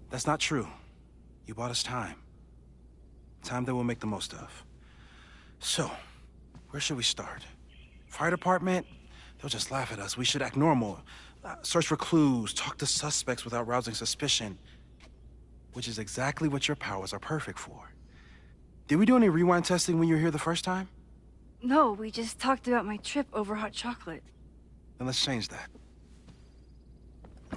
That's not true. You bought us time. Time that we'll make the most of. So, where should we start? Fire department? They'll just laugh at us. We should act normal. Search for clues, talk to suspects without rousing suspicion. Which is exactly what your powers are perfect for. Did we do any rewind testing when you were here the first time? No, we just talked about my trip over hot chocolate. Then let's change that.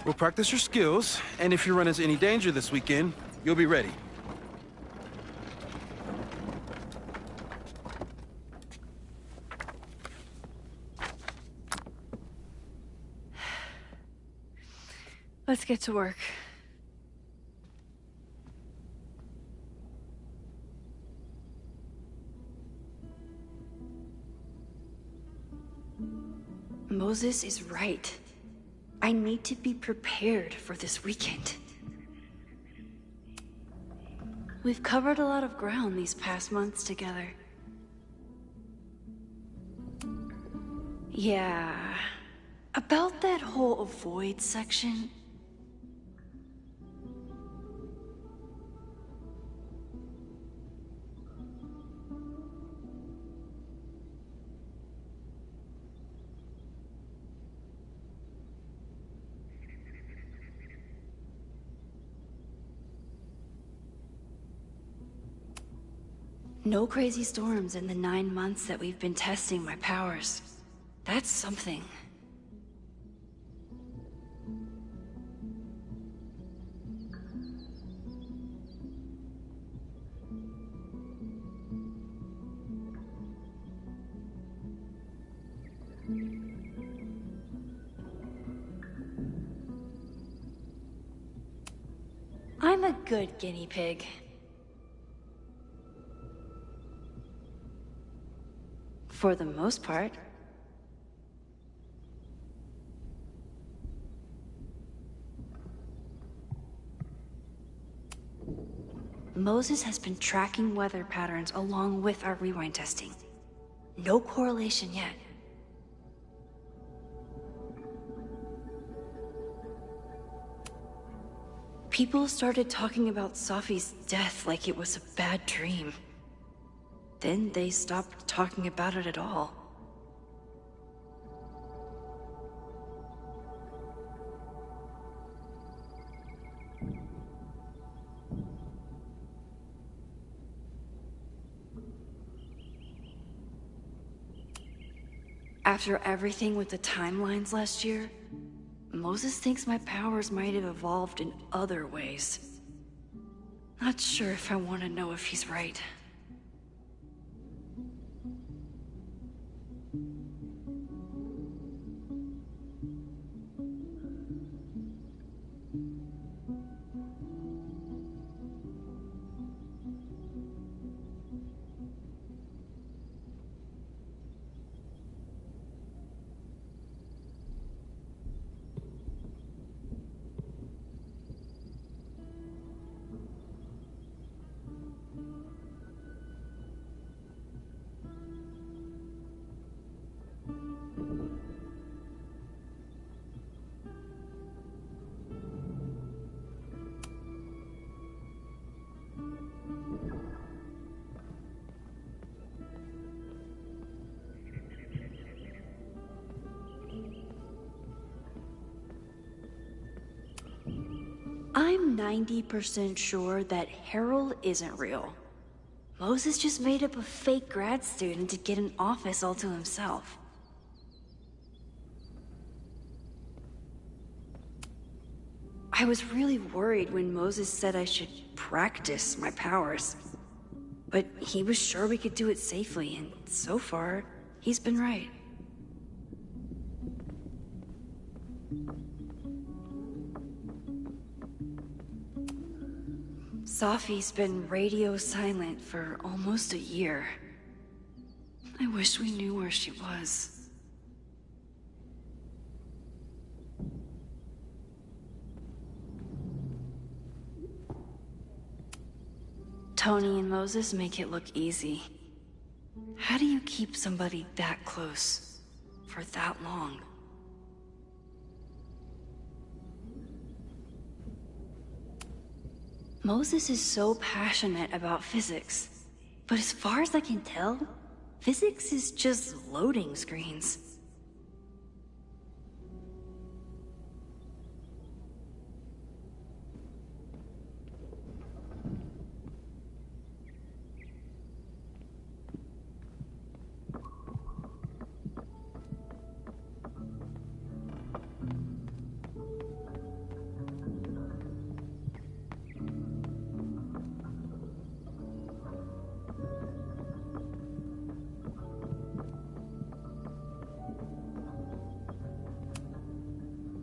We'll practice your skills, and if you run into any danger this weekend, you'll be ready. Let's get to work. Moses is right. I need to be prepared for this weekend. We've covered a lot of ground these past months together. Yeah, about that whole avoid section. No crazy storms in the 9 months that we've been testing my powers. That's something. I'm a good guinea pig. For the most part. Moses has been tracking weather patterns along with our rewind testing. No correlation yet. People started talking about Safi's death like it was a bad dream. Then they stopped talking about it at all. After everything with the timelines last year, Moses thinks my powers might have evolved in other ways. Not sure if I want to know if he's right. I'm 90% sure that Harold isn't real. Moses just made up a fake grad student to get an office all to himself. I was really worried when Moses said I should practice my powers. But he was sure we could do it safely, and so far, he's been right. Safi's been radio silent for almost a year. I wish we knew where she was. Tony and Moses make it look easy. How do you keep somebody that close for that long? Moses is so passionate about physics, but as far as I can tell, physics is just loading screens.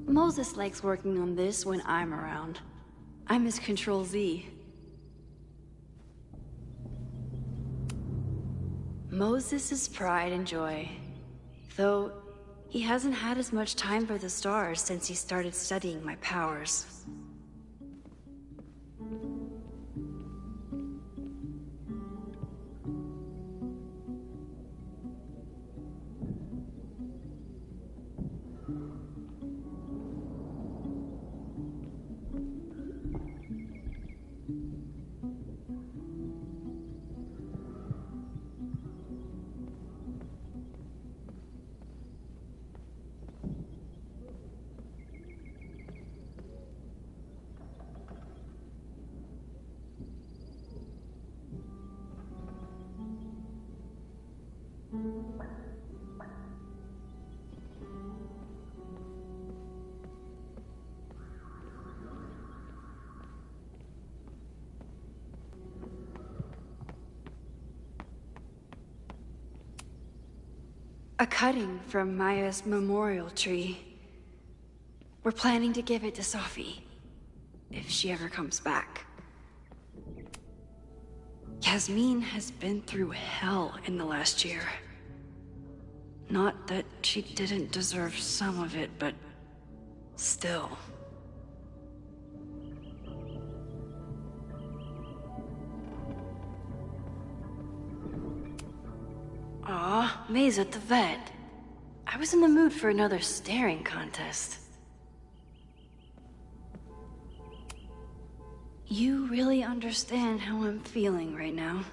Moses likes working on this when I'm around. I'm his Control Z. Moses is pride and joy. Though, he hasn't had as much time for the stars since he started studying my powers. A cutting from Maya's memorial tree. We're planning to give it to Safi, if she ever comes back. Yasmin has been through hell in the last year. Not that she didn't deserve some of it, but still. Aw, May's at the vet. I was in the mood for another staring contest. You really understand how I'm feeling right now?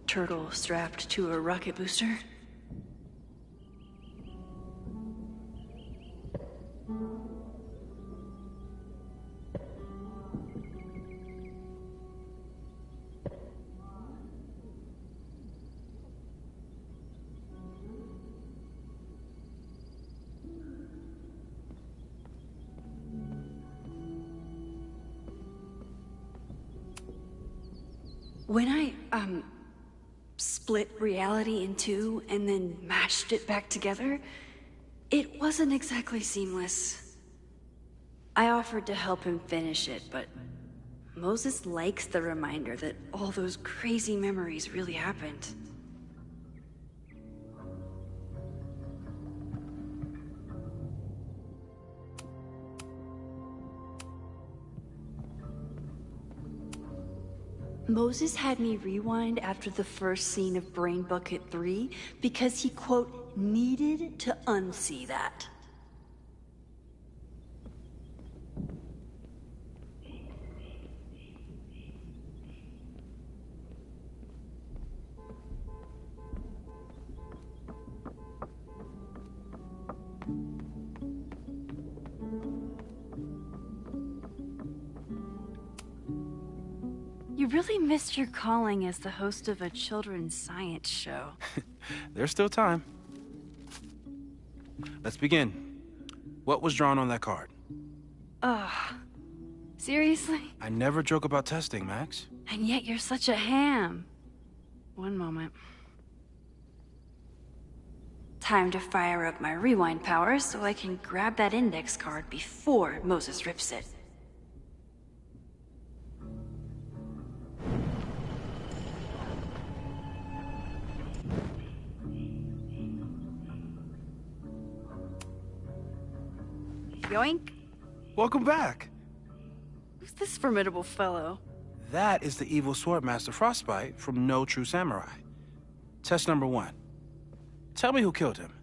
Turtle strapped to a rocket booster? When I, split reality in two and then mashed it back together, it wasn't exactly seamless. I offered to help him finish it, but Moses likes the reminder that all those crazy memories really happened. Moses had me rewind after the first scene of Brain Bucket 3 because he, quote, needed to unsee that. You really missed your calling as the host of a children's science show. There's still time. Let's begin. What was drawn on that card? Ugh. Seriously? I never joke about testing, Max. And yet you're such a ham. One moment. Time to fire up my rewind powers so I can grab that index card before Moses rips it. Yoink. Welcome back. Who's this formidable fellow? That is the evil Swordmaster Frostbite from No True Samurai. Test number 1. Tell me who killed him.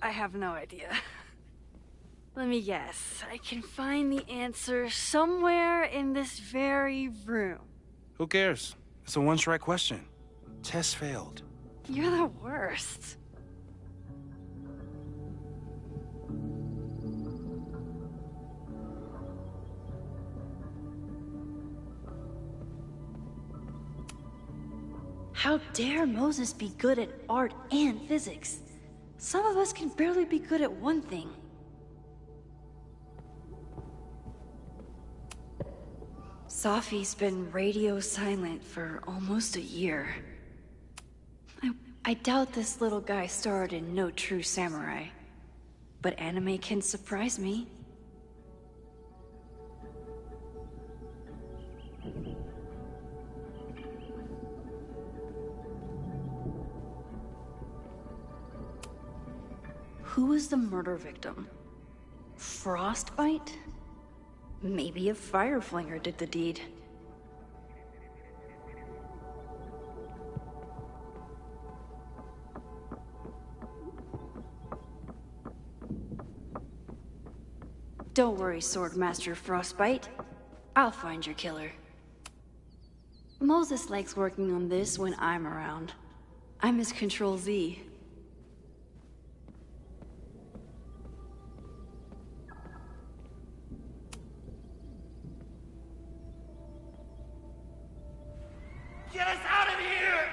I have no idea. Let me guess. I can find the answer somewhere in this very room. Who cares? It's a one-strike question. Test failed. You're the worst. How dare Moses be good at art and physics? Some of us can barely be good at one thing. Safi's been radio silent for almost a year. I doubt this little guy starred in No True Samurai. But anime can surprise me. Who was the murder victim? Frostbite? Maybe a fireflinger did the deed. Don't worry, Swordmaster Frostbite. I'll find your killer. Moses likes working on this when I'm around. I'm his Control-Z. Get us out of here!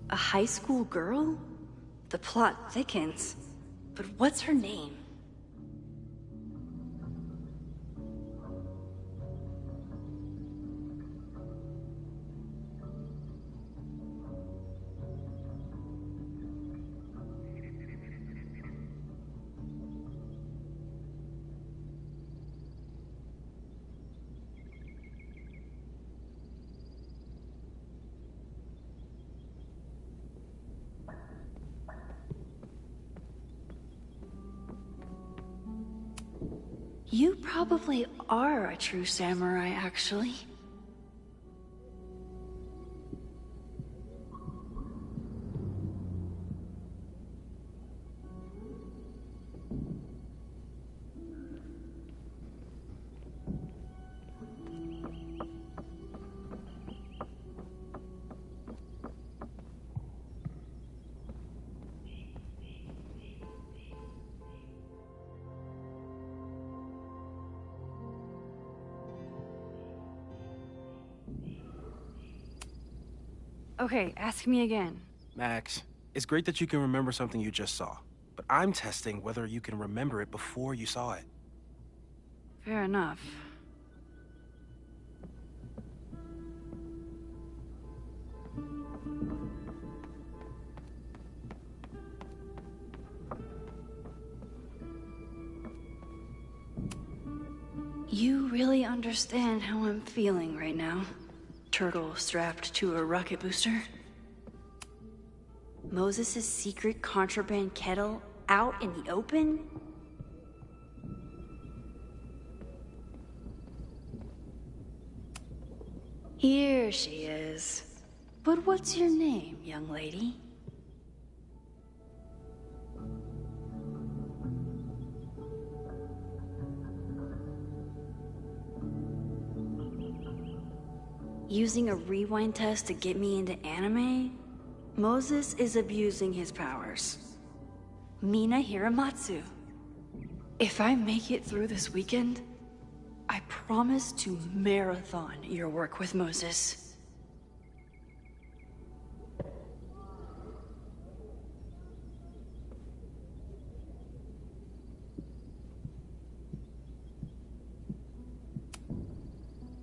A high school girl? The plot thickens. But what's her name? You probably are a true samurai, actually. Okay, ask me again. Max, it's great that you can remember something you just saw, but I'm testing whether you can remember it before you saw it. Fair enough. You really understand how I'm feeling right now. Turtle strapped to a rocket booster. Moses' secret contraband kettle out in the open? Here she is. But what's your name, young lady? Using a rewind test to get me into anime? Moses is abusing his powers. Mina Hiramatsu. If I make it through this weekend, I promise to marathon your work with Moses.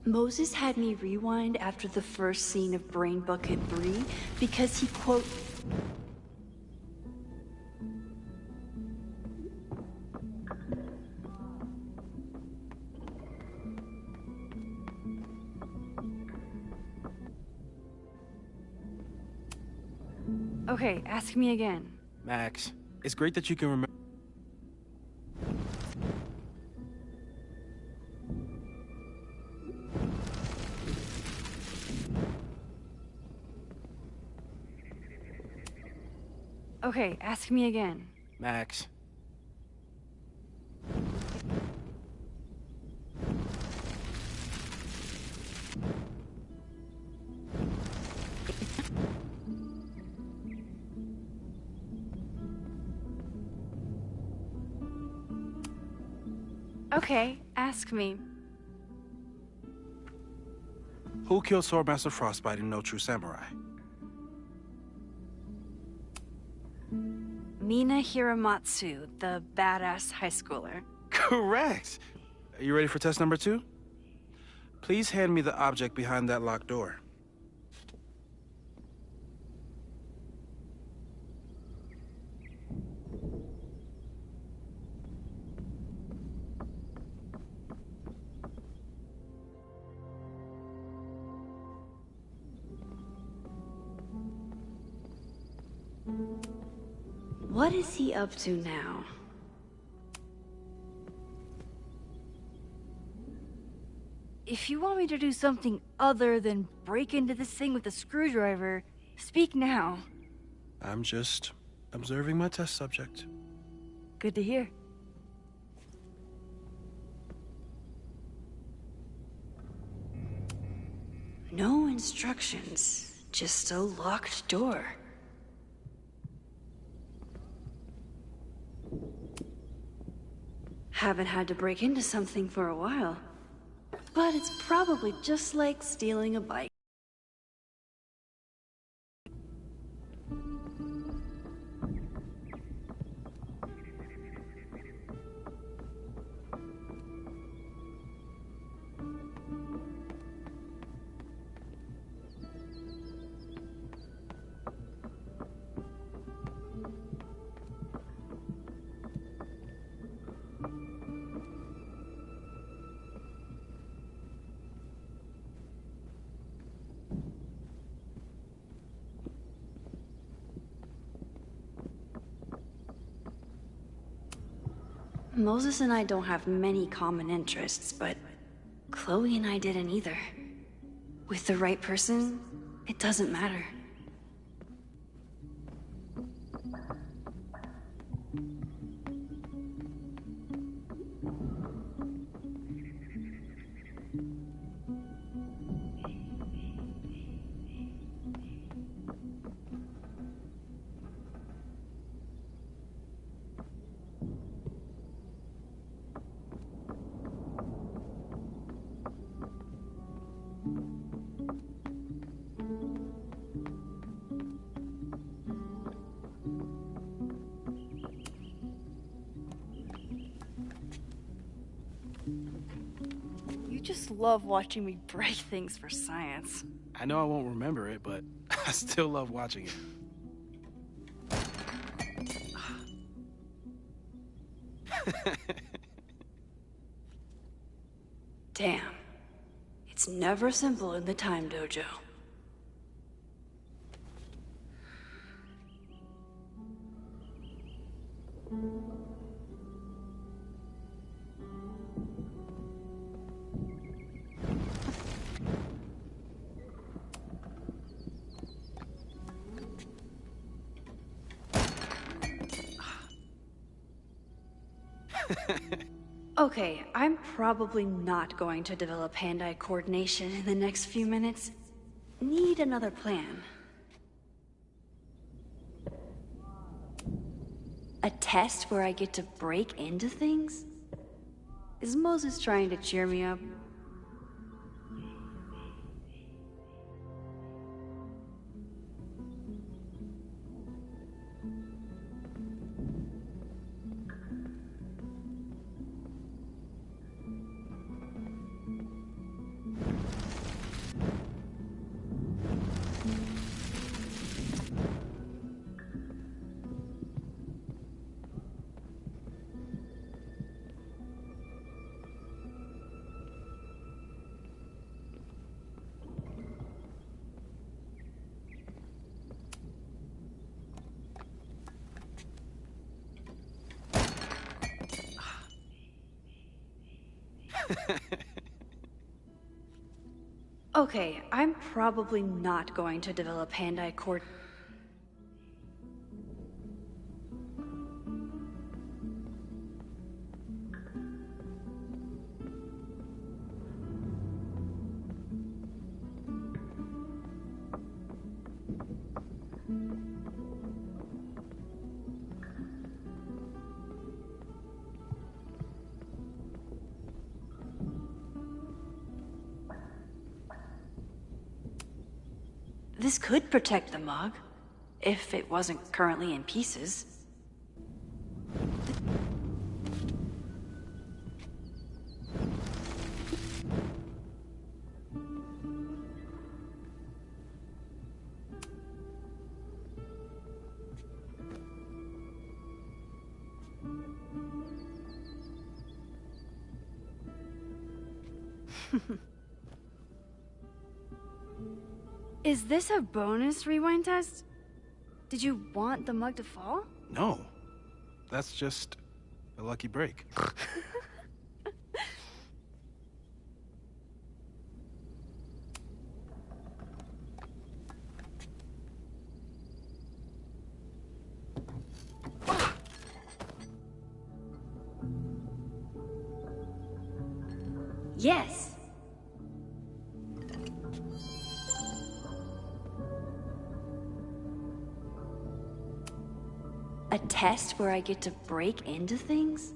Moses had me rewind after the first scene of Brain Bucket Bree because he, quote, Okay, ask me again. Max, it's great that you can remember. Okay, ask me again. Max. Okay, ask me. Who killed Swordmaster Frostbite in No True Samurai? Mina Hiramatsu, the badass high schooler. Correct! Are you ready for test number 2? Please hand me the object behind that locked door. What is he up to now? If you want me to do something other than break into this thing with a screwdriver, speak now. I'm just observing my test subject. Good to hear. No instructions, just a locked door. Haven't had to break into something for a while. But it's probably just like stealing a bike. Moses and I don't have many common interests, but Chloe and I didn't either. With the right person, it doesn't matter. You just love watching me break things for science. I know I won't remember it, but I still love watching it. Damn. It's never simple in the Time Dojo. Okay, I'm probably not going to develop hand-eye coordination in the next few minutes. Need another plan. A test where I get to break into things? Is Moses trying to cheer me up? Okay, I'm probably not going to develop hand-eye cord. This could protect the mug, if it wasn't currently in pieces. Is this a bonus rewind test? Did you want the mug to fall? No. That's just a lucky break. Yes. A test where I get to break into things?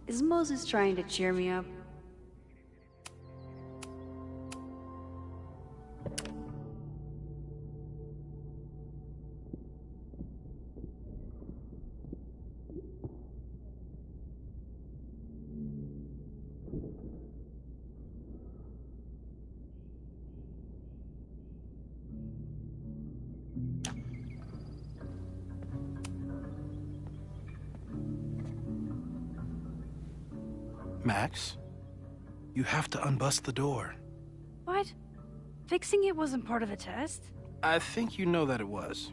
Is Moses trying to cheer me up? Max, you have to unbust the door. What? Fixing it wasn't part of the test? I think you know that it was.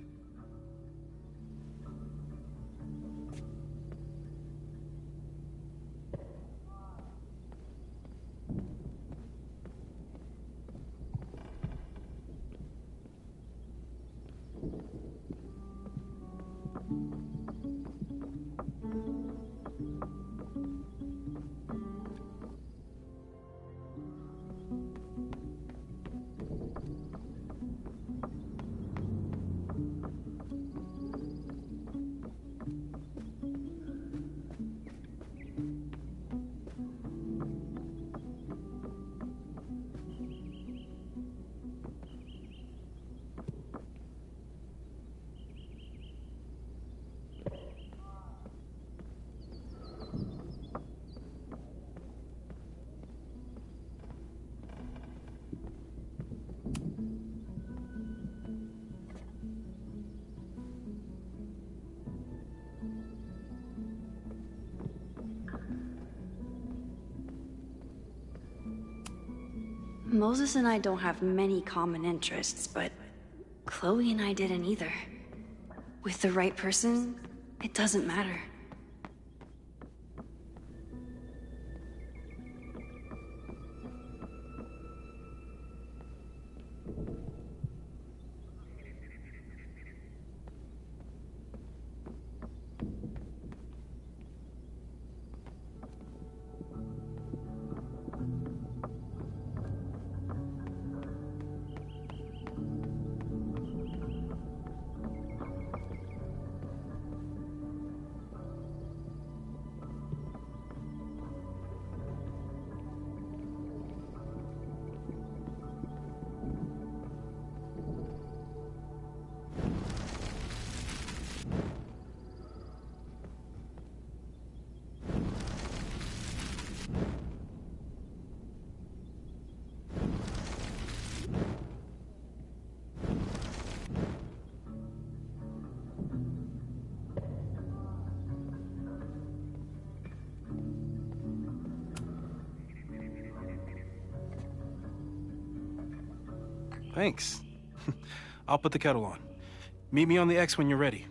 Moses and I don't have many common interests, but Chloe and I didn't either. With the right person, it doesn't matter. Thanks. I'll put the kettle on. Meet me on the X when you're ready.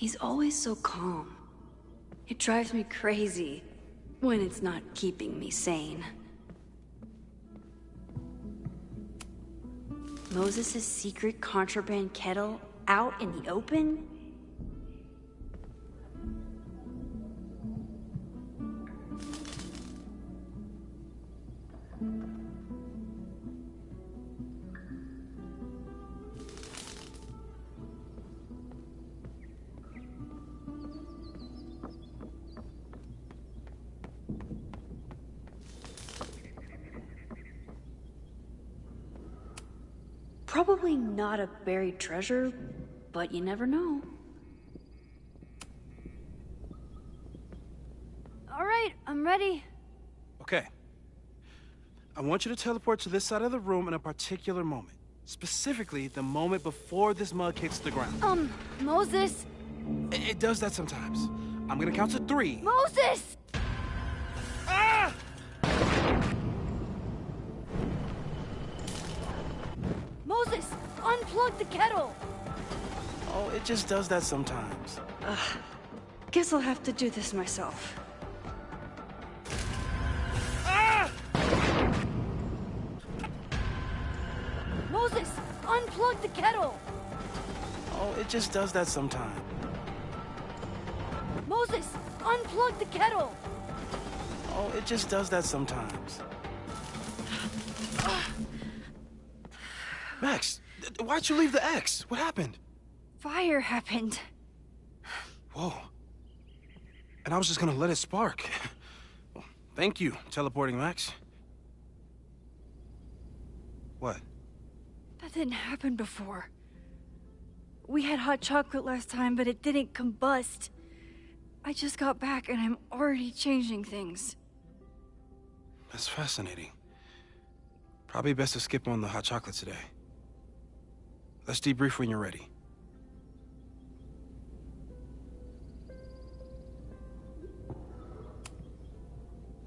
He's always so calm. It drives me crazy when it's not keeping me sane. Moses' secret contraband kettle out in the open? Probably not a buried treasure, but you never know. All right, I'm ready. Okay. I want you to teleport to this side of the room in a particular moment. Specifically, the moment before this mug hits the ground. Moses! It does that sometimes. I'm gonna count to 3. Moses! Ah! Moses, unplug the kettle! Oh, it just does that sometimes. Guess I'll have to do this myself. Ah! Moses, unplug the kettle! Oh, it just does that sometimes. Moses, unplug the kettle! Oh, it just does that sometimes. Max, why'd you leave the X? What happened? Fire happened. Whoa. And I was just gonna let it spark. Well, thank you, teleporting Max. What? That didn't happen before. We had hot chocolate last time, but it didn't combust. I just got back and I'm already changing things. That's fascinating. Probably best to skip on the hot chocolate today. Let's debrief when you're ready.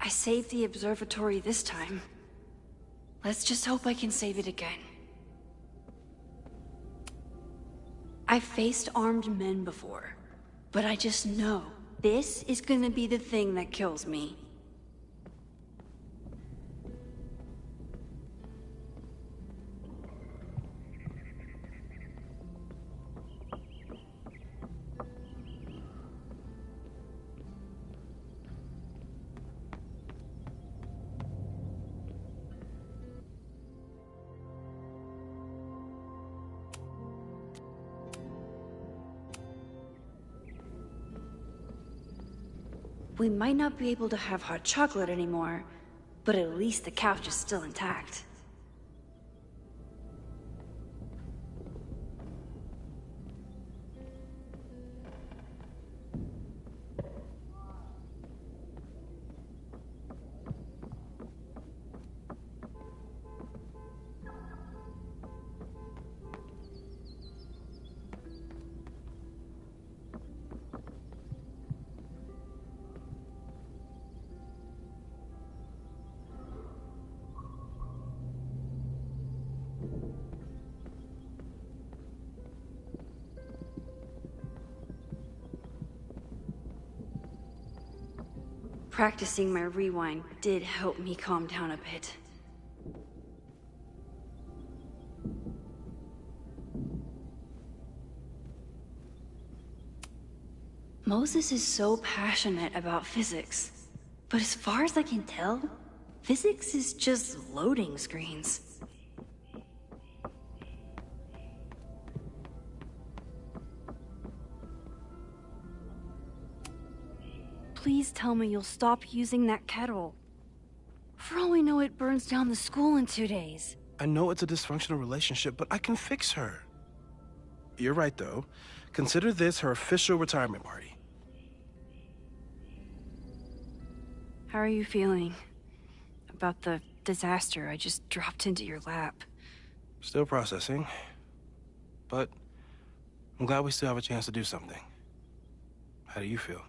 I saved the observatory this time. Let's just hope I can save it again. I've faced armed men before, but I just know this is gonna be the thing that kills me. We might not be able to have hot chocolate anymore, but at least the couch is still intact. Practicing my rewind did help me calm down a bit. Moses is so passionate about physics, but as far as I can tell, physics is just loading screens. Please tell me you'll stop using that kettle. For all we know, it burns down the school in 2 days. I know it's a dysfunctional relationship, but I can fix her. You're right, though. Consider this her official retirement party. How are you feeling about the disaster I just dropped into your lap? Still processing. But I'm glad we still have a chance to do something. How do you feel?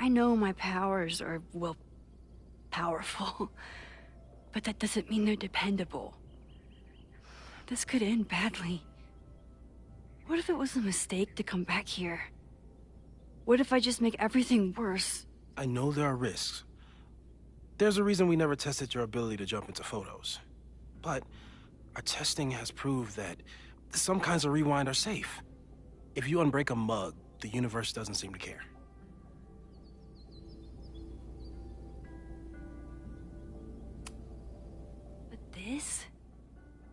I know my powers are, well, powerful, but that doesn't mean they're dependable. This could end badly. What if it was a mistake to come back here? What if I just make everything worse? I know there are risks. There's a reason we never tested your ability to jump into photos. But our testing has proved that some kinds of rewind are safe. If you unbreak a mug, the universe doesn't seem to care. But this?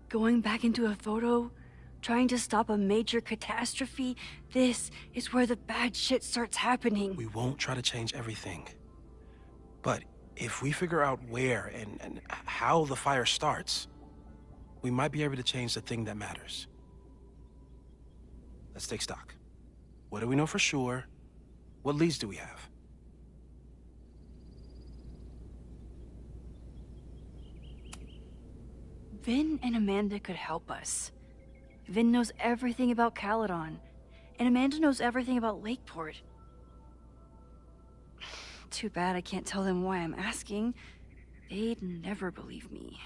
Going back into a photo? Trying to stop a major catastrophe? This is where the bad shit starts happening. We won't try to change everything. But if we figure out where and how the fire starts, we might be able to change the thing that matters. Let's take stock. What do we know for sure? What leads do we have? Vin and Amanda could help us. Vin knows everything about Caledon, and Amanda knows everything about Lakeport. Too bad I can't tell them why I'm asking. They'd never believe me.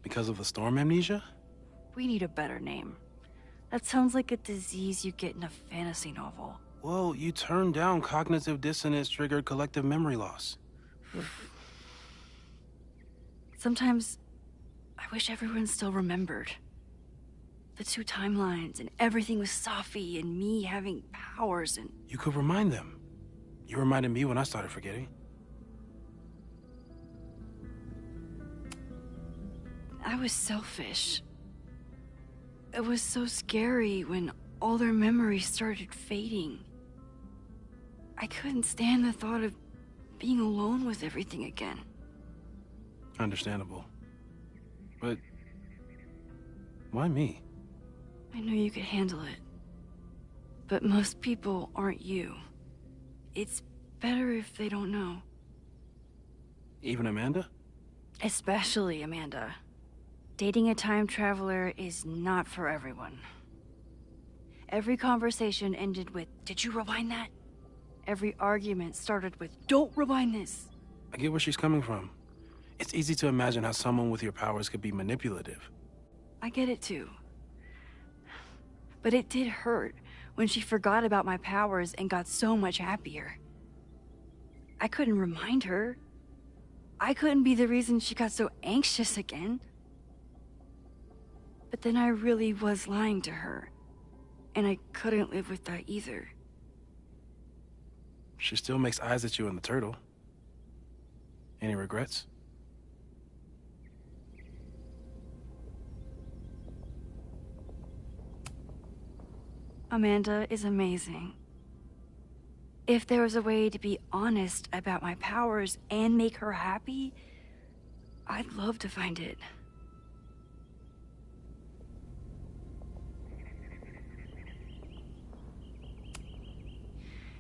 Because of the storm amnesia? We need a better name. That sounds like a disease you get in a fantasy novel. Well, you turned down cognitive dissonance triggered collective memory loss. Sometimes, I wish everyone still remembered. The two timelines, and everything with Safi, and me having powers, and... You could remind them. You reminded me when I started forgetting. I was selfish. It was so scary when all their memories started fading. I couldn't stand the thought of being alone with everything again. Understandable. But why me? I knew you could handle it. But most people aren't you. It's better if they don't know. Even Amanda? Especially Amanda. Dating a time traveler is not for everyone. Every conversation ended with, "Did you rewind that?" Every argument started with, "Don't rewind this." I get where she's coming from. It's easy to imagine how someone with your powers could be manipulative. I get it too. But it did hurt when she forgot about my powers and got so much happier. I couldn't remind her. I couldn't be the reason she got so anxious again. But then I really was lying to her, and I couldn't live with that either. She still makes eyes at you and the turtle. Any regrets? Amanda is amazing. If there was a way to be honest about my powers and make her happy, I'd love to find it.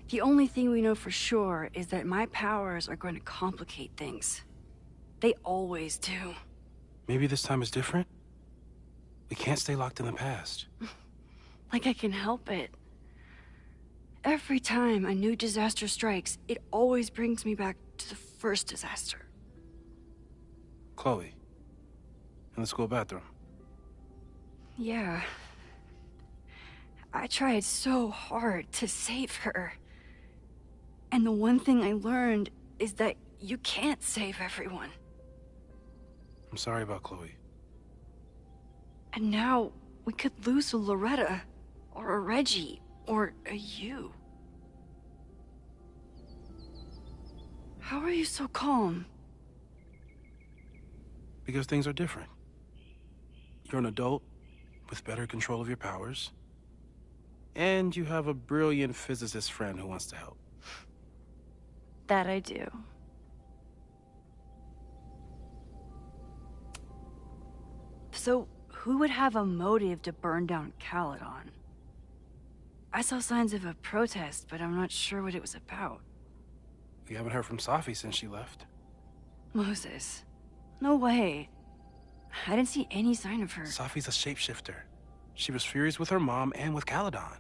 The only thing we know for sure is that my powers are going to complicate things. They always do. Maybe this time is different? We can't stay locked in the past. Like I can help it. Every time a new disaster strikes, it always brings me back to the first disaster. Chloe, in the school bathroom. Yeah. I tried so hard to save her. And the one thing I learned is that you can't save everyone. I'm sorry about Chloe. And now we could lose a Loretta, or a Reggie, or a you. How are you so calm? Because things are different. You're an adult with better control of your powers. And you have a brilliant physicist friend who wants to help. That I do. So, who would have a motive to burn down Caledon? I saw signs of a protest, but I'm not sure what it was about. We haven't heard from Safi since she left. Moses. No way. I didn't see any sign of her. Safi's a shapeshifter. She was furious with her mom and with Caledon.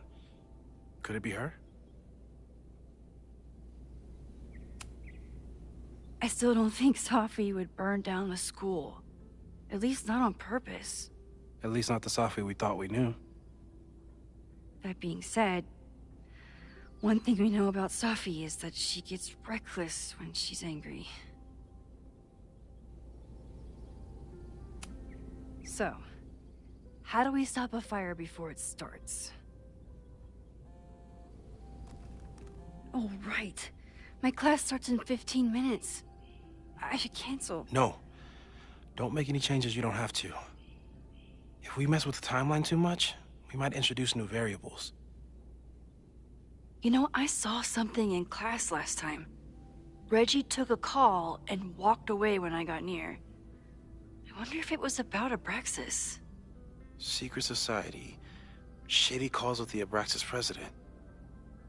Could it be her? I still don't think Safi would burn down the school. At least not on purpose. At least not the Safi we thought we knew. That being said, one thing we know about Safi is that she gets reckless when she's angry. So, how do we stop a fire before it starts? Oh, right. My class starts in 15 minutes. I should cancel. No. Don't make any changes you don't have to. If we mess with the timeline too much, we might introduce new variables. You know, I saw something in class last time. Reggie took a call and walked away when I got near. I wonder if it was about Abraxas. Secret society. Shady calls with the Abraxas president.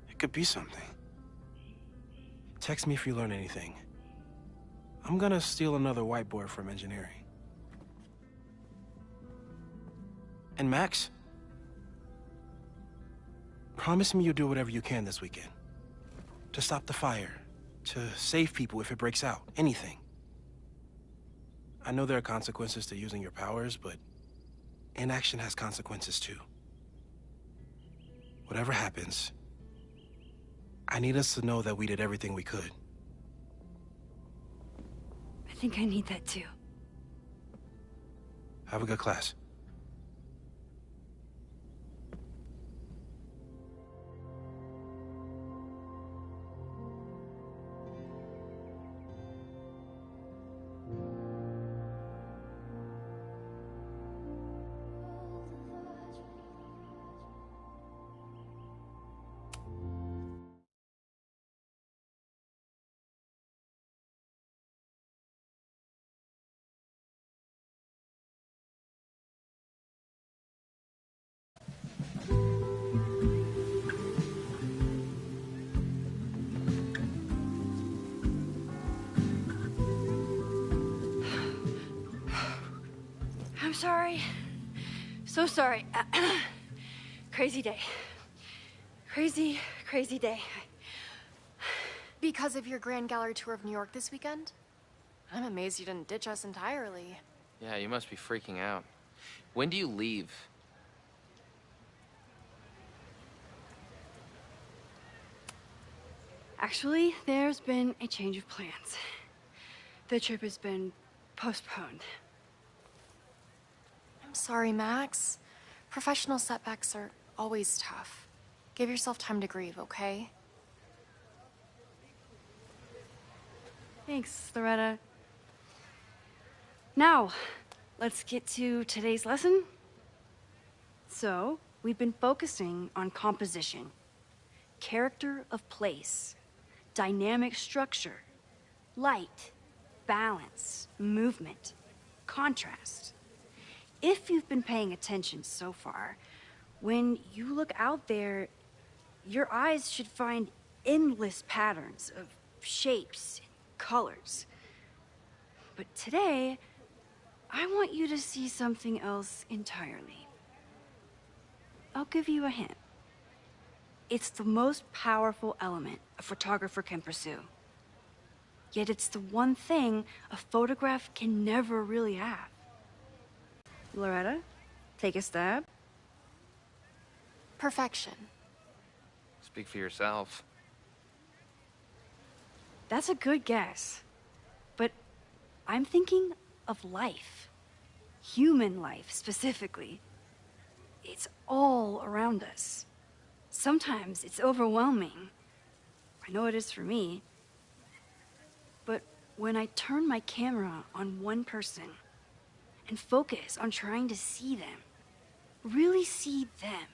It could be something. Text me if you learn anything. I'm gonna steal another whiteboard from engineering. And Max? Promise me you'll do whatever you can this weekend. To stop the fire. To save people if it breaks out. Anything. I know there are consequences to using your powers, but inaction has consequences too. Whatever happens, I need us to know that we did everything we could. I think I need that too. Have a good class. I'm sorry. So sorry. Crazy day. Crazy, crazy day. Because of your Grand Gallery tour of New York this weekend? I'm amazed you didn't ditch us entirely. Yeah, you must be freaking out. When do you leave? Actually, there's been a change of plans. The trip has been postponed. I'm sorry, Max. Professional setbacks are always tough. Give yourself time to grieve, okay? Thanks, Loretta. Now, let's get to today's lesson. So, we've been focusing on composition, character of place, dynamic structure, light, balance, movement, contrast. If you've been paying attention so far, when you look out there, your eyes should find endless patterns of shapes and colors. But today, I want you to see something else entirely. I'll give you a hint. It's the most powerful element a photographer can pursue. Yet it's the one thing a photograph can never really have. Loretta, take a stab. Perfection. Speak for yourself. That's a good guess. But I'm thinking of life. Human life, specifically. It's all around us. Sometimes it's overwhelming. I know it is for me. But when I turn my camera on one person and focus on trying to see them, really see them,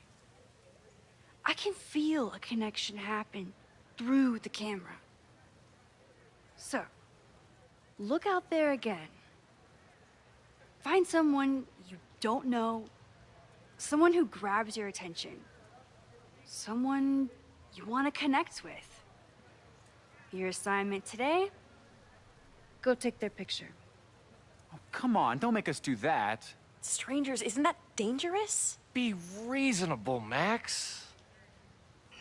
I can feel a connection happen through the camera. So, look out there again. Find someone you don't know, someone who grabs your attention, someone you want to connect with. Your assignment today? Go take their picture. Oh, come on, don't make us do that. Strangers, isn't that dangerous? Be reasonable, Max.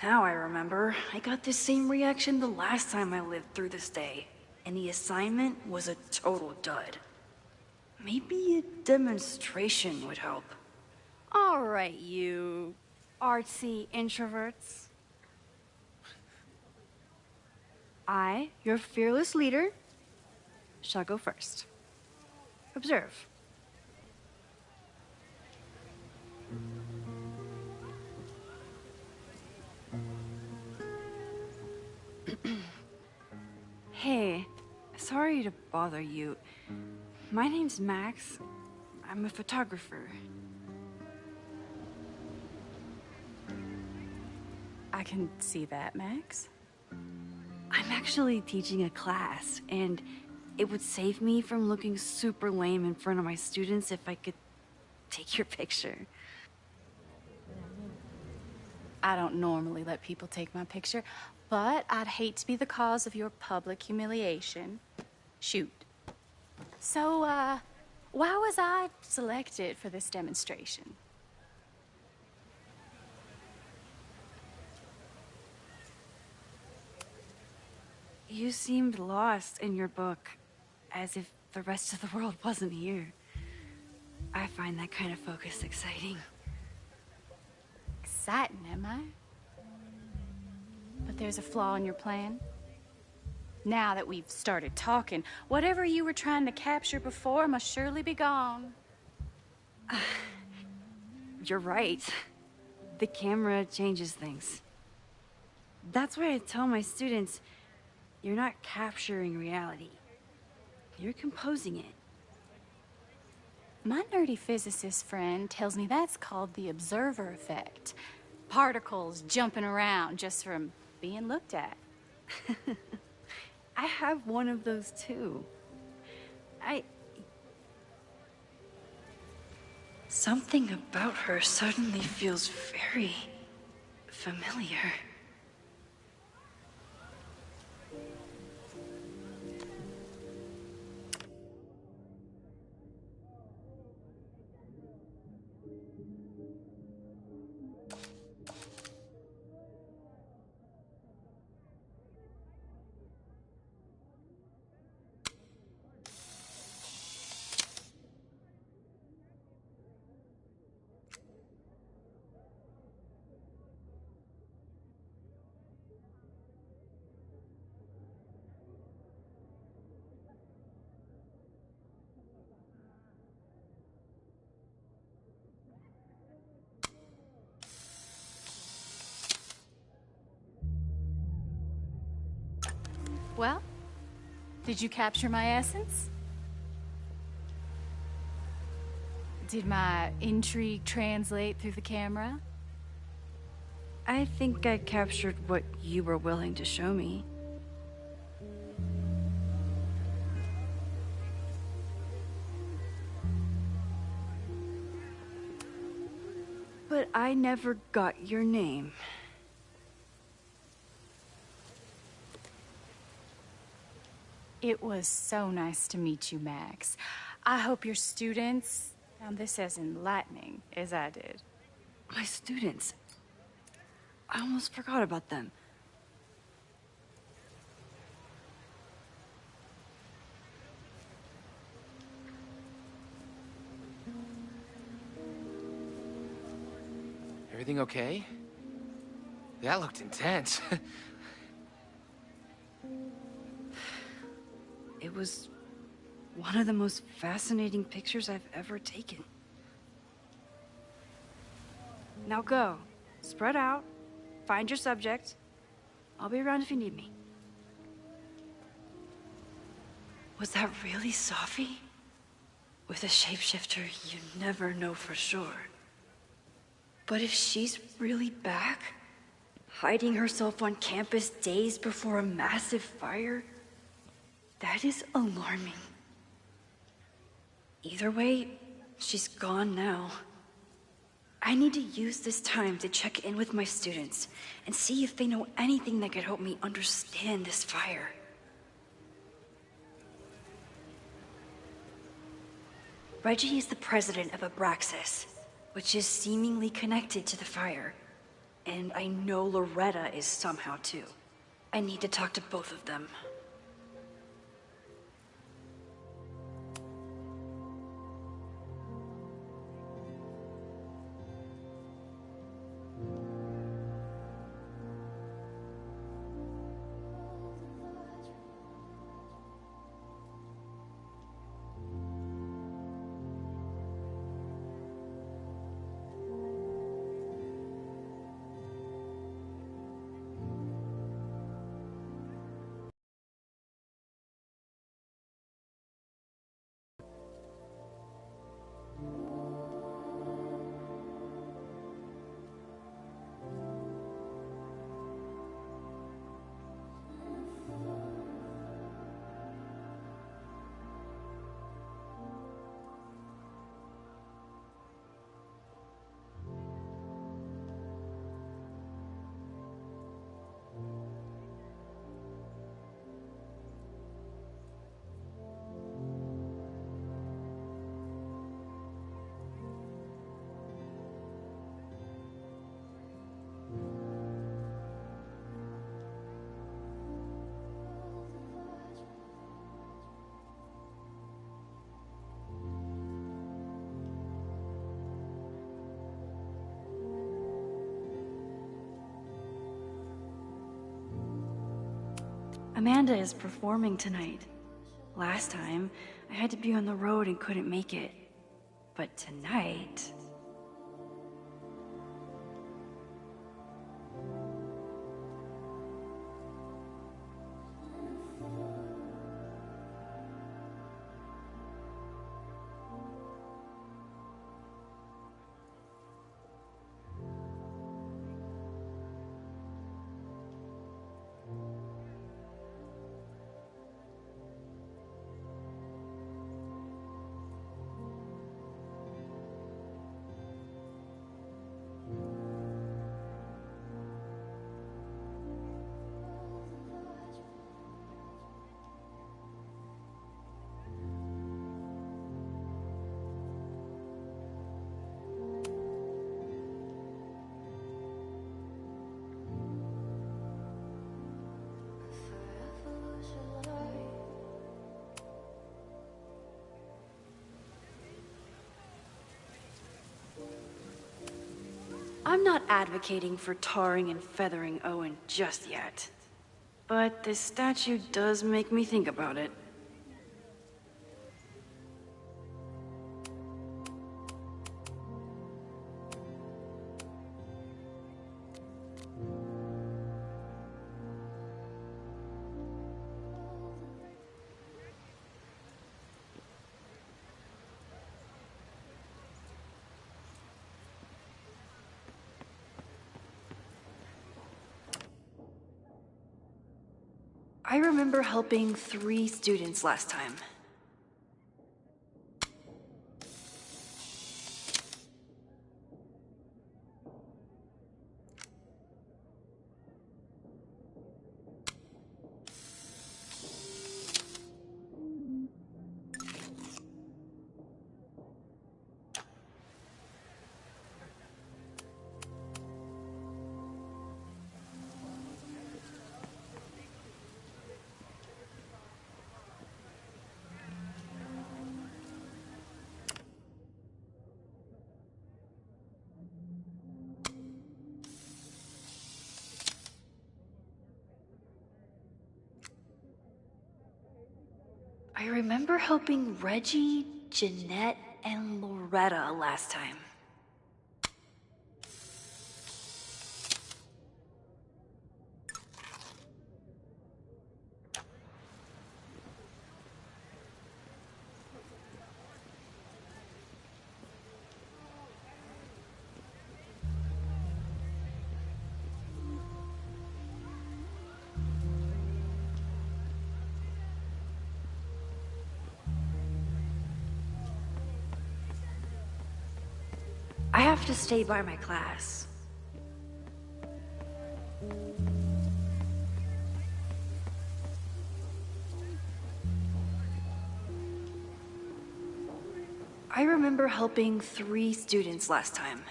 Now I remember. I got this same reaction the last time I lived through this day. and the assignment was a total dud. Maybe a demonstration would help. All right, you artsy introverts. I, your fearless leader, shall go first. Observe. Hey, sorry to bother you. My name's Max. I'm a photographer. I can see that, Max. I'm actually teaching a class, and it would save me from looking super lame in front of my students if I could take your picture. I don't normally let people take my picture, but I'd hate to be the cause of your public humiliation. Shoot. So, why was I selected for this demonstration? You seemed lost in your book, as if the rest of the world wasn't here. I find that kind of focus exciting. Exciting, am I? But there's a flaw in your plan. Now that we've started talking, whatever you were trying to capture before must surely be gone. You're right. The camera changes things. That's why I tell my students, you're not capturing reality. You're composing it. My nerdy physicist friend tells me that's called the observer effect. Particles jumping around just from being looked at. I have one of those too. Something about her suddenly feels very familiar. Well, did you capture my essence? Did my intrigue translate through the camera? I think I captured what you were willing to show me. But I never got your name. It was so nice to meet you, Max. I hope your students found this as enlightening as I did. My students. I almost forgot about them. Everything okay? That looked intense. It was one of the most fascinating pictures I've ever taken. Now go. Spread out. Find your subject. I'll be around if you need me. Was that really Safi? With a shapeshifter, you never know for sure. But if she's really back, hiding herself on campus days before a massive fire, that is alarming. Either way, she's gone now. I need to use this time to check in with my students and see if they know anything that could help me understand this fire. Reggie is the president of Abraxas, which is seemingly connected to the fire. And I know Loretta is somehow too. I need to talk to both of them. Amanda is performing tonight. Last time, I had to be on the road and couldn't make it. But tonight... I'm not advocating for tarring and feathering Owen just yet. But this statue does make me think about it. I remember helping 3 students last time. I remember helping Reggie, Jeanette, and Loretta last time. I have to stay by my class. I remember helping 3 students last time.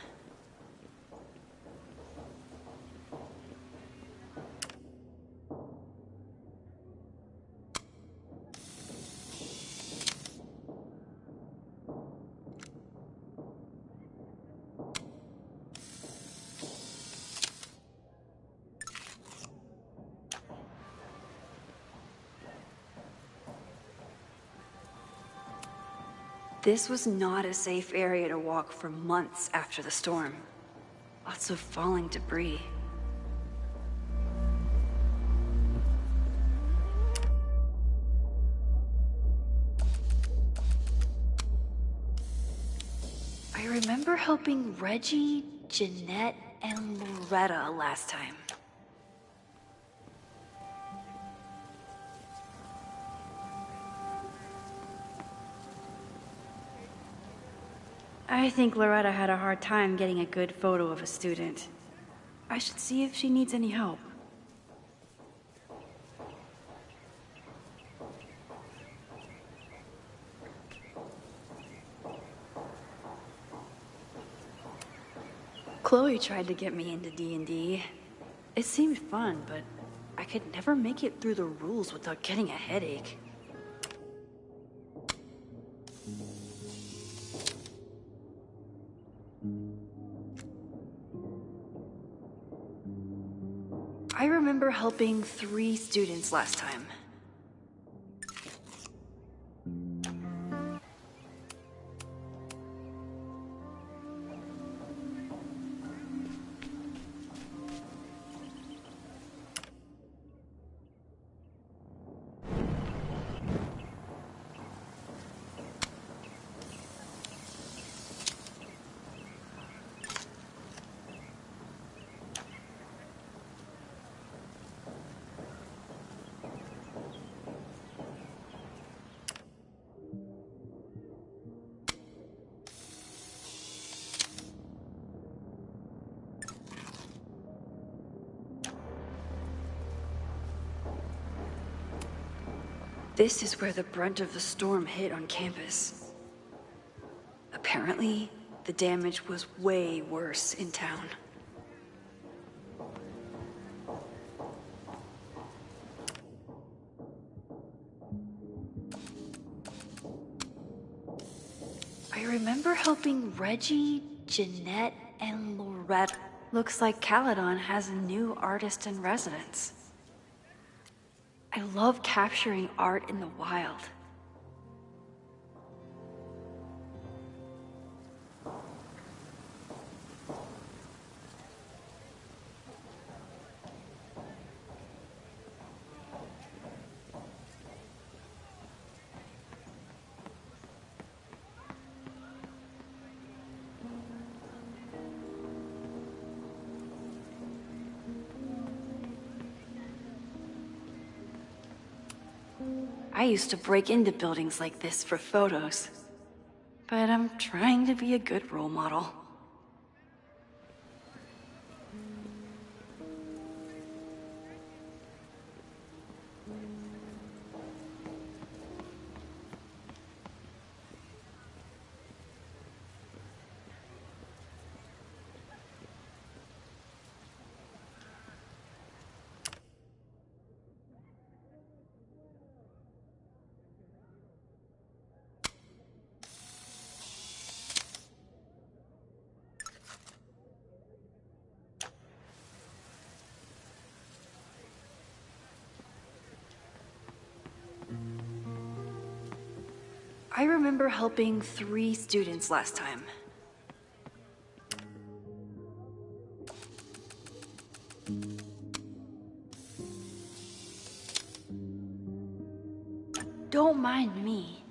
This was not a safe area to walk for months after the storm. Lots of falling debris. I remember helping Reggie, Jeanette, and Loretta last time. I think Loretta had a hard time getting a good photo of a student. I should see if she needs any help. Chloe tried to get me into D&D. It seemed fun, but I could never make it through the rules without getting a headache. I remember remember helping 3 students last time. This is where the brunt of the storm hit on campus. Apparently, the damage was way worse in town. I remember helping Reggie, Jeanette, and Loretta. Looks like Caledon has a new artist in residence. I love capturing art in the wild. I used to break into buildings like this for photos, but I'm trying to be a good role model. I remember helping 3 students last time. Don't mind me,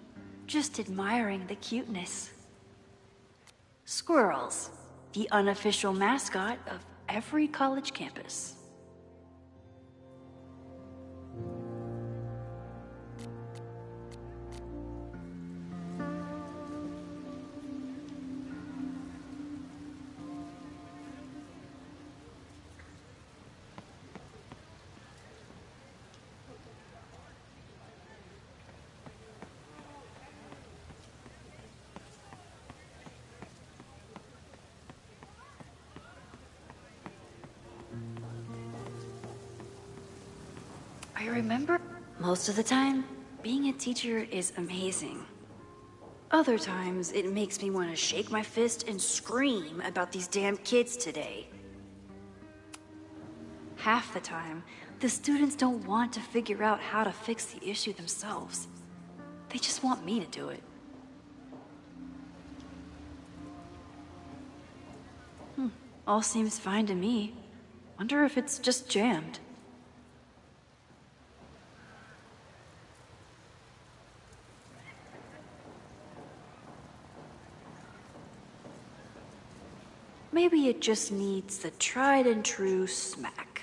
just admiring the cuteness. Squirrels, the unofficial mascot of every college campus. I remember most of the time, being a teacher is amazing. Other times, it makes me want to shake my fist and scream about these damn kids today. Half the time, the students don't want to figure out how to fix the issue themselves. They just want me to do it. All seems fine to me. Wonder if it's just jammed. Maybe it just needs the tried and true smack.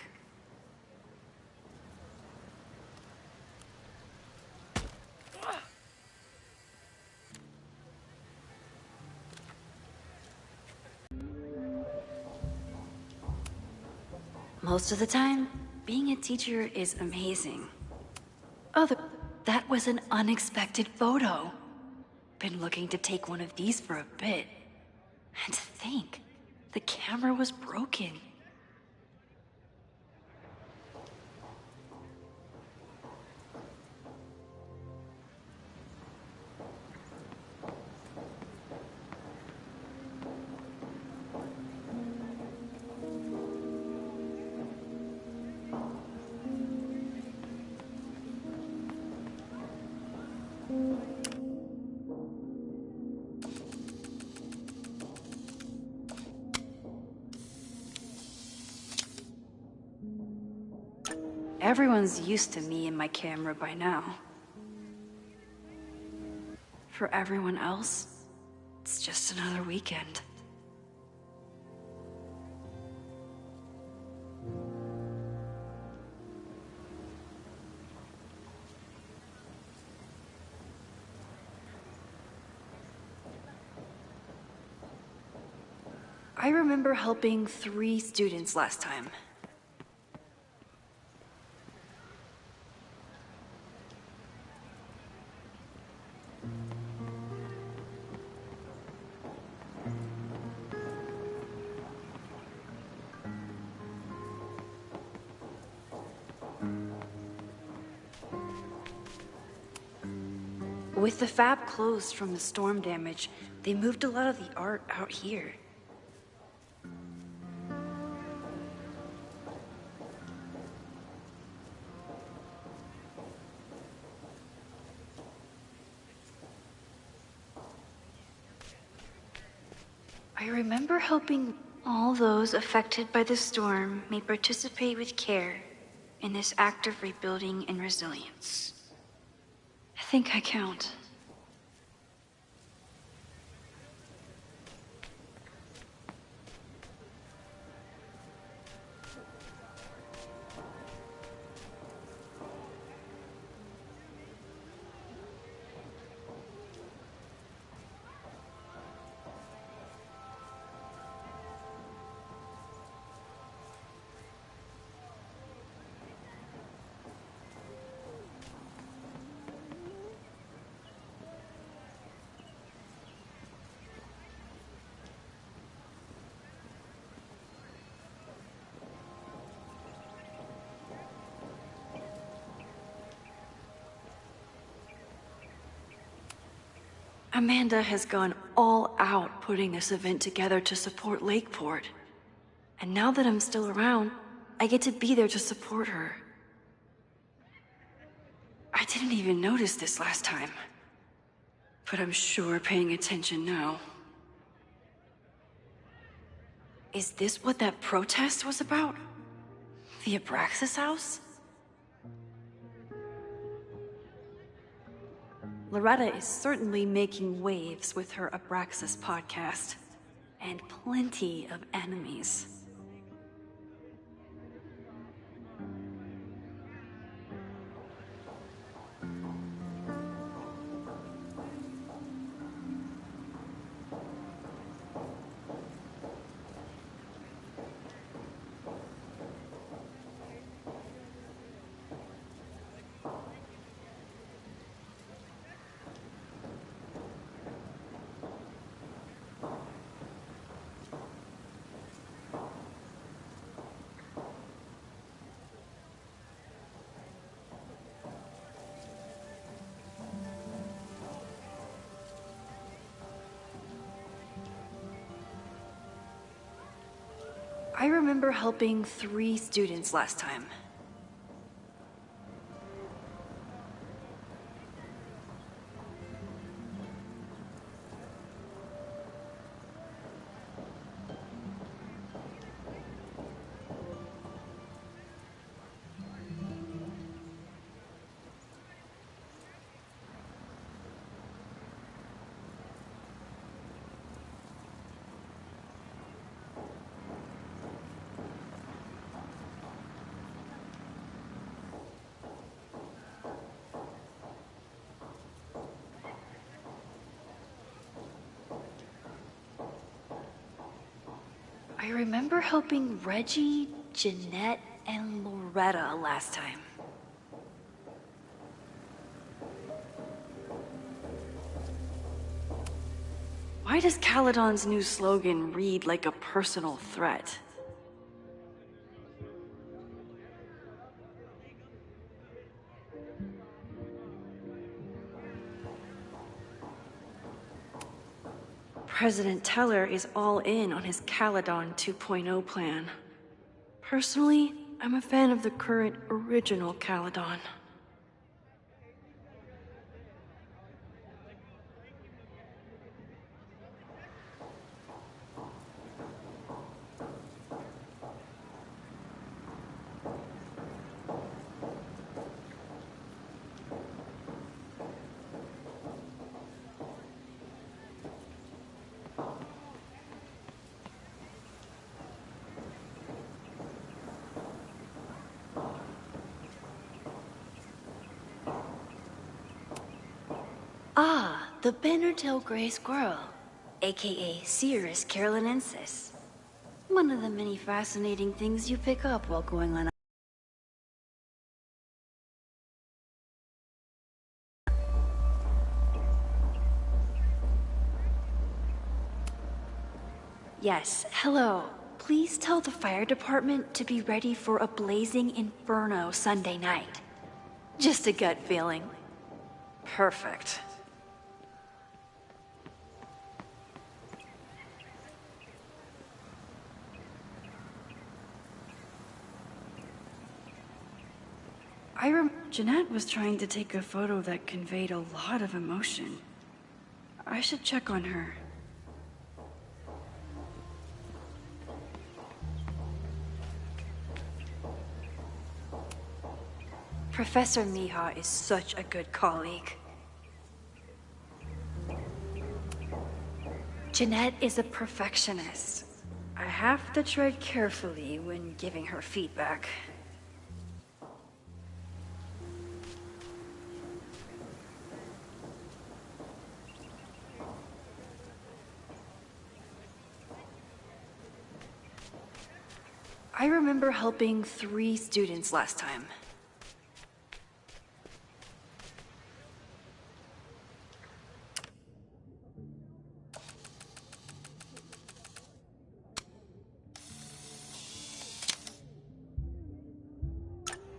Most of the time, being a teacher is amazing. That was an unexpected photo. Been looking to take one of these for a bit. And to think, the camera was broken. everyone's used to me and my camera by now. For everyone else, it's just another weekend. I remember helping 3 students last time. With the fab closed from the storm damage, they moved a lot of the art out here. I remember helping all those affected by the storm may participate with care in this act of rebuilding and resilience. I think I count. Amanda has gone all out putting this event together to support Lakeport. And now that I'm still around, I get to be there to support her. I didn't even notice this last time. But I'm sure paying attention now. Is this what that protest was about? The Abraxas house? Loretta is certainly making waves with her Abraxas podcast. And plenty of enemies. I remember helping 3 students last time. I remember helping Reggie, Jeanette, and Loretta last time. Why does Caledon's new slogan read like a personal threat? President Teller is all in on his Caledon 2.0 plan. Personally, I'm a fan of the current original Caledon. Ah, the Bannertail Gray Squirrel, aka Cirrus carolinensis. One of the many fascinating things you pick up while going on. Yes, hello. Please tell the fire department to be ready for a blazing inferno Sunday night. Just a gut feeling. Perfect. Jeanette was trying to take a photo that conveyed a lot of emotion. I should check on her. Professor Mihai is such a good colleague. Jeanette is a perfectionist. I have to tread carefully when giving her feedback. I remember helping 3 students last time.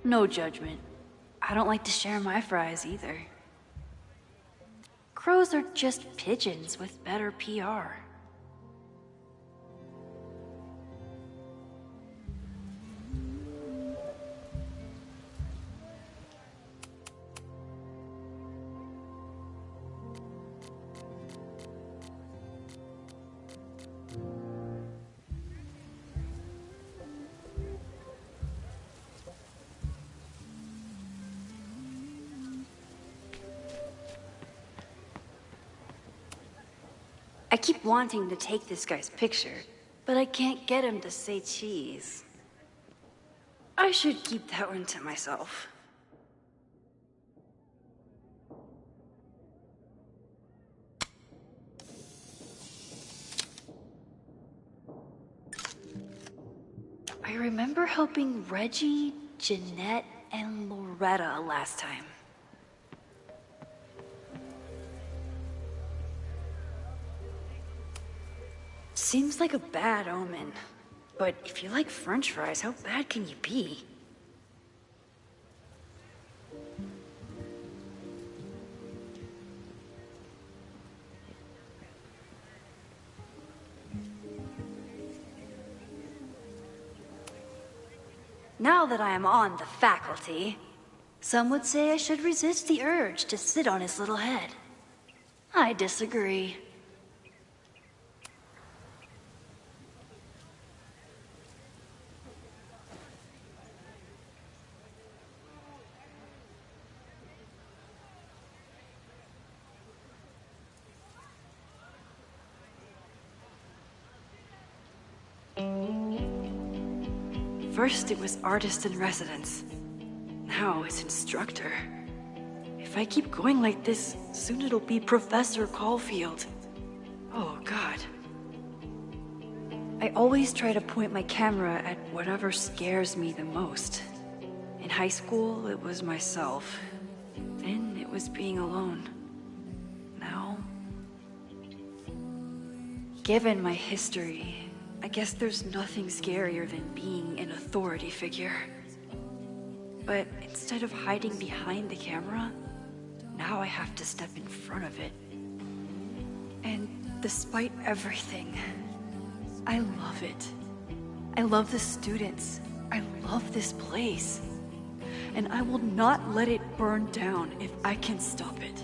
No judgment. I don't like to share my fries either. Crows are just pigeons with better PR. I keep wanting to take this guy's picture, but I can't get him to say cheese. I should keep that one to myself. I remember helping Reggie, Jeanette, and Loretta last time. Seems like a bad omen. But if you like French fries, how bad can you be? Now that I am on the faculty, some would say I should resist the urge to sit on his little head. I disagree. First it was artist in residence. Now it's instructor. If I keep going like this, soon it'll be Professor Caulfield. Oh God. I always try to point my camera at whatever scares me the most. In high school, it was myself. Then it was being alone. Now... Given my history, I guess there's nothing scarier than being an authority figure. But instead of hiding behind the camera, now I have to step in front of it. And despite everything, I love it. I love the students. I love this place. And I will not let it burn down if I can stop it.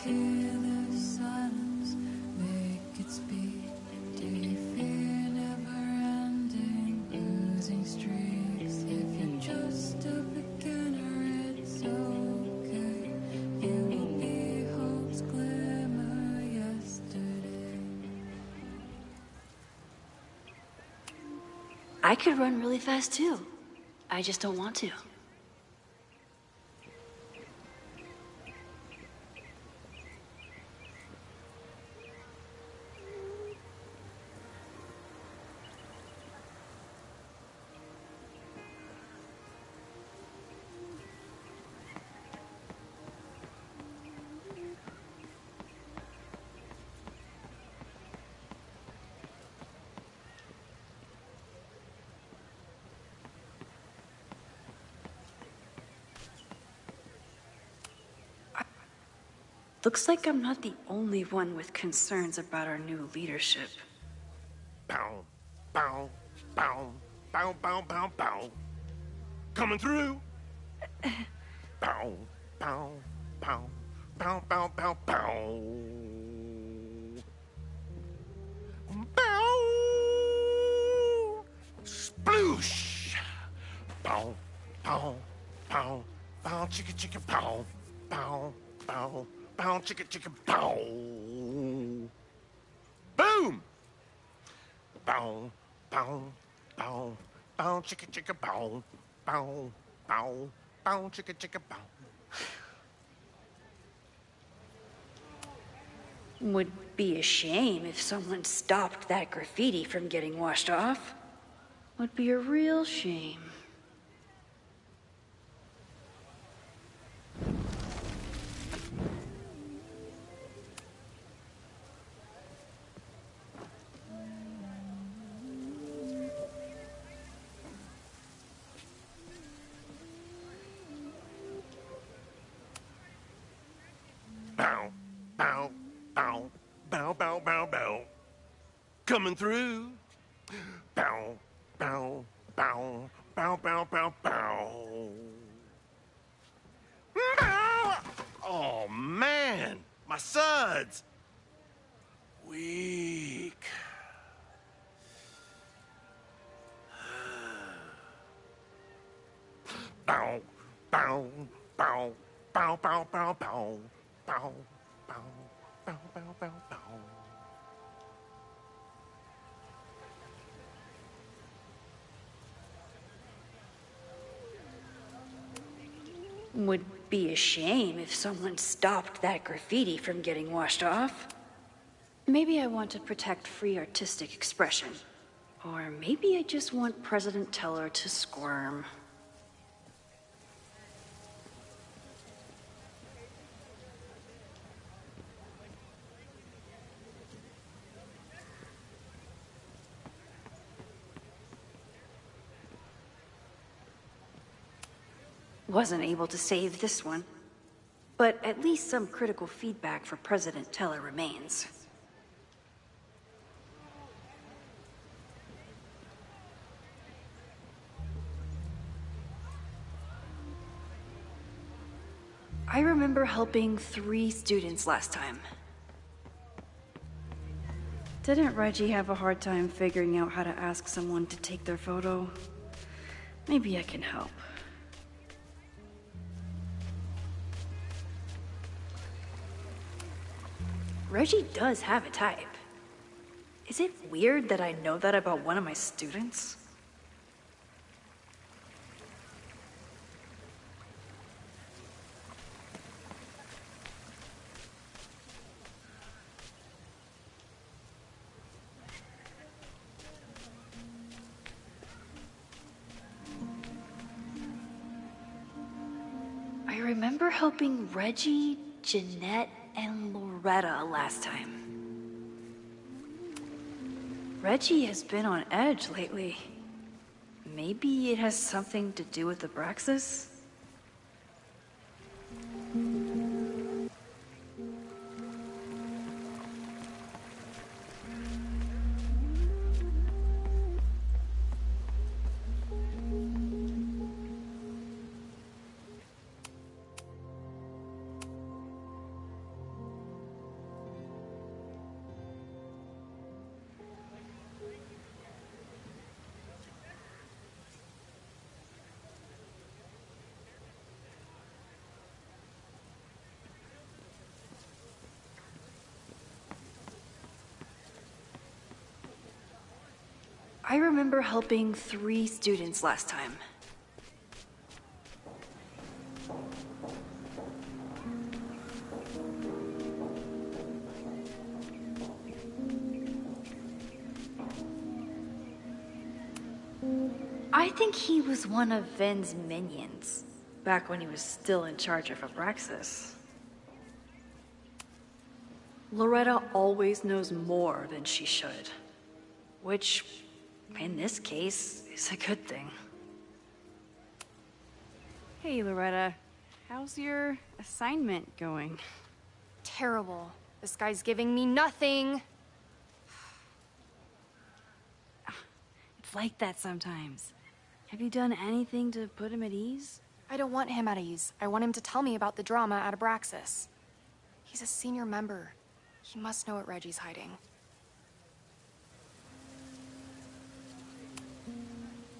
hear the silence make it speak? Do you fear never-ending losing streaks? If you're just a beginner, it's okay. You will be hope's glimmer yesterday. I could run really fast too. I just don't want to. Looks like I'm not the only one with concerns about our new leadership. Bow, bow, bow, bow, bow, bow, bow. Coming through. Bow, bow, bow, bow, bow, bow, bow. Bow. Sploosh. Bow, bow, bow, bow, chicka, chicka, bow, bow, bow. Bow, chicka, chicka, bow. Boom! Bow, bow, bow, bow, chicka, chicka, bow. Bow, bow, bow, chicka, chicka, bow. Would be a shame if someone stopped that graffiti from getting washed off. Would be a real shame. Bow, bow, bow, bow, bow, bow, bow. Coming through. Bow, bow, bow, bow, bow, bow, bow. Bow! Oh, man, my suds. Weak. Bow, bow, bow, bow, bow, bow, bow. Bow, bow, bow, bow, bow, bow. Would be a shame if someone stopped that graffiti from getting washed off. Maybe I want to protect free artistic expression. Or maybe I just want President Teller to squirm. Wasn't able to save this one. But at least some critical feedback for President Teller remains. I remember helping 3 students last time. Didn't Reggie have a hard time figuring out how to ask someone to take their photo? Maybe I can help. Reggie does have a type. Is it weird that I know that about one of my students? I remember helping Reggie, Jeanette, and Loretta last time. Reggie has been on edge lately. Maybe it has something to do with the Braxis? I remember helping 3 students last time. I think he was one of Ven's minions, back when he was still in charge of Abraxas. Loretta always knows more than she should, which, in this case, is a good thing. Hey, Loretta. How's your assignment going? Terrible. This guy's giving me nothing. It's like that sometimes. Have you done anything to put him at ease? I don't want him at ease. I want him to tell me about the drama at Abraxas. He's a senior member. He must know what Reggie's hiding.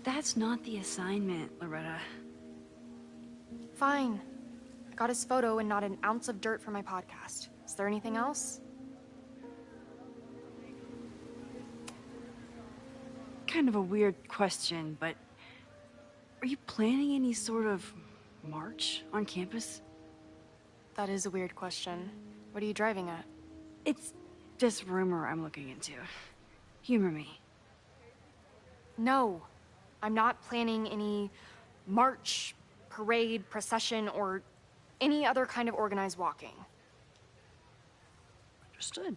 That's not the assignment, Loretta. Fine. I got his photo and not an ounce of dirt for my podcast. Is there anything else? Kind of a weird question, but are you planning any sort of march on campus? That is a weird question. What are you driving at? It's just rumor I'm looking into. Humor me. No. I'm not planning any march, parade, procession, or any other kind of organized walking. Understood.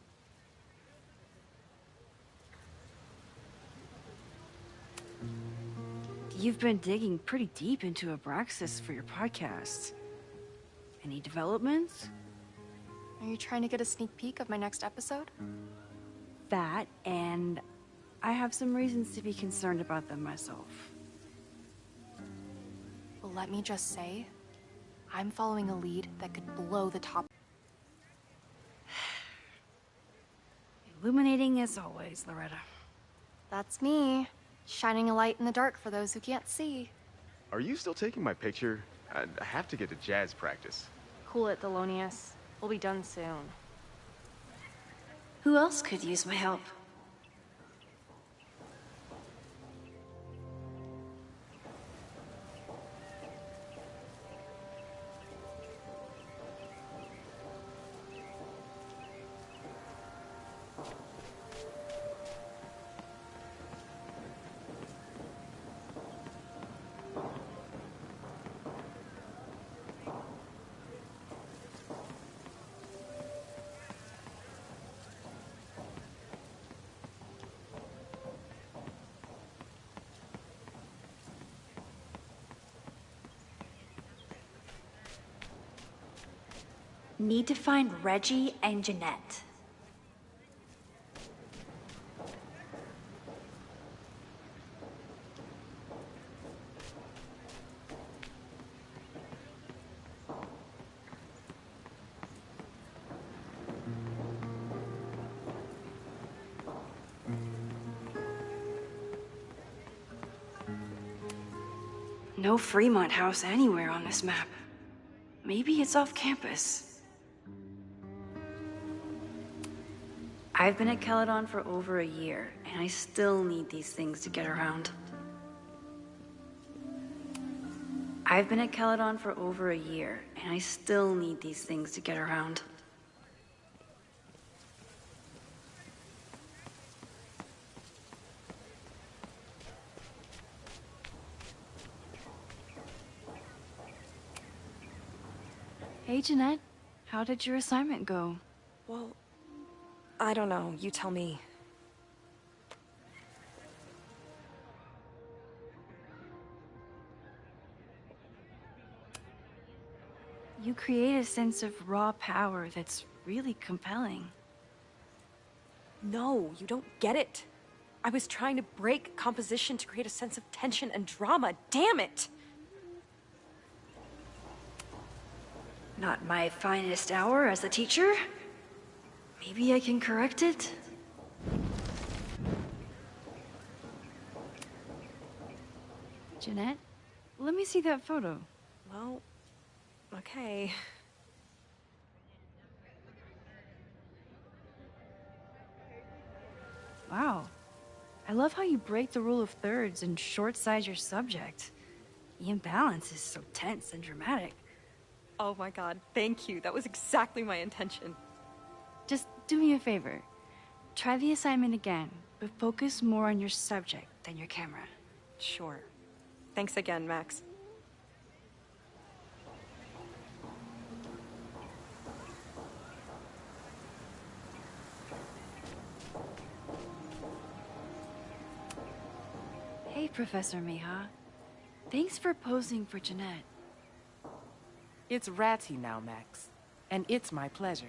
You've been digging pretty deep into Abraxas for your podcast. Any developments? Are you trying to get a sneak peek of my next episode? That, and I have some reasons to be concerned about them myself. Well, let me just say, I'm following a lead that could blow the top. Illuminating as always, Loretta. That's me, shining a light in the dark for those who can't see. Are you still taking my picture? I have to get to jazz practice. Cool it, Thelonious. We'll be done soon. Who else could use my help? Need to find Reggie and Jeanette. No Fremont House anywhere on this map. Maybe it's off campus. I've been at Caledon for over a year, and I still need these things to get around. I've been at Caledon for over a year, and I still need these things to get around. Hey, Jeanette. How did your assignment go? Well, I don't know. You tell me. You create a sense of raw power that's really compelling. No, you don't get it. I was trying to break composition to create a sense of tension and drama. Damn it! Not my finest hour as a teacher. Maybe I can correct it? Jeanette, let me see that photo. Well, okay. Wow. I love how you break the rule of thirds and short-size your subject. The imbalance is so tense and dramatic. Oh my god, thank you. That was exactly my intention. Just do me a favor. Try the assignment again, but focus more on your subject than your camera. Sure. Thanks again, Max. Hey, Professor Miha. Thanks for posing for Jeanette. It's Ratty now, Max. And it's my pleasure.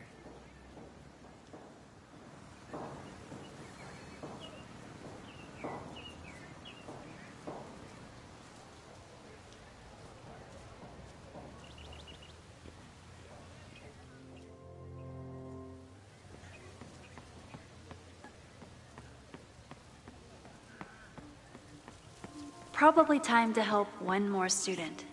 Probably time to help one more student.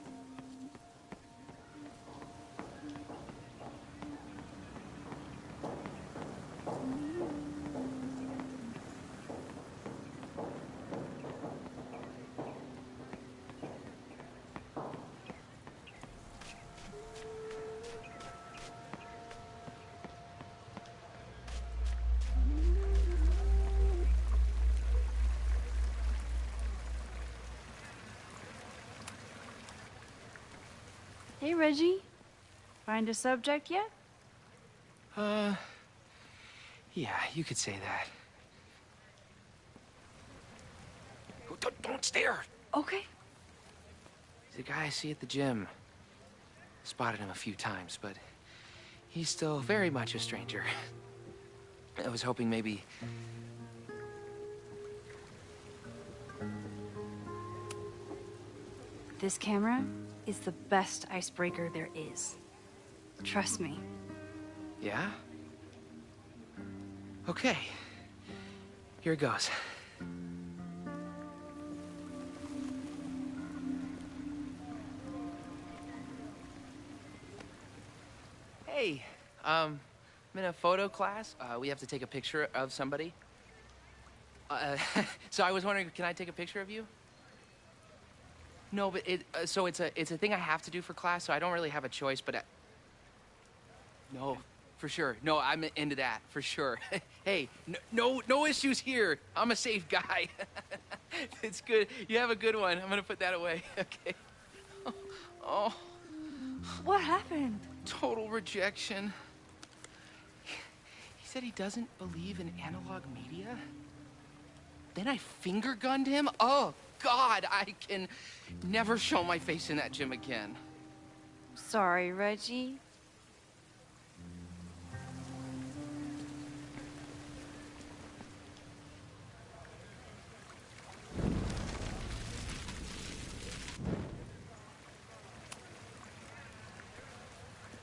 Hey, Reggie. Find a subject yet? Yeah, you could say that. Oh, don't stare! Okay. He's a guy I see at the gym. Spotted him a few times, but he's still very much a stranger. I was hoping maybe... This camera is the best icebreaker there is. Trust me. Yeah? Okay. Here goes. Hey, I'm in a photo class. We have to take a picture of somebody. So I was wondering, can I take a picture of you? No, but it's a thing I have to do for class, so I don't really have a choice, but no, for sure. No, I'm into that, for sure. Hey, no issues here. I'm a safe guy. It's good. You have a good one. I'm gonna put that away. Okay. Oh. What happened? Total rejection. He said he doesn't believe in analog media. Then I finger gunned him? Oh, God, I can never show my face in that gym again. Sorry, Reggie.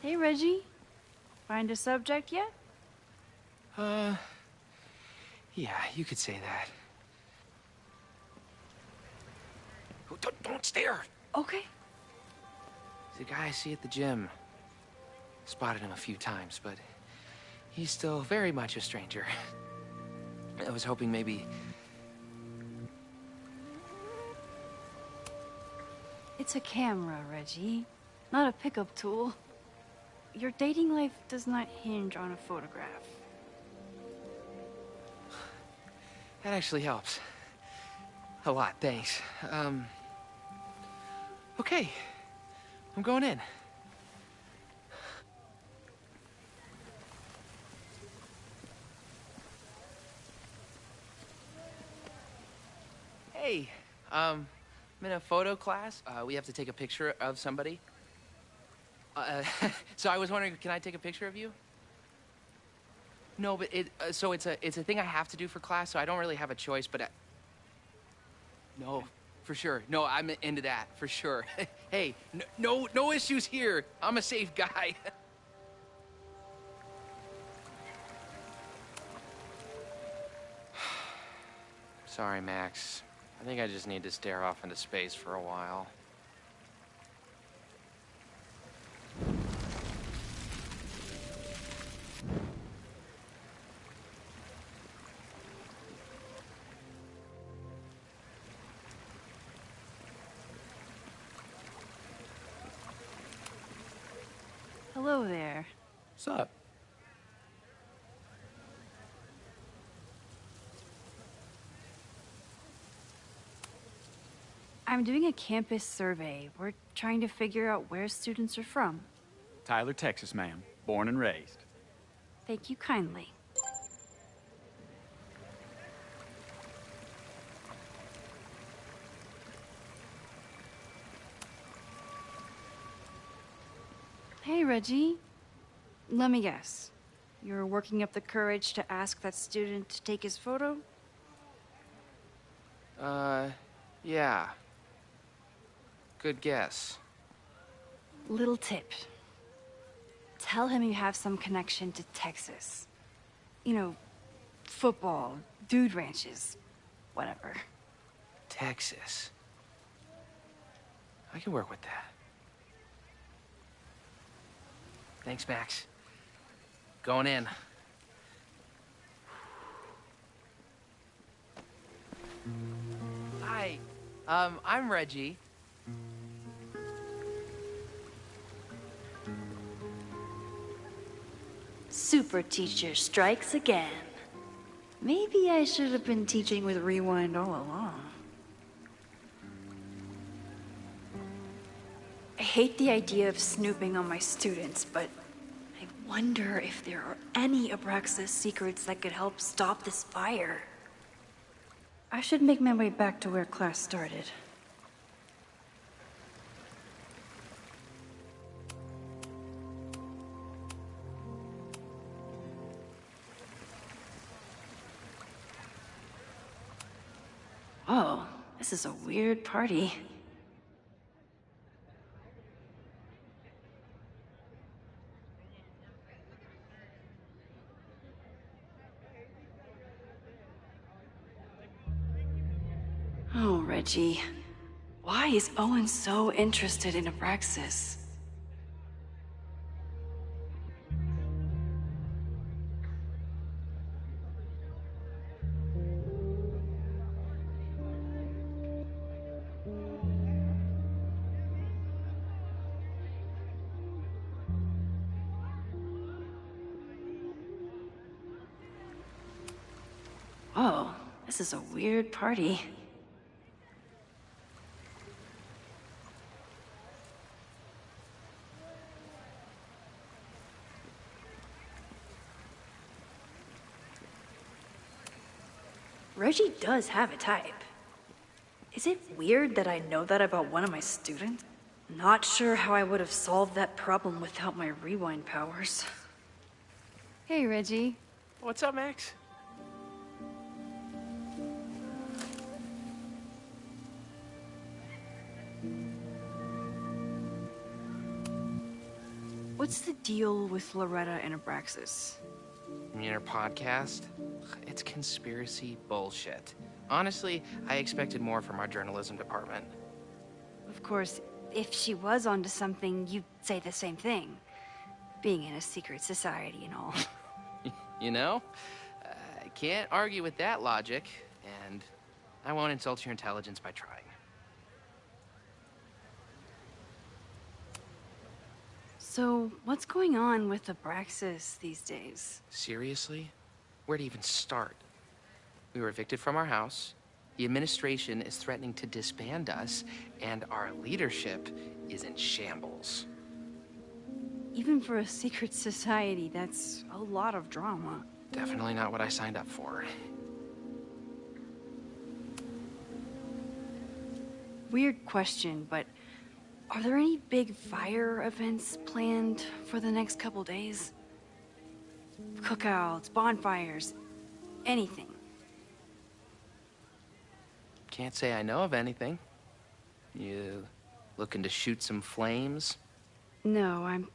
Hey, Reggie. Find a subject yet? Yeah, you could say that. Oh, don't stare! Okay. He's a guy I see at the gym. Spotted him a few times, but he's still very much a stranger. I was hoping maybe... It's a camera, Reggie, not a pickup tool. Your dating life does not hinge on a photograph. That actually helps. A lot, thanks. Okay. I'm going in. Hey, I'm in a photo class. We have to take a picture of somebody. So I was wondering, can I take a picture of you? No, but it's a thing I have to do for class, so I don't really have a choice, but no, for sure. No, I'm into that, for sure. Hey, no issues here. I'm a safe guy. Sorry, Max. I think I just need to stare off into space for a while. Hello there. What's up? I'm doing a campus survey. We're trying to figure out where students are from. Tyler, Texas, ma'am. Born and raised. Thank you kindly. Hey, Reggie. Let me guess. You're working up the courage to ask that student to take his photo? Yeah. Good guess. Little tip. Tell him you have some connection to Texas. You know, football, dude ranches, whatever. Texas. I can work with that. Thanks, Max. Going in. Hi. I'm Reggie. Super teacher strikes again. Maybe I should have been teaching with Rewind all along. I hate the idea of snooping on my students, but I wonder if there are any Abraxas secrets that could help stop this fire. I should make my way back to where class started. Oh, this is a weird party. Oh, Reggie. Why is Owen so interested in Abraxas? Oh, this is a weird party. Reggie does have a type. Is it weird that I know that about one of my students? Not sure how I would have solved that problem without my rewind powers. Hey, Reggie. What's up, Max? What's the deal with Loretta and Abraxas? You mean her podcast? It's conspiracy bullshit. Honestly, I expected more from our journalism department. Of course, if she was onto something, you'd say the same thing. Being in a secret society and all. You know? I can't argue with that logic, and I won't insult your intelligence by trying. So, what's going on with Abraxas these days? Seriously? Where to even start? We were evicted from our house, the administration is threatening to disband us, and our leadership is in shambles. Even for a secret society, that's a lot of drama. Definitely not what I signed up for. Weird question, but are there any big fire events planned for the next couple days? Cookouts, bonfires, anything. Can't say I know of anything. You looking to shoot some flames? No, I'm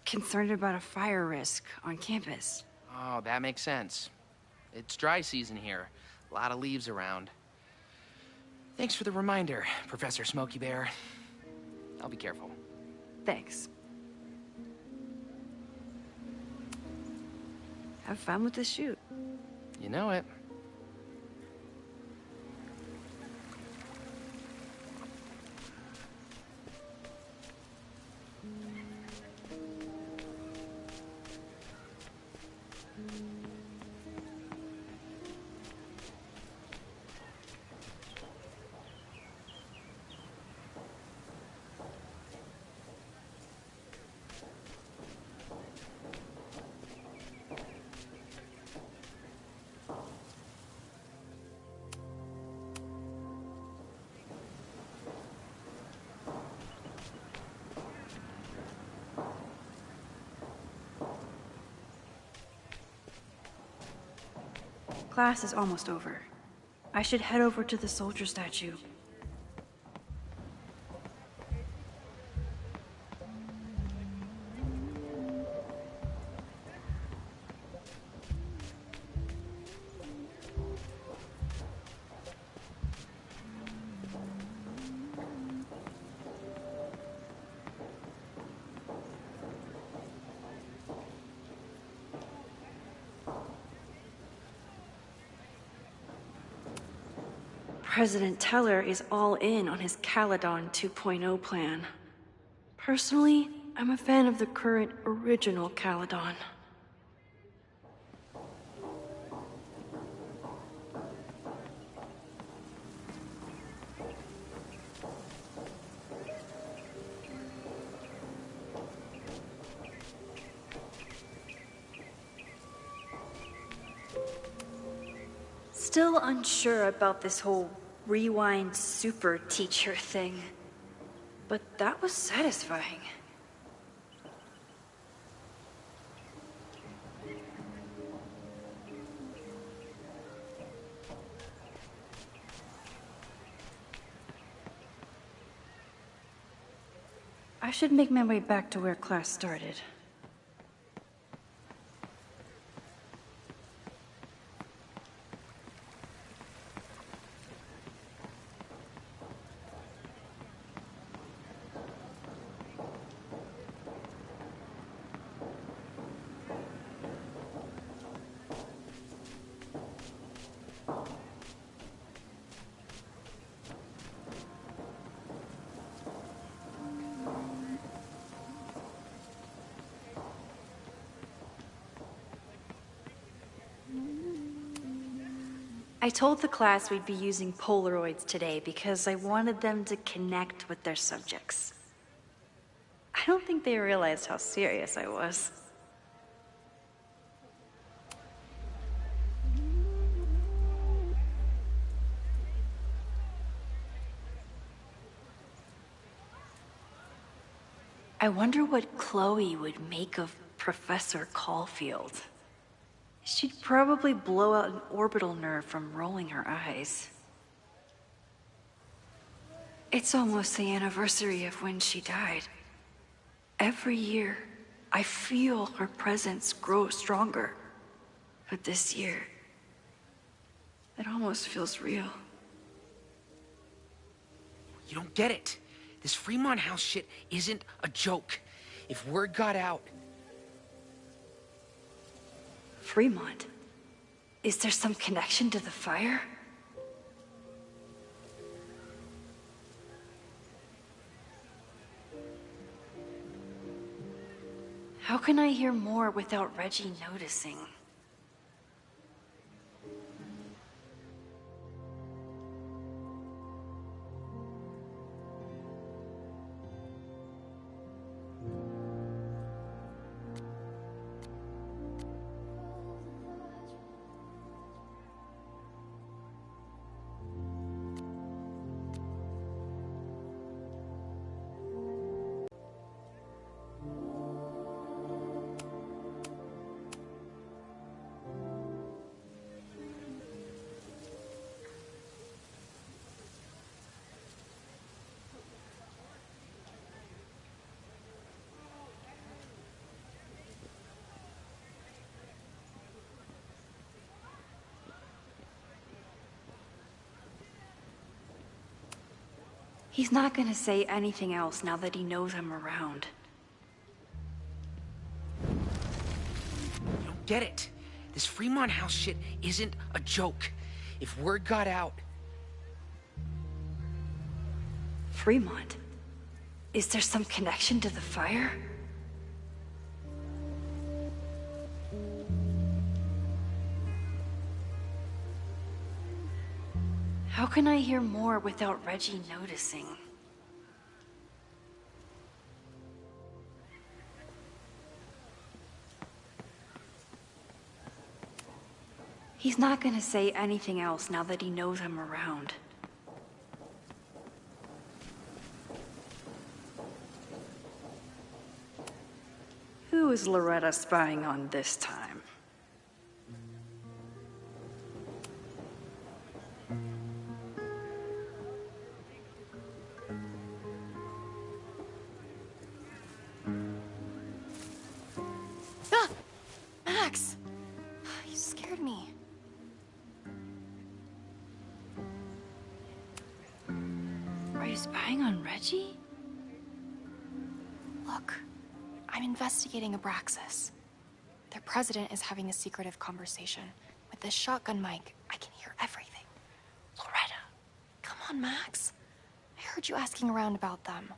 concerned about a fire risk on campus. Oh, that makes sense. It's dry season here. A lot of leaves around. Thanks for the reminder, Professor Smokey Bear. I'll be careful. Thanks. Have fun with the shoot. You know it. Class is almost over. I should head over to the soldier statue. President Teller is all in on his Caledon 2.0 plan. Personally, I'm a fan of the current original Caledon. Still unsure about this whole rewind super teacher thing, but that was satisfying. I should make my way back to where class started. I told the class we'd be using Polaroids today because I wanted them to connect with their subjects. I don't think they realized how serious I was. I wonder what Chloe would make of Professor Caulfield. She'd probably blow out an orbital nerve from rolling her eyes. It's almost the anniversary of when she died. Every year, I feel her presence grow stronger. But this year, it almost feels real. You don't get it. This Fremont House shit isn't a joke. If word got out... Fremont? Is there some connection to the fire? How can I hear more without Reggie noticing? He's not gonna say anything else now that he knows I'm around. You don't get it. This Fremont House shit isn't a joke. If word got out... Fremont? Is there some connection to the fire? How can I hear more without Reggie noticing? He's not gonna say anything else now that he knows I'm around. Who is Loretta spying on this time? me. Are you spying on Reggie? Look, I'm investigating Abraxas. Their president is having a secretive conversation. With this shotgun mic, I can hear everything. Loretta, come on, Max. I heard you asking around about them.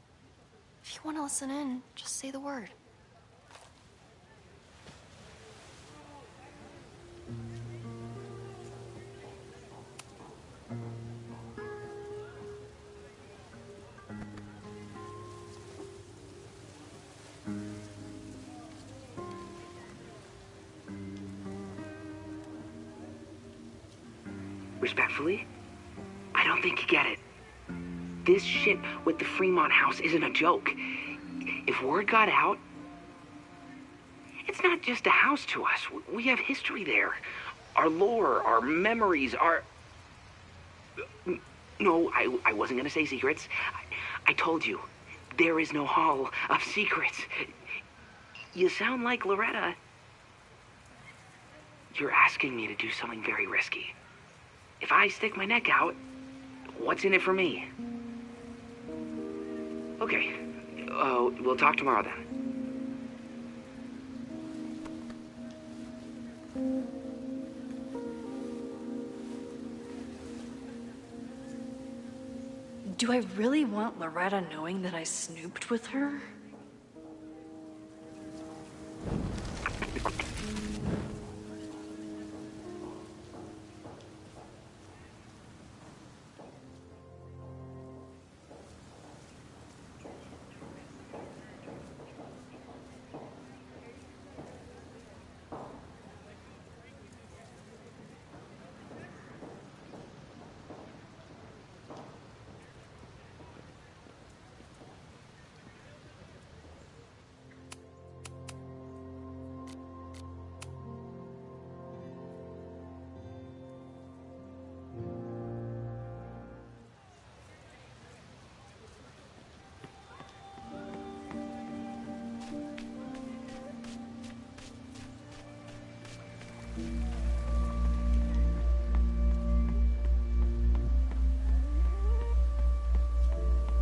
If you want to listen in, just say the word. Respectfully, I don't think you get it. This shit with the Fremont house isn't a joke. If word got out, it's not just a house to us. We have history there. Our lore, our memories, our... No, I wasn't gonna say secrets. I told you, there is no hall of secrets. You sound like Loretta. You're asking me to do something very risky. If I stick my neck out, what's in it for me? Okay, we'll talk tomorrow then. Do I really want Loretta knowing that I snooped with her?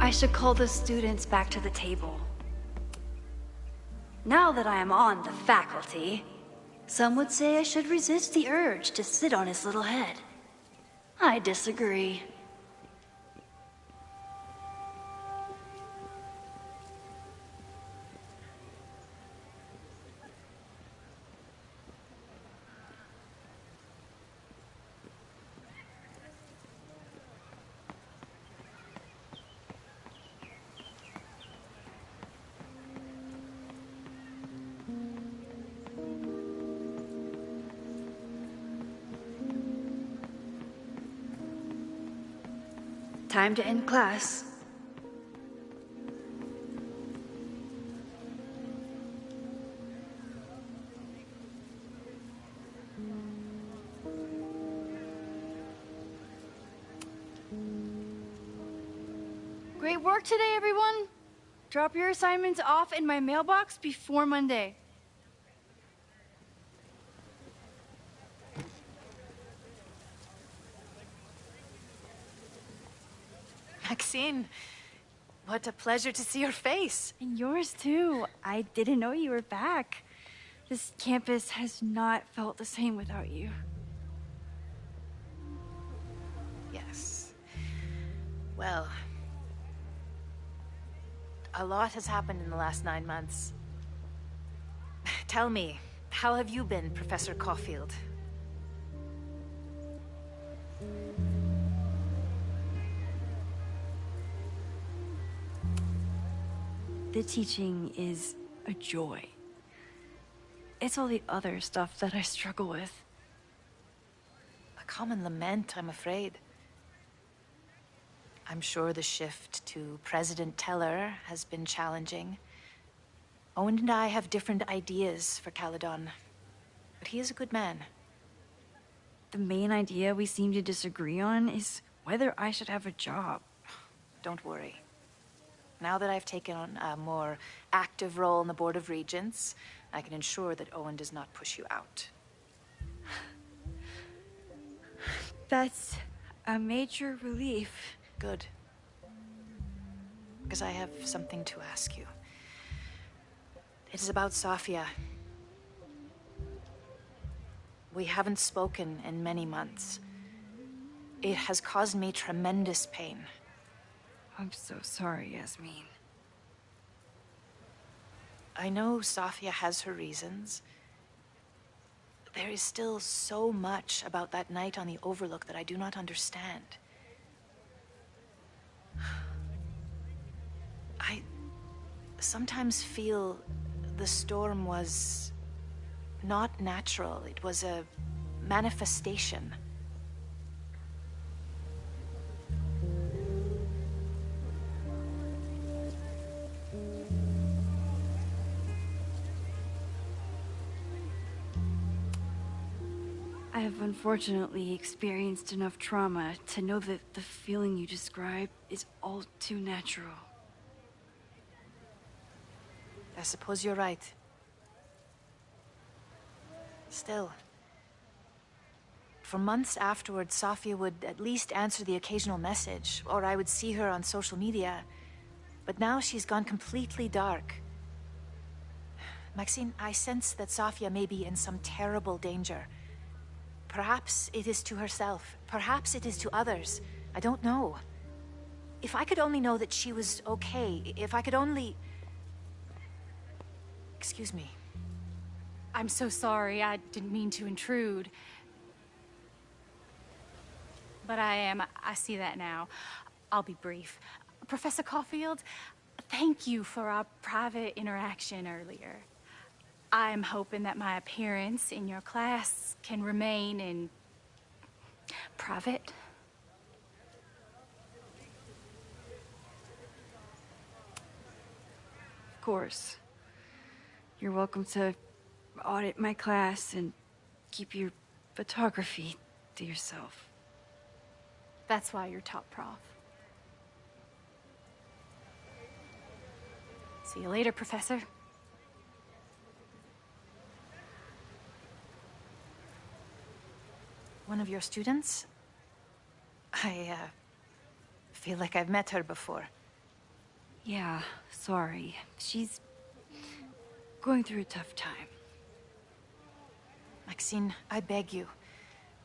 I should call the students back to the table. Now that I am on the faculty, some would say I should resist the urge to sit on his little head. I disagree. Time to end class. Great work today, everyone. Drop your assignments off in my mailbox before Monday. Maxine, what a pleasure to see your face. And yours too. I didn't know you were back. This campus has not felt the same without you. Yes. Well, a lot has happened in the last 9 months. Tell me, how have you been, Professor Caulfield? The teaching is a joy. It's all the other stuff that I struggle with. A common lament, I'm afraid. I'm sure the shift to President Teller has been challenging. Owen and I have different ideas for Caledon, but he is a good man. The main idea we seem to disagree on is whether I should have a job. Don't worry. Now that I've taken on a more active role in the Board of Regents, I can ensure that Owen does not push you out. That's a major relief. Good. Because I have something to ask you. It is about Sofia. We haven't spoken in many months. It has caused me tremendous pain. I'm so sorry, Yasmin. I know Sofia has her reasons. There is still so much about that night on the Overlook that I do not understand. I sometimes feel the storm was not natural. It was a manifestation. I have unfortunately experienced enough trauma to know that the feeling you describe is all too natural. I suppose you're right. Still, for months afterward, Sofia would at least answer the occasional message, or I would see her on social media. But now she's gone completely dark. Maxine, I sense that Sofia may be in some terrible danger. Perhaps it is to herself. Perhaps it is to others. I don't know. If I could only know that she was okay, if I could only... Excuse me. I'm so sorry. I didn't mean to intrude. But I see that now. I'll be brief. Professor Caulfield, thank you for our private interaction earlier. I'm hoping that my appearance in your class can remain in private. Of course. You're welcome to audit my class and keep your photography to yourself. That's why you're top prof. See you later, Professor. One of your students? I feel like I've met her before. Yeah, sorry. She's going through a tough time. Maxine, I beg you.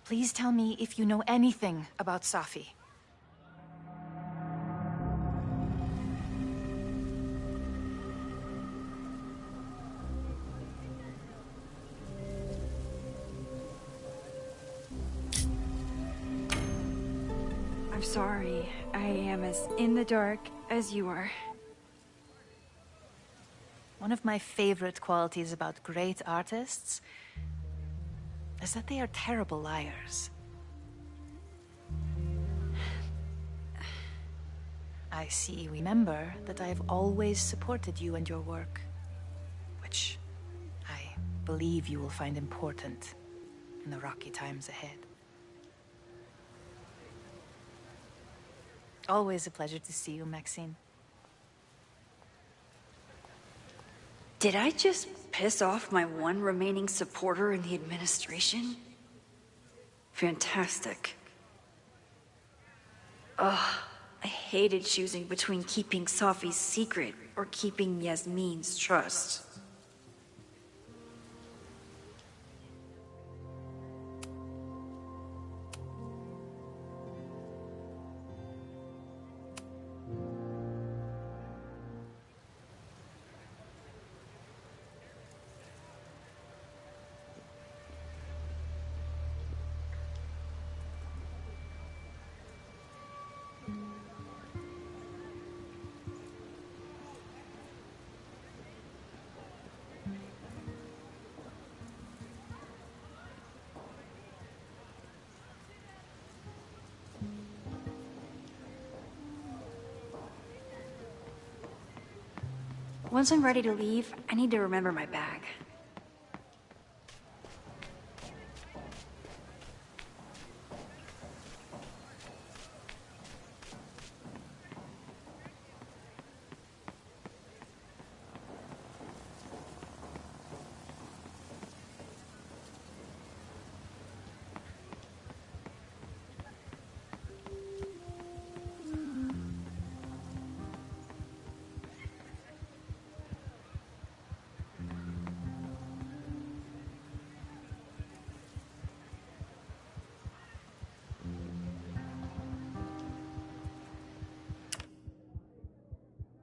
Please tell me if you know anything about Safi. I'm sorry. I am as in the dark as you are. One of my favorite qualities about great artists is that they are terrible liars. I see you remember that I have always supported you and your work, which I believe you will find important in the rocky times ahead. Always a pleasure to see you, Maxine. Did I just piss off my one remaining supporter in the administration? Fantastic. Ugh, I hated choosing between keeping Safi's secret or keeping Yasmin's trust. Once I'm ready to leave, I need to remember my bag.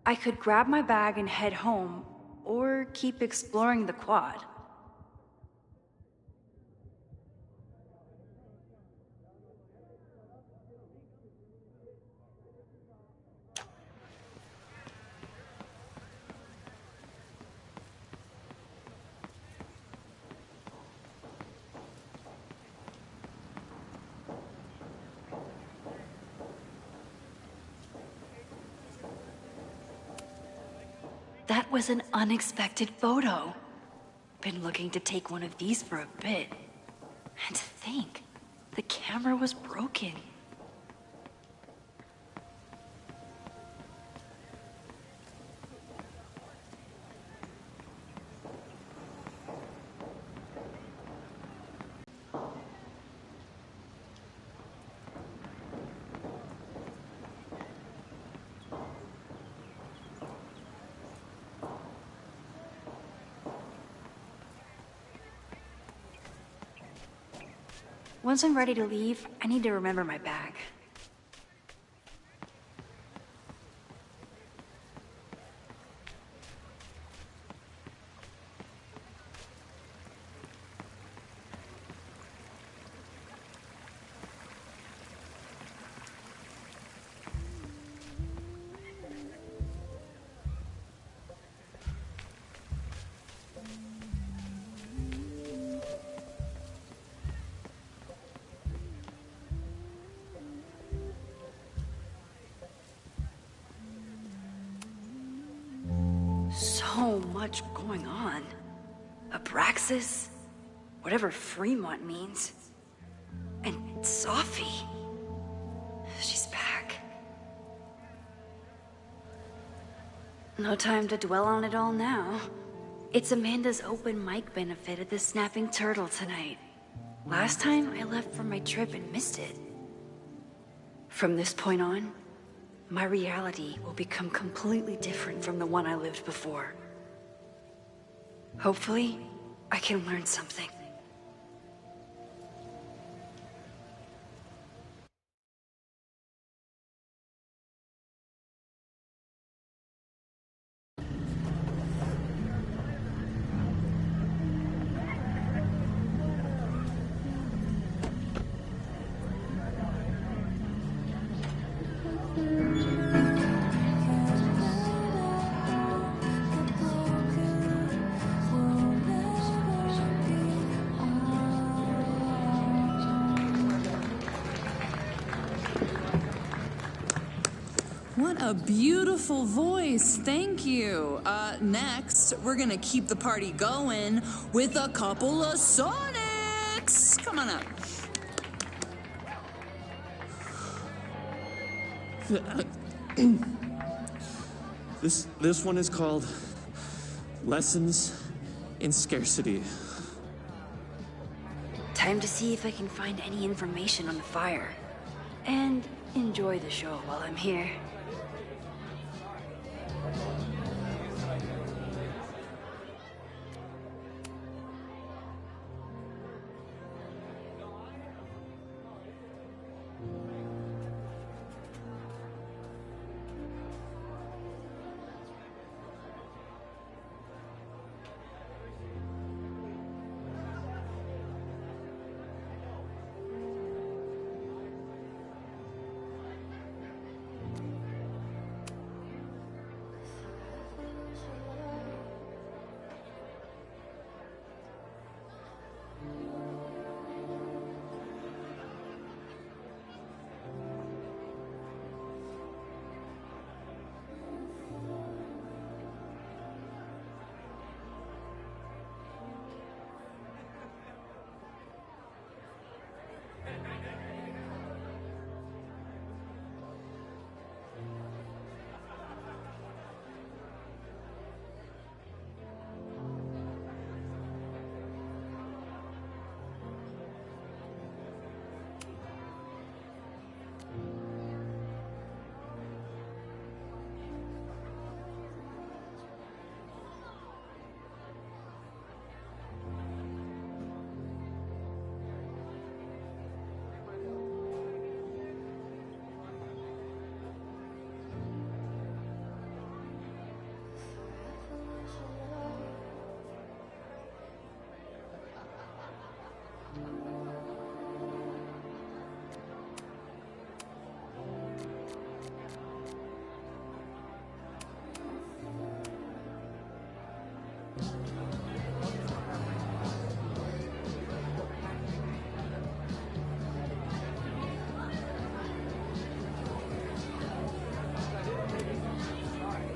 I could grab my bag and head home, or keep exploring the quad. That was an unexpected photo. Been looking to take one of these for a bit. And to think, the camera was broken. Once I'm ready to leave, I need to remember my bag. So much going on. Abraxas, whatever Fremont means, and Sophie. She's back. No time to dwell on it all now. It's Amanda's open mic benefit at the Snapping Turtle tonight. Last time I left for my trip and missed it. From this point on, my reality will become completely different from the one I lived before. Hopefully, I can learn something. What a beautiful voice. Thank you. Next, we're gonna keep the party going with a couple of Sonics. Come on up. This one is called Lessons in Scarcity. Time to see if I can find any information on the fire. And enjoy the show while I'm here.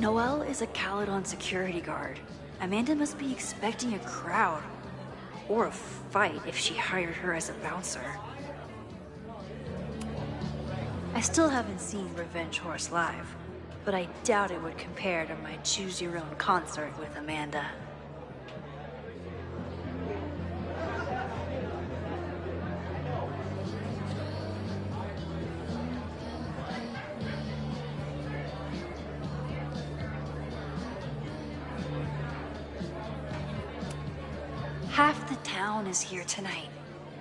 Noelle is a Caledon security guard. Amanda must be expecting a crowd. Or a fight if she hired her as a bouncer. I still haven't seen Revenge Horse live, but I doubt it would compare to my Choose Your Own concert with Amanda. Half the town is here tonight.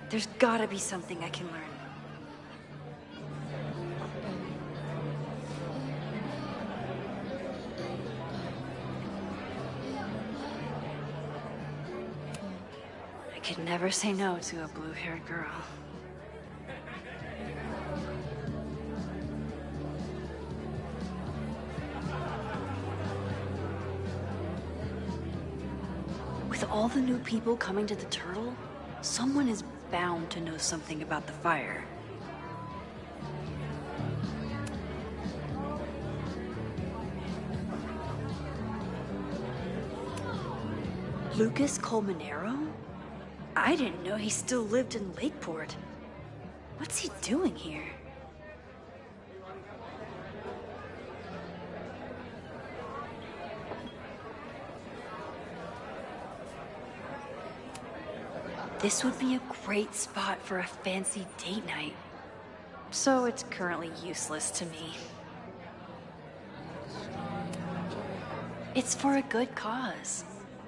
There's gotta be something I can learn. I could never say no to a blue-haired girl. With all the new people coming to the Turtle, someone is bound to know something about the fire. Lucas Colmenero? I didn't know he still lived in Lakeport. What's he doing here? This would be a great spot for a fancy date night. So it's currently useless to me. It's for a good cause.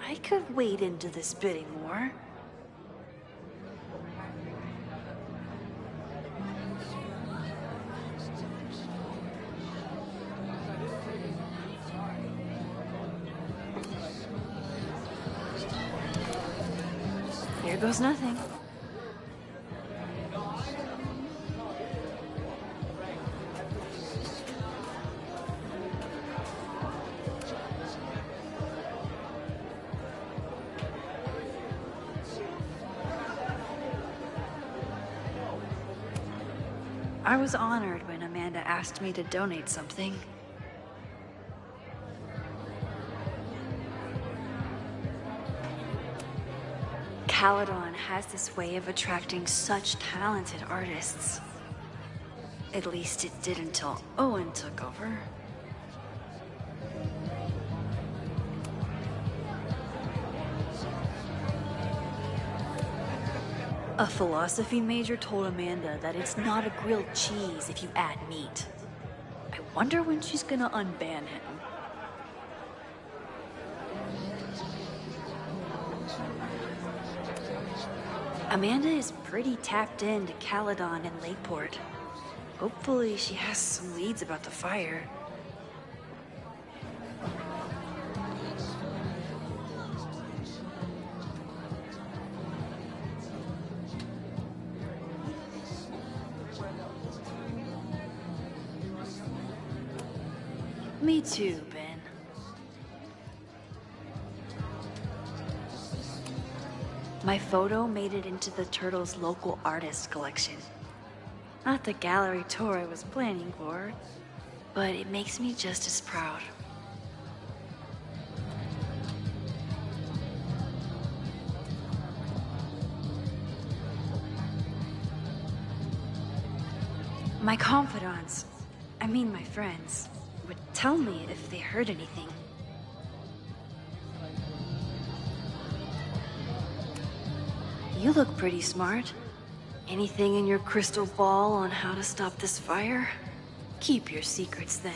I could wade into this bidding war. Here goes nothing. I was honored when Amanda asked me to donate something. Caledon has this way of attracting such talented artists. At least it did until Owen took over. A philosophy major told Amanda that it's not a grilled cheese if you add meat. I wonder when she's gonna unban him. Amanda is pretty tapped into Caledon and Lakeport. Hopefully she has some leads about the fire. Me too, Ben. My photo made it into the Turtle's local artist collection. Not the gallery tour I was planning for, but it makes me just as proud. My confidants, I mean my friends, would tell me if they heard anything. You look pretty smart. Anything in your crystal ball on how to stop this fire? Keep your secrets then.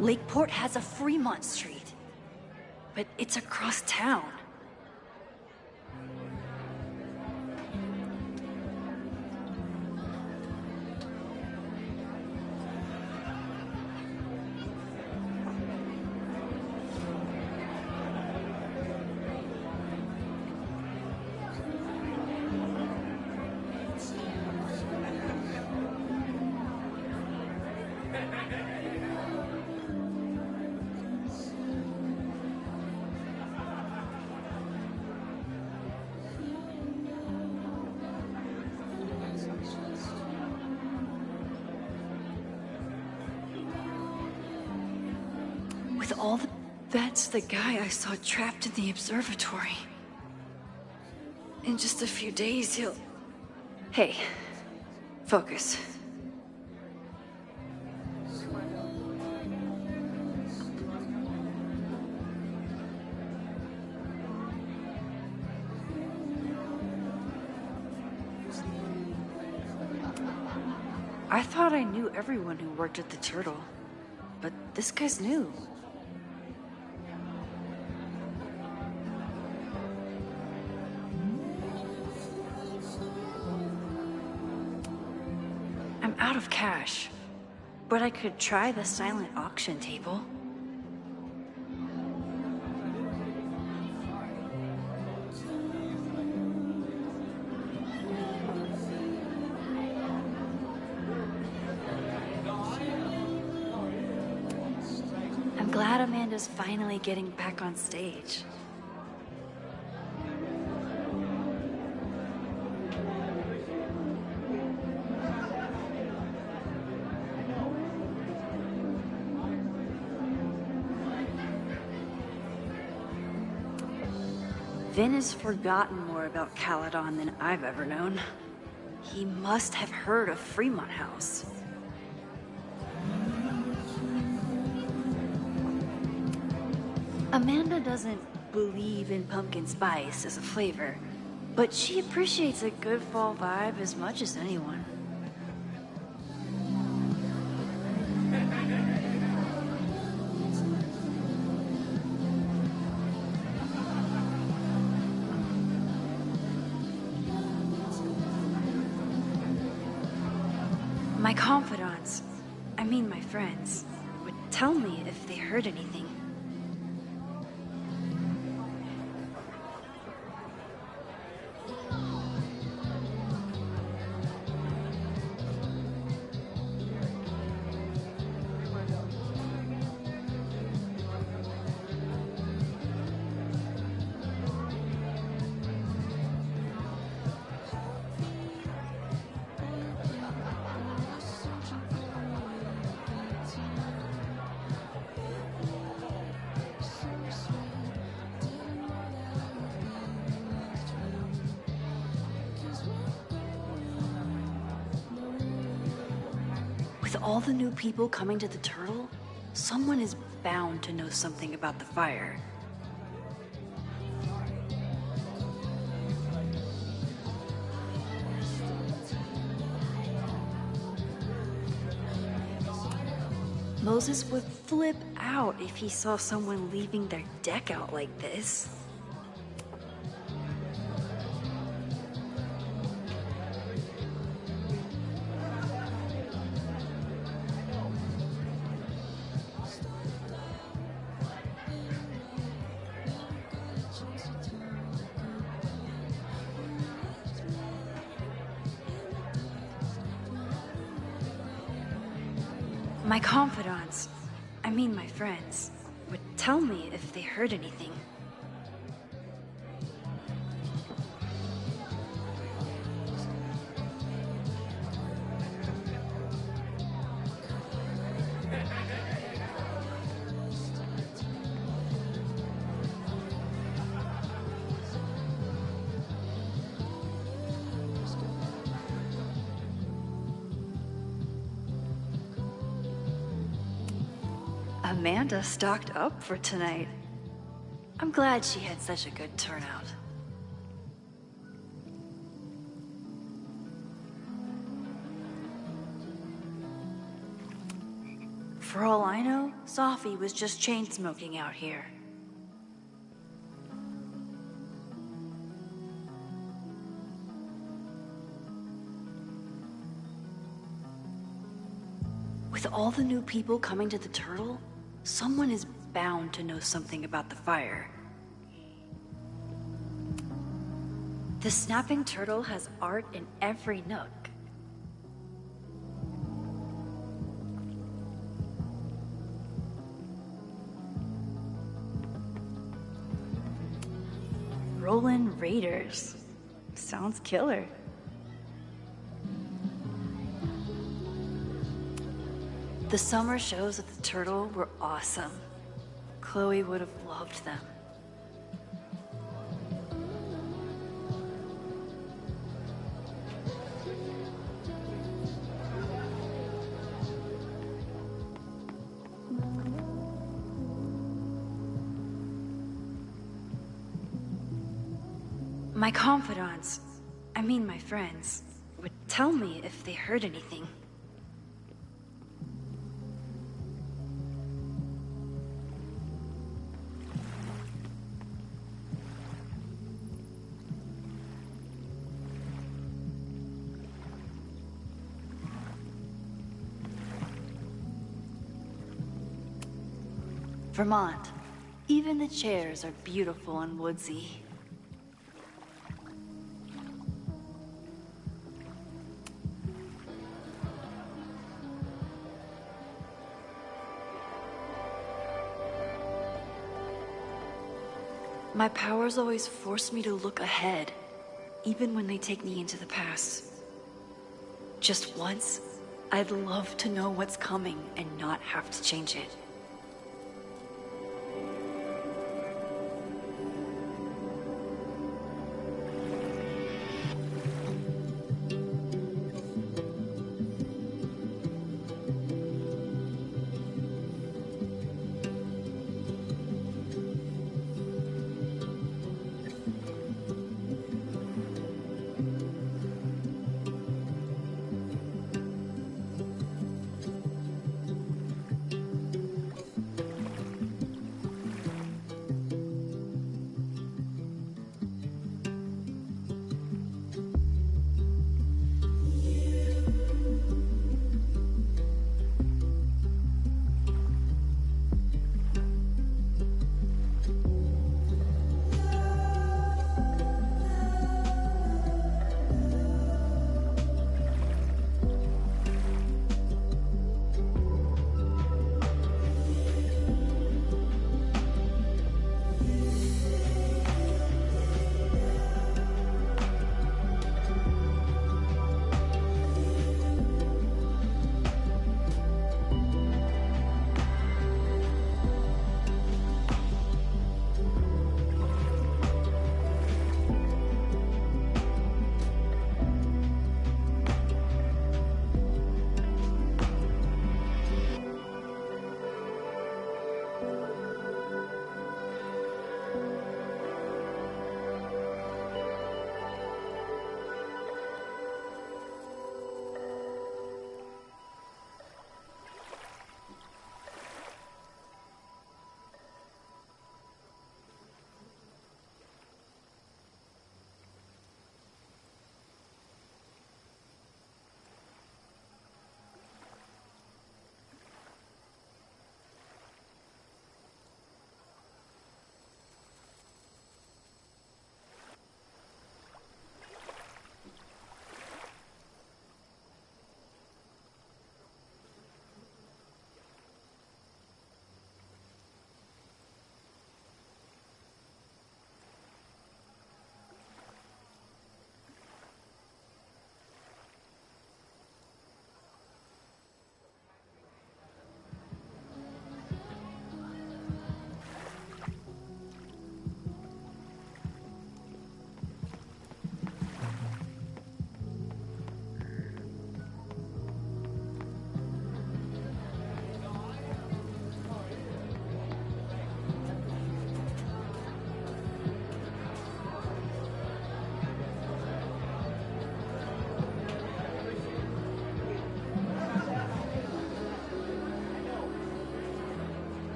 Lakeport has a Fremont Street, but it's across town. With all the... That's the guy I saw trapped in the observatory. In just a few days, he'll... Hey, focus. I thought I knew everyone who worked at the Turtle, but this guy's new. I'm out of cash, but I could try the silent auction table. I'm glad Amanda's finally getting back on stage. Vin has forgotten more about Caledon than I've ever known. He must have heard of Fremont House. Amanda doesn't believe in pumpkin spice as a flavor, but she appreciates a good fall vibe as much as anyone. My confidants, I mean my friends, would tell me if they heard anything. With all the new people coming to the Turtle, someone is bound to know something about the fire. Moses would flip out if he saw someone leaving their deck out like this. My confidants, I mean my friends, would tell me if they heard anything. Amanda stocked up for tonight. I'm glad she had such a good turnout. For all I know, Sophie was just chain smoking out here. With all the new people coming to the Turtle, someone is bound to know something about the fire. The Snapping Turtle has art in every nook. Rollin' Raiders. Sounds killer. The summer shows at the Turtle were awesome. Chloe would have loved them. My confidants, I mean my friends, would tell me if they heard anything. Vermont. Even the chairs are beautiful and woodsy. My powers always force me to look ahead, even when they take me into the past. Just once, I'd love to know what's coming and not have to change it.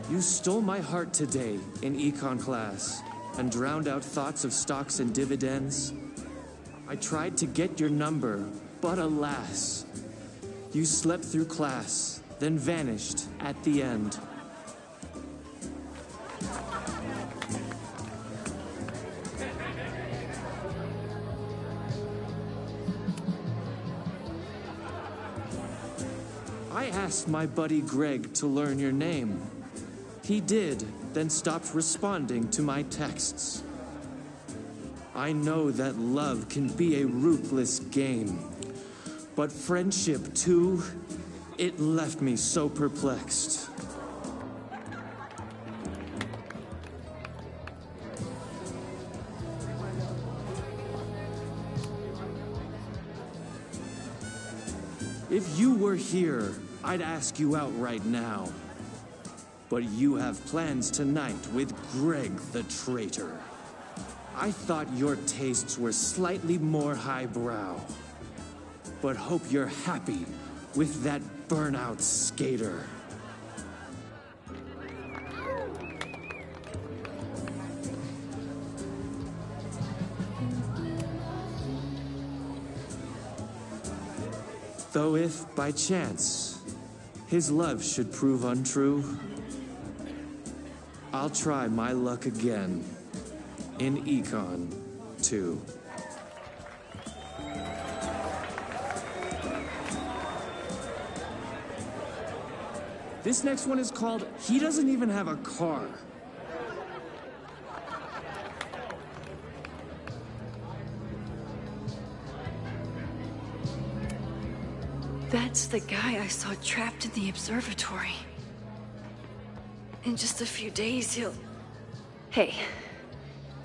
You stole my heart today in econ class and drowned out thoughts of stocks and dividends. I tried to get your number, but alas, you slept through class, then vanished at the end. I asked my buddy Greg to learn your name. He did, then stopped responding to my texts. I know that love can be a ruthless game. But friendship, too, it left me so perplexed. If you were here, I'd ask you out right now. But you have plans tonight with Greg the traitor. I thought your tastes were slightly more highbrow. But hope you're happy with that burnout skater. Though if, by chance, his love should prove untrue, I'll try my luck again in Econ 2. This next one is called He Doesn't Even Have a Car. That's the guy I saw trapped in the observatory. In just a few days, he'll... Hey,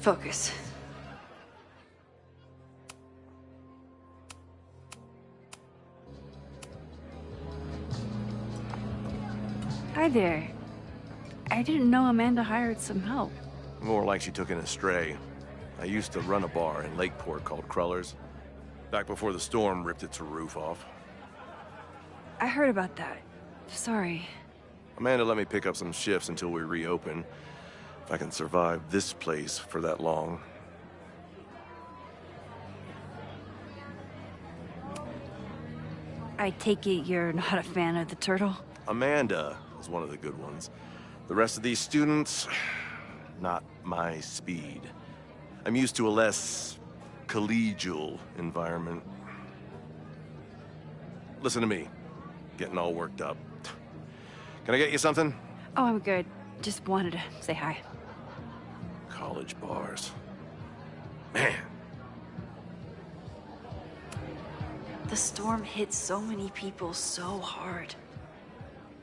focus. Hi there. I didn't know Amanda hired some help. More like she took in a stray. I used to run a bar in Lakeport called Crullers, back before the storm ripped its roof off. I heard about that. Sorry. Amanda let me pick up some shifts until we reopen. If I can survive this place for that long. I take it you're not a fan of the turtle? Amanda is one of the good ones. The rest of these students, not my speed. I'm used to a less collegial environment. Listen to me, getting all worked up. Can I get you something? Oh, I'm good. Just wanted to say hi. College bars. Man. The storm hit so many people so hard.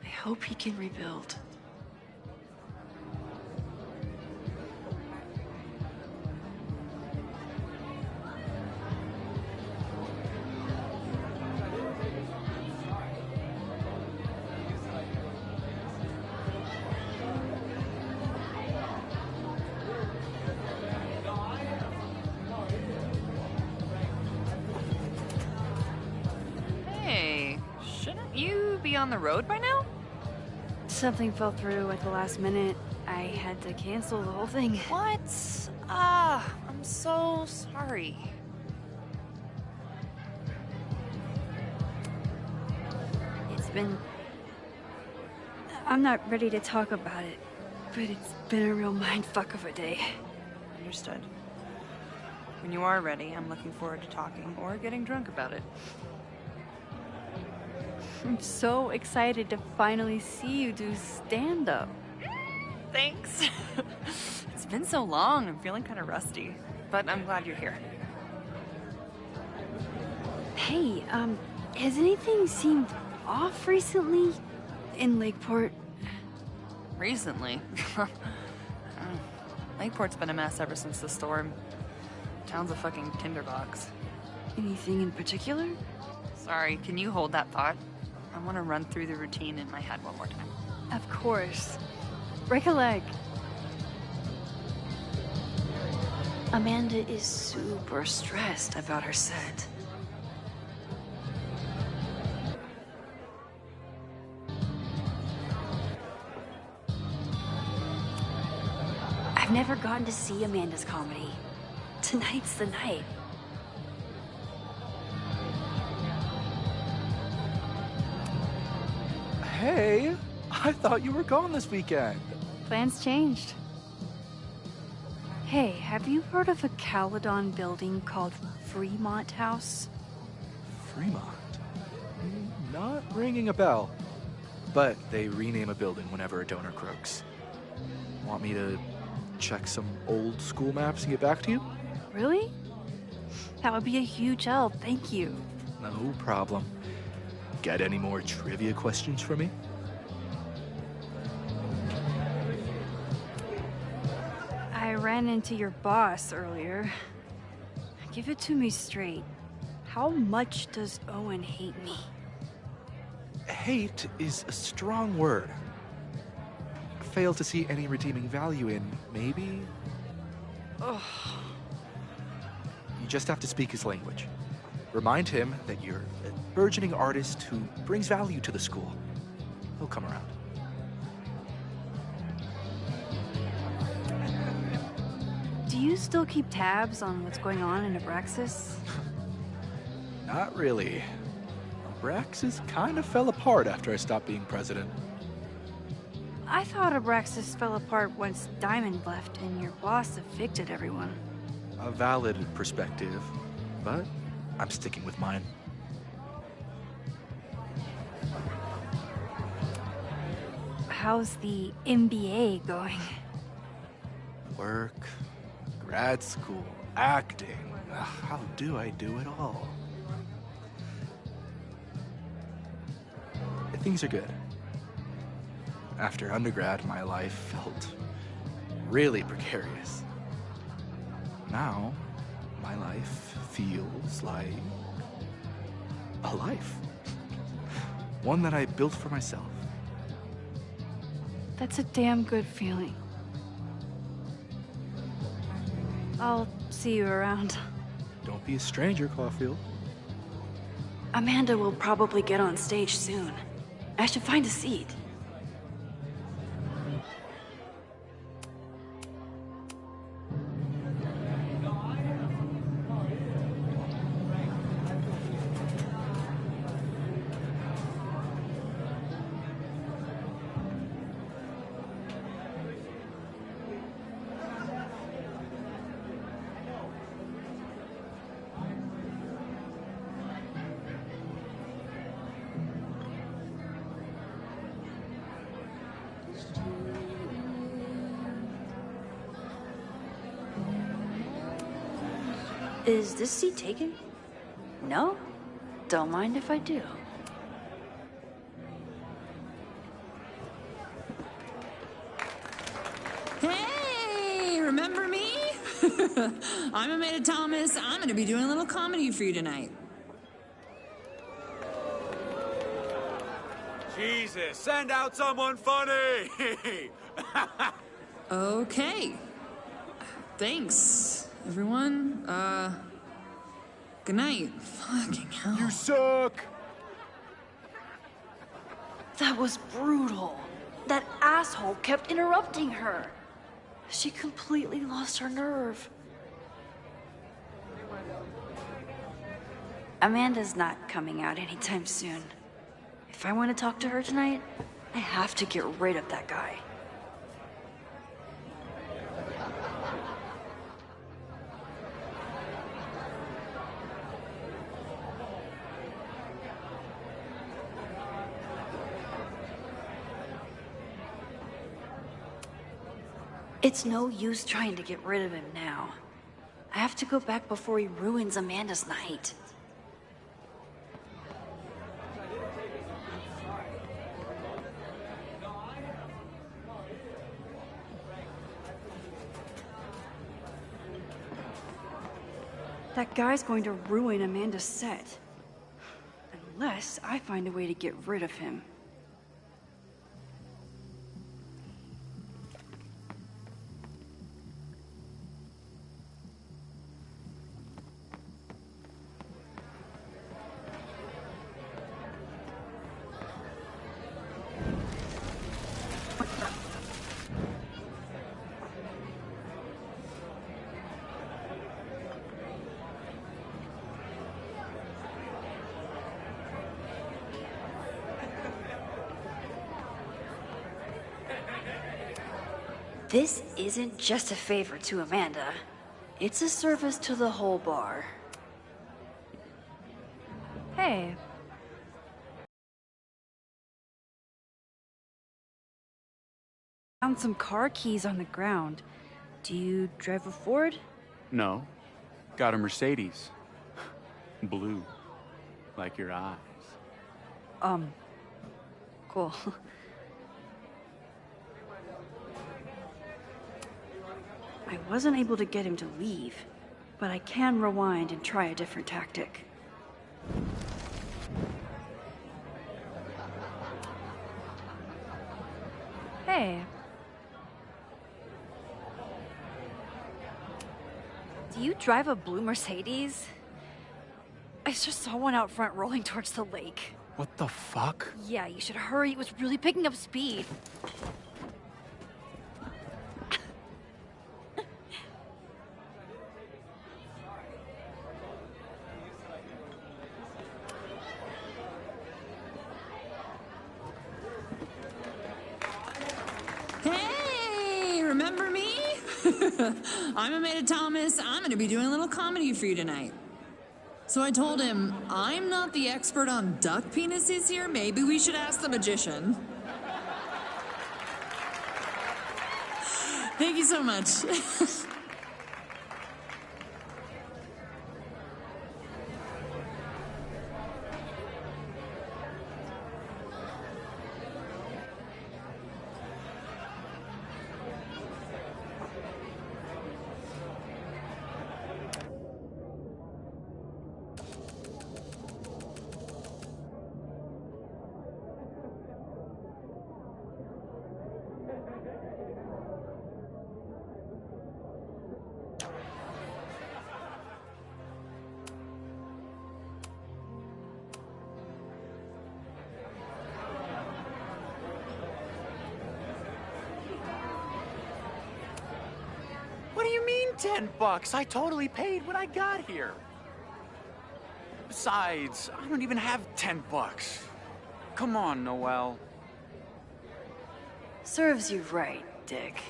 I hope he can rebuild. Hey, shouldn't you be on the road by now? Something fell through at the last minute. I had to cancel the whole thing. What? I'm so sorry. It's been... I'm not ready to talk about it, but it's been a real mindfuck of a day. Understood. When you are ready, I'm looking forward to talking or getting drunk about it. I'm so excited to finally see you do stand-up. Thanks. It's been so long, I'm feeling kind of rusty. But I'm glad you're here. Hey, has anything seemed off recently in Lakeport? Recently? Lakeport's been a mess ever since the storm. Town's a fucking tinderbox. Anything in particular? Sorry, can you hold that thought? I want to run through the routine in my head one more time. Of course. Break a leg. Amanda is super stressed about her set. I've never gotten to see Amanda's comedy. Tonight's the night. Hey, I thought you were gone this weekend. Plans changed. Hey, have you heard of a Caledon building called Fremont House? Fremont? Not ringing a bell. But they rename a building whenever a donor croaks. Want me to check some old school maps and get back to you? Really? That would be a huge help, thank you. No problem. Got any more trivia questions for me? I ran into your boss earlier. Give it to me straight. How much does Owen hate me? Hate is a strong word. Fail to see any redeeming value in, maybe? Ugh. You just have to speak his language. Remind him that you're a burgeoning artist who brings value to the school. He'll come around. Do you still keep tabs on what's going on in Abraxas? Not really. Abraxas kind of fell apart after I stopped being president. I thought Abraxas fell apart once Diamond left and your boss evicted everyone. A valid perspective, but I'm sticking with mine. How's the MBA going? Work, grad school, acting. Ugh, how do I do it all? Things are good. After undergrad, my life felt really precarious. Now, my life feels like a life. One that I built for myself. That's a damn good feeling. I'll see you around. Don't be a stranger, Caulfield. Amanda will probably get on stage soon. I should find a seat. Is this seat taken? No? Don't mind if I do. Hey, remember me? I'm Amanda Thomas. I'm going to be doing a little comedy for you tonight. Jesus, send out someone funny! Okay. Thanks, everyone. Good night. Fucking hell. You suck! That was brutal. That asshole kept interrupting her. She completely lost her nerve. Amanda's not coming out anytime soon. If I want to talk to her tonight, I have to get rid of that guy. It's no use trying to get rid of him now. I have to go back before he ruins Amanda's night. That guy's going to ruin Amanda's set. Unless I find a way to get rid of him. This isn't just a favor to Amanda. It's a service to the whole bar. Hey. Found some car keys on the ground. Do you drive a Ford? No, Got a Mercedes. Blue. Like your eyes. Cool. I wasn't able to get him to leave, but I can rewind and try a different tactic. Hey. Do you drive a blue Mercedes? I just saw one out front rolling towards the lake. What the fuck? Yeah, you should hurry. It was really picking up speed. Hey, remember me? I'm Amanda Thomas. I'm going to be doing a little comedy for you tonight. So I told him, I'm not the expert on duck penises here. Maybe we should ask the magician. Thank you so much. What do you mean $10? I totally paid when I got here. Besides, I don't even have $10. Come on, Noel. Serves you right, Dick.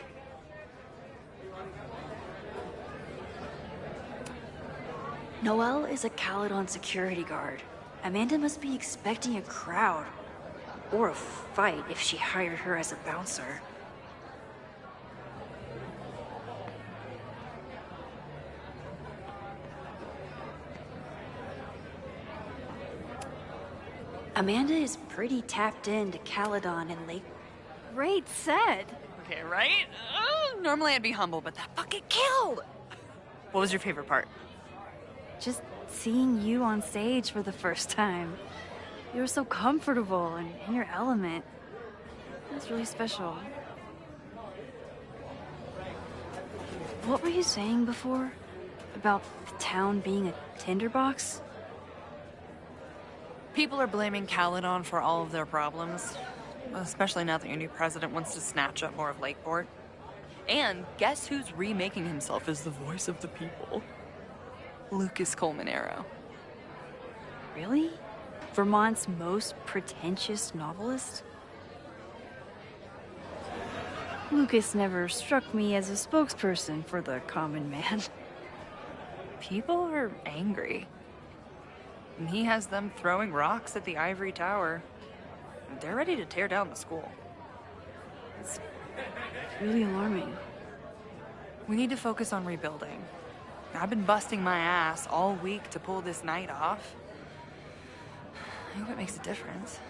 Noel is a Caledon security guard. Amanda must be expecting a crowd. Or a fight if she hired her as a bouncer. Amanda is pretty tapped into Caledon and Lake. Great set. Okay, right? Normally I'd be humble, but that fucking killed! What was your favorite part? Just seeing you on stage for the first time. You were so comfortable and in your element. It was really special. What were you saying before? About the town being a tinderbox? People are blaming Caledon for all of their problems. Especially now that your new president wants to snatch up more of Lakeport. And guess who's remaking himself as the voice of the people? Lucas Colmenero. Really? Vermont's most pretentious novelist? Lucas never struck me as a spokesperson for the common man. People are angry. And he has them throwing rocks at the Ivory Tower. They're ready to tear down the school. It's really alarming. We need to focus on rebuilding. I've been busting my ass all week to pull this night off. I hope it makes a difference.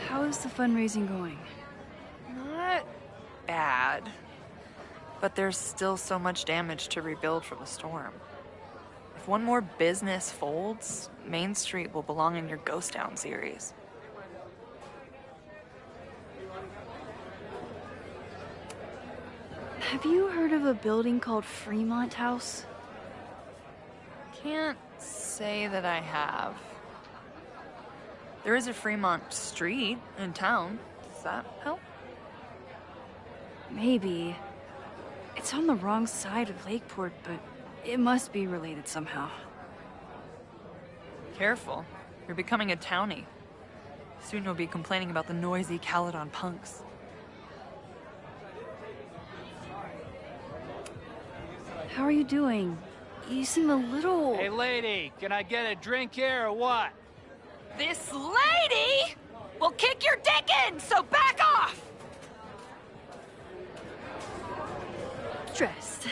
How is the fundraising going? Not bad. But there's still so much damage to rebuild from the storm. If one more business folds, Main Street will belong in your Ghost Town series. Have you heard of a building called Fremont House? Can't say that I have. There is a Fremont Street in town. Does that help? Maybe. It's on the wrong side of Lakeport, but it must be related somehow. Careful. You're becoming a townie. Soon you'll be complaining about the noisy Caledon punks. How are you doing? You seem a little... Hey, lady, can I get a drink here or what? This lady will kick your dick in, so back off! dressed.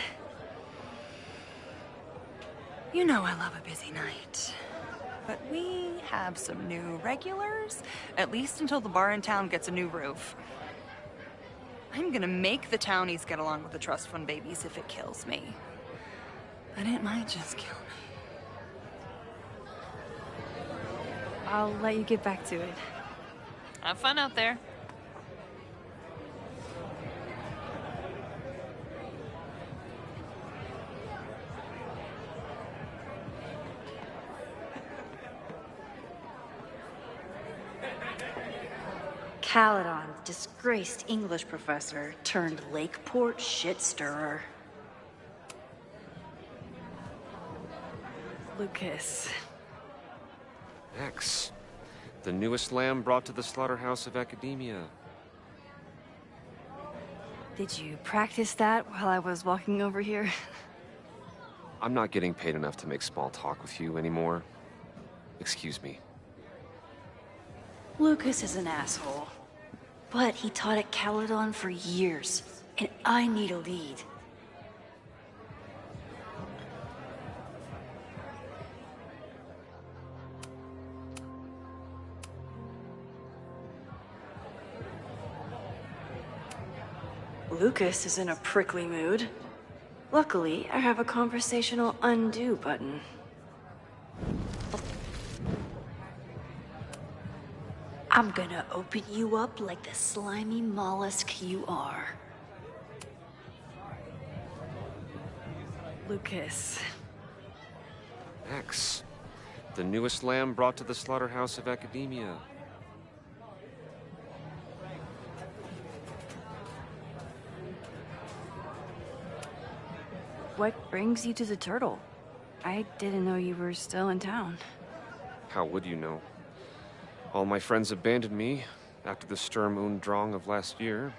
You know I love a busy night. But we have some new regulars, at least until the bar in town gets a new roof. I'm gonna make the townies get along with the trust fund babies if it kills me. But it might just kill me. I'll let you get back to it. Have fun out there. Caledon, disgraced English professor turned Lakeport shit stirrer. Lucas. X. The newest lamb brought to the slaughterhouse of academia. Did you practice that while I was walking over here? I'm not getting paid enough to make small talk with you anymore. Excuse me. Lucas is an asshole. But he taught at Caledon for years, and I need a lead. Lucas is in a prickly mood. Luckily, I have a conversational undo button. I'm gonna open you up like the slimy mollusk you are. Lucas. X. The newest lamb brought to the slaughterhouse of academia. What brings you to the Turtle? I didn't know you were still in town. How would you know? All my friends abandoned me after the Sturm und Drang of last year.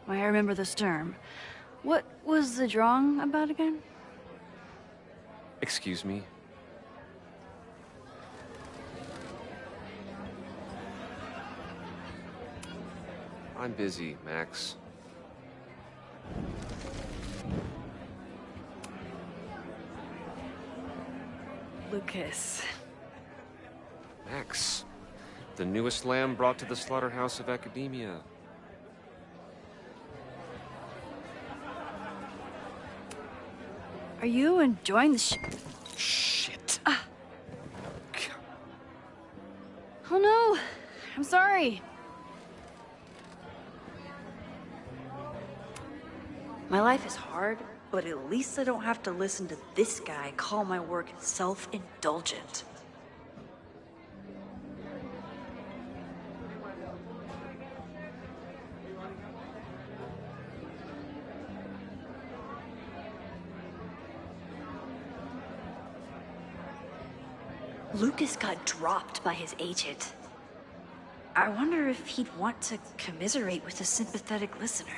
I remember the Sturm. What was the Drang about again? Excuse me? I'm busy, Max. Lucas. Max. The newest lamb brought to the slaughterhouse of academia. Are you enjoying the Shit. Oh no! I'm sorry. My life is hard, but at least I don't have to listen to this guy call my work self-indulgent. Lucas got dropped by his agent. I wonder if he'd want to commiserate with a sympathetic listener.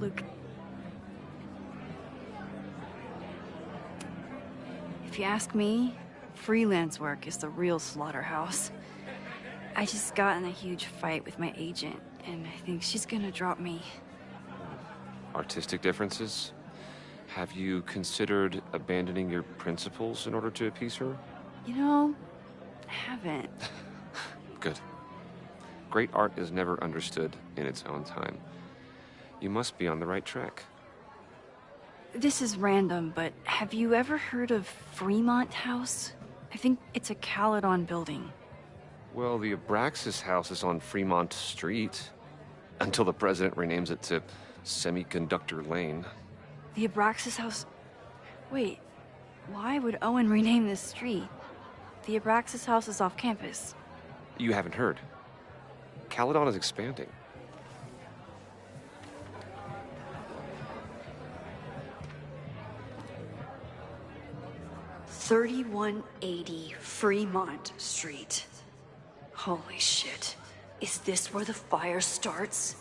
Luke. If you ask me, freelance work is the real slaughterhouse. I just got in a huge fight with my agent, and I think she's gonna drop me. Artistic differences? Have you considered abandoning your principles in order to appease her? You know, I haven't. Good. Great art is never understood in its own time. You must be on the right track. This is random, but have you ever heard of Fremont House? I think it's a Caledon building. Well, the Abraxas house is on Fremont Street. Until the president renames it to Semiconductor Lane. The Abraxas House... Wait, why would Owen rename this street? The Abraxas House is off campus. You haven't heard. Caledon is expanding. $3180 Fremont Street. Holy shit. Is this where the fire starts?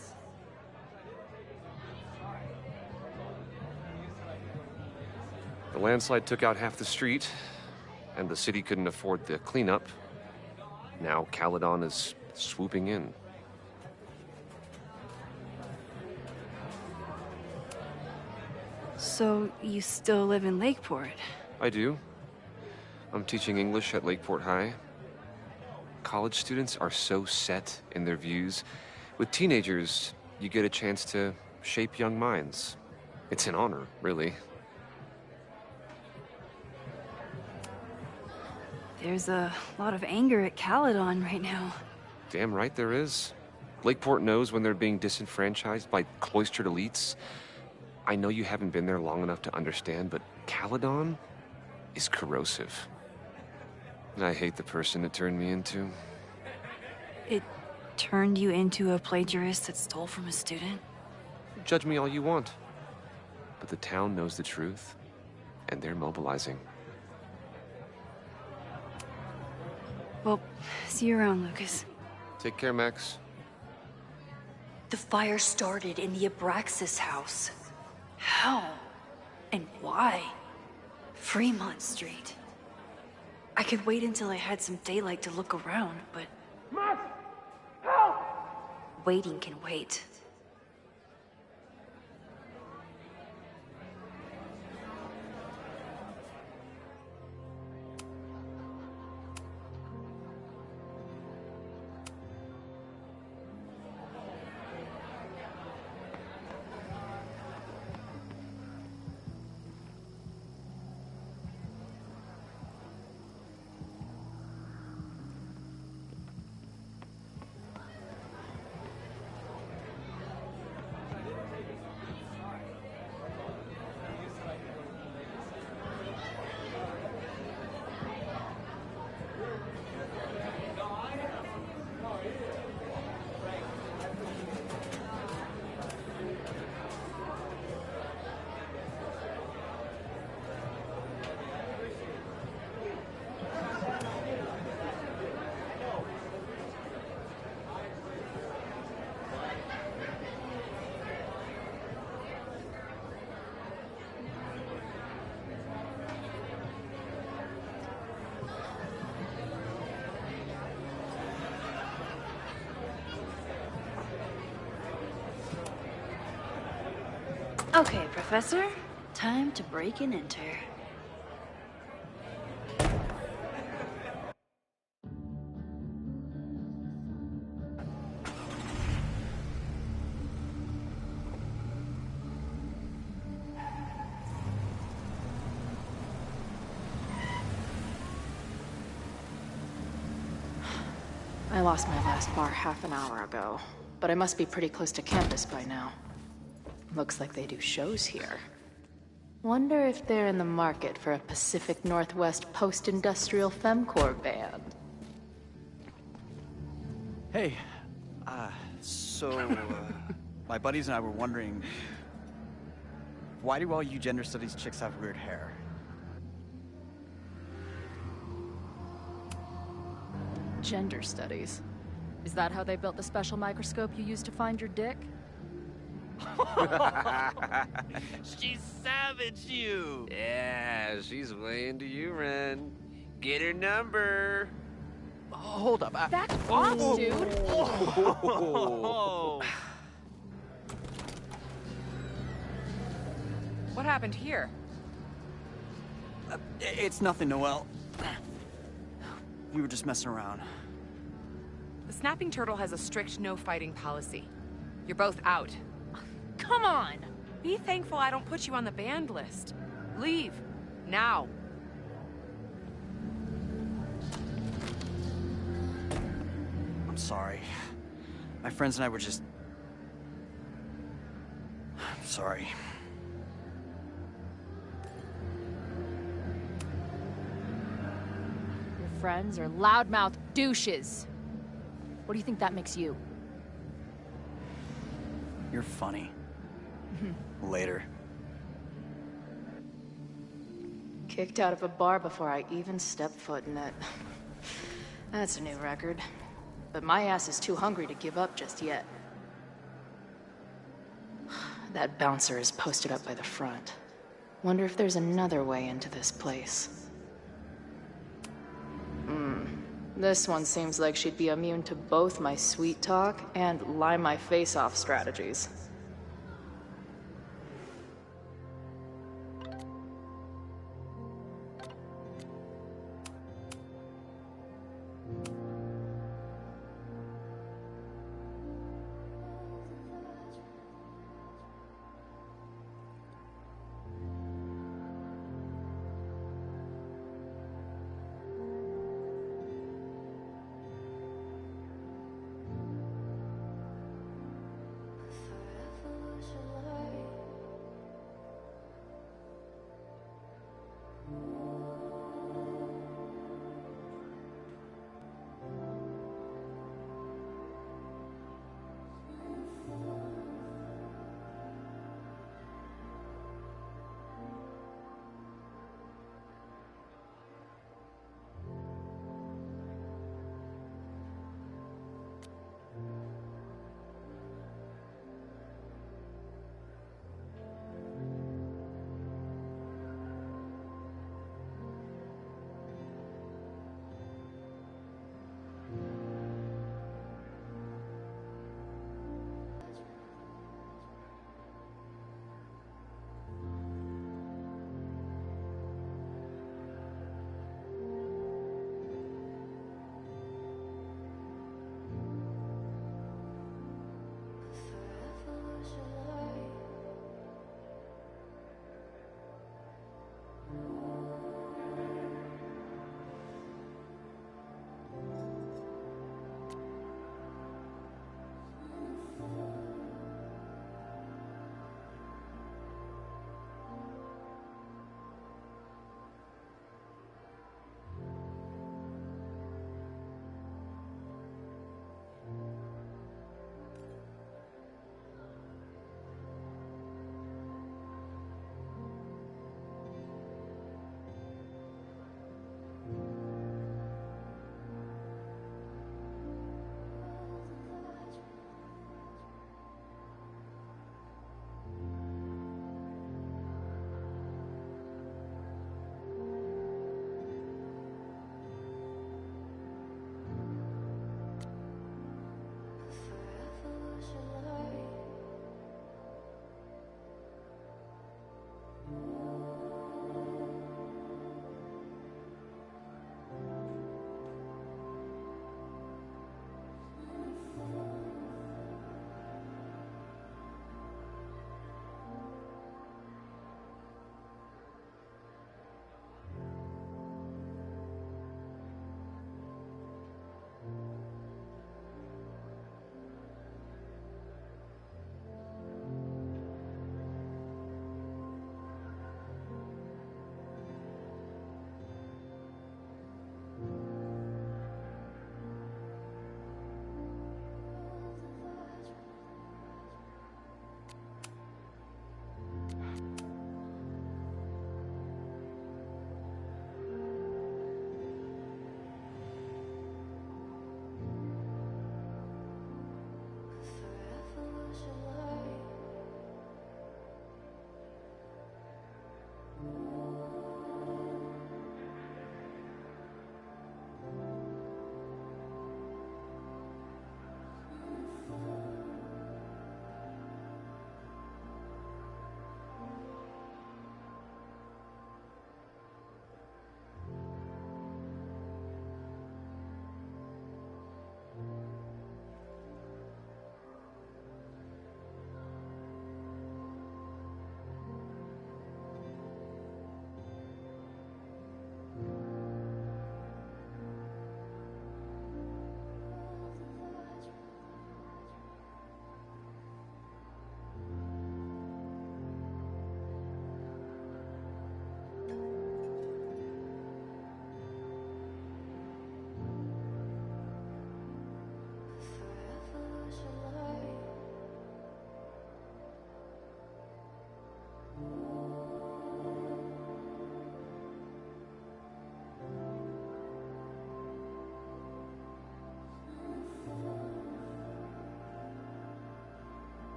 The landslide took out half the street, and the city couldn't afford the cleanup. Now Caledon is swooping in. So, you still live in Lakeport? I do. I'm teaching English at Lakeport High. College students are so set in their views. With teenagers, you get a chance to shape young minds. It's an honor, really. There's a lot of anger at Caledon right now. Damn right there is. Lakeport knows when they're being disenfranchised by cloistered elites. I know you haven't been there long enough to understand, but Caledon is corrosive. And I hate the person it turned me into. It turned you into a plagiarist that stole from a student? Judge me all you want. But the town knows the truth, and they're mobilizing. Well, see you around, Lucas. Take care, Max. The fire started in the Abraxas house. How? And why? Fremont Street. I could wait until I had some daylight to look around, but... Max! Help! Waiting can wait. Okay, Professor. Time to break and enter. I lost my last bar half an hour ago, but I must be pretty close to campus by now. Looks like they do shows here. Wonder if they're in the market for a Pacific Northwest post-industrial femcore band. Hey, my buddies and I were wondering, why do all you gender studies chicks have weird hair? Gender studies? Is that how they built the special microscope you used to find your dick? She savaged you! Yeah, she's way into you, Ren. Get her number. Hold up. Back off, dude! What happened here? It's nothing, Noelle. We were just messing around. The Snapping Turtle has a strict no-fighting policy. You're both out. Come on! Be thankful I don't put you on the banned list. Leave. Now. I'm sorry. My friends and I were just... I'm sorry. Your friends are loudmouth douches. What do you think that makes you? You're funny. Later. Kicked out of a bar before I even stepped foot in it. That's a new record. But my ass is too hungry to give up just yet. That bouncer is posted up by the front. Wonder if there's another way into this place. This one seems like she'd be immune to both my sweet talk and lie my face off strategies.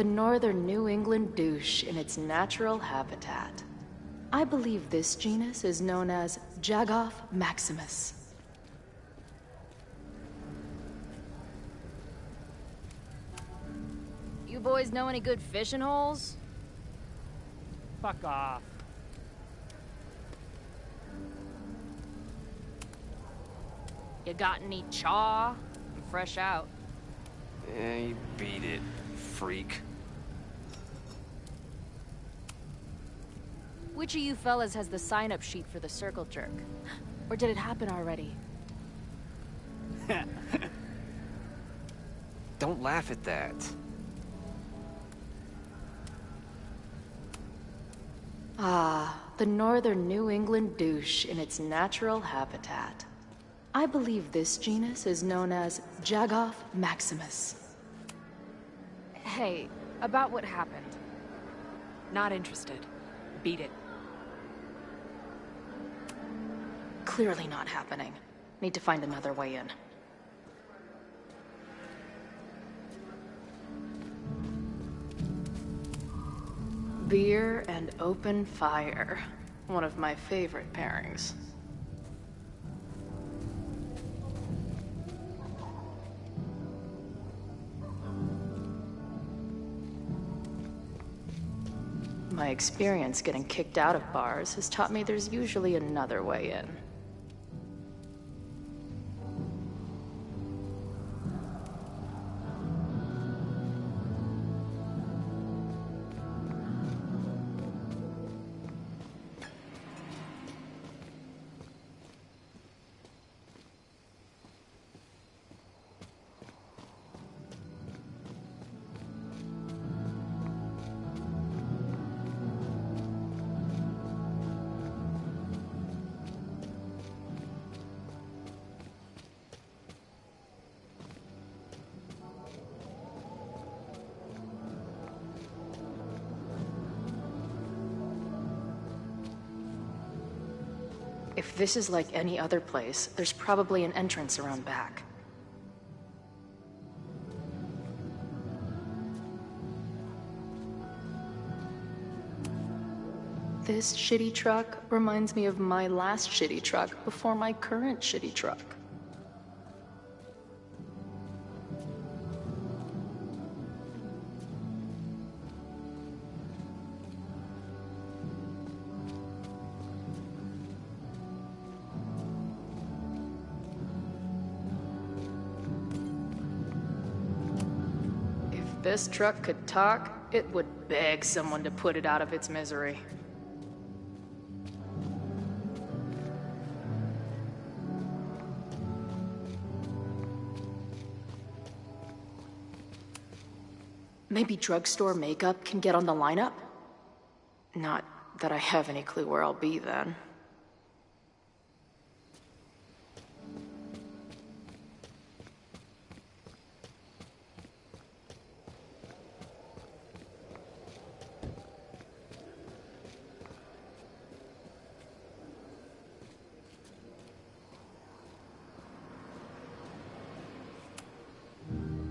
the northern New England douche in its natural habitat. I believe this genus is known as Jagoff maximus. You boys know any good fishing holes? Fuck off. You got any chaw? I'm fresh out. Yeah, you beat it, freak. Which of you fellas has the sign-up sheet for the circle jerk? Or did it happen already? Don't laugh at that. Ah, the northern New England douche in its natural habitat. I believe this genus is known as Jagoff maximus. Hey, about what happened. Not interested. Beat it. Clearly not happening. Need to find another way in. Beer and open fire. One of my favorite pairings. My experience getting kicked out of bars has taught me there's usually another way in. If this is like any other place, there's probably an entrance around back. This shitty truck reminds me of my last shitty truck before my current shitty truck. If this truck could talk, it would beg someone to put it out of its misery. Maybe drugstore makeup can get on the lineup? Not that I have any clue where I'll be then.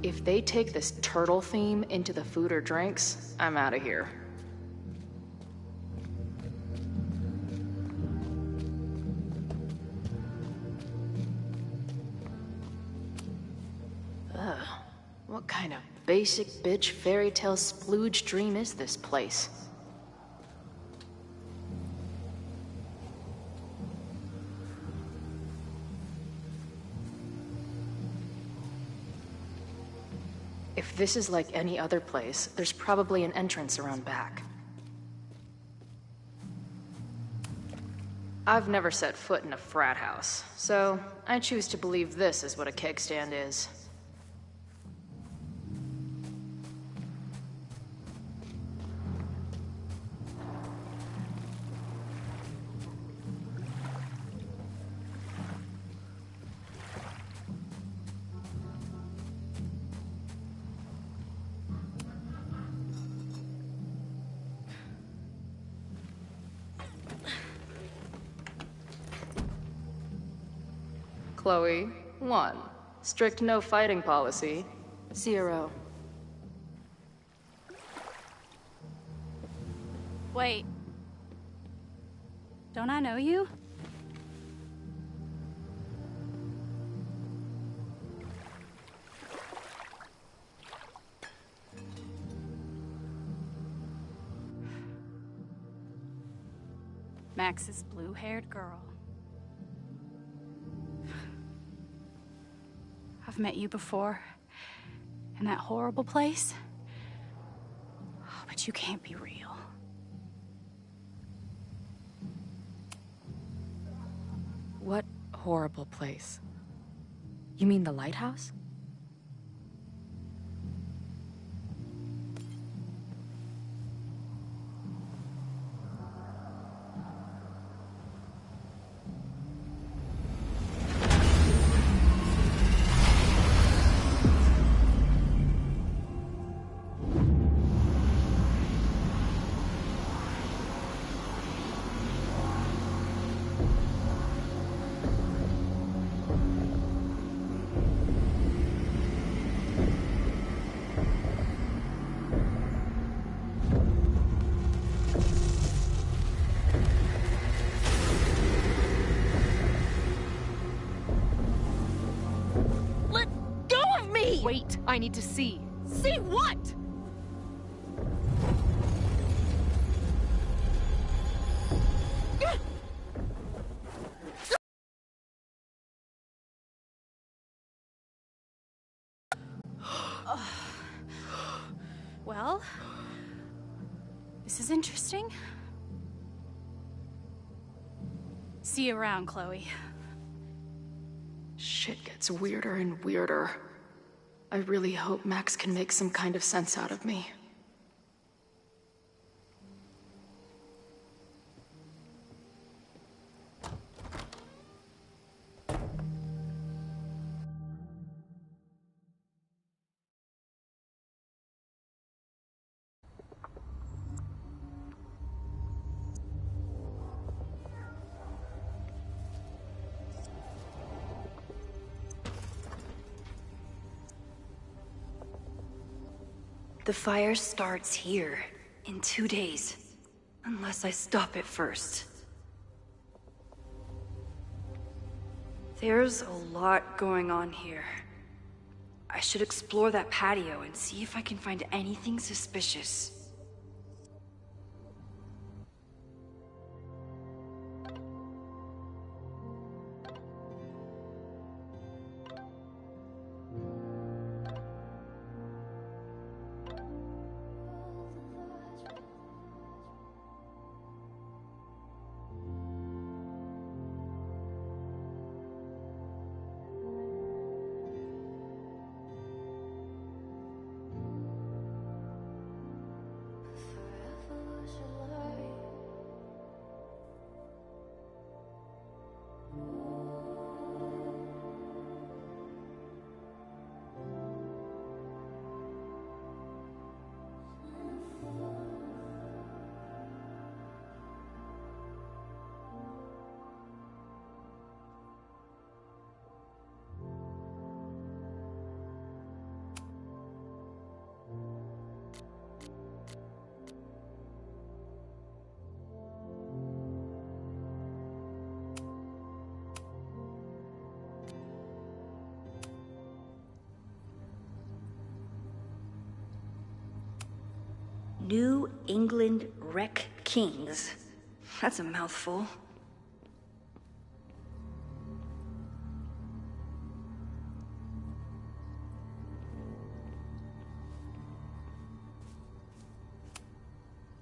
If they take this turtle theme into the food or drinks, I'm out of here. Ugh, what kind of basic bitch fairy tale splooge dream is this place? If this is like any other place, there's probably an entrance around back. I've never set foot in a frat house, so I choose to believe this is what a keg stand is. Chloe, 1. Strict no fighting policy. 0. Wait. Don't I know you? Max's blue-haired girl. I've met you before. In that horrible place. Oh, but you can't be real. What horrible place? You mean the lighthouse? Wait, I need to see. See what? Well, this is interesting. See you around, Chloe. Shit gets weirder and weirder. I really hope Max can make some kind of sense out of me. The fire starts here, in 2 days. Unless I stop it first. There's a lot going on here. I should explore that patio and see if I can find anything suspicious. New England Wreck Kings. That's a mouthful.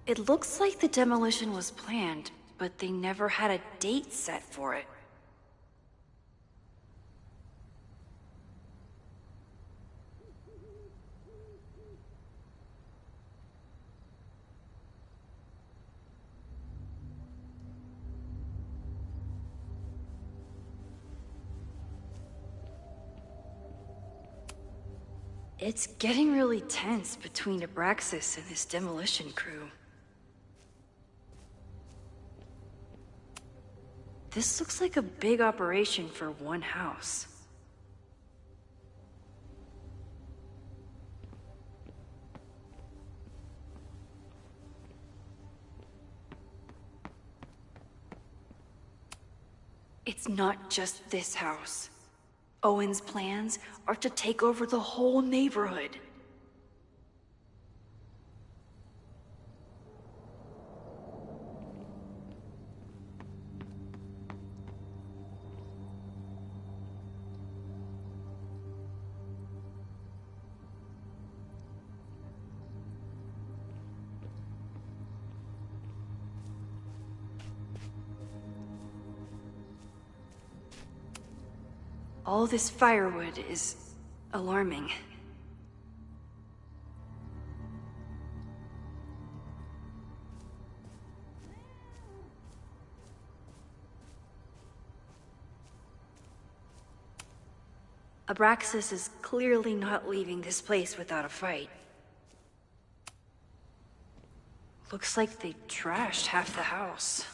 It looks like the demolition was planned, but they never had a date set for it. It's getting really tense between Abraxas and his demolition crew. This looks like a big operation for one house. It's not just this house. Owen's plans are to take over the whole neighborhood. All this firewood is alarming. Abraxas is clearly not leaving this place without a fight. Looks like they trashed half the house.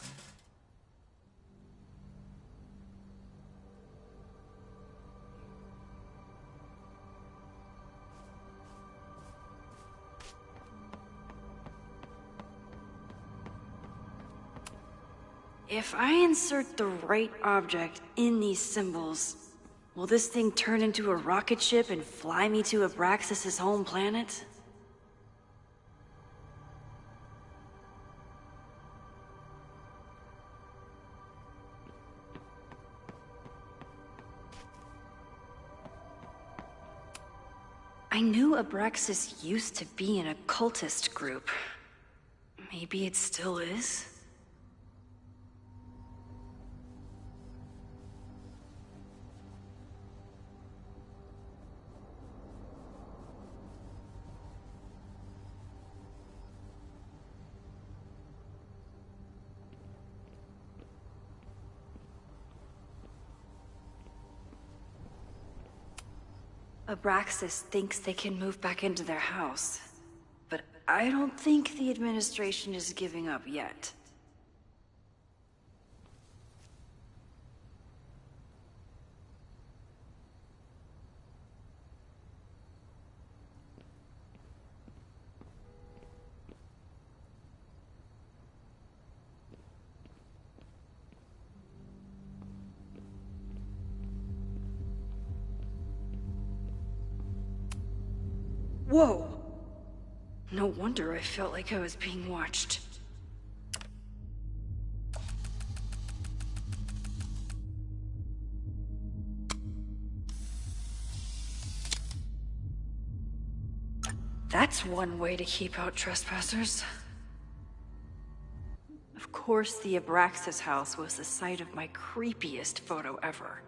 If I insert the right object in these symbols, will this thing turn into a rocket ship and fly me to Abraxas' home planet? I knew Abraxas used to be an occultist group. Maybe it still is? Abraxas thinks they can move back into their house, but I don't think the administration is giving up yet. Whoa! No wonder I felt like I was being watched. That's one way to keep out trespassers. Of course, the Abraxas house was the site of my creepiest photo ever.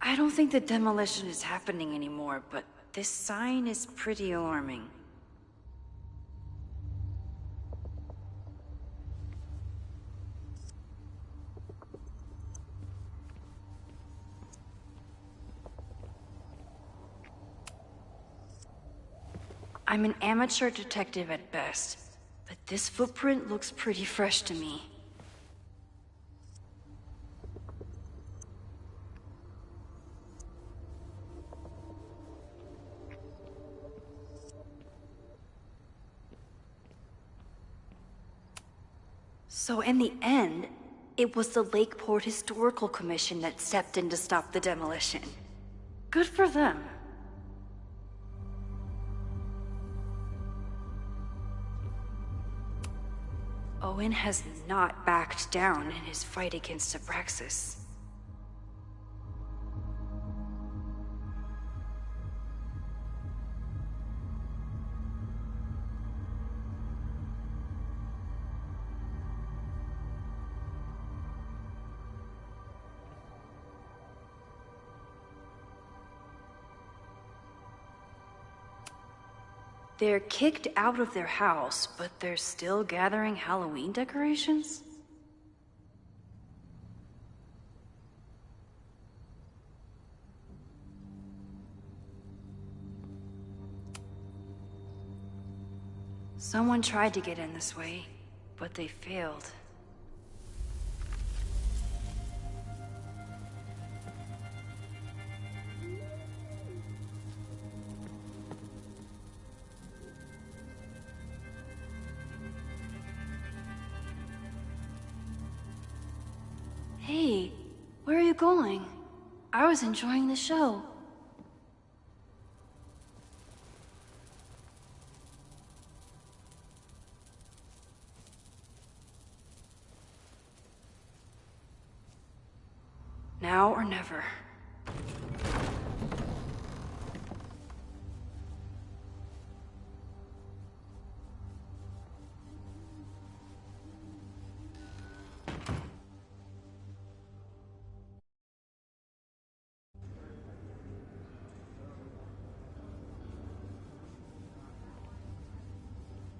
I don't think the demolition is happening anymore, but this sign is pretty alarming. I'm an amateur detective at best, but this footprint looks pretty fresh to me. So in the end, it was the Lakeport Historical Commission that stepped in to stop the demolition. Good for them. Owen has not backed down in his fight against Abraxas. They're kicked out of their house, but they're still gathering Halloween decorations? Someone tried to get in this way, but they failed. Hey, where are you going? I was enjoying the show. Now or never.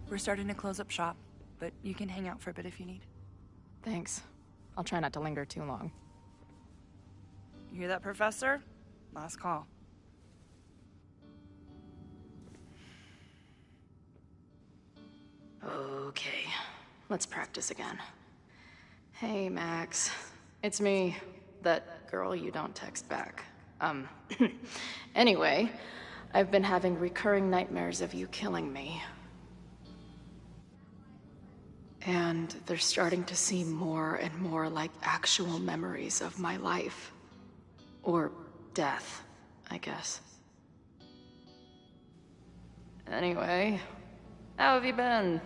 We're starting to close up shop, but you can hang out for a bit if you need. Thanks. I'll try not to linger too long. You hear that, Professor? Last call. Okay, let's practice again. Hey, Max. It's me, that girl you don't text back. Anyway, I've been having recurring nightmares of you killing me. And they're starting to seem more and more like actual memories of my life. Or death, I guess. Anyway, how have you been?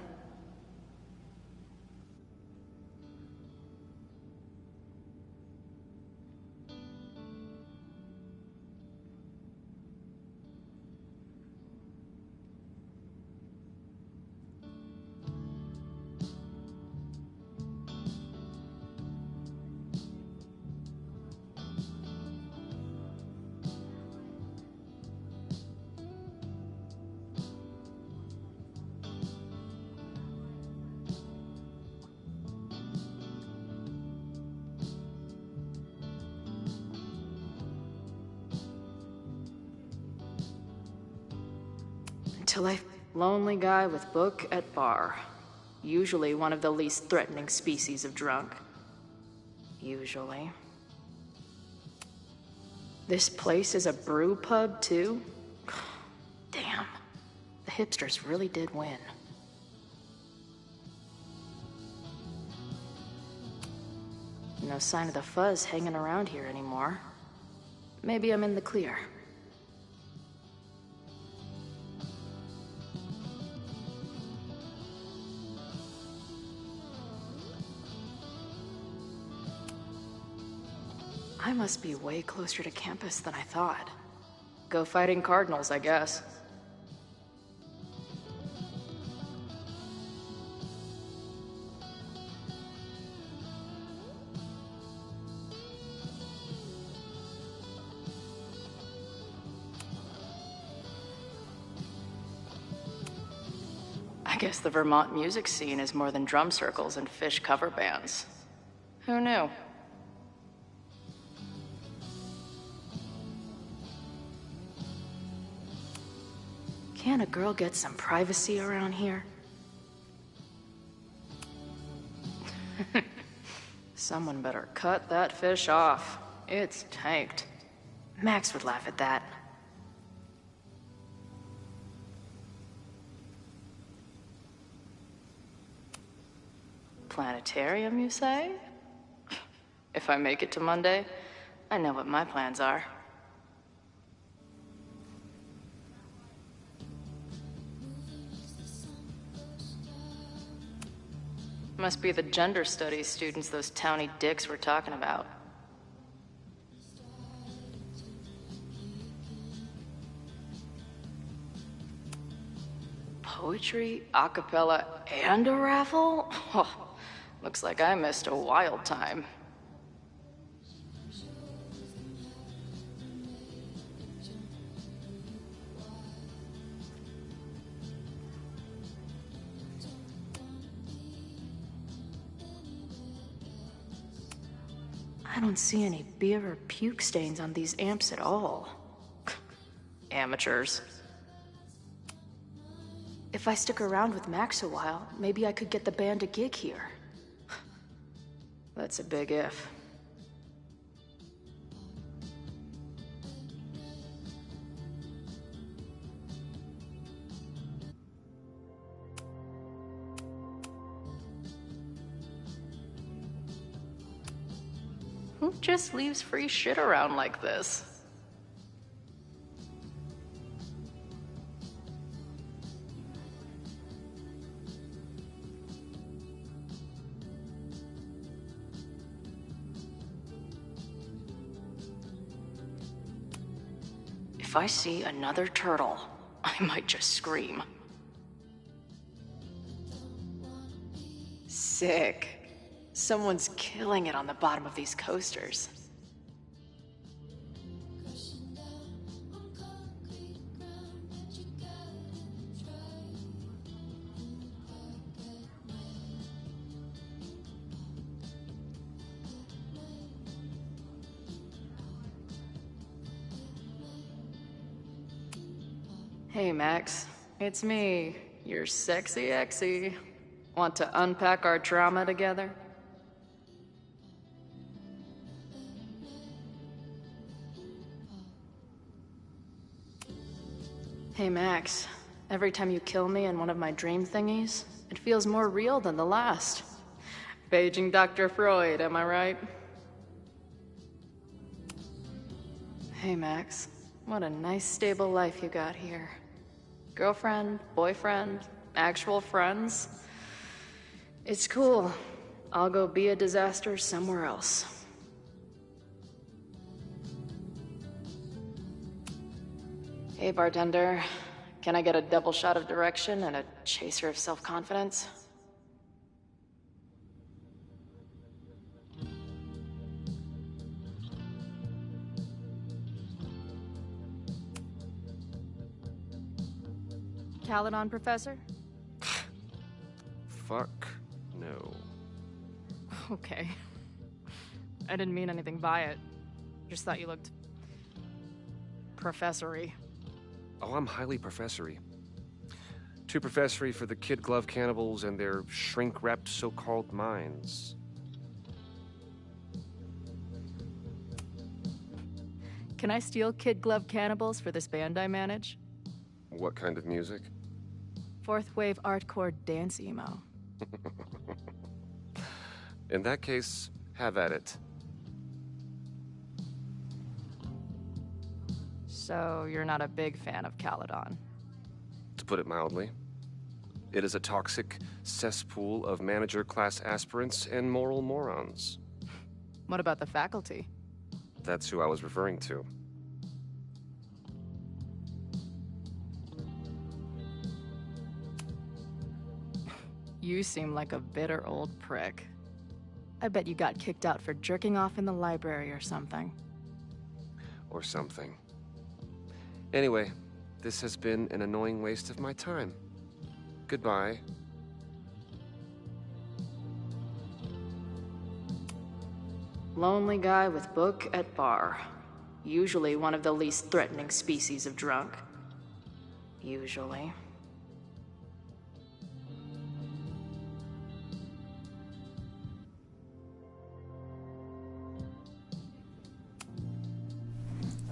Lonely guy with book at bar. Usually one of the least threatening species of drunk. Usually. This place is a brew pub, too? Damn. The hipsters really did win. No sign of the fuzz hanging around here anymore. Maybe I'm in the clear. I must be way closer to campus than I thought. Go fighting Cardinals, I guess. I guess the Vermont music scene is more than drum circles and Fish cover bands. Who knew? Can't a girl get some privacy around here? Someone better cut that fish off. It's tanked. Max would laugh at that. Planetarium, you say? If I make it to Monday, I know what my plans are. Must be the gender studies students those towny dicks were talking about. Poetry, a cappella, and a raffle? Oh, looks like I missed a wild time. I don't see any beer or puke stains on these amps at all. Amateurs. If If I stick around with Max a while, maybe I could get the band a gig here. That's a big if. Who just leaves free shit around like this? If I see another turtle, I might just scream. Sick. Someone's killing it on the bottom of these coasters. Hey, Max. It's me, your sexy exy. Want to unpack our trauma together? Hey, Max. Every time you kill me in one of my dream thingies, it feels more real than the last. Paging Dr. Freud, am I right? Hey, Max. What a nice, stable life you got here. Girlfriend, boyfriend, actual friends. It's cool. I'll go be a disaster somewhere else. Hey, bartender. Can I get a double shot of direction and a chaser of self-confidence? Caledon, Professor? Fuck no. Okay. I didn't mean anything by it. Just thought you looked... professory. Oh, I'm highly professory. Too professory for the kid glove cannibals and their shrink-wrapped so-called minds. Can I steal kid glove cannibals for this band I manage? What kind of music? Fourth wave artcore dance emo. In that case, have at it. So you're not a big fan of Caledon? To put it mildly. It is a toxic cesspool of manager-class aspirants and moral morons. What about the faculty? That's who I was referring to. You seem like a bitter old prick. I bet you got kicked out for jerking off in the library or something. Or something. Anyway, this has been an annoying waste of my time. Goodbye. Lonely guy with book at bar. Usually one of the least threatening species of drunk. Usually.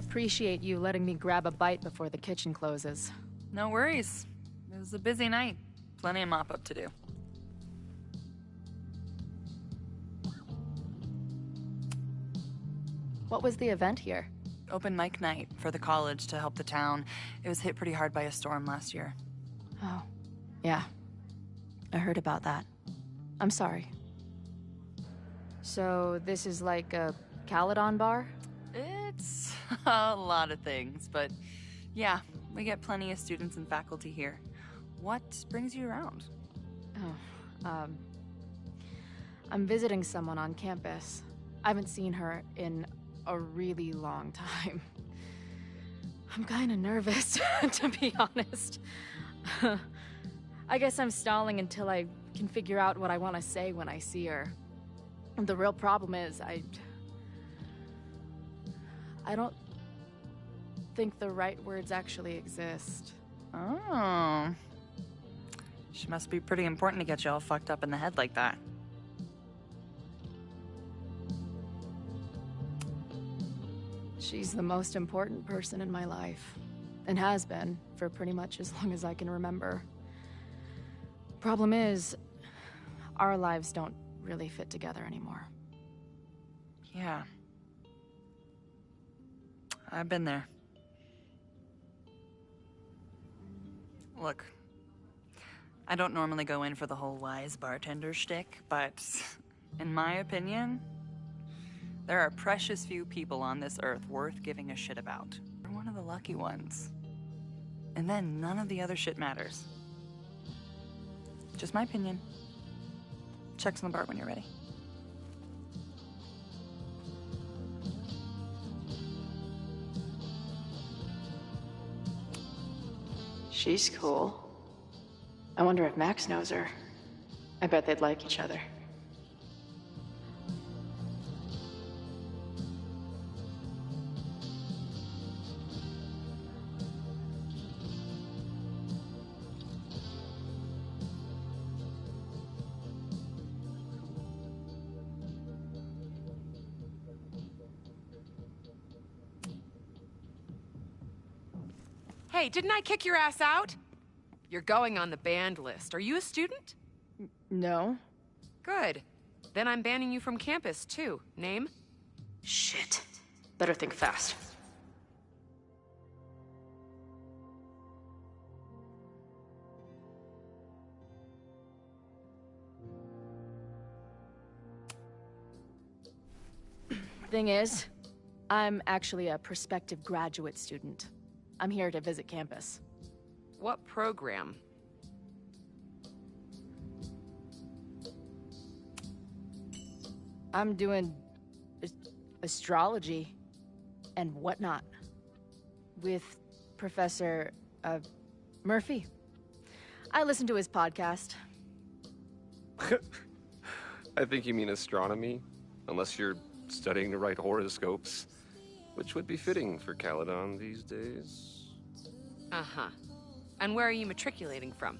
Appreciate you letting me grab a bite before the kitchen closes. No worries. It was a busy night. Plenty of mop-up to do. What was the event here? Open mic night for the college to help the town. It was hit pretty hard by a storm last year. Oh, yeah. I heard about that. I'm sorry. So this is like a Caledon bar? It's a lot of things, but yeah, we get plenty of students and faculty here. What brings you around? Oh, I'm visiting someone on campus. I haven't seen her in a really long time. I'm kinda nervous, to be honest. I guess I'm stalling until I can figure out what I want to say when I see her. The real problem is, I don't think the right words actually exist. Oh. She must be pretty important to get you all fucked up in the head like that. She's the most important person in my life, and has been for pretty much as long as I can remember. Problem is, our lives don't really fit together anymore. Yeah. I've been there. Look, I don't normally go in for the whole wise bartender shtick, but in my opinion, there are precious few people on this earth worth giving a shit about. You're one of the lucky ones. And then none of the other shit matters. Just my opinion. Check's on the bar when you're ready. She's cool. I wonder if Max knows her. I bet they'd like each other. Hey, didn't I kick your ass out? You're going on the banned list. Are you a student? No. Good. Then I'm banning you from campus, too. Name? Shit. Better think fast. Thing is, I'm actually a prospective graduate student. I'm here to visit campus. What program? I'm doing astrology and whatnot with Professor Murphy. I listen to his podcast. I think you mean astronomy, unless you're studying to write horoscopes, which would be fitting for Caledon these days. Uh-huh. And where are you matriculating from?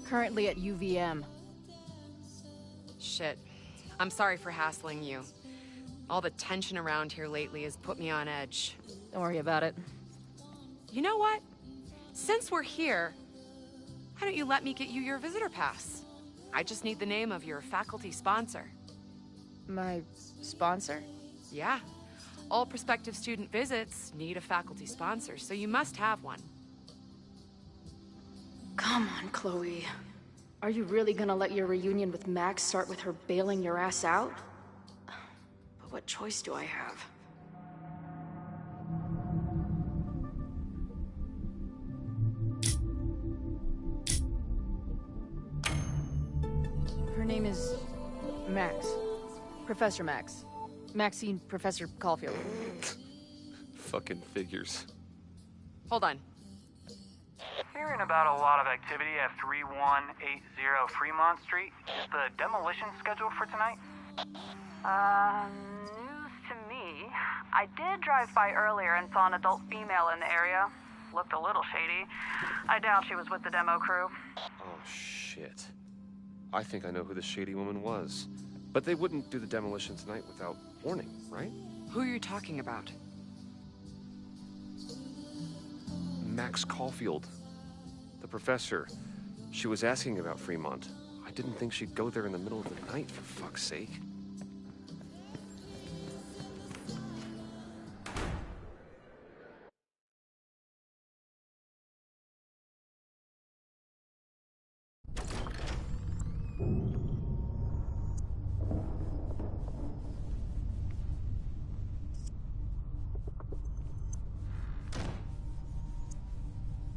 Currently at UVM. Shit. I'm sorry for hassling you. All the tension around here lately has put me on edge. Don't worry about it. You know what? Since we're here, why don't you let me get you your visitor pass? I just need the name of your faculty sponsor. My sponsor? Yeah. All prospective student visits need a faculty sponsor, so you must have one. Come on, Chloe. Are you really gonna let your reunion with Max start with her bailing your ass out? But what choice do I have? Her name is Max. Professor Max. Maxine Professor Caulfield. Fucking figures. Hold on. Hearing about a lot of activity at 3180 Fremont Street. Is the demolition scheduled for tonight? News to me. I did drive by earlier and saw an adult female in the area. Looked a little shady. I doubt she was with the demo crew. Oh, shit. I think I know who the shady woman was. But they wouldn't do the demolition tonight without warning, right? Who are you talking about? Max Caulfield. The professor. She was asking about Fremont. I didn't think she'd go there in the middle of the night, for fuck's sake.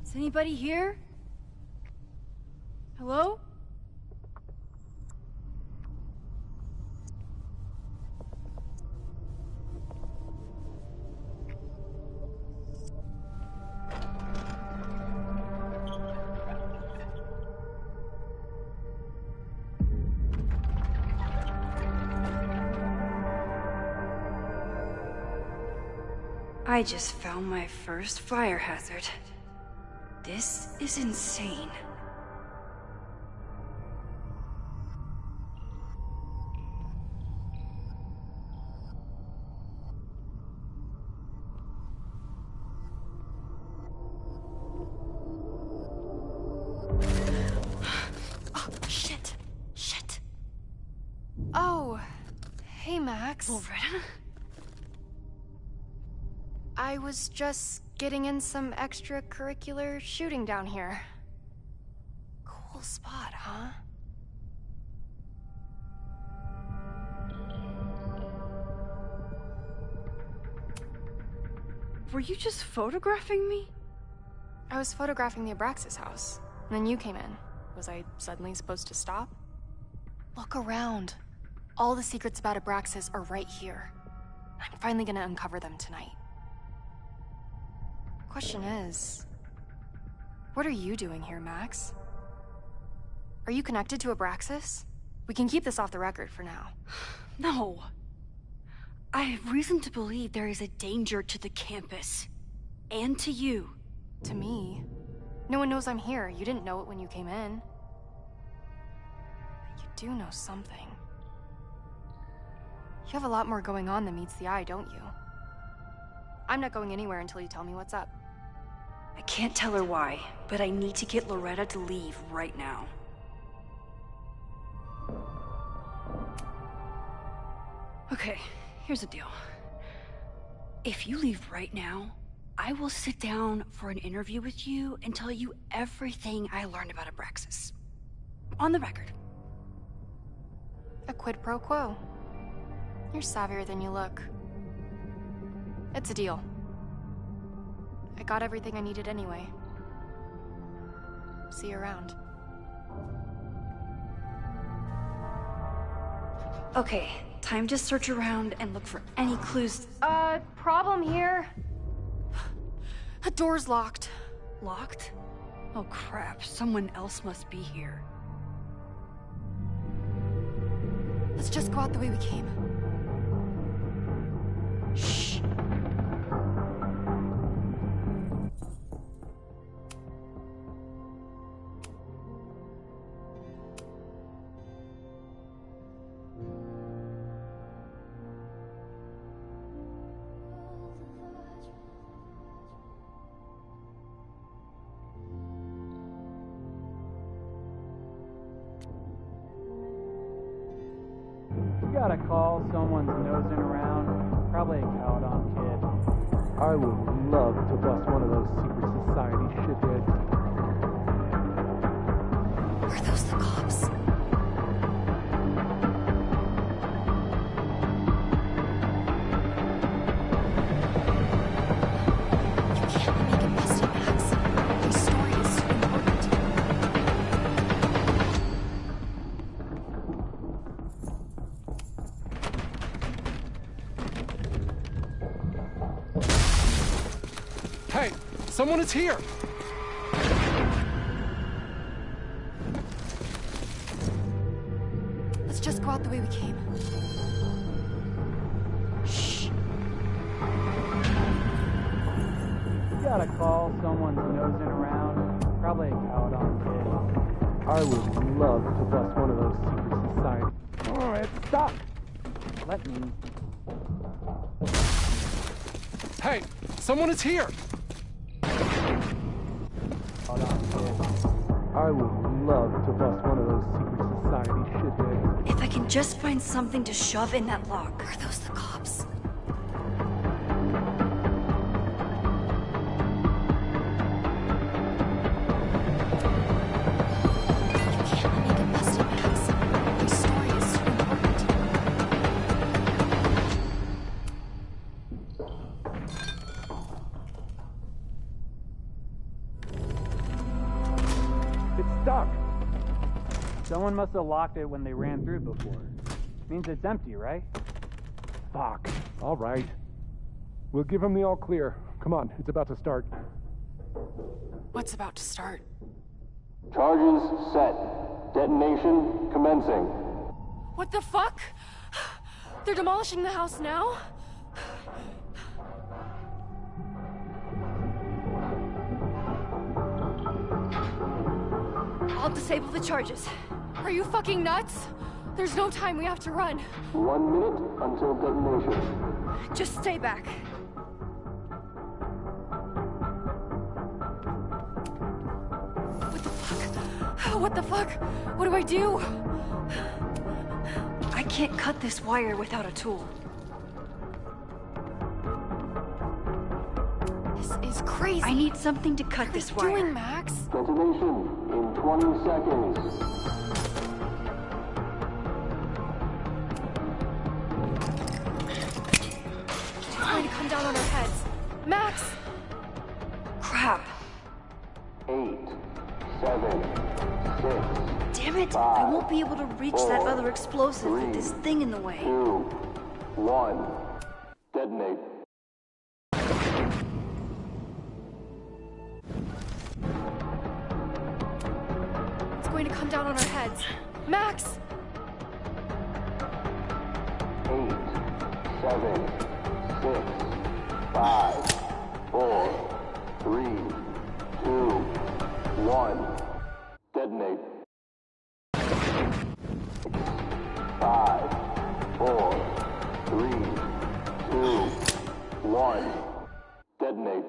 Is anybody here? Hello? I just found my first fire hazard. This is insane. Oh, hey, Max. Loretta? I was just getting in some extracurricular shooting down here. Cool spot, huh? Were you just photographing me? I was photographing the Abraxas house, and then you came in. Was I suddenly supposed to stop? Look around. All the secrets about Abraxas are right here. I'm finally gonna uncover them tonight. Question is, what are you doing here, Max? Are you connected to Abraxas? We can keep this off the record for now. No. I have reason to believe there is a danger to the campus. And to you. To me? No one knows I'm here. You didn't know it when you came in. But you do know something. You have a lot more going on than meets the eye, don't you? I'm not going anywhere until you tell me what's up. I can't tell her why, but I need to get Loretta to leave right now. Okay, here's the deal. If you leave right now, I will sit down for an interview with you and tell you everything I learned about Abraxas. On the record. A quid pro quo. You're savvier than you look. It's a deal. I got everything I needed anyway. See you around. Okay, time to search around and look for any clues. Problem here. The door's locked. Locked? Oh crap, someone else must be here. Let's just go out the way we came. Shh. Gotta call, someone's nosing around. Probably a Caledon kid. I would love to bust one of those secret society shitheads. Are those the cops? You can't make it busted, Max. Your story is so important. Hey, someone is here! Let's just go out the way we came. Shh. Gotta call, someone's nosing around. Probably a Caledon kid. I would love to bust one of those secret society. Alright, stop! Let me. Hey, someone is here! I would love to bust one of those secret society shitheads. If I can just find something to shove in that lock. Are those the cops? You can't make it busted, Max. Your story is so important. It's stuck. Someone must have locked it when they ran through before. Means it's empty, right? Fuck. All right. We'll give him the all clear. Come on, it's about to start. What's about to start? Charges set. Detonation commencing. What the fuck? They're demolishing the house now? I'll disable the charges. Are you fucking nuts? There's no time, we have to run. 1 minute until detonation. Just stay back. What the fuck? What do I do? I can't cut this wire without a tool. This is crazy. I need something to cut this wire. What are you doing, Max? Detonation in 20 seconds. It's going to come down on our heads. Max! Crap. 8, 7, 6. Damn it! 5, I won't be able to reach 4, that other explosive 3, with this thing in the way. 2, 1. Detonate. It's going to come down on our heads. Max! 8, 7, 6, 5, 4, 3, 2, 1. Detonate. 5, 4, 3, 2, 1. Detonate.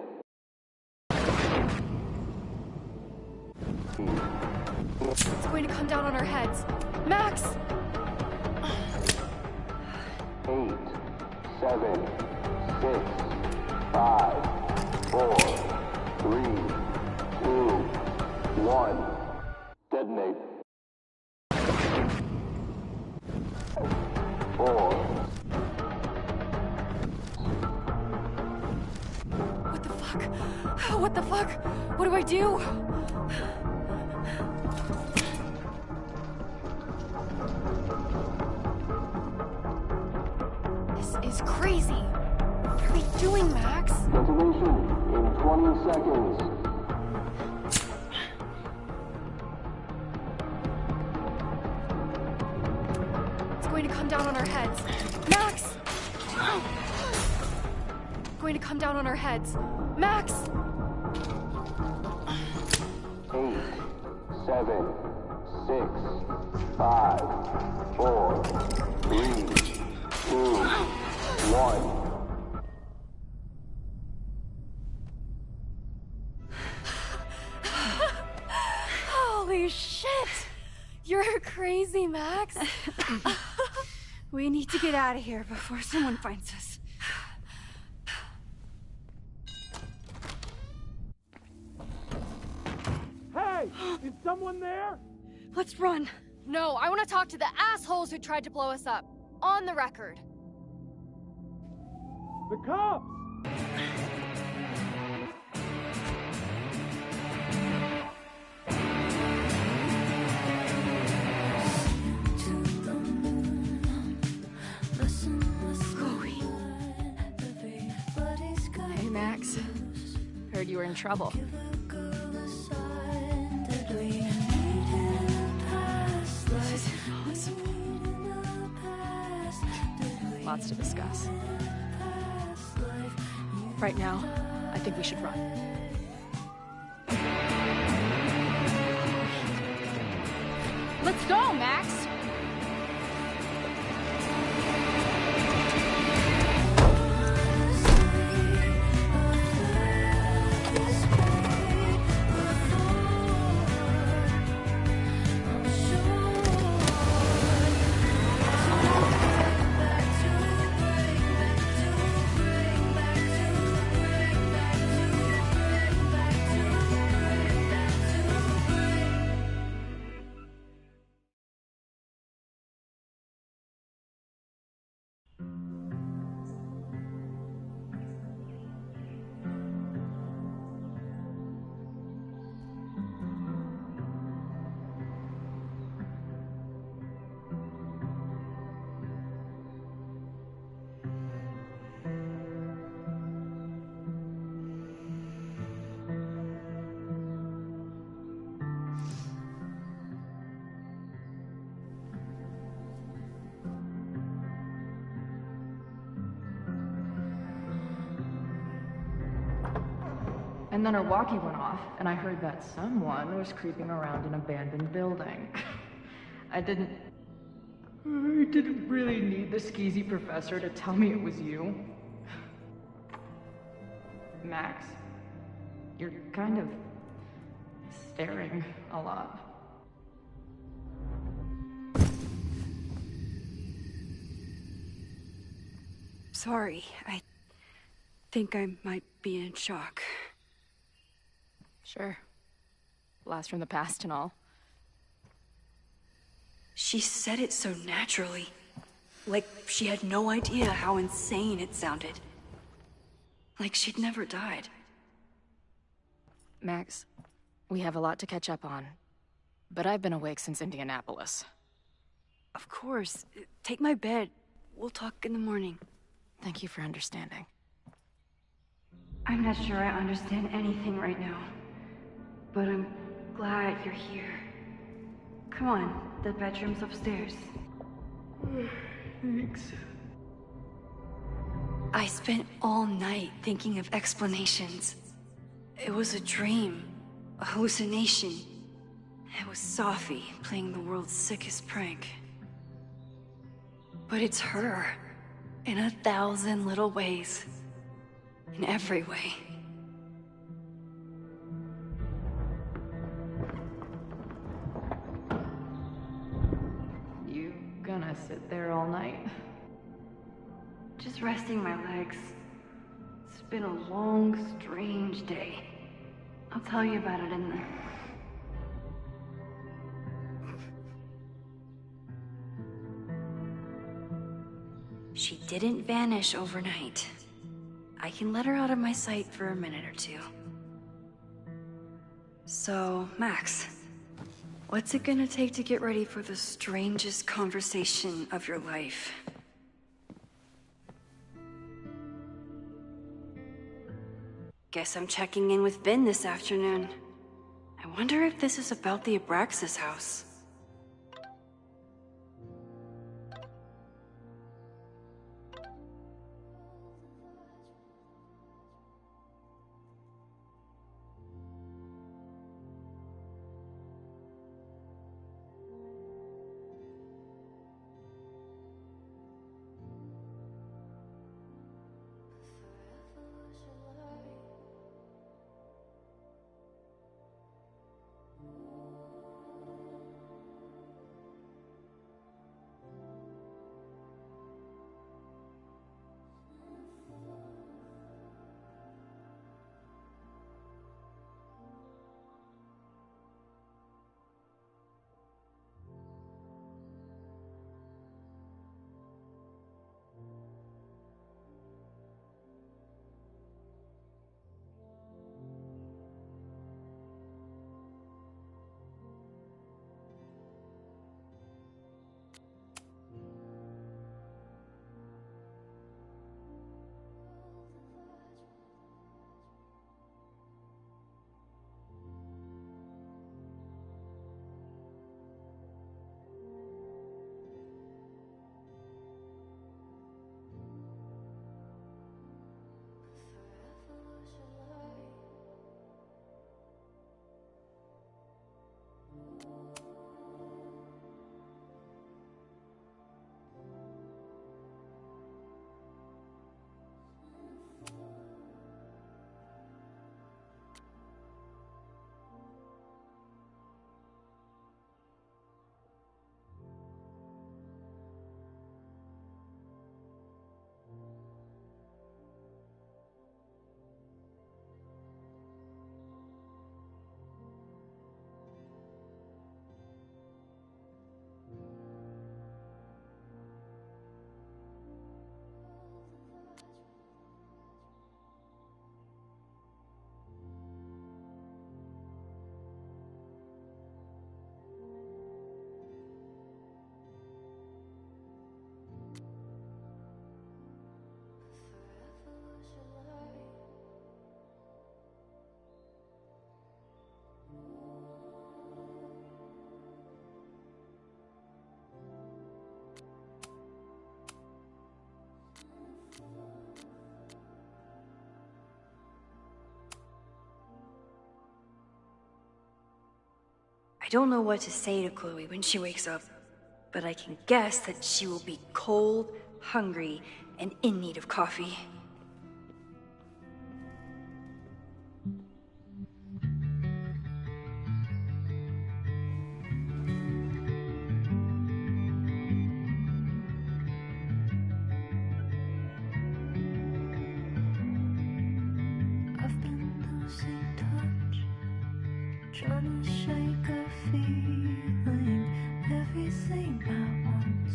It's going to come down on our heads. Max! 8, 7, 6, 5, 4, 3, 2, 1. Detonate. 4. What the fuck? What the fuck? What do I do? This is crazy. What are we doing, Max? Detonation in 20 seconds. It's going to come down on our heads. Max! Going to come down on our heads. Max! 8, 7, 6, 5, 4, 3, 2, 1. Holy shit! You're crazy, Max. We need to get out of here before someone finds us. Hey! Is someone there? Let's run. No, I want to talk to the assholes who tried to blow us up. On the record. The cops! Hey, Max. Heard you were in trouble. This is impossible. Lots to discuss. Right now, I think we should run. Let's go, Max! And then her walkie went off, and I heard that someone was creeping around an abandoned building. I didn't really need the skeezy professor to tell me it was you. Max, you're kind of staring a lot. Sorry, I think I might be in shock. Sure. Blast from the past and all. She said it so naturally. Like she had no idea how insane it sounded. Like she'd never died. Max, we have a lot to catch up on. But I've been awake since Indianapolis. Of course. Take my bed. We'll talk in the morning. Thank you for understanding. I'm not sure I understand anything right now. But I'm glad you're here. Come on, the bedroom's upstairs. Thanks. I spent all night thinking of explanations. It was a dream, a hallucination. It was Sophie playing the world's sickest prank. But it's her, in 1,000 little ways. In every way. You gonna sit there all night? Just resting my legs. It's been a long, strange day. I'll tell you about it in the... She didn't vanish overnight. I can let her out of my sight for a minute or two. So, Max, what's it gonna take to get ready for the strangest conversation of your life? Guess I'm checking in with Vin this afternoon. I wonder if this is about the Abraxas house. don't know what to say to Chloe when she wakes up, but I can guess that she will be cold, hungry, and in need of coffee. Trying to shake a feeling, everything at once.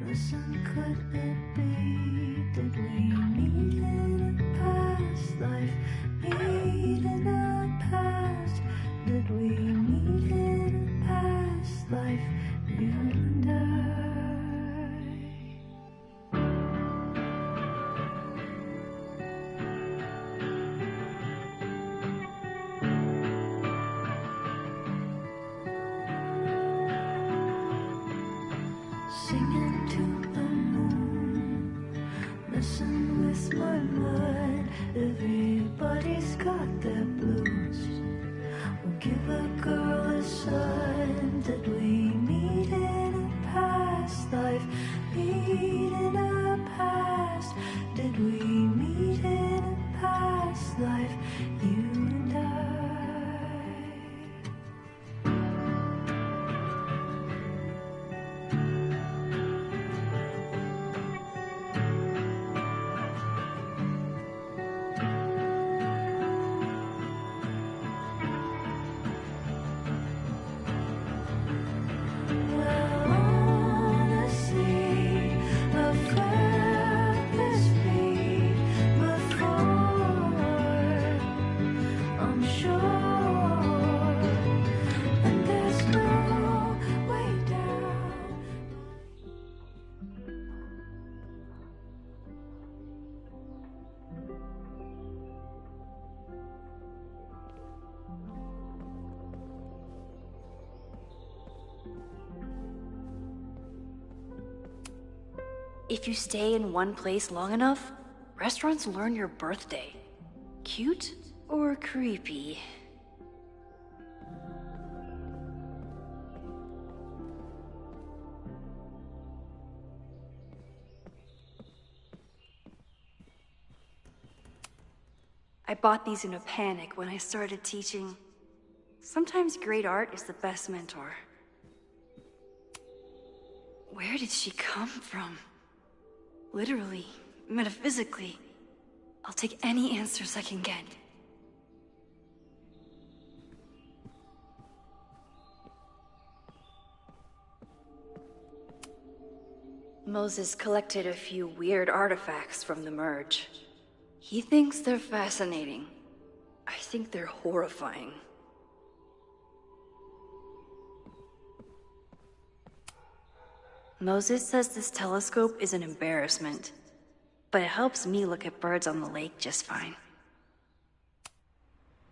Listen, could it be? Did we meet in a past life? Meet in a past? Did we meet in a past life? You and I. Singing to the moon, listen with my mind. Everybody's got their blues. We'll give a girl a sign. Did we meet in a past life? Meet in a past? Did we meet in a past life? You and I. If you stay in one place long enough, restaurants learn your birthday. Cute or creepy? I bought these in a panic when I started teaching. Sometimes great art is the best mentor. Where did she come from? Literally, metaphysically. I'll take any answers I can get. Moses collected a few weird artifacts from the merge. He thinks they're fascinating. I think they're horrifying. Moses says this telescope is an embarrassment, but it helps me look at birds on the lake just fine.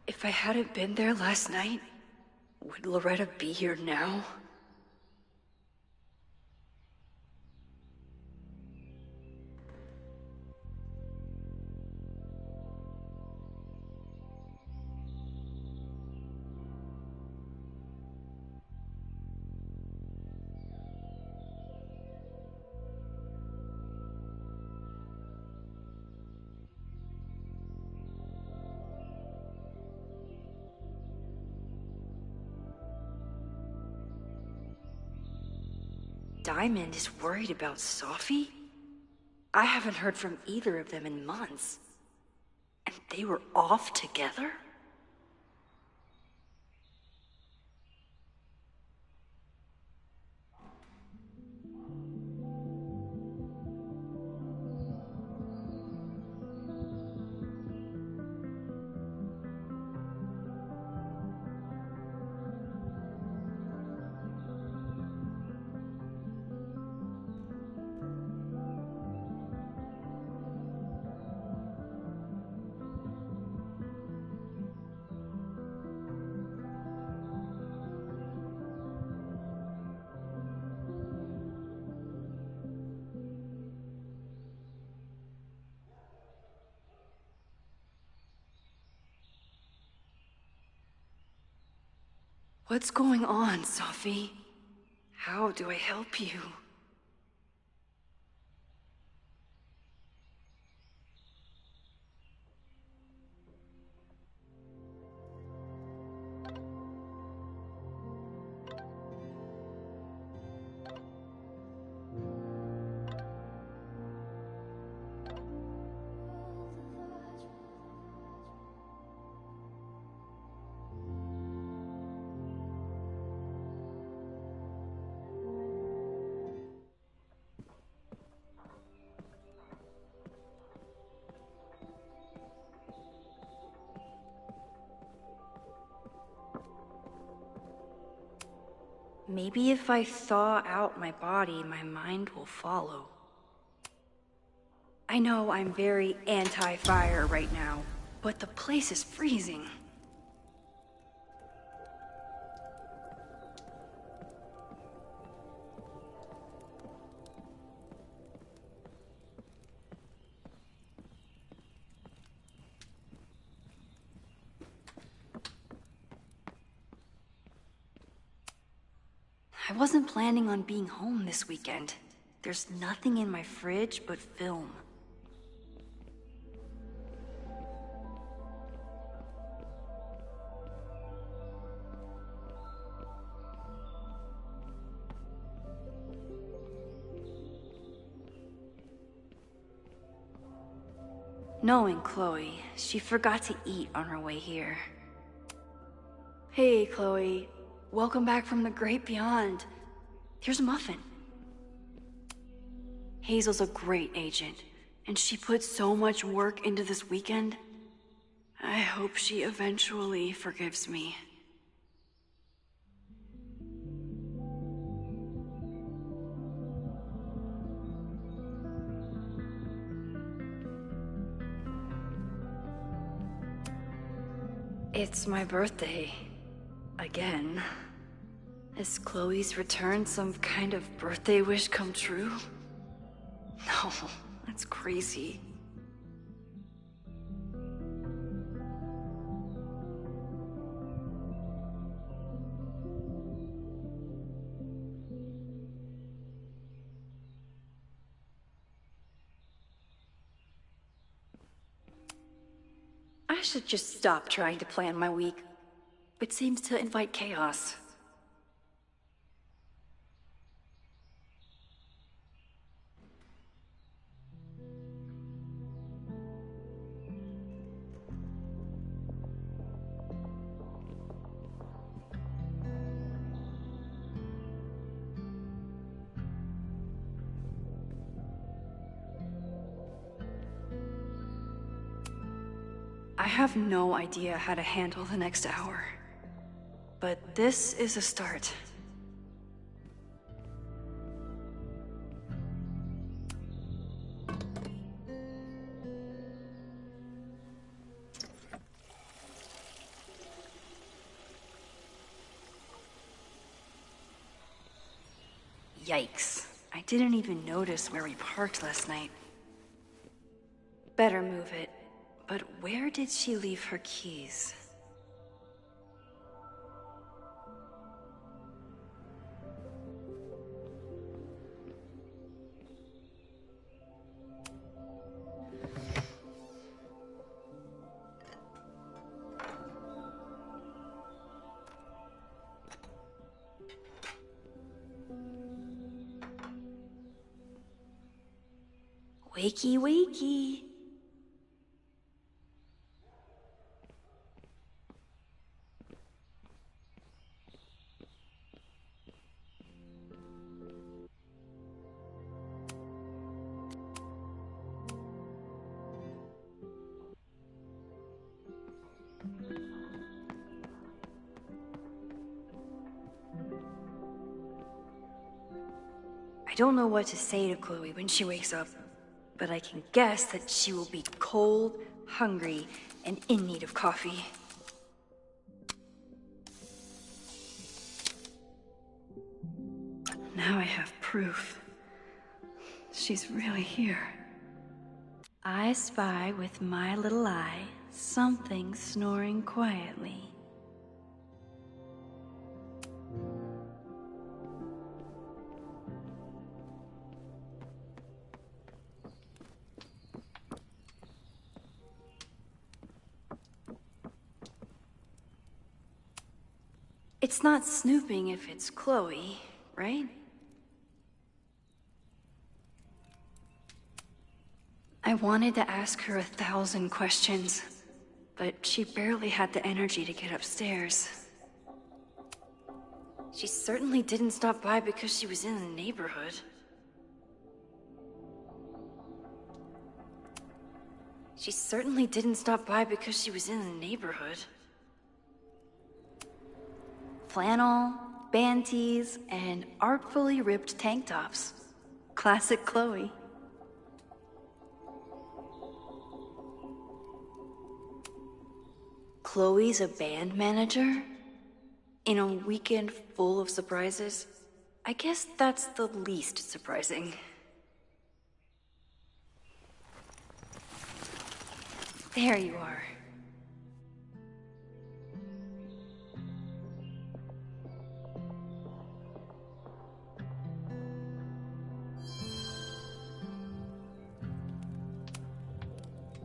If I hadn't been there last night, would Loretta be here now? Diamond is worried about Sophie? I haven't heard from either of them in months. And they were off together? What's going on, Sophie? How do I help you? Maybe if I thaw out my body, my mind will follow. I know I'm very anti-fire right now, but the place is freezing. I wasn't planning on being home this weekend. There's nothing in my fridge but film. Knowing Chloe, she forgot to eat on her way here. Hey, Chloe. Welcome back from the great beyond. Here's a muffin. Hazel's a great agent, and she put so much work into this weekend. I hope she eventually forgives me. It's my birthday. Again. Is Chloe's return some kind of birthday wish come true? No, that's crazy. I should just stop trying to plan my week. It seems to invite chaos. I have no idea how to handle the next hour. But this is a start. Yikes. I didn't even notice where we parked last night. Better move it. But where did she leave her keys? Wakey, wakey. I don't know what to say to Chloe when she wakes up, but I can guess that she will be cold, hungry, and in need of coffee. Now I have proof. She's really here. I spy with my little eye something snoring quietly. It's not snooping if it's Chloe, right? I wanted to ask her 1,000 questions, but she barely had the energy to get upstairs. She certainly didn't stop by because she was in the neighborhood. She certainly didn't stop by because she was in the neighborhood. Flannel, band tees, and artfully ripped tank tops. Classic Chloe. Chloe's a band manager? In a weekend full of surprises? I guess that's the least surprising. There you are.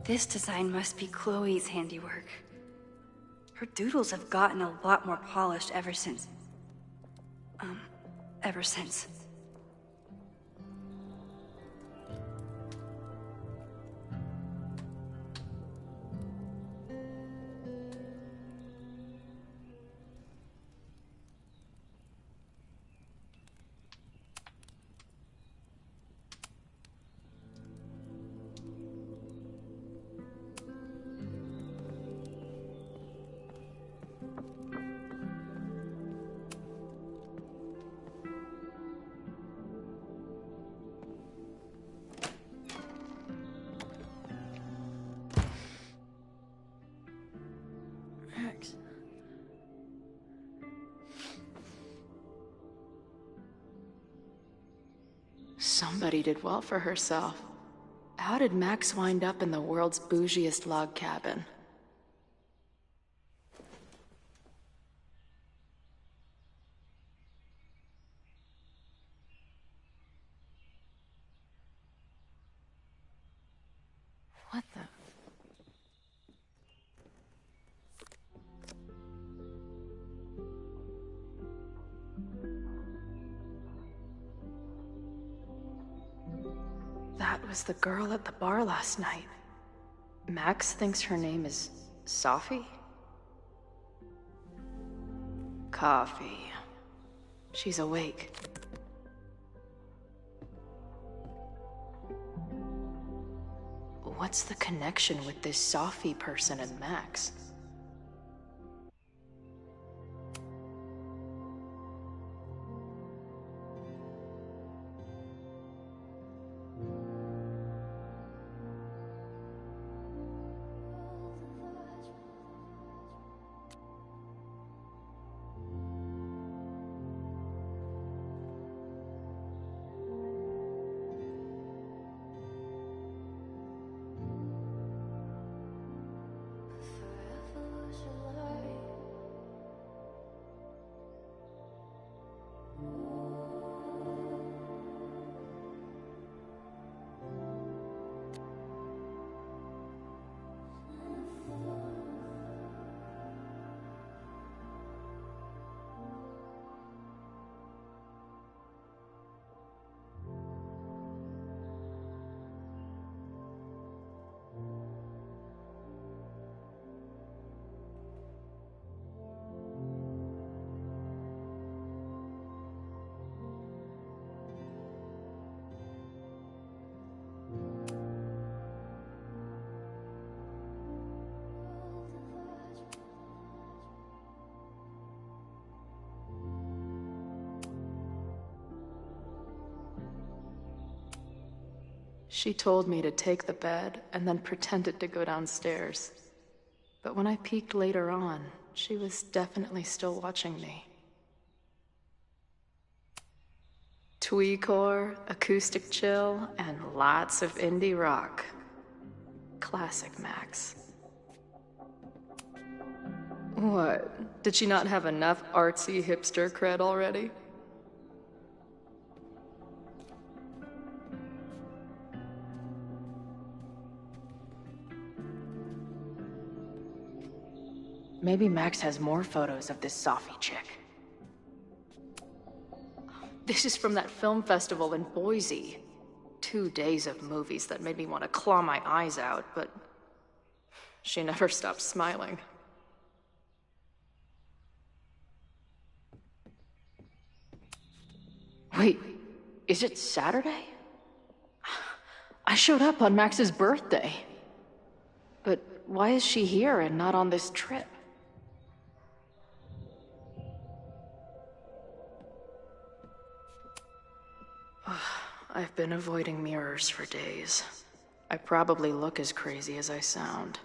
This design must be Chloe's handiwork. Her doodles have gotten a lot more polished ever since. Ever since. Somebody did well for herself. How did Max wind up in the world's bougiest log cabin? What the? That was the girl at the bar last night. Max thinks her name is Sophie? Coffee. She's awake. What's the connection with this Sophie person and Max? She told me to take the bed and then pretended to go downstairs. But when I peeked later on, she was definitely still watching me. Tweecore, acoustic chill, and lots of indie rock. Classic Max. What? Did she not have enough artsy hipster cred already? Maybe Max has more photos of this Sophie chick. This is from that film festival in Boise. 2 days of movies that made me want to claw my eyes out, but she never stopped smiling. Wait, is it Saturday? I showed up on Max's birthday. But why is she here and not on this trip? I've been avoiding mirrors for days. I probably look as crazy as I sound.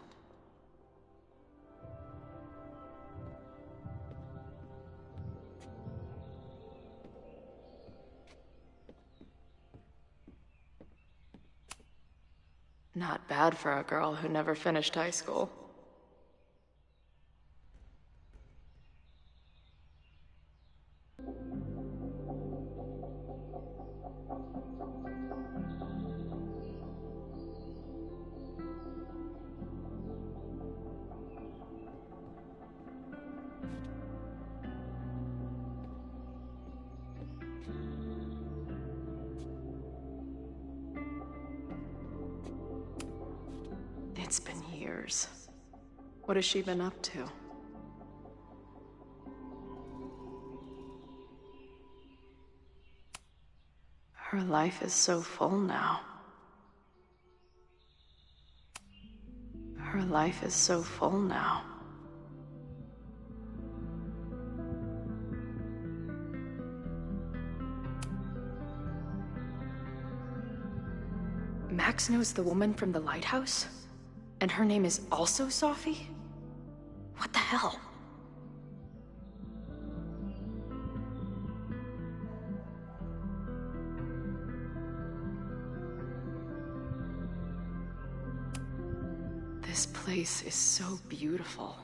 Not bad for a girl who never finished high school. It's been years. What has she been up to? Her life is so full now. Her life is so full now. Max knows the woman from the lighthouse? And her name is also Sophie? What the hell? This place is so beautiful.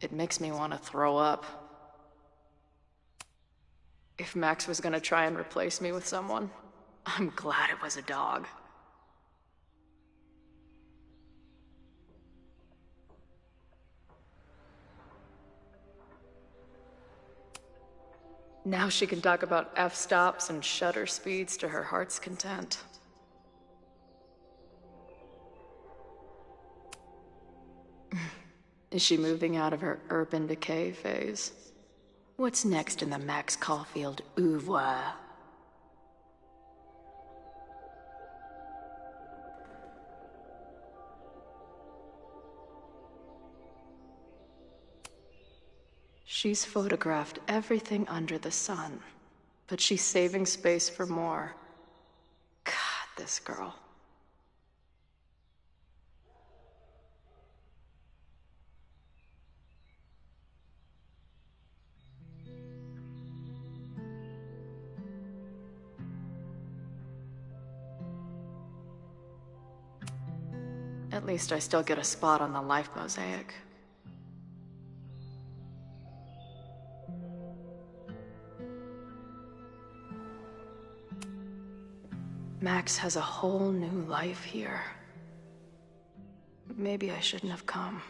It makes me want to throw up. If Max was gonna try and replace me with someone, I'm glad it was a dog. Now she can talk about f-stops and shutter speeds to her heart's content. Is she moving out of her urban decay phase? What's next in the Max Caulfield oeuvre? She's photographed everything under the sun, but she's saving space for more. God, this girl. At least I still get a spot on the life mosaic. Max has a whole new life here. Maybe I shouldn't have come.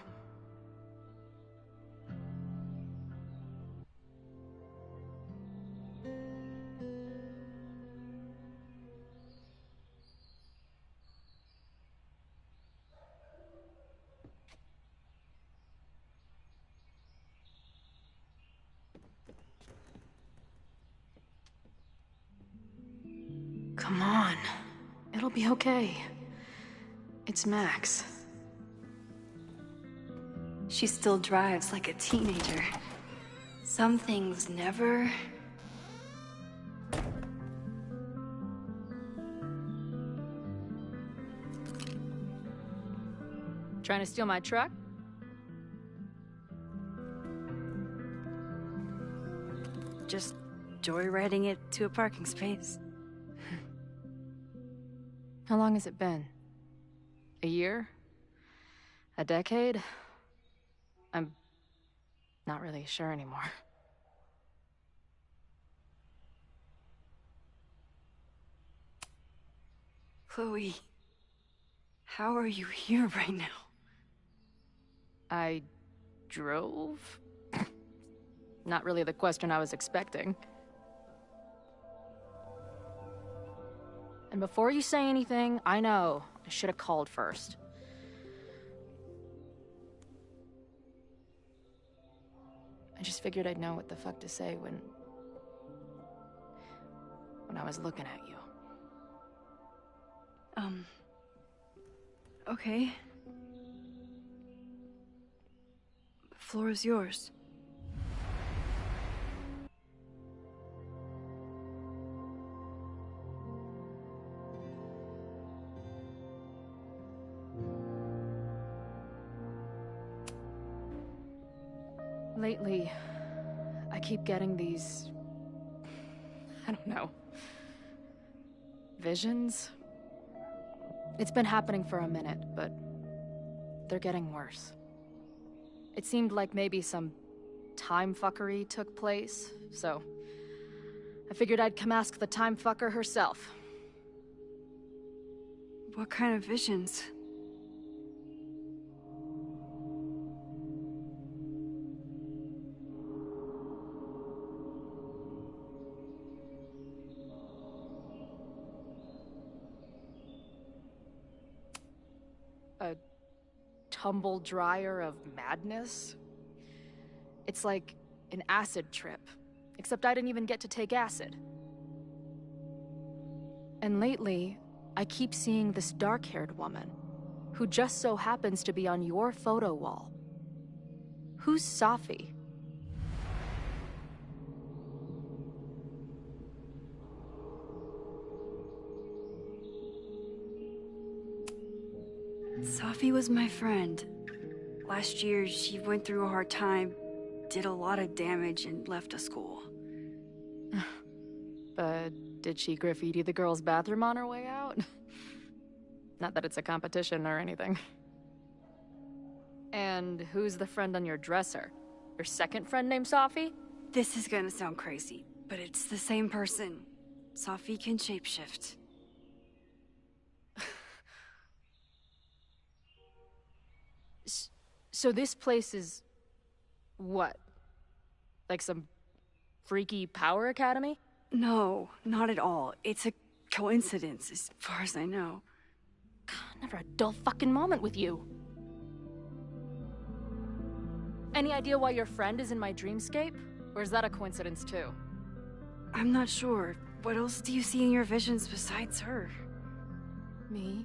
Come on. It'll be okay. It's Max. She still drives like a teenager. Some things never... Trying to steal my truck? Just joyriding it to a parking space. How long has it been? A year? A decade? I'm not really sure anymore. Chloe, how are you here right now? I drove? Not really the question I was expecting. And before you say anything, I know I should have called first. I just figured I'd know what the fuck to say when I was looking at you. Okay. The floor is yours. Lately, I keep getting these... I don't know. Visions? It's been happening for a minute, but they're getting worse. It seemed like maybe some time fuckery took place, so I figured I'd come ask the time fucker herself. What kind of visions? A tumble dryer of madness? It's like an acid trip, except I didn't even get to take acid. And lately, I keep seeing this dark-haired woman, who just so happens to be on your photo wall. Who's Safi? Safi was my friend. Last year, she went through a hard time, did a lot of damage, and left the school. But did she graffiti the girls' bathroom on her way out? Not that it's a competition or anything. And who's the friend on your dresser? Your second friend named Safi? This is gonna sound crazy, but it's the same person. Safi can shapeshift. So this place is... what? Like some freaky power academy? No, not at all. It's a coincidence, as far as I know. God, never a dull fucking moment with you. Any idea why your friend is in my dreamscape? Or is that a coincidence too? I'm not sure. What else do you see in your visions besides her? Me?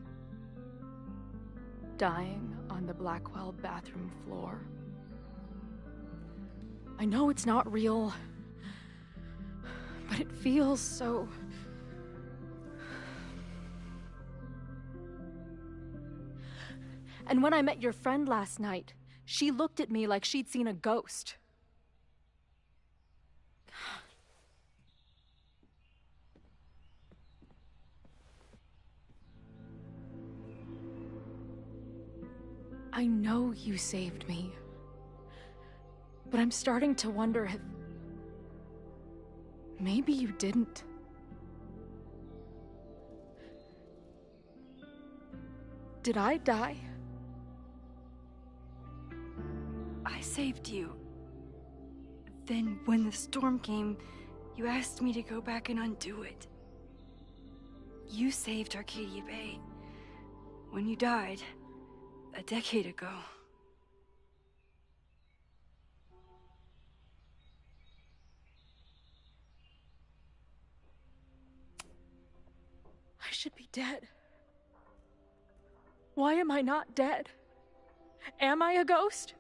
Dying on the Blackwell bathroom floor. I know it's not real, but it feels so... And when I met your friend last night, she looked at me like she'd seen a ghost. I know you saved me, but I'm starting to wonder if... maybe you didn't. Did I die? I saved you. Then, when the storm came, you asked me to go back and undo it. You saved Arcadia Bay. When you died, a decade ago. I should be dead. Why am I not dead? Am I a ghost?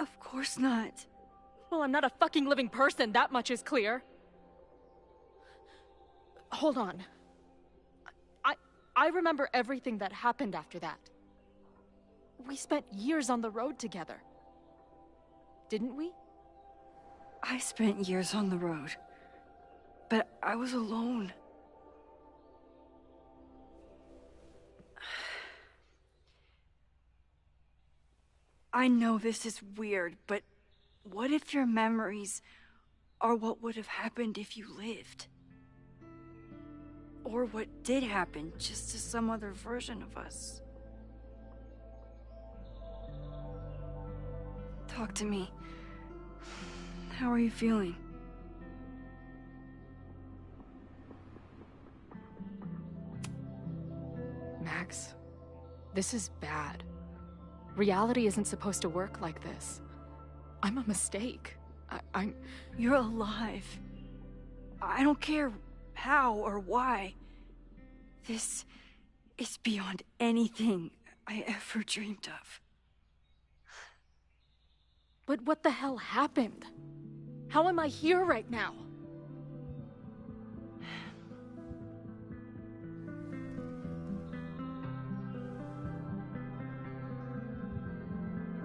Of course not. Well, I'm not a fucking living person, that much is clear. Hold on. I remember everything that happened after that. We spent years on the road together. Didn't we? I spent years on the road. But I was alone. I know this is weird, but what if your memories are what would have happened if you lived? Or what did happen, just to some other version of us? Talk to me. How are you feeling? Max. This is bad. Reality isn't supposed to work like this. I'm a mistake. I'm... You're alive. I don't care how or why. This is beyond anything I ever dreamed of. But what the hell happened? How am I here right now?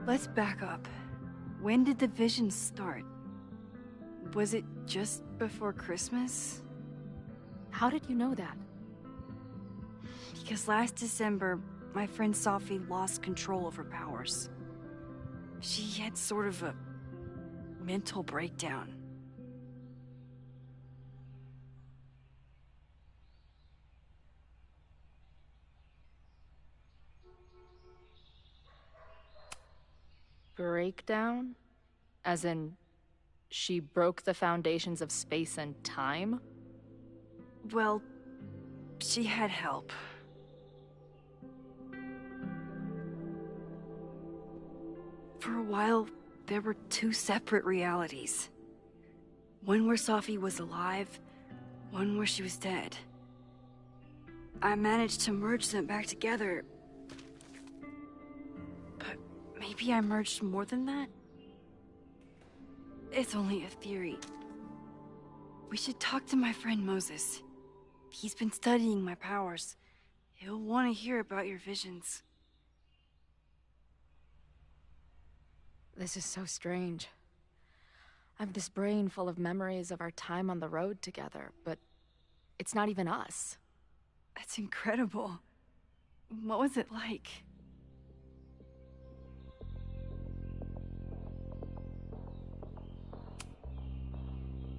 Let's back up. When did the visions start? Was it just before Christmas? How did you know that? Because last December, my friend Sophie lost control of her powers. She had sort of a mental breakdown. Breakdown? As in, she broke the foundations of space and time? Well, she had help. For a while, there were two separate realities. One where Sophie was alive, one where she was dead. I managed to merge them back together. But maybe I merged more than that? It's only a theory. We should talk to my friend Moses. He's been studying my powers. He'll want to hear about your visions. This is so strange. I have this brain full of memories of our time on the road together, but it's not even us. That's incredible. What was it like?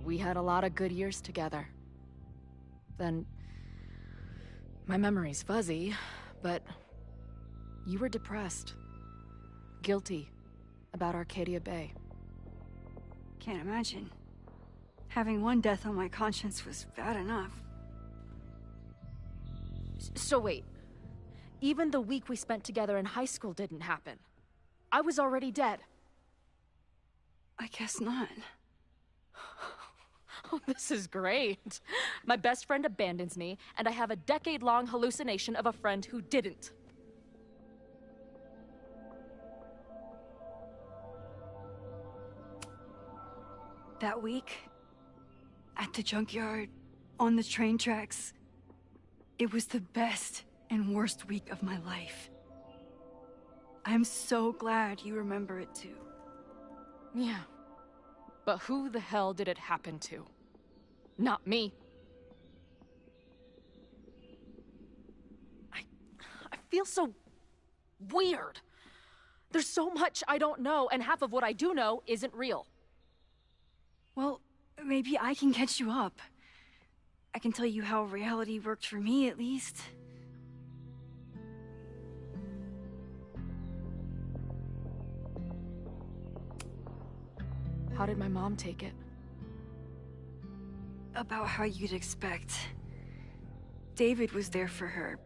We had a lot of good years together. Then... my memory's fuzzy, but... you were depressed. Guilty. About Arcadia Bay. Can't imagine. Having one death on my conscience was bad enough. So wait. Even the week we spent together in high school didn't happen. I was already dead. I guess not. Oh, this is great. My best friend abandons me, and I have a decade-long hallucination of a friend who didn't. That week, at the junkyard, on the train tracks, it was the best and worst week of my life. I'm so glad you remember it too. Yeah. But who the hell did it happen to? Not me. I feel so weird. There's so much I don't know, and half of what I do know isn't real. Well, maybe I can catch you up. I can tell you how reality worked for me, at least. How did my mom take it? About how you'd expect. David was there for her,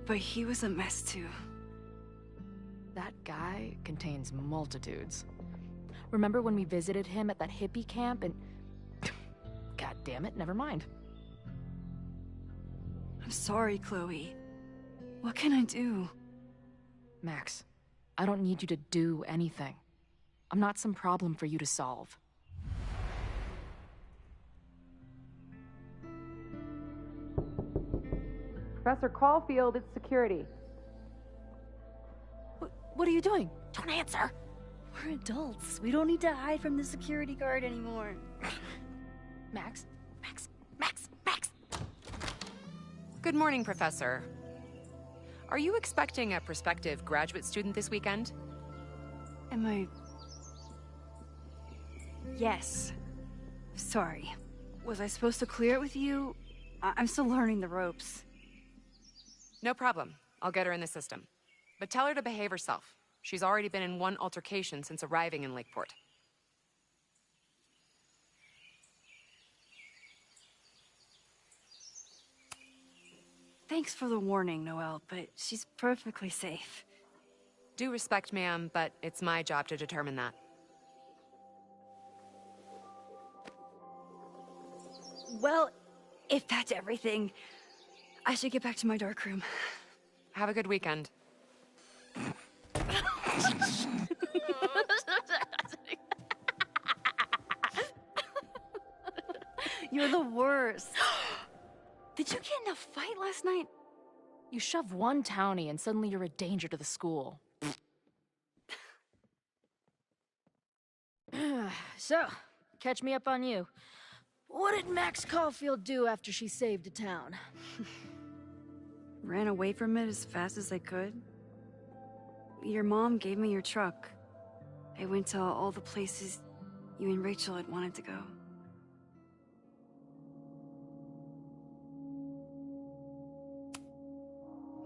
but he was a mess too. That guy contains multitudes. Remember when we visited him at that hippie camp and... God damn it, never mind. I'm sorry, Chloe. What can I do? Max, I don't need you to do anything. I'm not some problem for you to solve. Professor Caulfield, it's security. What are you doing? Don't answer! We're adults. We don't need to hide from the security guard anymore. Max? Good morning, Professor. Are you expecting a prospective graduate student this weekend? Am I... Yes. Sorry. Was I supposed to clear it with you? I'm still learning the ropes. No problem. I'll get her in the system. But tell her to behave herself. She's already been in one altercation since arriving in Lakeport. Thanks for the warning, Noelle, but she's perfectly safe. Due respect, ma'am, but it's my job to determine that. Well, if that's everything, I should get back to my dark room. Have a good weekend. You're the worst. Did you get in a fight last night? You shove one townie and suddenly you're a danger to the school. So, catch me up on you. What did Max Caulfield do after she saved a town? Ran away from it as fast as I could. Your mom gave me your truck. I went to all the places you and Rachel had wanted to go.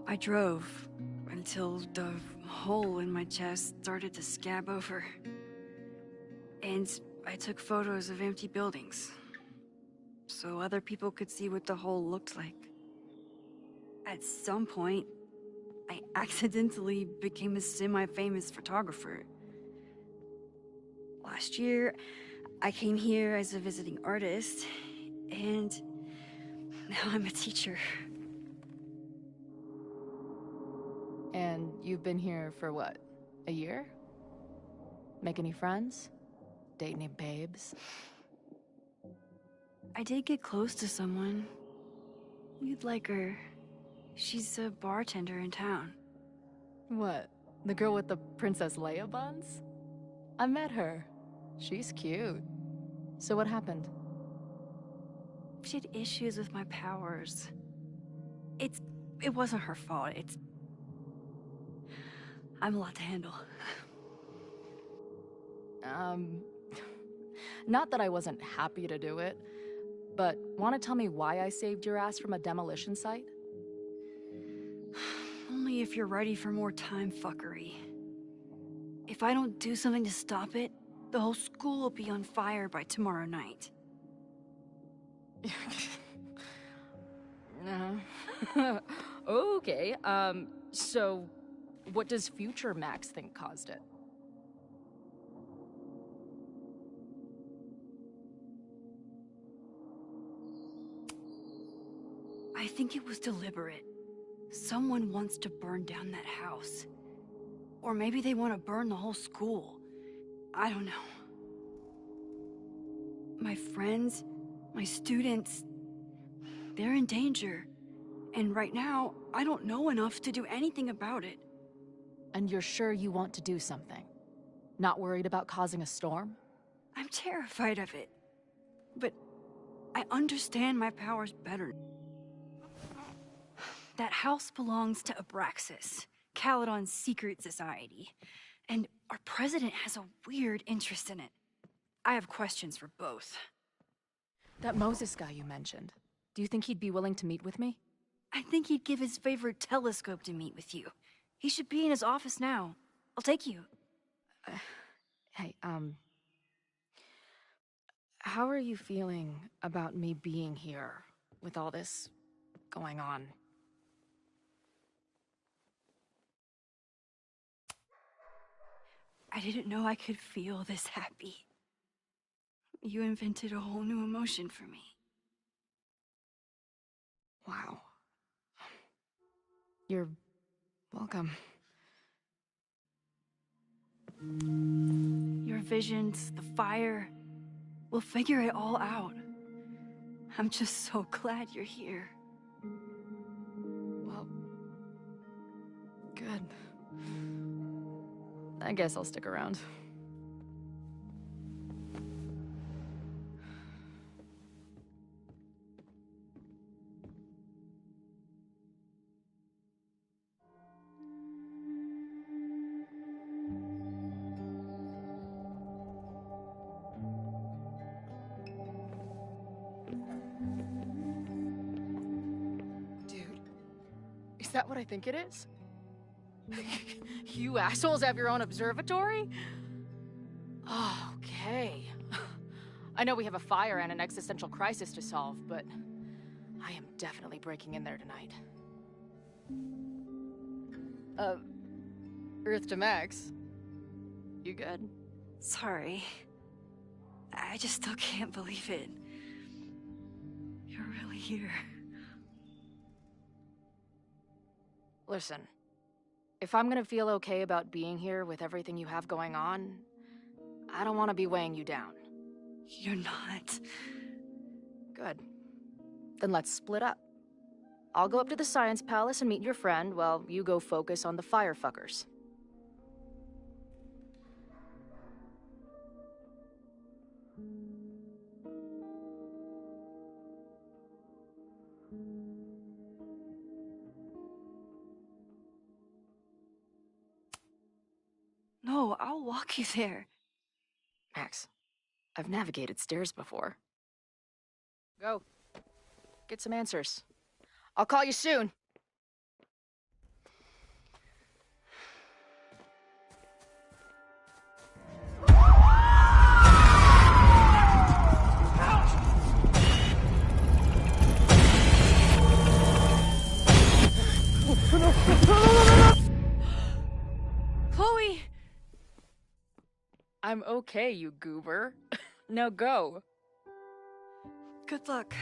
I drove until the hole in my chest started to scab over. And I took photos of empty buildings, so other people could see what the hole looked like. At some point, I accidentally became a semi-famous photographer. Last year, I came here as a visiting artist, and now I'm a teacher. And you've been here for what? A year? Make any friends? Date any babes? I did get close to someone. You'd like her. She's a bartender in town. What? The girl with the Princess Leia buns? I met her. She's cute. So what happened? She had issues with my powers. It wasn't her fault. I'm a lot to handle. Not that I wasn't happy to do it, but want to tell me why I saved your ass from a demolition site? Only if you're ready for more time fuckery. If I don't do something to stop it, the whole school will be on fire by tomorrow night. Okay, so what does future Max think caused it? I think it was deliberate. Someone wants to burn down that house. Or maybe they want to burn the whole school. I don't know. My friends, my students, they're in danger. And right now, I don't know enough to do anything about it. And you're sure you want to do something? Not worried about causing a storm? I'm terrified of it. But I understand my powers better. That house belongs to Abraxas, Caledon's secret society. And our president has a weird interest in it. I have questions for both. That Moses guy you mentioned, do you think he'd be willing to meet with me? I think he'd give his favorite telescope to meet with you. He should be in his office now. I'll take you. Hey, how are you feeling about me being here with all this going on? I didn't know I could feel this happy. You invented a whole new emotion for me. Wow. You're welcome. Your visions, the fire, we'll figure it all out. I'm just so glad you're here. Well, good. I guess I'll stick around. Is that what I think it is? You assholes have your own observatory? Oh, okay. I know we have a fire and an existential crisis to solve, but I am definitely breaking in there tonight. Earth to Max. You good? Sorry. I just still can't believe it. You're really here. Listen, if I'm gonna feel okay about being here with everything you have going on, I don't want to be weighing you down. You're not. Good. Then let's split up. I'll go up to the Science Palace and meet your friend while you go focus on the firefuckers. No, I'll walk you there. Max, I've navigated stairs before. Go. Get some answers. I'll call you soon. Chloe! I'm okay, you goober. Now go. Good luck.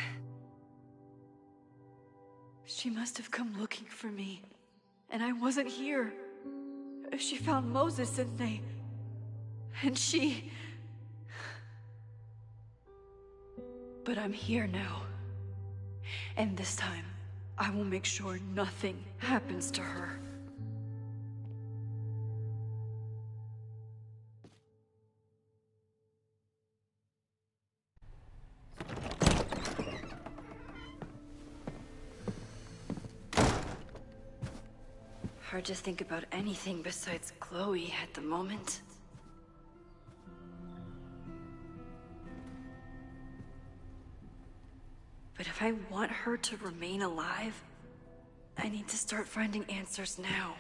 She must have come looking for me, and I wasn't here. She found Moses and she... But I'm here now. And this time, I will make sure nothing happens to her. Hard to think about anything besides Chloe at the moment. But if I want her to remain alive, I need to start finding answers now.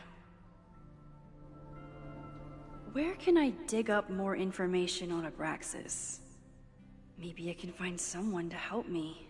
Where can I dig up more information on Abraxas? Maybe I can find someone to help me.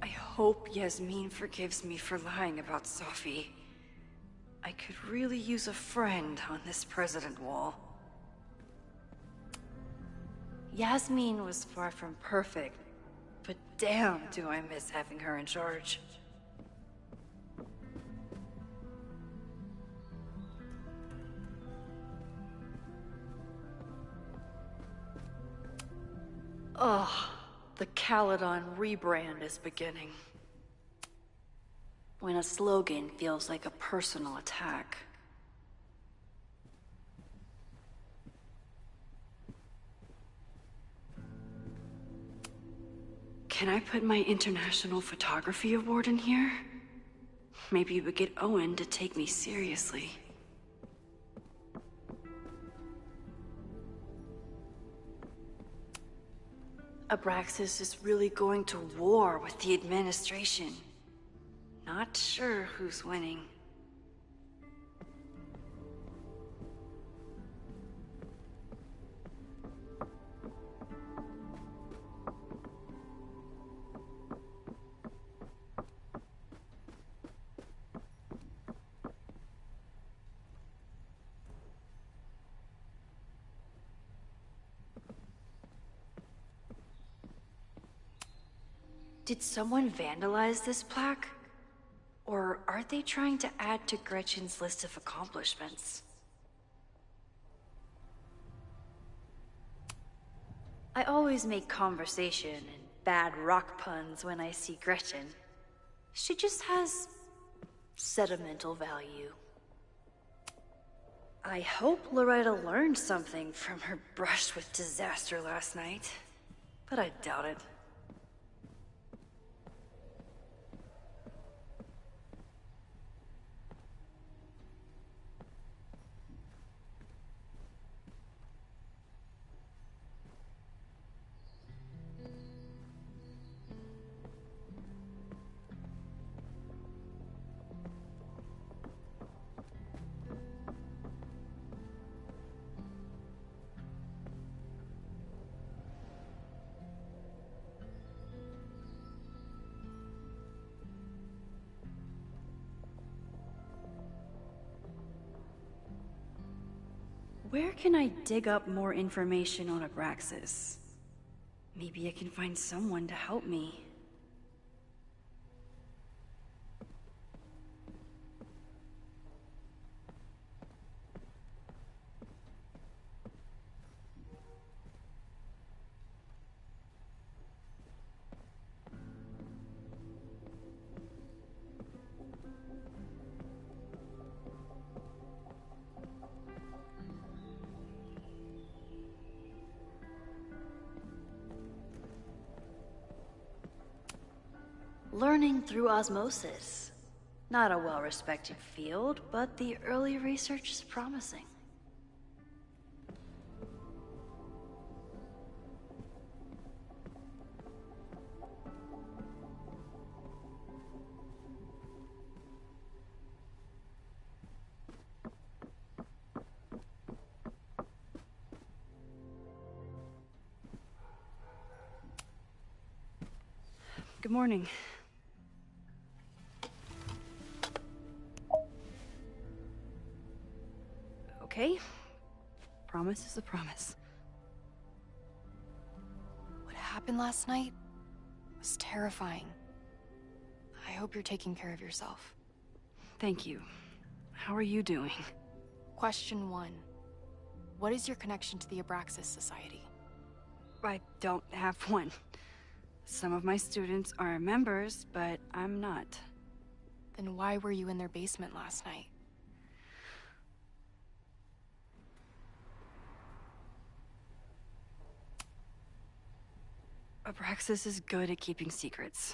I hope Yasmin forgives me for lying about Safi. I could really use a friend on this president wall. Yasmin was far from perfect, but damn do I miss having her in charge. Ugh, the Caledon rebrand is beginning. When a slogan feels like a personal attack. Can I put my International Photography Award in here? Maybe we get Owen to take me seriously. Abraxas is really going to war with the administration. Not sure who's winning. Did someone vandalize this plaque? Or are they trying to add to Gretchen's list of accomplishments? I always make conversation and bad rock puns when I see Gretchen. She just has sentimental value. I hope Loretta learned something from her brush with disaster last night, but I doubt it. Where can I dig up more information on Abraxas? Maybe I can find someone to help me. Learning through osmosis. Not a well-respected field, but the early research is promising. Good morning. Okay? Promise is a promise. What happened last night was terrifying. I hope you're taking care of yourself. Thank you. How are you doing? Question 1. What is your connection to the Abraxas Society? I don't have one. Some of my students are members, but I'm not. Then why were you in their basement last night? Abraxas is good at keeping secrets.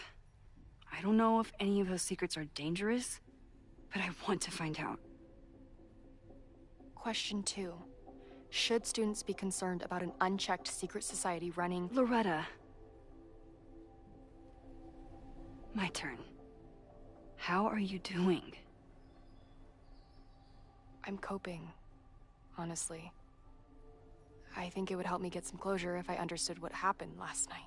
I don't know if any of those secrets are dangerous, but I want to find out. Question 2. Should students be concerned about an unchecked secret society running— Loretta. My turn. How are you doing? I'm coping, honestly. I think it would help me get some closure if I understood what happened last night.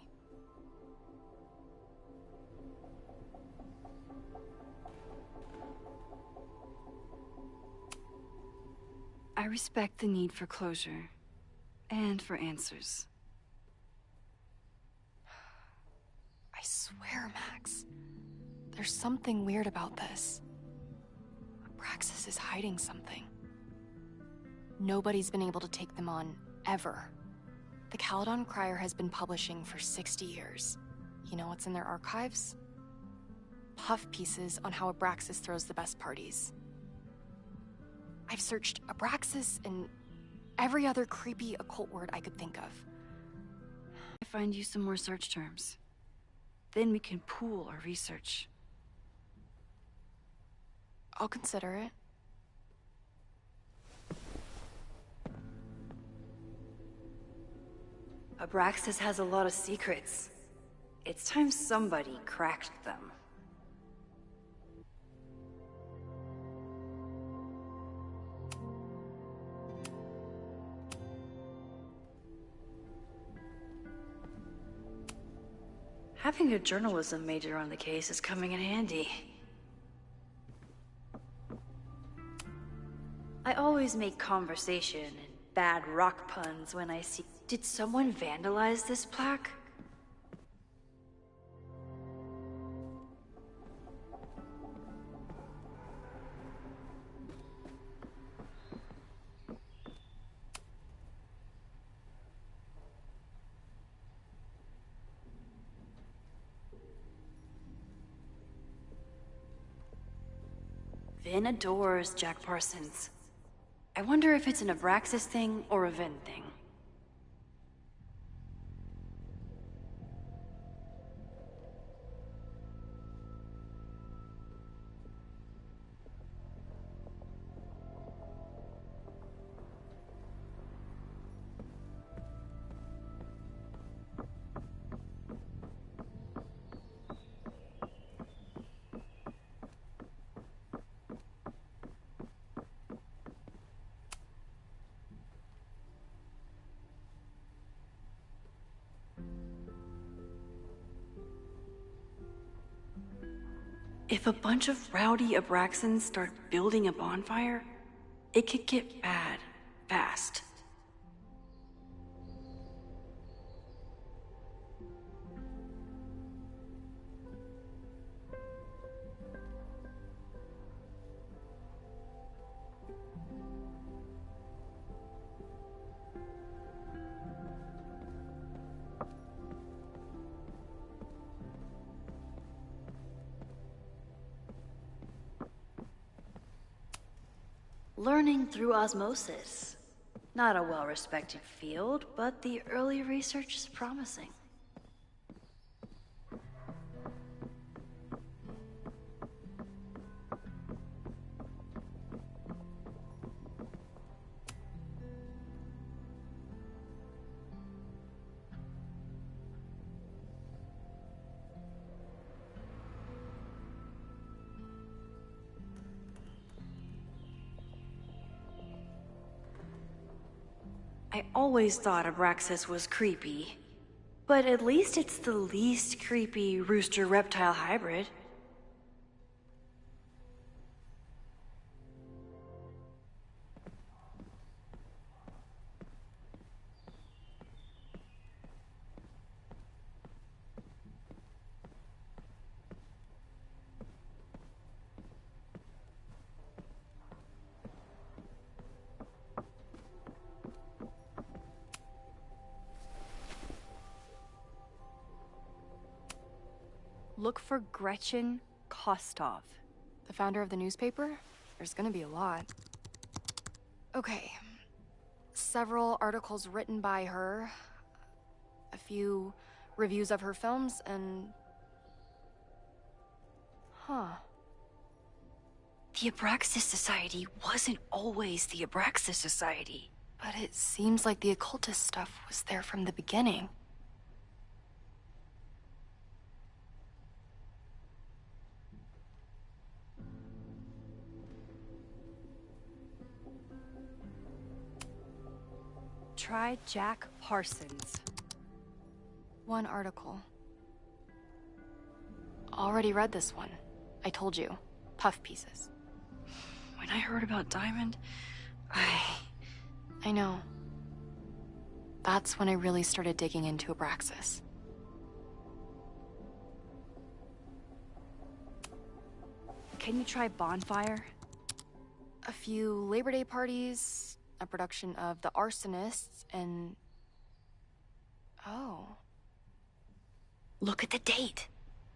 I respect the need for closure, and for answers. I swear, Max, there's something weird about this. Abraxas is hiding something. Nobody's been able to take them on, ever. The Caledon Crier has been publishing for 60 years. You know what's in their archives? Puff pieces on how Abraxas throws the best parties. I've searched Abraxas and every other creepy occult word I could think of. I find you some more search terms. Then we can pool our research. I'll consider it. Abraxas has a lot of secrets. It's time somebody cracked them. Having a journalism major on the case is coming in handy. I always make conversation and bad rock puns when I see... Did someone vandalize this plaque? Vin adores Jack Parsons. I wonder if it's an Abraxas thing or a Vin thing. If a bunch of rowdy Abraxans start building a bonfire, it could get bad, fast. Learning through osmosis. Not a well-respected field, but the early research is promising. I always thought Abraxas was creepy, but at least it's the least creepy rooster-reptile hybrid. Look for Gretchen Kostov. The founder of the newspaper? There's gonna be a lot. Okay. Several articles written by her, a few reviews of her films, and... Huh. The Abraxas Society wasn't always the Abraxas Society. But it seems like the occultist stuff was there from the beginning. Try Jack Parsons. One article. Already read this one. I told you. Puff pieces. When I heard about Diamond, I know. That's when I really started digging into Abraxas. Can you try Bonfire? A few Labor Day parties, a production of The Arsonists, and Oh. Look at the date.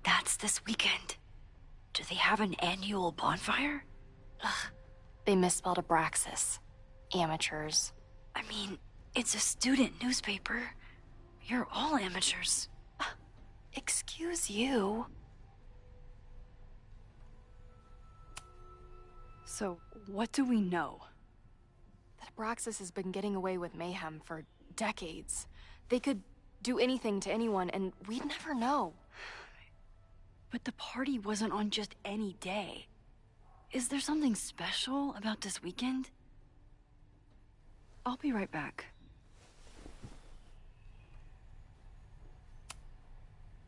That's this weekend. Do they have an annual bonfire? Ugh. They misspelled Abraxas. Amateurs. I mean, it's a student newspaper. You're all amateurs. Excuse you. So, what do we know? That Abraxas has been getting away with mayhem for decades. They could do anything to anyone, and we'd never know. But the party wasn't on just any day. Is there something special about this weekend? I'll be right back.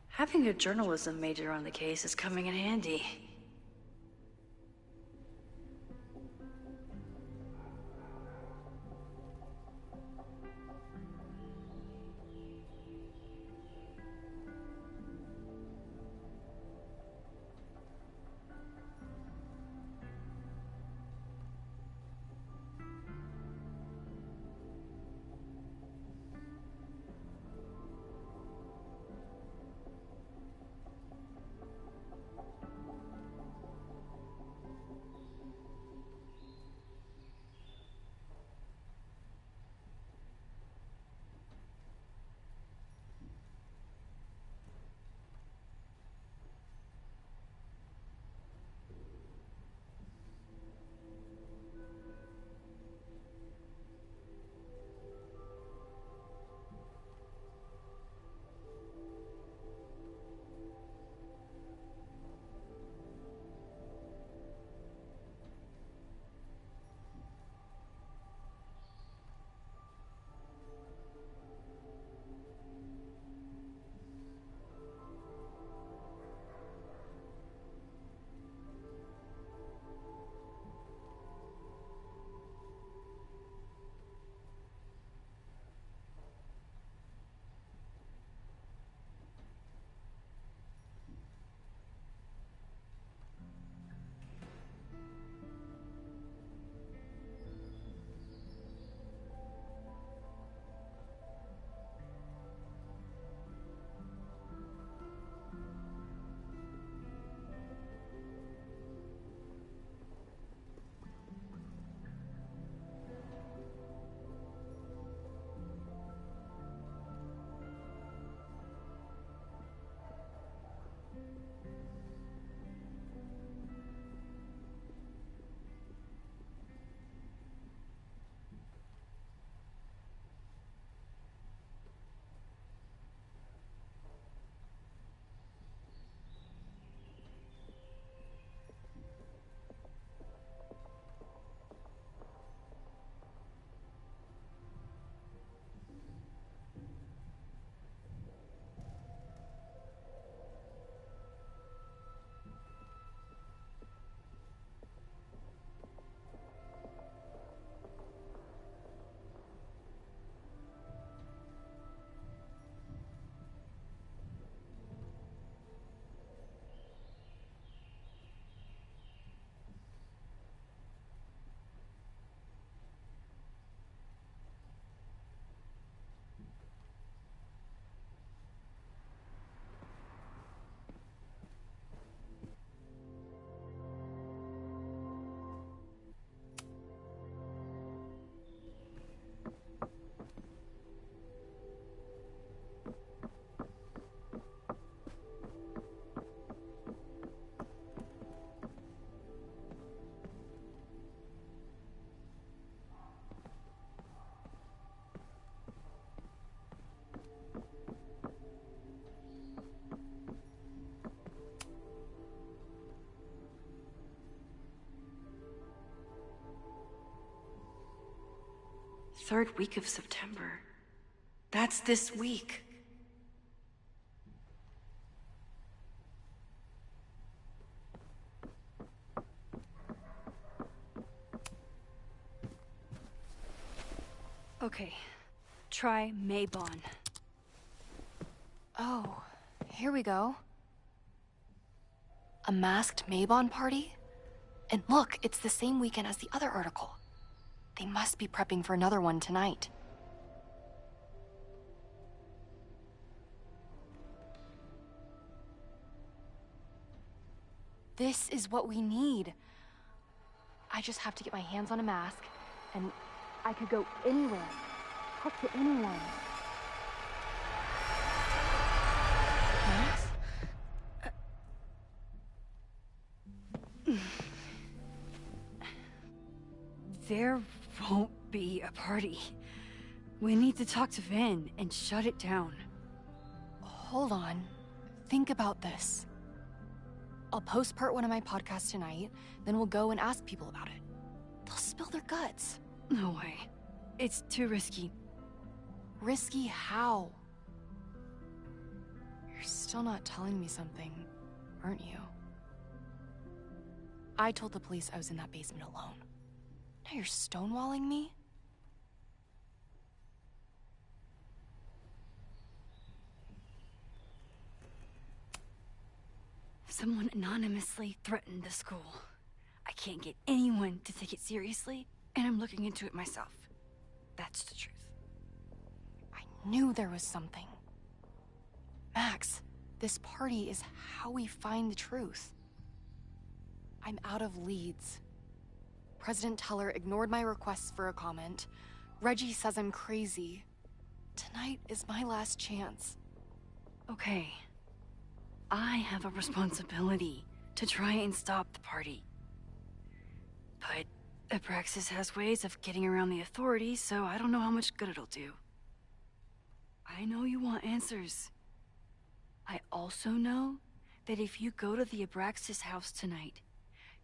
Having a journalism major on the case is coming in handy. Third week of September. That's this week. Okay, try Maybon. Oh, here we go. A masked Maybon party? And look, it's the same weekend as the other article. They must be prepping for another one tonight. This is what we need. I just have to get my hands on a mask, and I could go anywhere, talk to anyone. Max? There won't be a party. We need to talk to Vin and shut it down. Hold on. Think about this. I'll post-part one of my podcasts tonight, then we'll go and ask people about it. They'll spill their guts. No way. It's too risky. Risky how? You're still not telling me something, aren't you? I told the police I was in that basement alone. Now you're stonewalling me? Someone anonymously threatened the school. I can't get anyone to take it seriously, and I'm looking into it myself. That's the truth. I knew there was something. Max, this party is how we find the truth. I'm out of leads. President Teller ignored my requests for a comment. Reggie says I'm crazy. Tonight is my last chance. Okay. I have a responsibility to try and stop the party. But Abraxas has ways of getting around the authorities, so I don't know how much good it'll do. I know you want answers. I also know that if you go to the Abraxas house tonight,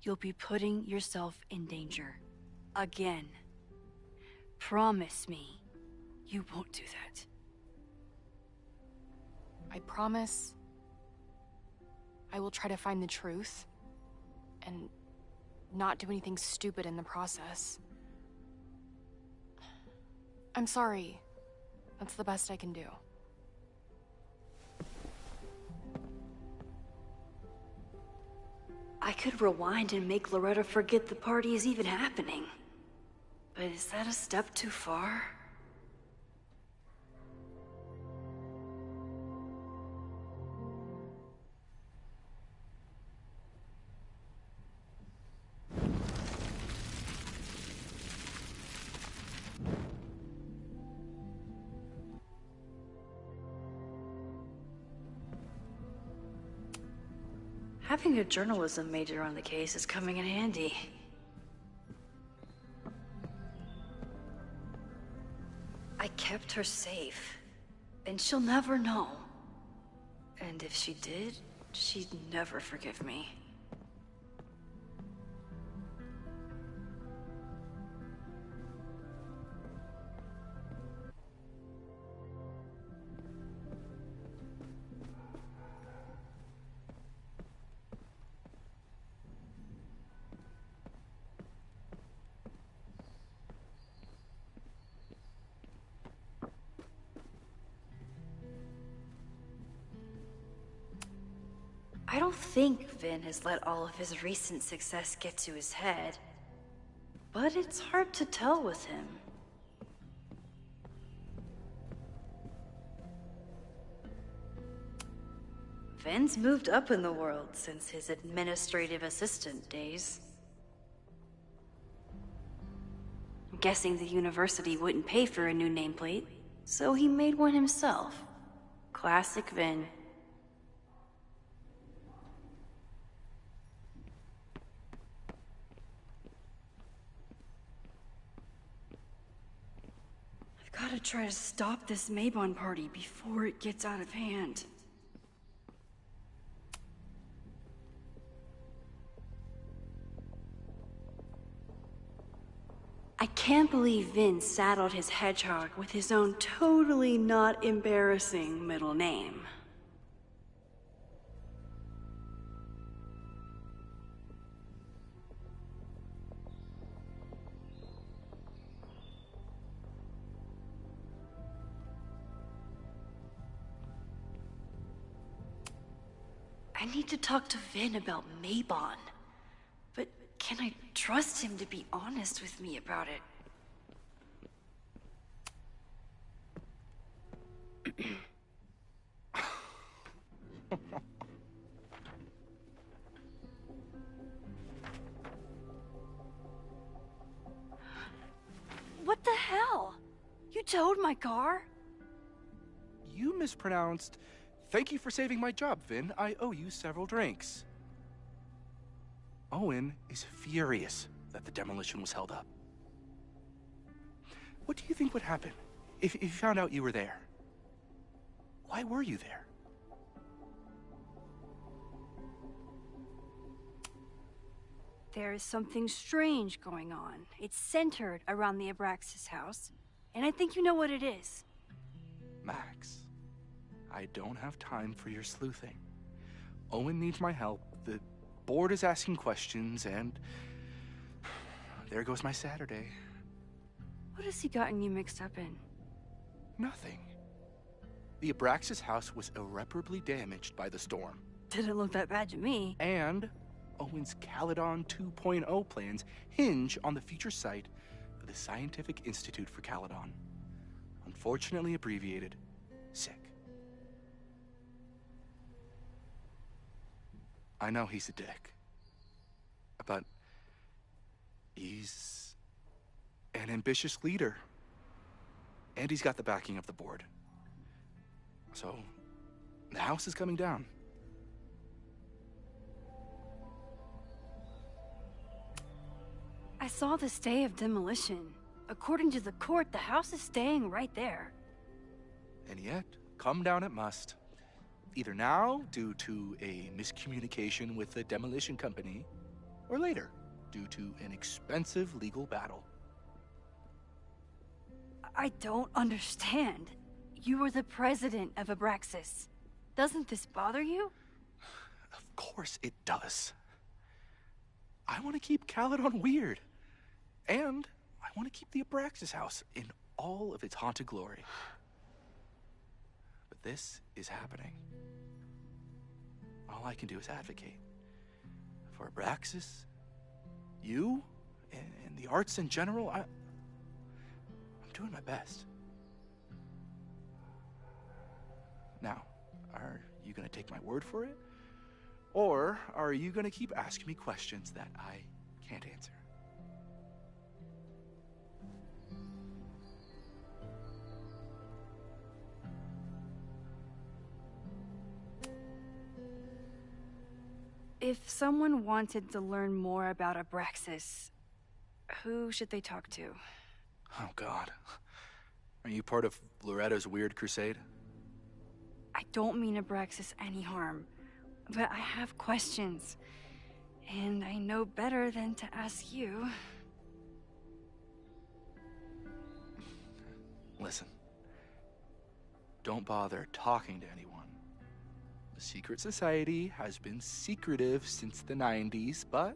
you'll be putting yourself in danger. Again. Promise me you won't do that. I promise I will try to find the truth and not do anything stupid in the process. I'm sorry. That's the best I can do. I could rewind and make Loretta forget the party is even happening. But is that a step too far? Having a journalism major on the case is coming in handy. I kept her safe, and she'll never know. And if she did, she'd never forgive me. I don't think Vin has let all of his recent success get to his head, but it's hard to tell with him. Vin's moved up in the world since his administrative assistant days. I'm guessing the university wouldn't pay for a new nameplate, so he made one himself. Classic Vin. Gotta try to stop this Mabon party before it gets out of hand. I can't believe Vin saddled his hedgehog with his own totally not embarrassing middle name. I need to talk to Vin about Mabon. But can I trust him to be honest with me about it? towed my car? You mispronounced, "Thank you for saving my job, Vin. I owe you several drinks." Owen is furious that the demolition was held up. What do you think would happen if he found out you were there? Why were you there? There is something strange going on. It's centered around the Abraxas house, and I think you know what it is. Max, I don't have time for your sleuthing. Owen needs my help, the board is asking questions, and there goes my Saturday. What has he gotten you mixed up in? Nothing. The Abraxas house was irreparably damaged by the storm. Didn't look that bad to me. And Owen's Caledon 2.0 plans hinge on the future site of the Scientific Institute for Caledon. Unfortunately abbreviated, SICK. I know he's a dick, but he's an ambitious leader. And he's got the backing of the board. So, the house is coming down. I saw the stay of demolition. According to the court, the house is staying right there. And yet, come down it must. Either now, due to a miscommunication with the demolition company, or later, due to an expensive legal battle. I don't understand. You were the president of Abraxas. Doesn't this bother you? Of course it does. I want to keep Caledon weird. And I want to keep the Abraxas house in all of its haunted glory. But this is happening. All I can do is advocate. For Abraxas, you, and the arts in general, I'm doing my best. Now, are you gonna take my word for it? Or are you gonna keep asking me questions that I can't answer? If someone wanted to learn more about Abraxas, who should they talk to? Oh, God. Are you part of Loretta's weird crusade? I don't mean Abraxas any harm, but I have questions, and I know better than to ask you. Listen. Don't bother talking to anyone. The secret society has been secretive since the 90s, but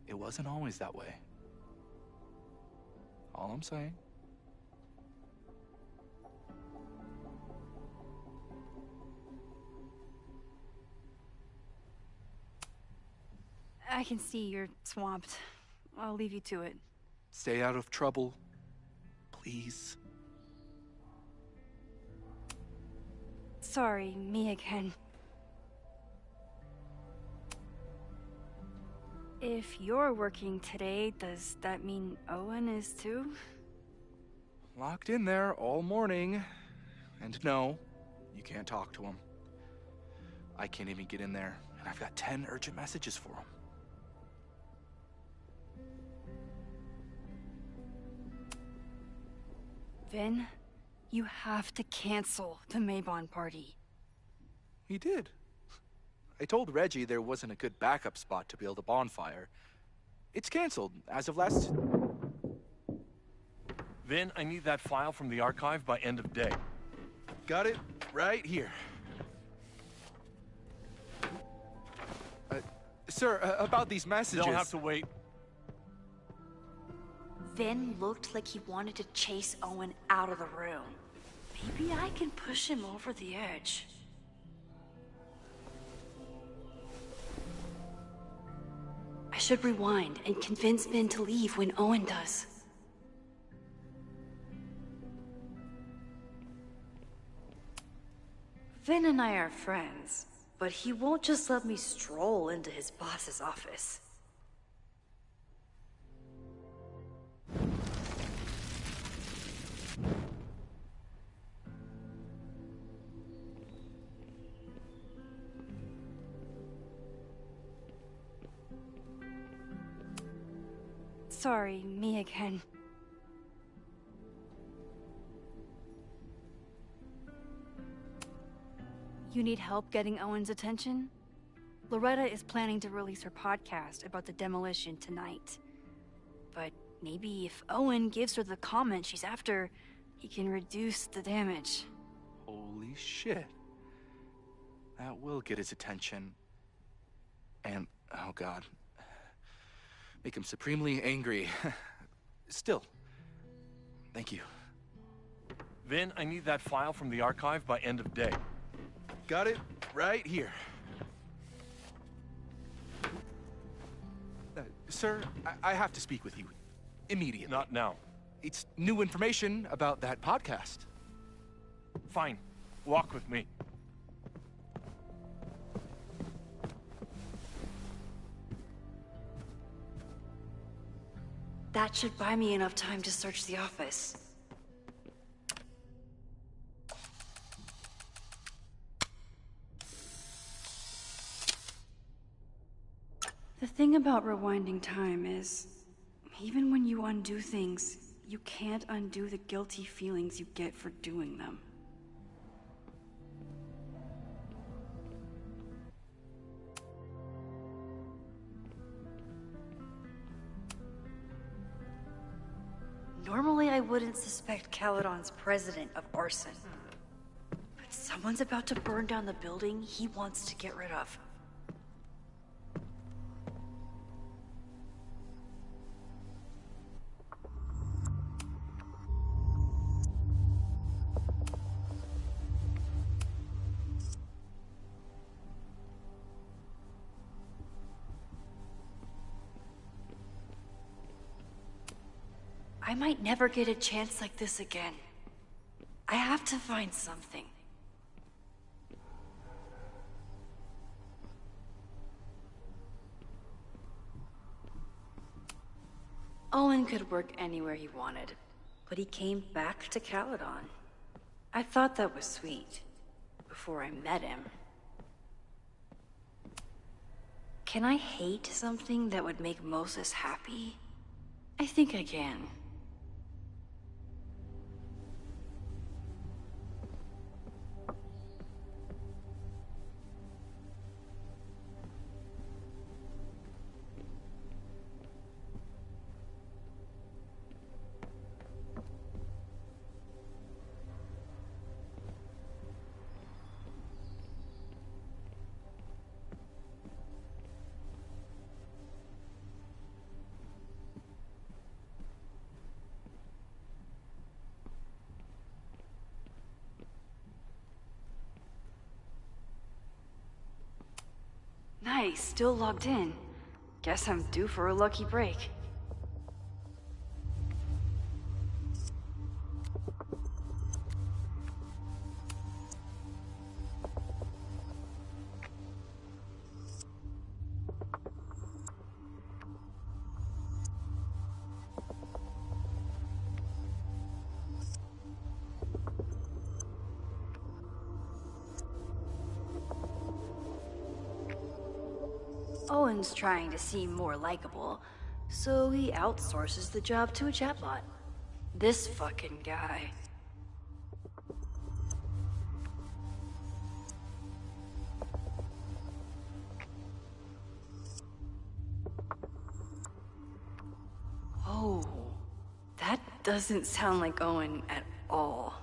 it wasn't always that way. All I'm saying. I can see you're swamped. I'll leave you to it. Stay out of trouble, please. Sorry, me again. If you're working today, does that mean Owen is too? Locked in there all morning. And no, you can't talk to him. I can't even get in there, and I've got 10 urgent messages for him. Vin, you have to cancel the Maybon party. He did. I told Reggie there wasn't a good backup spot to build a bonfire. It's canceled as of last... Vin, I need that file from the archive by end of day. Got it right here. Sir, about these messages... They'll have to wait. Vin looked like he wanted to chase Owen out of the room. Maybe I can push him over the edge. I should rewind and convince Vin to leave when Owen does. Vin and I are friends, but he won't just let me stroll into his boss's office. Sorry, me again. You need help getting Owen's attention? Loretta is planning to release her podcast about the demolition tonight. But maybe if Owen gives her the comment she's after, he can reduce the damage. Holy shit. That will get his attention. And, oh god, make him supremely angry. Still, thank you. Vin, I need that file from the archive by end of day. Got it right here. Sir, I have to speak with you immediately. Not now. It's new information about that podcast. Fine. Walk with me. That should buy me enough time to search the office. The thing about rewinding time is, even when you undo things, you can't undo the guilty feelings you get for doing them. Normally I wouldn't suspect Caledon's president of arson. But someone's about to burn down the building he wants to get rid of. I might never get a chance like this again. I have to find something. Owen could work anywhere he wanted, but he came back to Caledon. I thought that was sweet, before I met him. Can I hate something that would make Moses happy? I think I can. Nice, still logged in. Guess I'm due for a lucky break. Owen's trying to seem more likable, so he outsources the job to a chatbot. This fucking guy. Oh, that doesn't sound like Owen at all.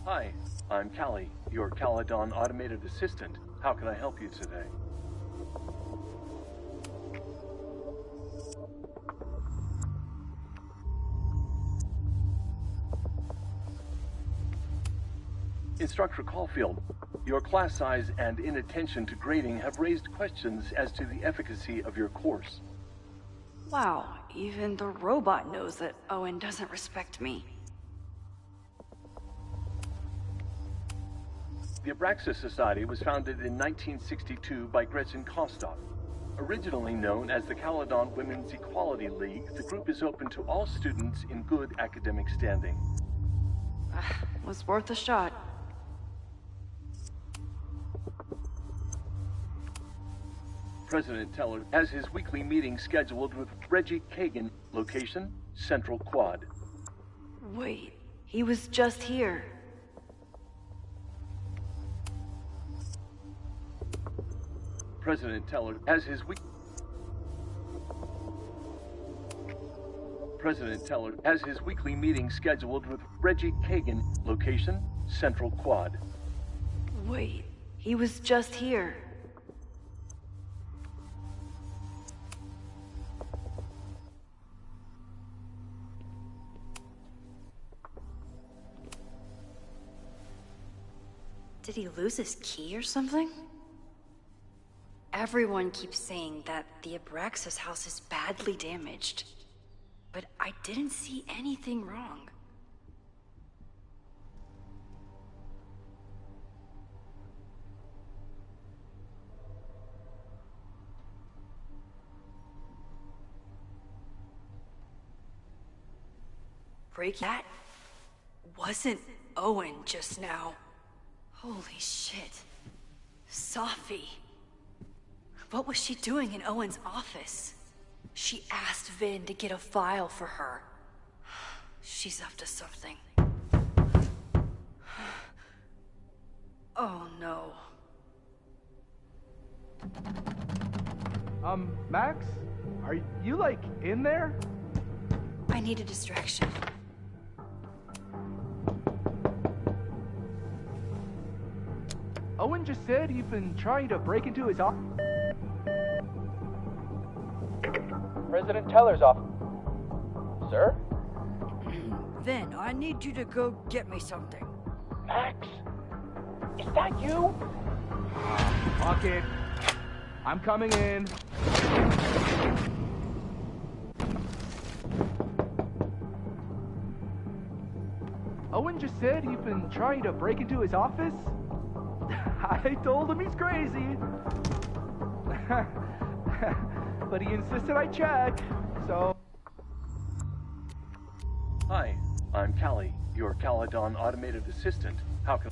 Hi, I'm Callie, your Caledon automated assistant. How can I help you today? Instructor Caulfield, your class size and inattention to grading have raised questions as to the efficacy of your course. Wow, even the robot knows that Owen doesn't respect me. The Abraxas Society was founded in 1962 by Gretchen Kostov. Originally known as the Caledon Women's Equality League, the group is open to all students in good academic standing. Was worth a shot. President Teller has his weekly meeting scheduled with Reggie Kagan. Location, Central Quad. Wait, he was just here. President Teller has his weekly meeting scheduled with Reggie Kagan. Location, Central Quad. Wait, he was just here. Did he lose his key or something? Everyone keeps saying that the Abraxas house is badly damaged. But I didn't see anything wrong. That wasn't Owen just now. Holy shit. Sophie. What was she doing in Owen's office? She asked Vin to get a file for her. She's up to something. Oh no. Max? Are you, like, in there? I need a distraction. Owen just said you've been trying to break into his office. President Teller's office. Sir? Vin, I need you to go get me something. Max? Is that you? Fuck it. I'm coming in. Owen just said you've been trying to break into his office? I told him he's crazy. But he insisted I check, so... Hi, I'm Callie, your Caledon automated assistant. How can...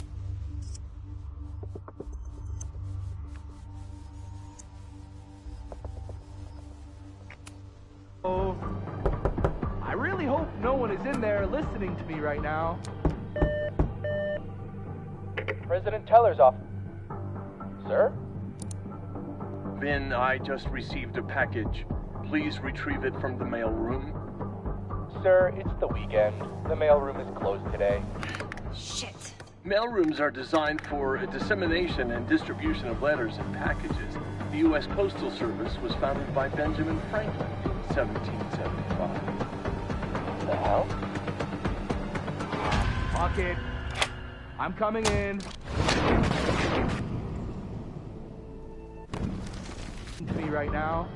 Oh, I really hope no one is in there listening to me right now. President Teller's office. Sir? Vin, I just received a package. Please retrieve it from the mailroom. Sir, it's the weekend. The mailroom is closed today. Shit. Mailrooms are designed for dissemination and distribution of letters and packages. The U.S. Postal Service was founded by Benjamin Franklin in 1775. What the hell? Fuck it. I'm coming in. To me right now.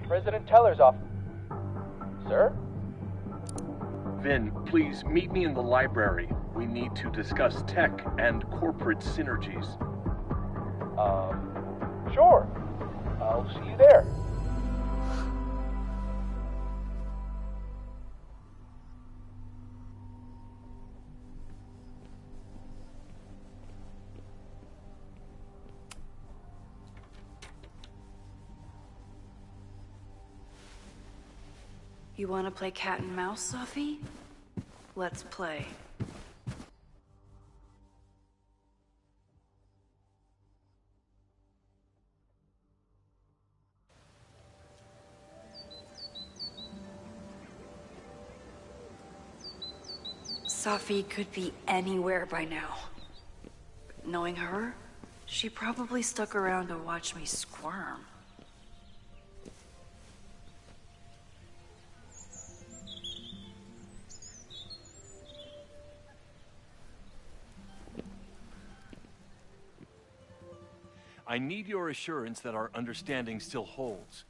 President Teller's office. Sir? Vin, please meet me in the library. We need to discuss tech and corporate synergies. Sure. I'll see you there. You want to play cat and mouse, Sophie? Let's play. Sophie could be anywhere by now. Knowing her, she probably stuck around to watch me squirm. I need your assurance that our understanding still holds.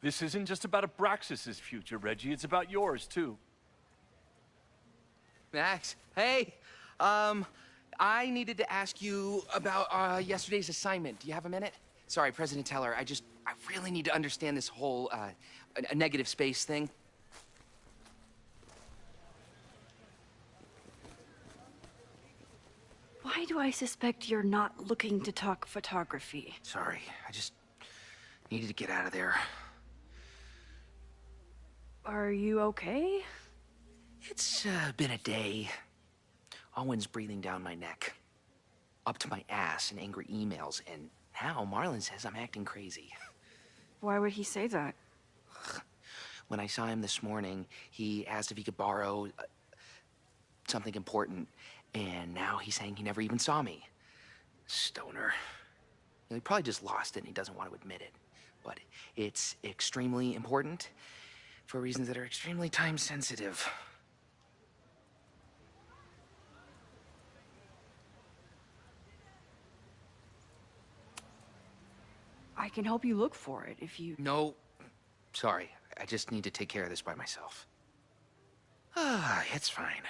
This isn't just about Abraxas' future, Reggie. It's about yours, too. Max, hey. I needed to ask you about yesterday's assignment. Do you have a minute? Sorry, President Teller, I really need to understand this whole, a negative space thing. Why do I suspect you're not looking to talk photography? Sorry, I just needed to get out of there. Are you okay? It's been a day. Owen's breathing down my neck, up to my ass in angry emails, and now Marlon says I'm acting crazy. Why would he say that? When I saw him this morning, he asked if he could borrow something important, and now he's saying he never even saw me. Stoner. He probably just lost it and he doesn't want to admit it. But it's extremely important for reasons that are extremely time sensitive. I can help you look for it if you... No, sorry. I just need to take care of this by myself. It's fine.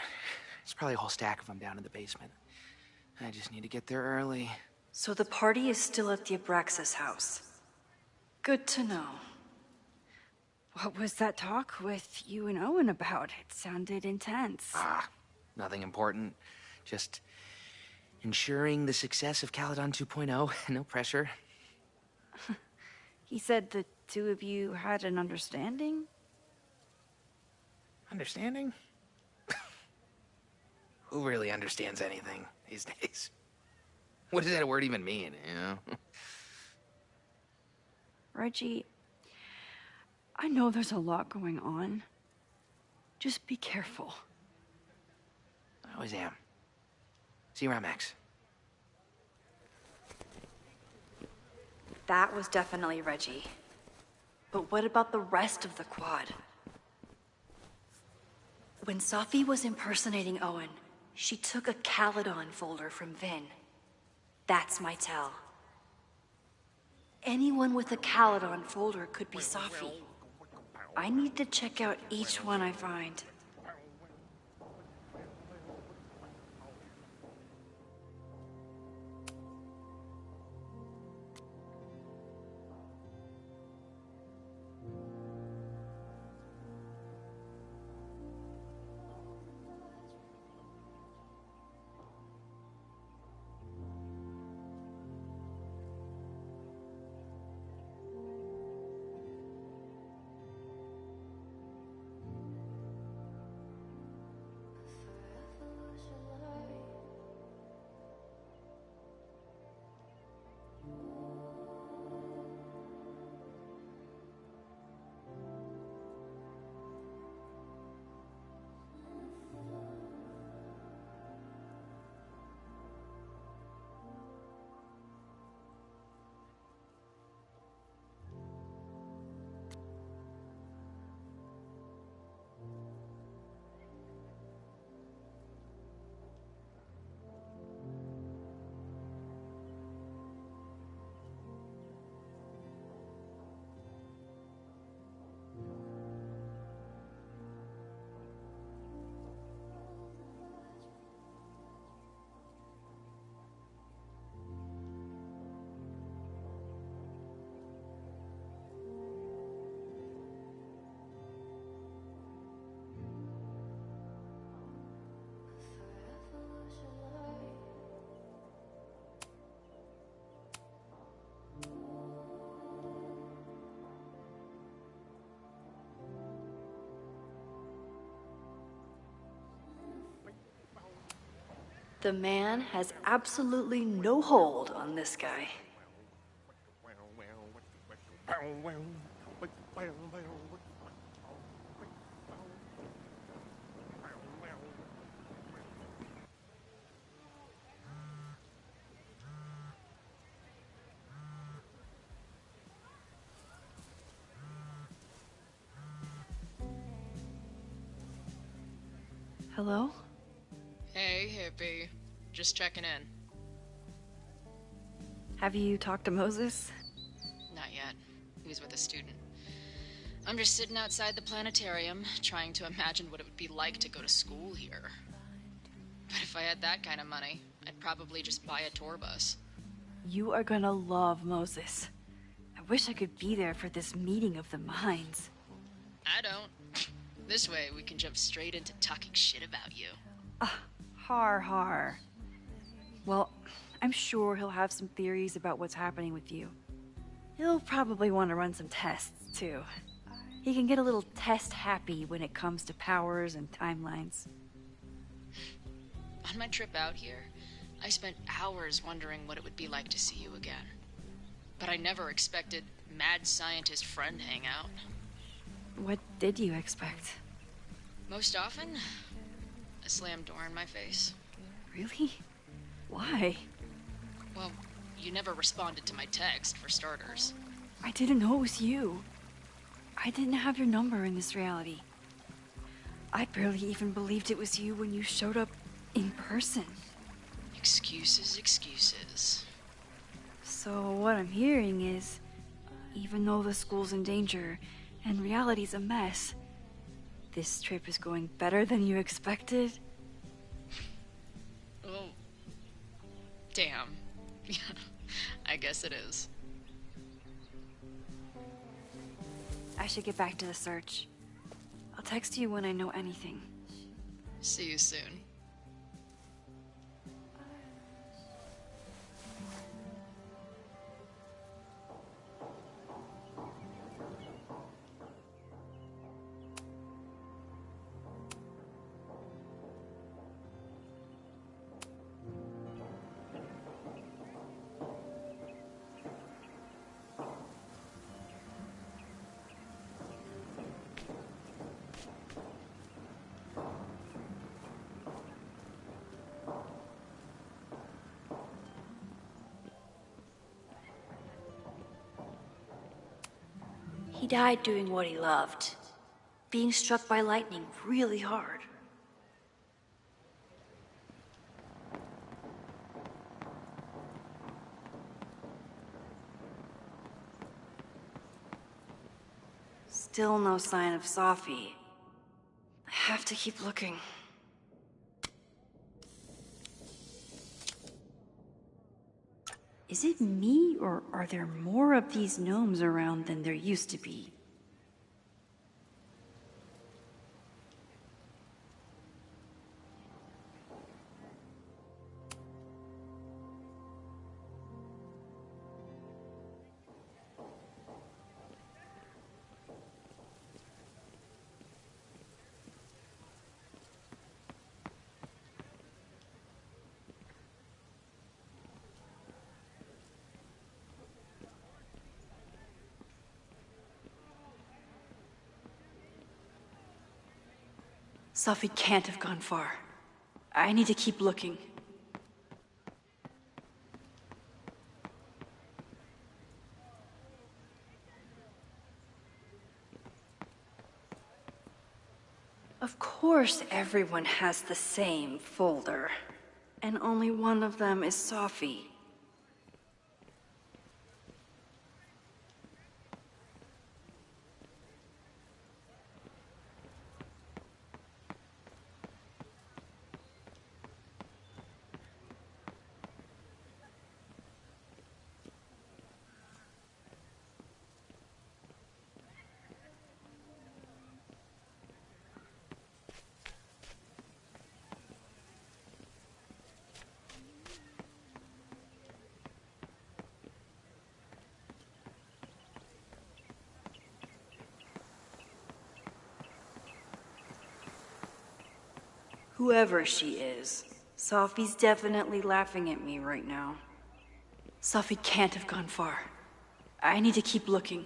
It's probably a whole stack of them down in the basement. I just need to get there early. So the party is still at the Abraxas house. Good to know. What was that talk with you and Owen about? It sounded intense. Nothing important. Just ensuring the success of Caledon 2.0. No pressure. He said the two of you had an understanding? Understanding? Who really understands anything these days? What does that word even mean, you know? Reggie, I know there's a lot going on. Just be careful. I always am. See you around, Max. That was definitely Reggie. But what about the rest of the quad? When Safi was impersonating Owen, she took a Caledon folder from Vin. That's my tell. Anyone with a Caledon folder could be Safi. I need to check out each one I find. The man has absolutely no hold on this guy. Hello? Hey, hippie. Just checking in. Have you talked to Moses? Not yet. He was with a student. I'm just sitting outside the planetarium, trying to imagine what it would be like to go to school here. But if I had that kind of money, I'd probably just buy a tour bus. You are gonna love Moses. I wish I could be there for this meeting of the minds. I don't. This way, we can jump straight into talking shit about you. Har har. Well, I'm sure he'll have some theories about what's happening with you. He'll probably want to run some tests, too. He can get a little test-happy when it comes to powers and timelines. On my trip out here, I spent hours wondering what it would be like to see you again. But I never expected mad scientist friend hangout. What did you expect? Most often, a slam door in my face. Really? Why? Well, you never responded to my text, for starters. I didn't know it was you. I didn't have your number in this reality. I barely even believed it was you when you showed up in person. Excuses, excuses. So what I'm hearing is, even though the school's in danger and reality's a mess, this trip is going better than you expected? Oh. Damn. I guess it is. I should get back to the search. I'll text you when I know anything. See you soon. He died doing what he loved. Being struck by lightning really hard. Still no sign of Safi. I have to keep looking. Is it me, or are there more of these gnomes around than there used to be? Safi can't have gone far. I need to keep looking. Of course everyone has the same folder. And only one of them is Safi. Whoever she is, Safi's definitely laughing at me right now. Safi can't have gone far. I need to keep looking.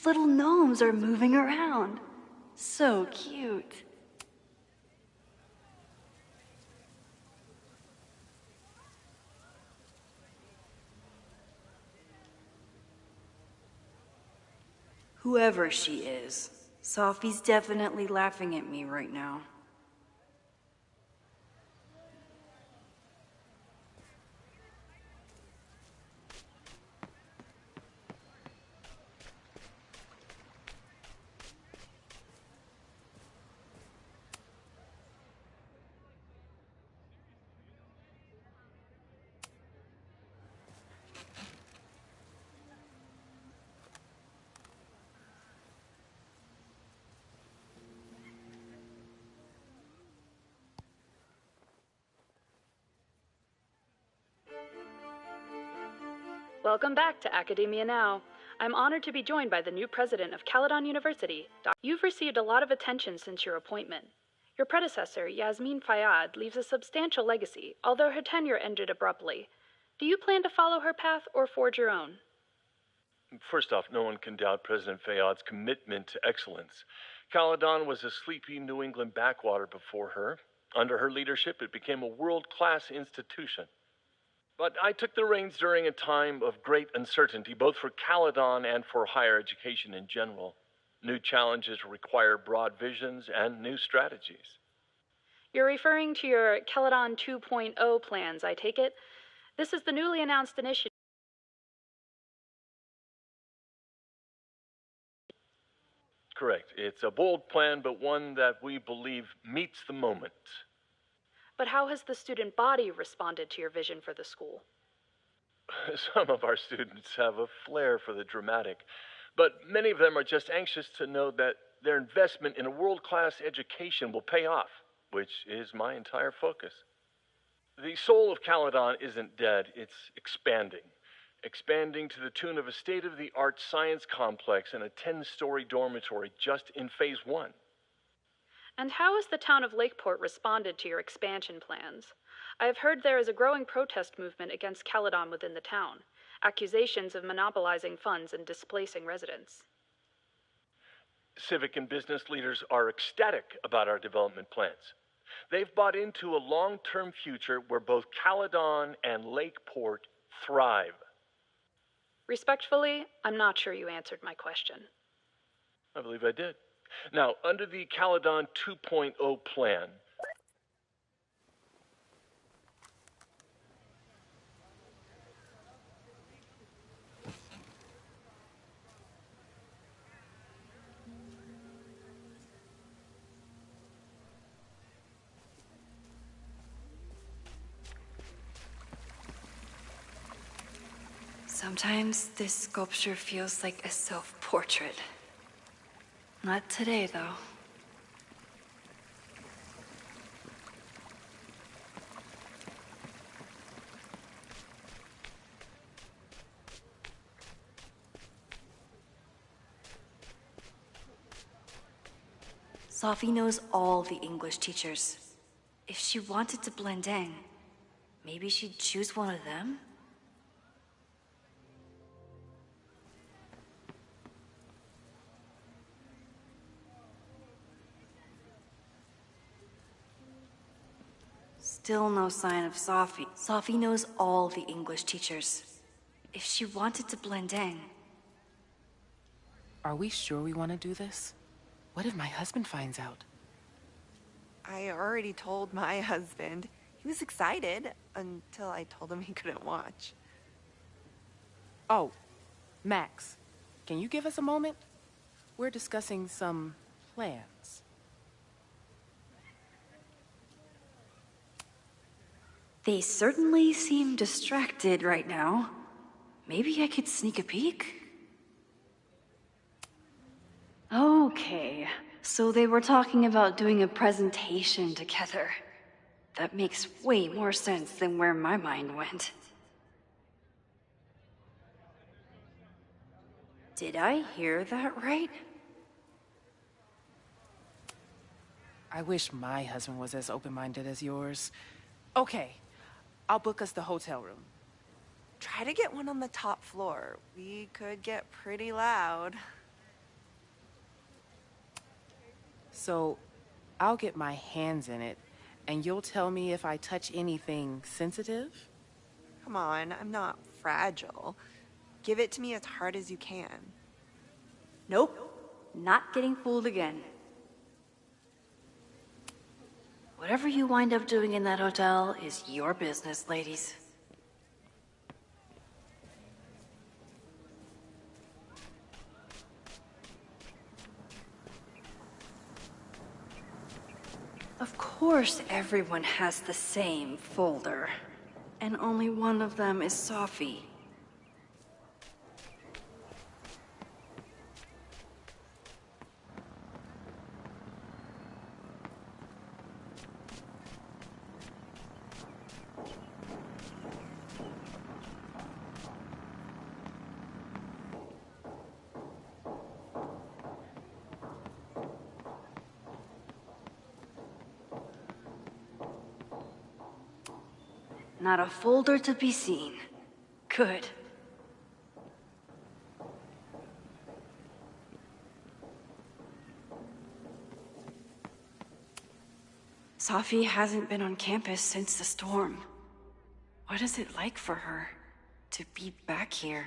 These little gnomes are moving around. So cute. Whoever she is, Sophie's definitely laughing at me right now. Welcome back to Academia Now. I'm honored to be joined by the new president of Caledon University. You've received a lot of attention since your appointment. Your predecessor, Yasmin Fayyad, leaves a substantial legacy, although her tenure ended abruptly. Do you plan to follow her path or forge your own? First off, no one can doubt President Fayyad's commitment to excellence. Caledon was a sleepy New England backwater before her. Under her leadership, it became a world-class institution. But I took the reins during a time of great uncertainty, both for Caledon and for higher education in general. New challenges require broad visions and new strategies. You're referring to your Caledon 2.0 plans, I take it? This is the newly announced initiative. Correct. It's a bold plan, but one that we believe meets the moment. But how has the student body responded to your vision for the school? Some of our students have a flair for the dramatic, but many of them are just anxious to know that their investment in a world-class education will pay off, which is my entire focus. The soul of Caledon isn't dead, it's expanding. Expanding to the tune of a state-of-the-art science complex and a 10-story dormitory just in Phase 1. And how has the town of Lakeport responded to your expansion plans? I have heard there is a growing protest movement against Caledon within the town, accusations of monopolizing funds and displacing residents. Civic and business leaders are ecstatic about our development plans. They've bought into a long-term future where both Caledon and Lakeport thrive. Respectfully, I'm not sure you answered my question. I believe I did. Now, under the Caledon 2.0 plan, Sometimes this sculpture feels like a self-portrait. Not today, though. Sophie knows all the English teachers. If she wanted to blend in, maybe she'd choose one of them? Still no sign of Sophie. Sophie knows all the English teachers. If she wanted to blend in... Are we sure we want to do this? What if my husband finds out? I already told my husband. He was excited until I told him he couldn't watch. Oh, Max, can you give us a moment? We're discussing some plans. They certainly seem distracted right now. Maybe I could sneak a peek? Okay, so they were talking about doing a presentation together. That makes way more sense than where my mind went. Did I hear that right? I wish my husband was as open-minded as yours. Okay, I'll book us the hotel room. Try to get one on the top floor. We could get pretty loud. So, I'll get my hands in it, and you'll tell me if I touch anything sensitive? Come on, I'm not fragile. Give it to me as hard as you can. Nope, not getting fooled again. Whatever you wind up doing in that hotel is your business, ladies. Of course everyone has the same folder, and only one of them is Safi. Not a folder to be seen. Good. Safi hasn't been on campus since the storm. What is it like for her to be back here?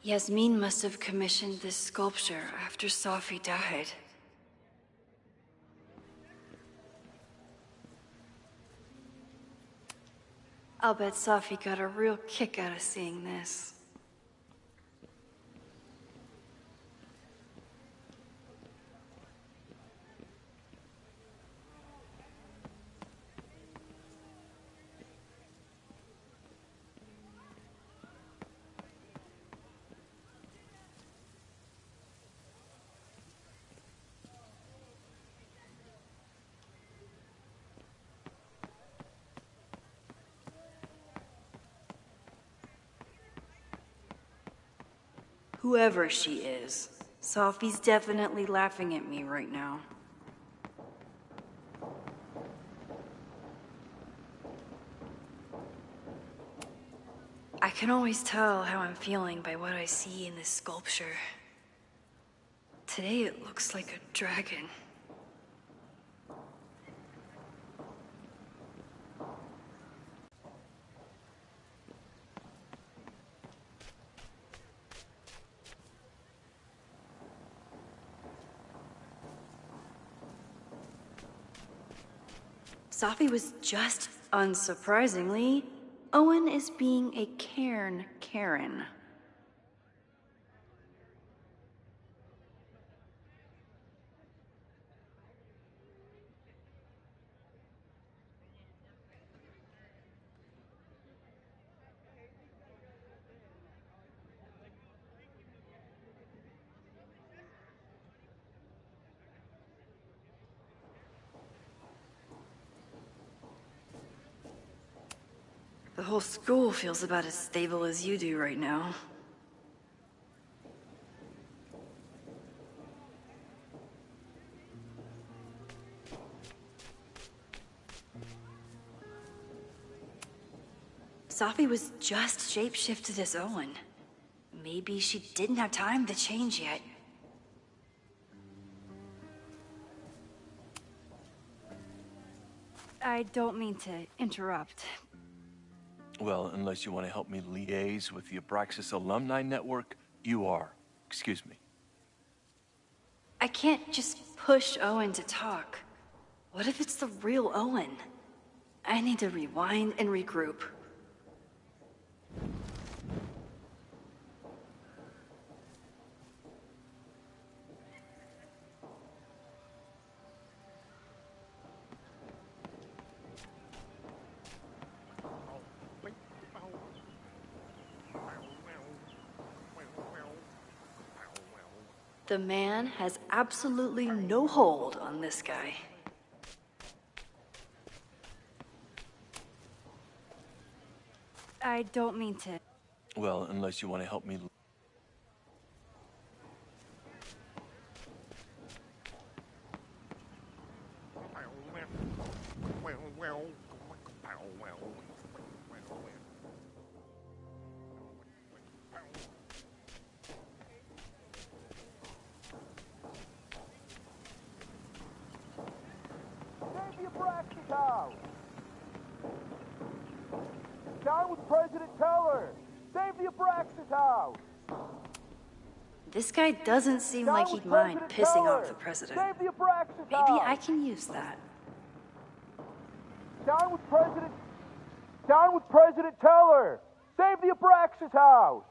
Yasmin must have commissioned this sculpture after Safi died. I'll bet Safi got a real kick out of seeing this. Whoever she is, Safi's definitely laughing at me right now. I can always tell how I'm feeling by what I see in this sculpture. Today it looks like a dragon. Safi was just, unsurprisingly, Owen is being a cairn Karen. The whole school feels about as stable as you do right now. Safi was just shapeshifted as Owen. Maybe she didn't have time to change yet. I don't mean to interrupt. Well, unless you want to help me liaise with the Abraxas Alumni Network, you are. Excuse me. I can't just push Owen to talk. What if it's the real Owen? I need to rewind and regroup. The man has absolutely no hold on this guy. I don't mean to. Well, unless you want to help me. Save the Abraxas House! Down with President Teller! Save the Abraxas House! This guy doesn't seem like he'd mind pissing off the president. Save the Abraxas Maybe House! I can use that. Down with President Teller! Save the Abraxas House!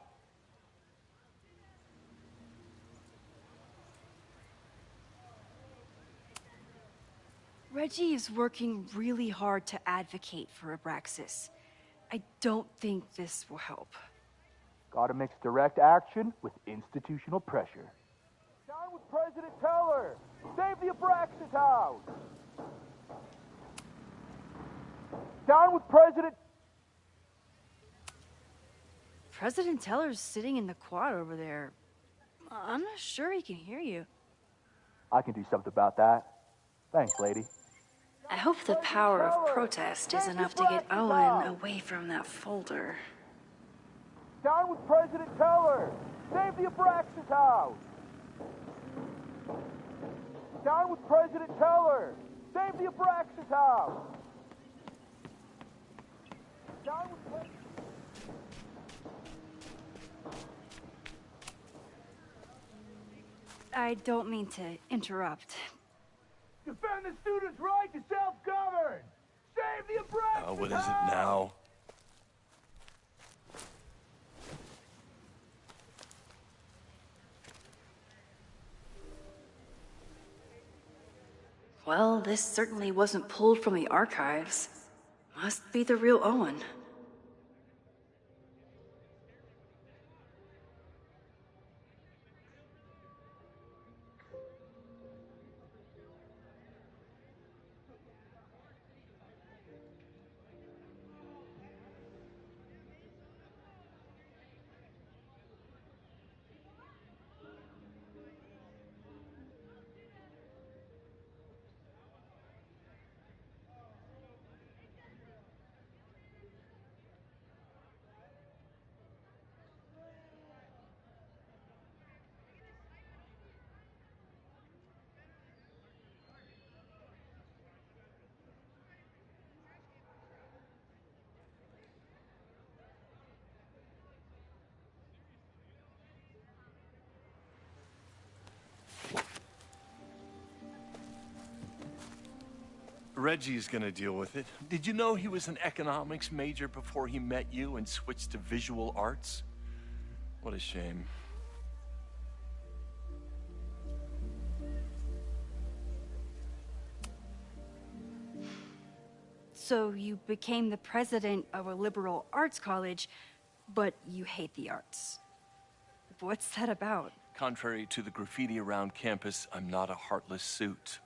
Reggie is working really hard to advocate for Abraxas. I don't think this will help. Gotta mix direct action with institutional pressure. Down with President Teller! Save the Abraxas House! Down with President... President Teller's sitting in the quad over there. I'm not sure he can hear you. I can do something about that. Thanks, lady. I hope the power of protest is enough to get Owen away from that folder. Down with President Teller! Save the Abraxas House! Down with President Teller! Save the Abraxas House! Down with President... I don't mean to interrupt. Defend the students' right to self-govern! Save the Abraxas What is it now? Well, this certainly wasn't pulled from the archives. Must be the real Owen. Reggie's gonna deal with it. Did you know he was an economics major before he met you and switched to visual arts? What a shame. So you became the president of a liberal arts college, but you hate the arts. What's that about? Contrary to the graffiti around campus, I'm not a heartless suit.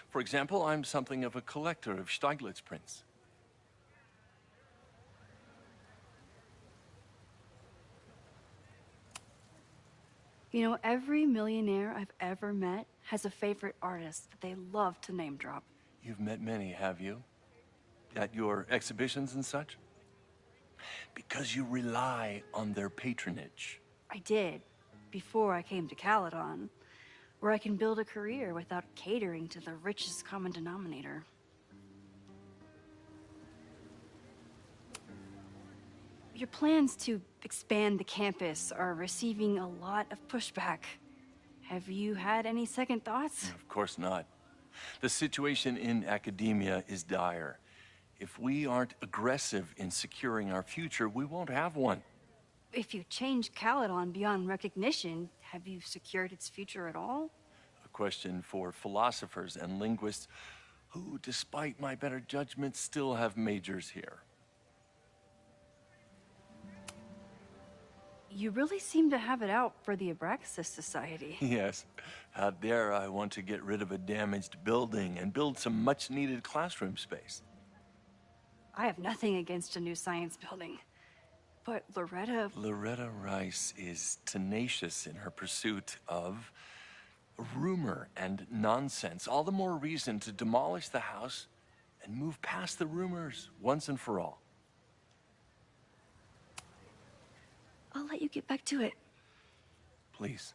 For example, I'm something of a collector of Stieglitz prints. You know, every millionaire I've ever met has a favorite artist that they love to name drop. You've met many, have you? At your exhibitions and such? Because you rely on their patronage. I did, before I came to Caledon, where I can build a career without catering to the richest common denominator. Your plans to expand the campus are receiving a lot of pushback. Have you had any second thoughts? Of course not. The situation in academia is dire. If we aren't aggressive in securing our future, we won't have one. If you change Caledon beyond recognition, have you secured its future at all? A question for philosophers and linguists who, despite my better judgment, still have majors here. You really seem to have it out for the Abraxas Society. Yes. Out there, I want to get rid of a damaged building and build some much-needed classroom space. I have nothing against a new science building. But Loretta... Loretta Rice is tenacious in her pursuit of rumor and nonsense. All the more reason to demolish the house and move past the rumors once and for all. I'll let you get back to it. Please.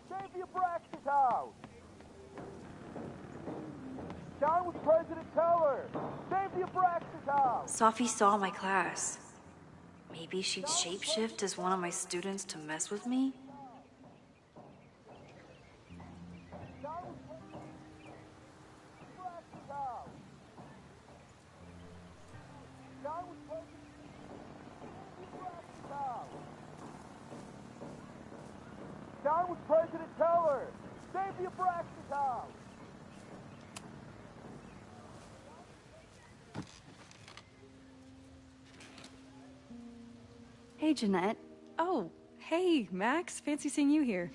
Save the Abraxas house! Down with President Teller! Save the Abraxas house! Sophie saw my class. Maybe she'd shapeshift as one of my students to mess with me? Down with President Teller! Save the Abraxas house! Hey, Jeanette. Oh, hey, Max. Fancy seeing you here.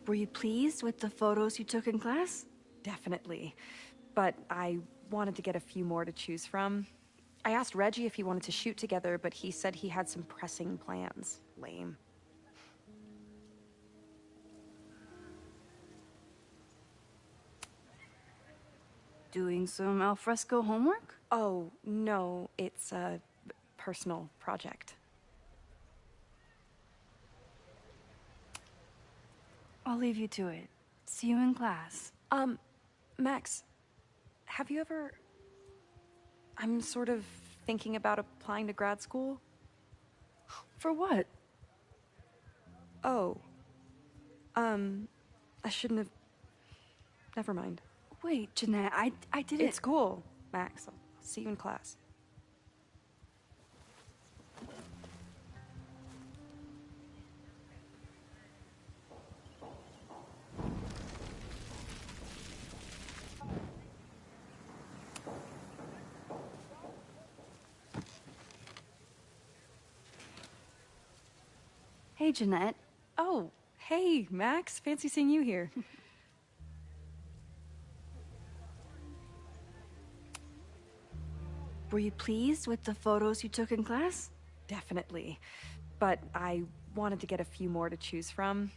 Were you pleased with the photos you took in class? Definitely. But I wanted to get a few more to choose from. I asked Reggie if he wanted to shoot together, but he said he had some pressing plans. Lame. Doing some alfresco homework? Oh, no, it's a personal project. I'll leave you to it. See you in class. Max, have you ever... I'm sort of thinking about applying to grad school. For what? Oh. I shouldn't have... Never mind. Wait, Jeanette, I didn't... It's cool, Max. I'll see you in class. Hey, Jeanette. Oh, hey, Max. Fancy seeing you here. Were you pleased with the photos you took in class? Definitely. But I wanted to get a few more to choose from.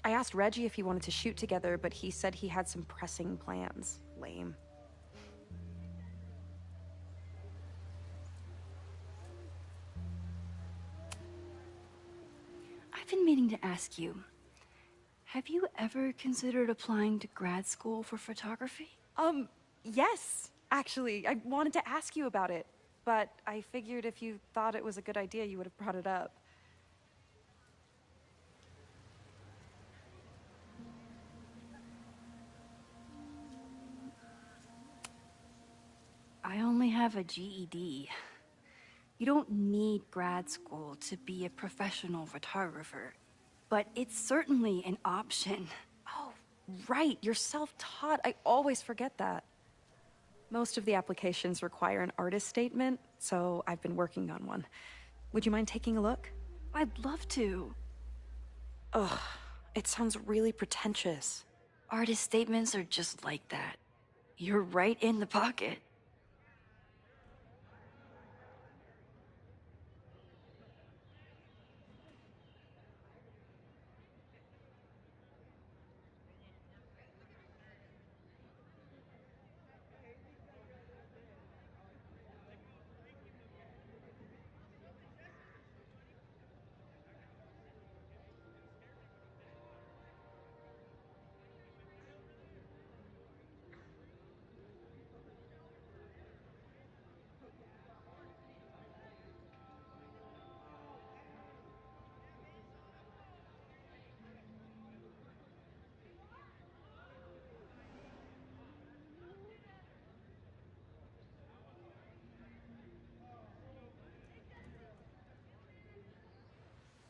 I asked Reggie if he wanted to shoot together, but he said he had some pressing plans. Lame. I've been meaning to ask you, have you ever considered applying to grad school for photography? Yes, actually. I wanted to ask you about it, but I figured if you thought it was a good idea, you would have brought it up. I only have a GED. You don't need grad school to be a professional photographer, but it's certainly an option. Oh, right, you're self-taught. I always forget that. Most of the applications require an artist statement, so I've been working on one. Would you mind taking a look? I'd love to. Ugh, it sounds really pretentious. Artist statements are just like that. You're right in the pocket.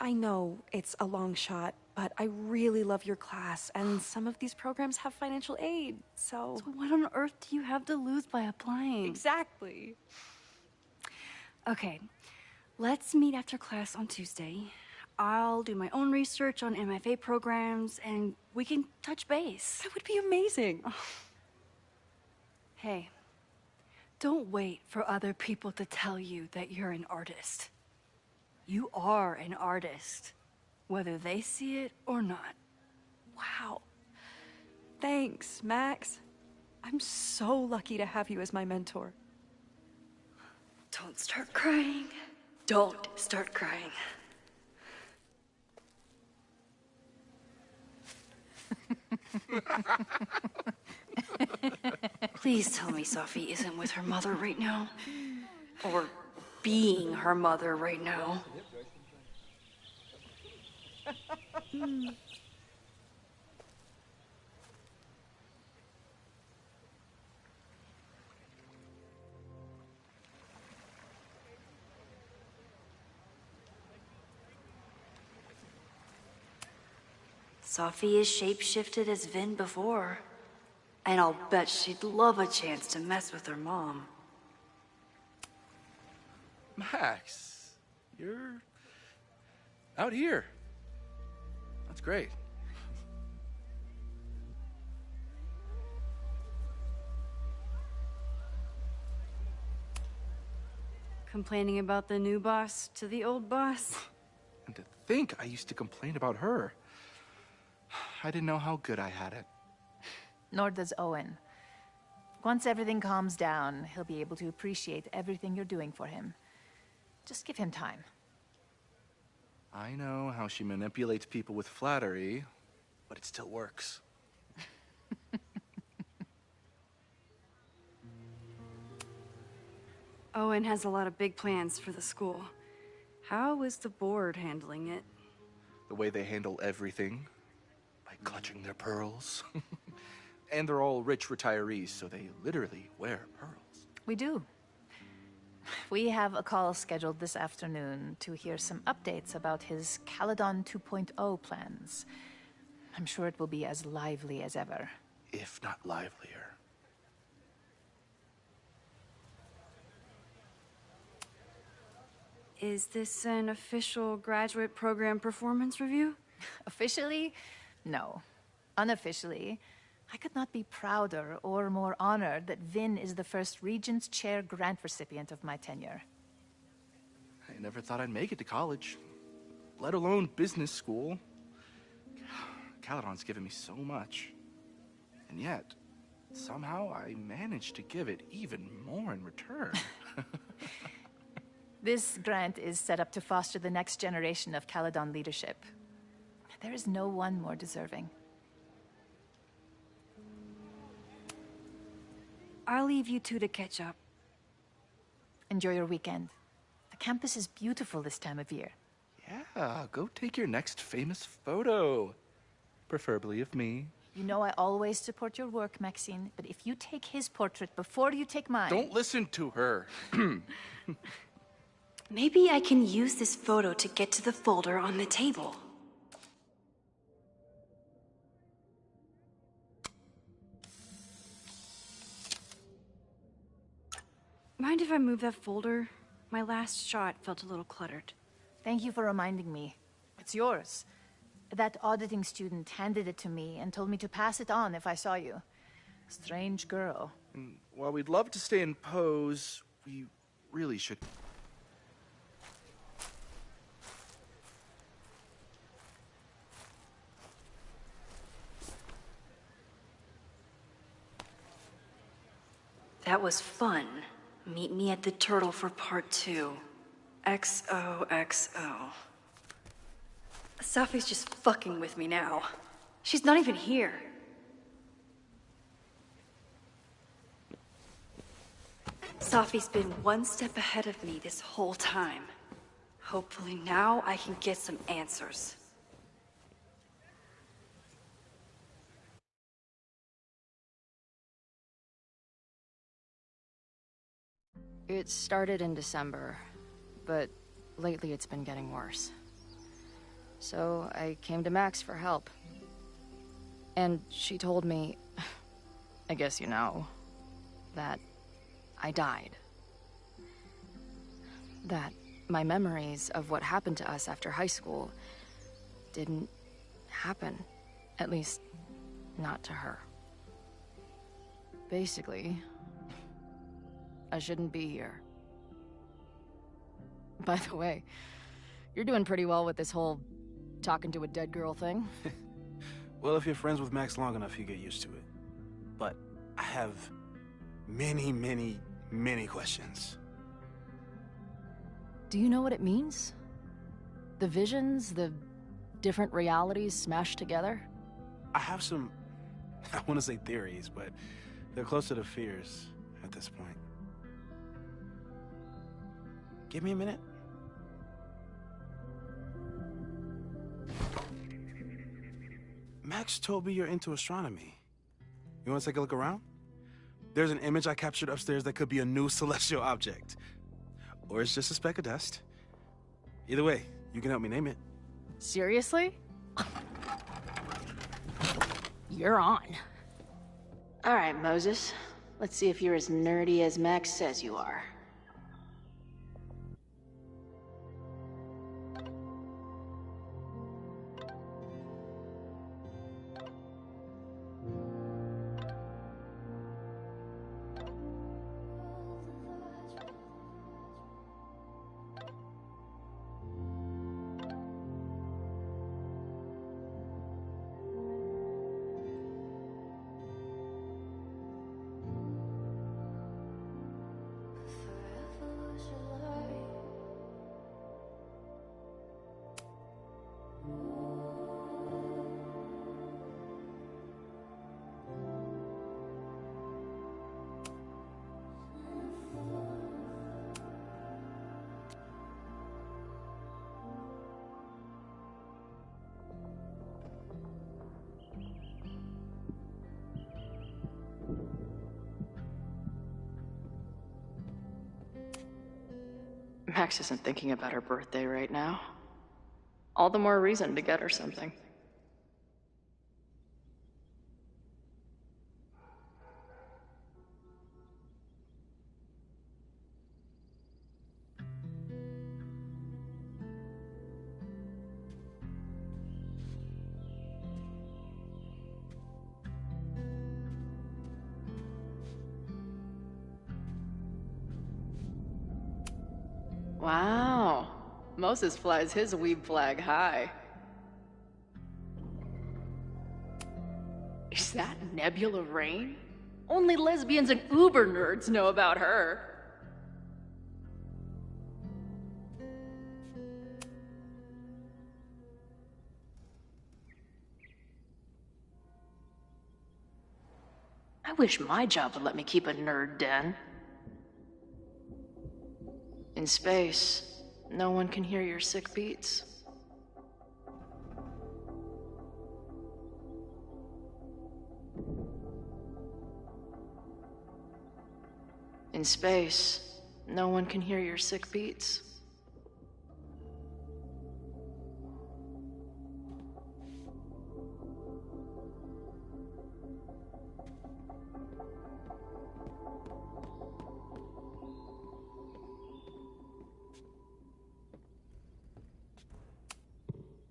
I know it's a long shot, but I really love your class, and some of these programs have financial aid, so... So what on earth do you have to lose by applying? Exactly. Okay, let's meet after class on Tuesday. I'll do my own research on MFA programs, and we can touch base. That would be amazing. Oh. Hey, don't wait for other people to tell you that you're an artist. You are an artist, whether they see it or not. Wow. Thanks, Max. I'm so lucky to have you as my mentor. Don't start crying. Don't start crying. Please tell me Safi isn't with her mother right now. Or being her mother right now. Safi is shapeshifted as Vin before. And I'll bet she'd love a chance to mess with her mom. Max, you're out here. That's great. Complaining about the new boss to the old boss? And to think I used to complain about her. I didn't know how good I had it. Nor does Owen. Once everything calms down, he'll be able to appreciate everything you're doing for him. Just give him time. I know how she manipulates people with flattery, but it still works. Owen has a lot of big plans for the school. How is the board handling it? The way they handle everything, by clutching their pearls. And they're all rich retirees, so they literally wear pearls. We do. We have a call scheduled this afternoon to hear some updates about his Caledon 2.0 plans. I'm sure it will be as lively as ever. If not livelier. Is this an official graduate program performance review? Officially? No. Unofficially, I could not be prouder or more honored that Vin is the first Regents Chair grant recipient of my tenure. I never thought I'd make it to college, let alone business school. Caledon's given me so much. And yet, somehow I managed to give it even more in return. This grant is set up to foster the next generation of Caledon leadership. There is no one more deserving. I'll leave you two to catch up. Enjoy your weekend. The campus is beautiful this time of year. Yeah, go take your next famous photo. Preferably of me. You know I always support your work, Maxine, but if you take his portrait before you take mine... Don't listen to her. Maybe I can use this photo to get to the folder on the table. Mind if I move that folder? My last shot felt a little cluttered. Thank you for reminding me. It's yours. That auditing student handed it to me and told me to pass it on if I saw you. Strange girl. And while we'd love to stay in pose, we really should... That was fun. Meet me at the Turtle for part 2. XOXO. Safi's just fucking with me now. She's not even here. Safi's been one step ahead of me this whole time. Hopefully now I can get some answers. It started in December, but lately it's been getting worse. So I came to Max for help. And she told me, I guess you know, that I died. That my memories of what happened to us after high school didn't happen. At least, not to her. Basically, I shouldn't be here. By the way, you're doing pretty well with this whole talking to a dead girl thing. Well, if you're friends with Max long enough, you get used to it. But I have many, many, many questions. Do you know what it means? The visions, the different realities smashed together? I have some, I want to say theories, but they're closer to fears at this point. Give me a minute. Max told me you're into astronomy. You want to take a look around? There's an image I captured upstairs that could be a new celestial object. Or it's just a speck of dust. Either way, you can help me name it. Seriously? You're on. All right, Moses. Let's see if you're as nerdy as Max says you are. Max isn't thinking about her birthday right now. All the more reason to get her something. Wow. Moses flies his weeb flag high. Is that Nebula Rain? Only lesbians and uber nerds know about her. I wish my job would let me keep a nerd den. In space, no one can hear your sick beats. In space, no one can hear your sick beats.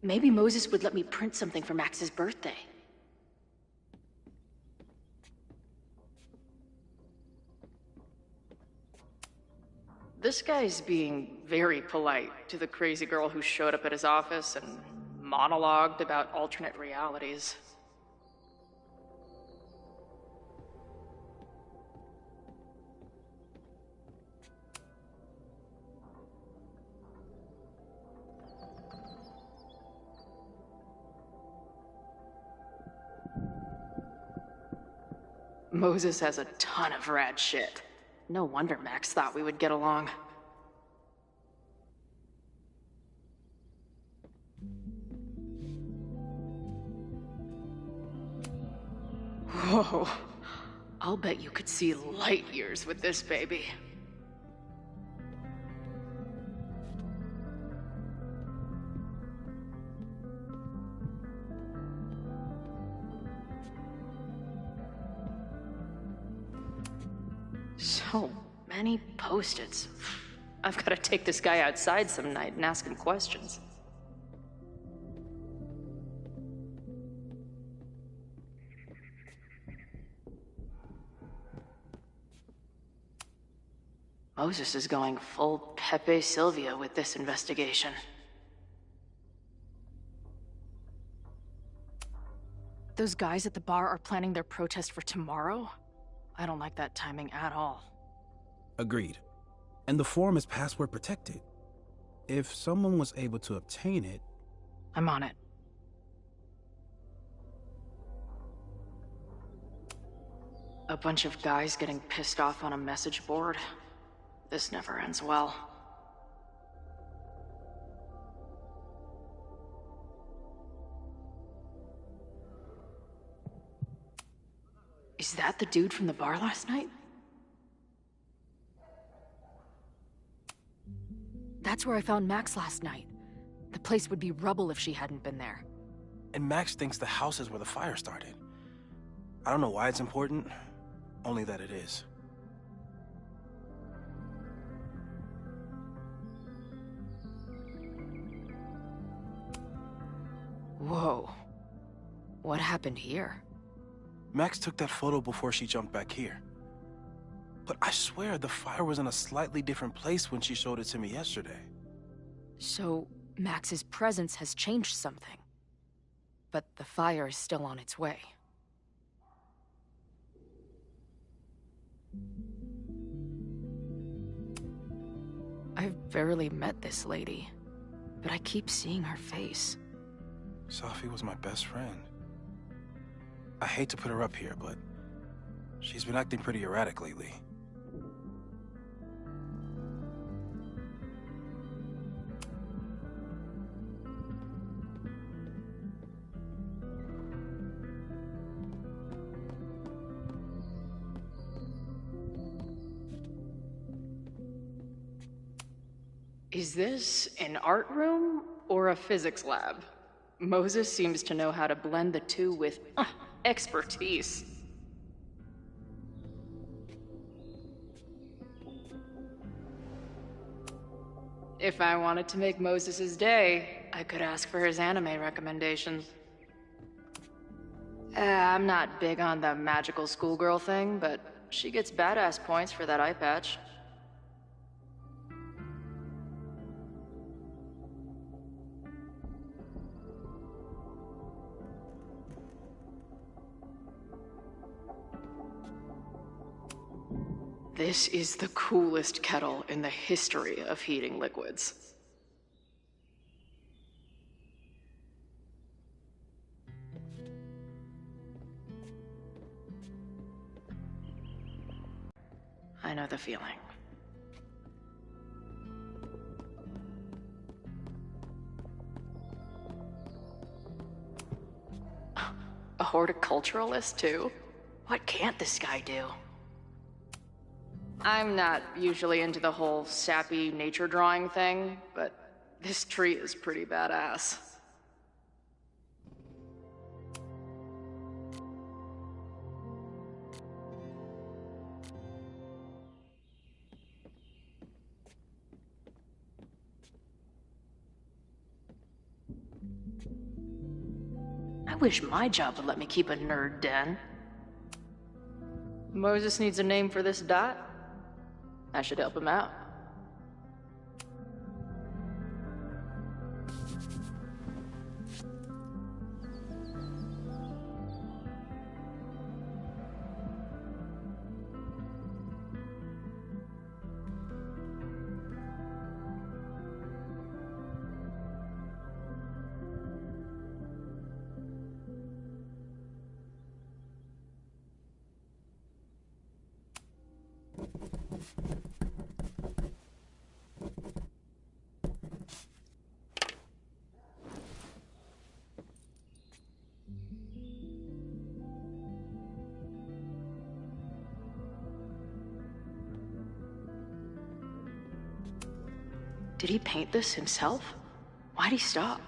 Maybe Moses would let me print something for Max's birthday. This guy's being very polite to the crazy girl who showed up at his office and monologued about alternate realities. Moses has a ton of rad shit. No wonder Max thought we would get along. Whoa. I'll bet you could see light years with this baby. So many post-its. I've got to take this guy outside some night and ask him questions. Moses is going full Pepe Silvia with this investigation. Those guys at the bar are planning their protest for tomorrow? I don't like that timing at all. Agreed. And the form is password protected. If someone was able to obtain it... I'm on it. A bunch of guys getting pissed off on a message board. This never ends well. Is that the dude from the bar last night? That's where I found Max last night. The place would be rubble if she hadn't been there. And Max thinks the house is where the fire started. I don't know why it's important, only that it is. Whoa. What happened here? Max took that photo before she jumped back here. But I swear the fire was in a slightly different place when she showed it to me yesterday. So, Max's presence has changed something. But the fire is still on its way. I've barely met this lady, but I keep seeing her face. Safi was my best friend. I hate to put her up here, but she's been acting pretty erratic lately. Is this an art room or a physics lab? Moses seems to know how to blend the two with expertise. If I wanted to make Moses' day, I could ask for his anime recommendations. I'm not big on the magical schoolgirl thing, but she gets badass points for that eye patch. This is the coolest kettle in the history of heating liquids. I know the feeling. A horticulturalist, too? What can't this guy do? I'm not usually into the whole sappy nature drawing thing, but this tree is pretty badass. I wish my job would let me keep a nerd den. Moses needs a name for this dot. I should help him out. Did he paint this himself? Why'd he stop?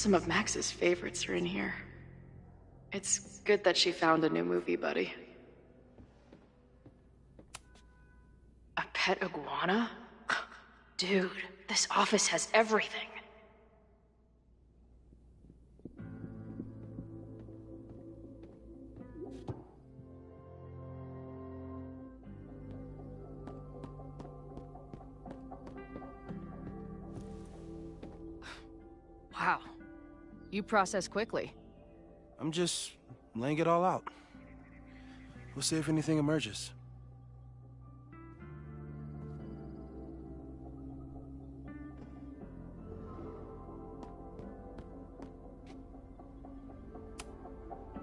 Some of Max's favorites are in here. It's good that she found a new movie buddy. A pet iguana? Dude, this office has everything. Wow. You process quickly. I'm just laying it all out. We'll see if anything emerges.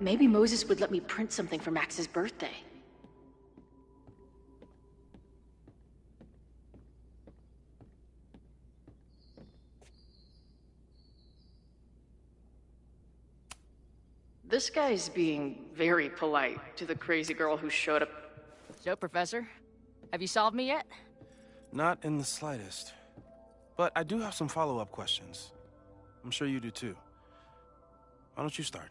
Maybe Moses would let me print something for Max's birthday. This guy's being very polite to the crazy girl who showed up. So, Professor, have you solved me yet? Not in the slightest. But I do have some follow-up questions. I'm sure you do too. Why don't you start?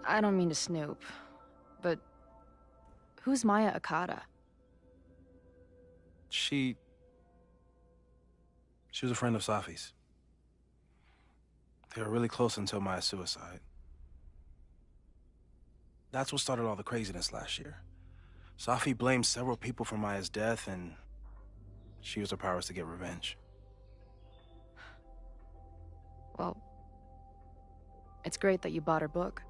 I don't mean to snoop, but who's Maya Okada? She was a friend of Safi's. They were really close until Maya's suicide. That's what started all the craziness last year. Safi blamed several people for Maya's death, and she used her powers to get revenge. Well, it's great that you bought her book.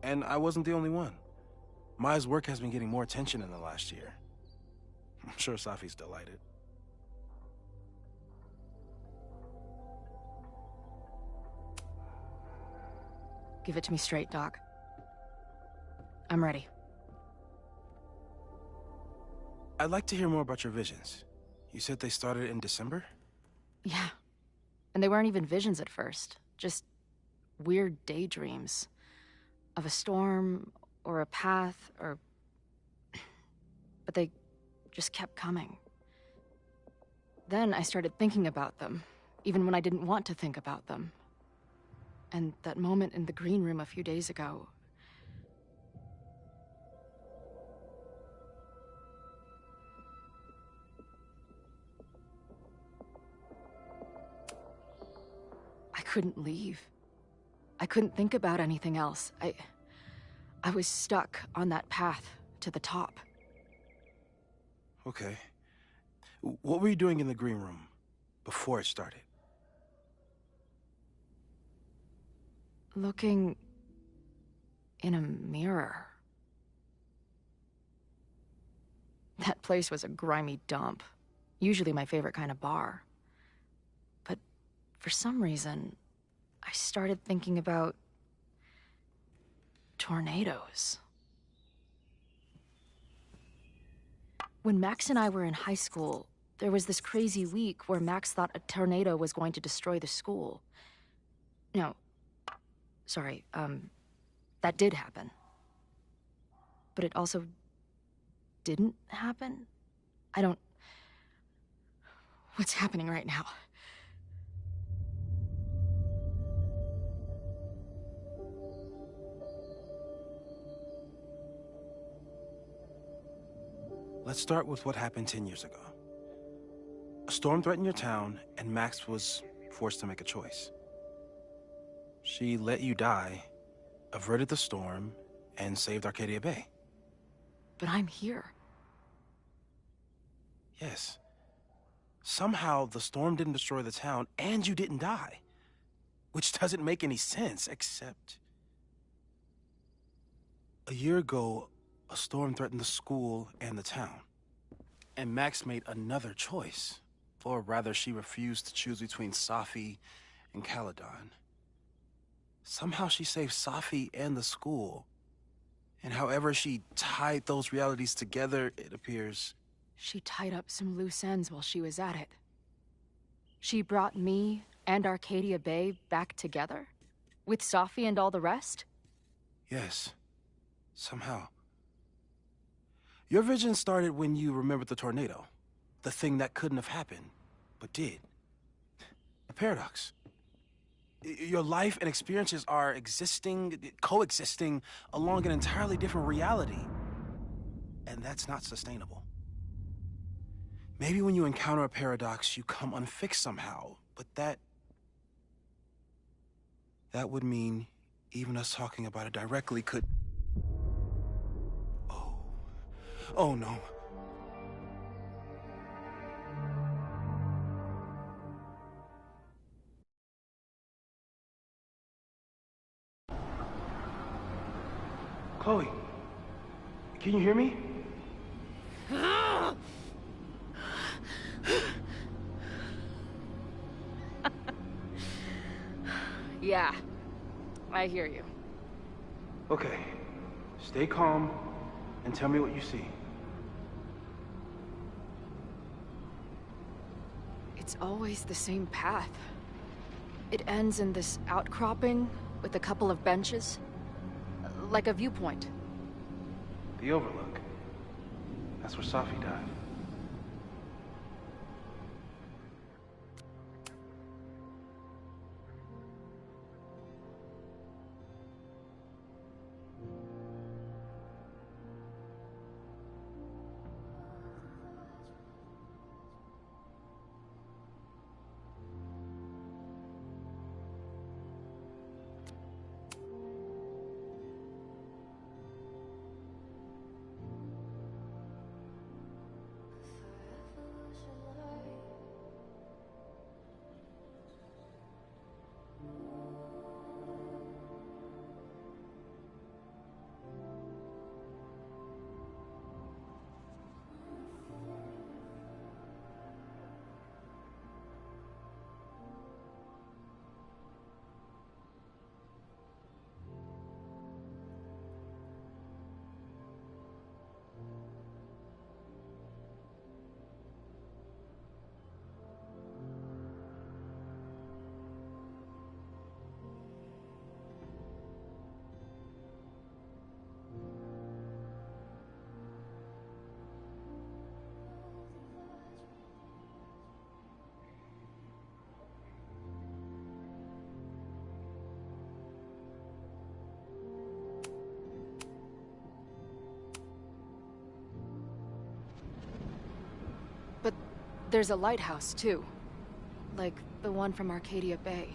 And I wasn't the only one. Maya's work has been getting more attention in the last year. I'm sure Safi's delighted. Give it to me straight, Doc. I'm ready. I'd like to hear more about your visions. You said they started in December? Yeah. And they weren't even visions at first. Just weird daydreams. Of a storm, or a path, or... But they just kept coming. Then I started thinking about them, even when I didn't want to think about them. And that moment in the green room a few days ago... I couldn't leave. I couldn't think about anything else. I was stuck on that path to the top. Okay. What were you doing in the green room before it started? Looking in a mirror. That place was a grimy dump. Usually my favorite kind of bar. But for some reason, I started thinking about tornadoes. When Max and I were in high school, there was this crazy week where Max thought a tornado was going to destroy the school. No, sorry, that did happen. But it also didn't happen? What's happening right now? Let's start with what happened 10 years ago. A storm threatened your town, and Max was forced to make a choice. She let you die, averted the storm, and saved Arcadia Bay. But I'm here. Yes. Somehow, the storm didn't destroy the town, and you didn't die. Which doesn't make any sense, except... A year ago, a storm threatened the school and the town. And Max made another choice. Or rather, she refused to choose between Safi and Caledon. Somehow she saved Safi and the school. And however she tied those realities together, it appears... She tied up some loose ends while she was at it. She brought me and Arcadia Bay back together? With Safi and all the rest? Yes. Somehow. Your vision started when you remembered the tornado. The thing that couldn't have happened, but did. A paradox. Your life and experiences are coexisting along an entirely different reality. And that's not sustainable. Maybe when you encounter a paradox, you come unfixed somehow, but that would mean even us talking about it directly could... Oh no. Chloe, can you hear me? Yeah, I hear you. Okay, stay calm and tell me what you see. It's always the same path. It ends in this outcropping with a couple of benches. Like a viewpoint. The Overlook. That's where Safi died. But there's a lighthouse, too. Like the one from Arcadia Bay.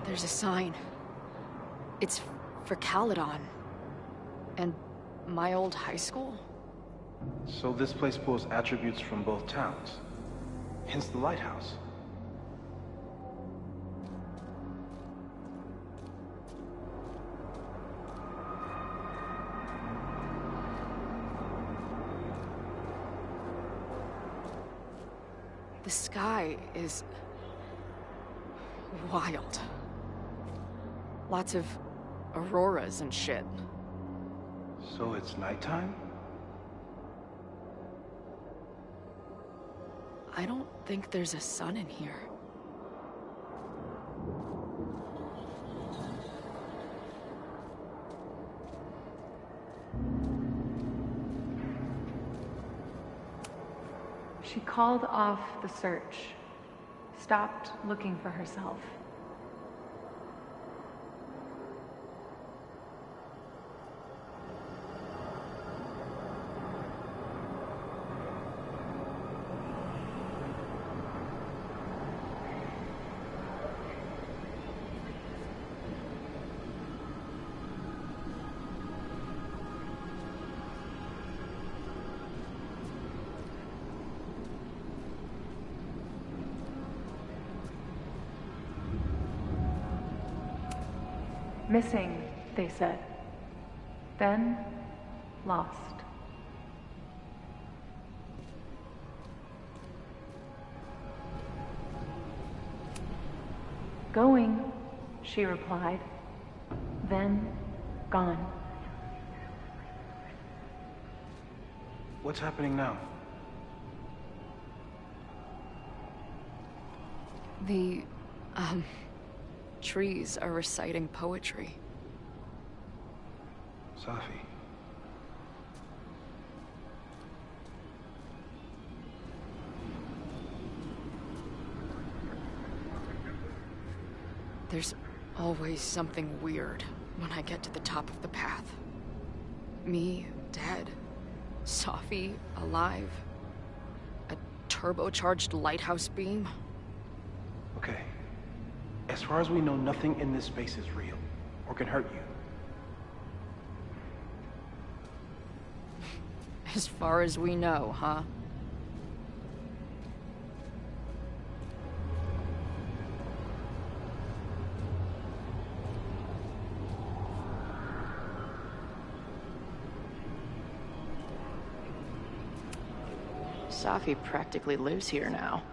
There's a sign. It's for Caledon. And my old high school? So this place pulls attributes from both towns. Hence the lighthouse. The sky is... wild. Lots of auroras and shit. So it's nighttime? I don't think there's a sun in here. She called off the search, stopped looking for herself. Missing, they said. Then, lost. Going, she replied. Then, gone. What's happening now? The, trees are reciting poetry. Safi. There's always something weird when I get to the top of the path. Me, dead. Safi, alive. A turbocharged lighthouse beam. Okay. As far as we know, nothing in this space is real, or can hurt you. As far as we know, huh? Safi practically lives here now.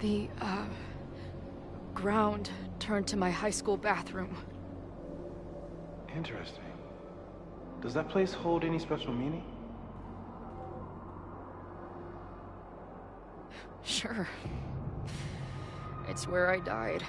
The, ground turned to my high school bathroom. Interesting. Does that place hold any special meaning? Sure. It's where I died.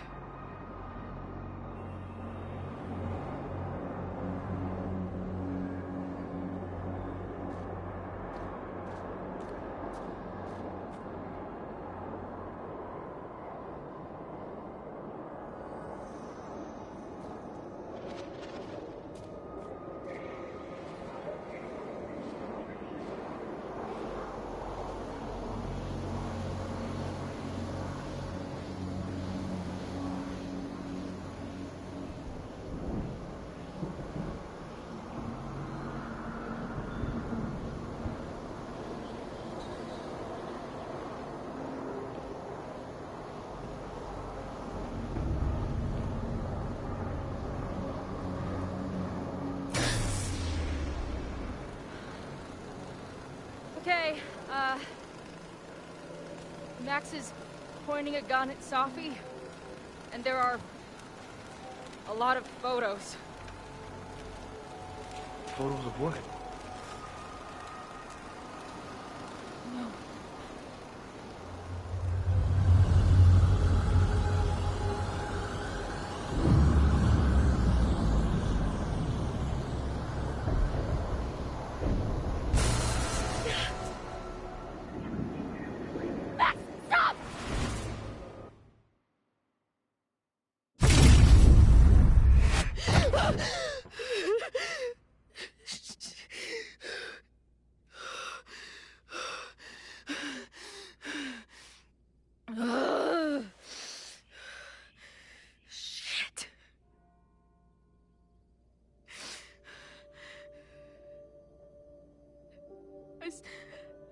Okay, Max is pointing a gun at Safi, and there are a lot of photos. Photos of what? No.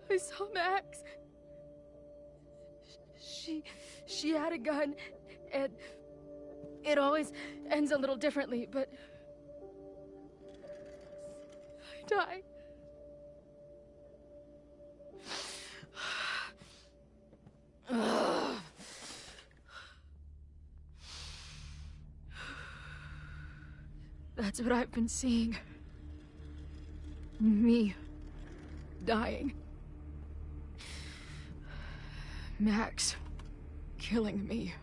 I saw Max. She had a gun, and it always ends a little differently, but I died. That's what I've been seeing. Me dying. Max killing me.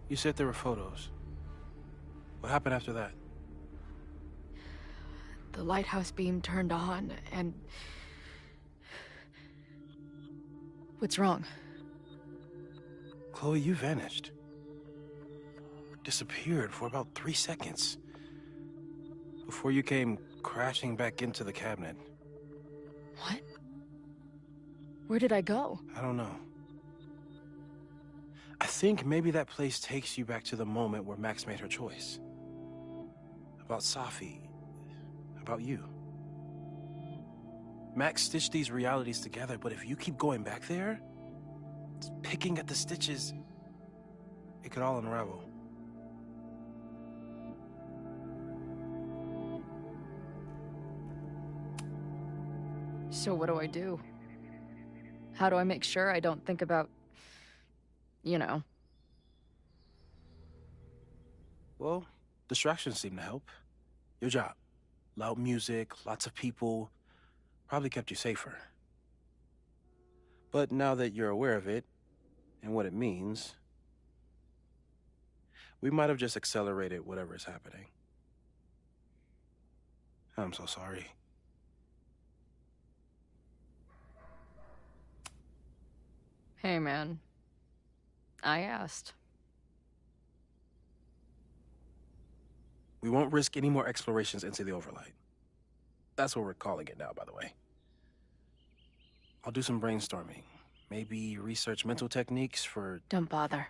You said there were photos. What happened after that? The lighthouse beam turned on, and... What's wrong? Chloe, you vanished. Disappeared for about 3 seconds. Before you came crashing back into the cabinet. What? Where did I go? I don't know. I think maybe that place takes you back to the moment where Max made her choice. About Safi. About you. Max stitched these realities together, but if you keep going back there, picking at the stitches, it could all unravel. So what do I do? How do I make sure I don't think about, you know? Well, distractions seem to help. Your job. Loud music, lots of people, probably kept you safer. But now that you're aware of it, and what it means, we might have just accelerated whatever is happening. I'm so sorry. Hey, man. I asked. We won't risk any more explorations into the Overlight. That's what we're calling it now, by the way. I'll do some brainstorming. Maybe research mental techniques for... Don't bother.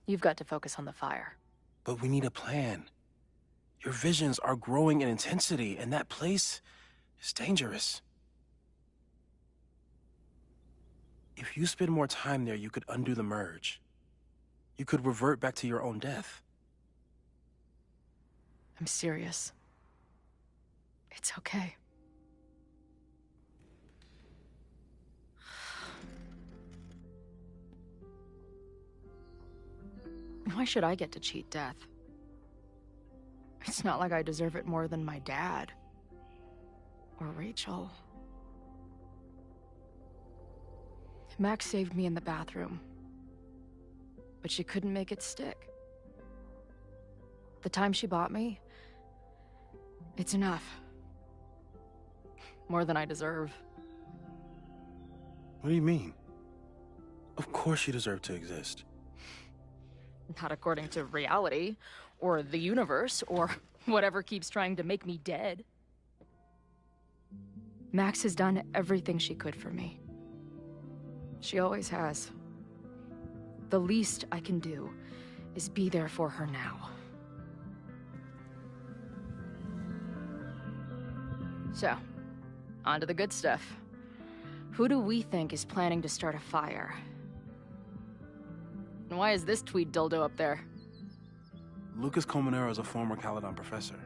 You've got to focus on the fire. But we need a plan. Your visions are growing in intensity, and that place is dangerous. If you spend more time there, you could undo the merge. You could revert back to your own death. I'm serious. It's okay. Why should I get to cheat death? It's not like I deserve it more than my dad. Or Rachel. Max saved me in the bathroom. But she couldn't make it stick. The time she bought me, it's enough. More than I deserve. What do you mean? Of course you deserve to exist. Not according to reality, or the universe, or whatever keeps trying to make me dead. Max has done everything she could for me. She always has. The least I can do is be there for her now. So, on to the good stuff. Who do we think is planning to start a fire? And why is this tweed dildo up there? Lucas Colmenero is a former Caledon professor.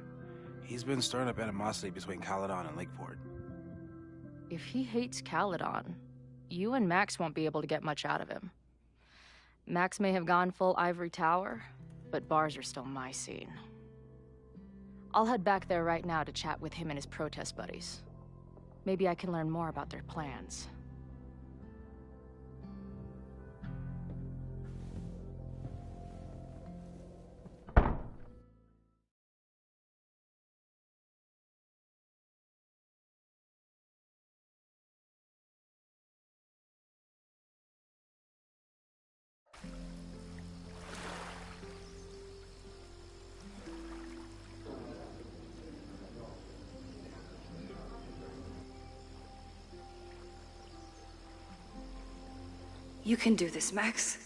He's been stirring up animosity between Caledon and Lakeport. If he hates Caledon, you and Max won't be able to get much out of him. Max may have gone full Ivory Tower, but bars are still my scene. I'll head back there right now to chat with him and his protest buddies. Maybe I can learn more about their plans. You can do this, Max.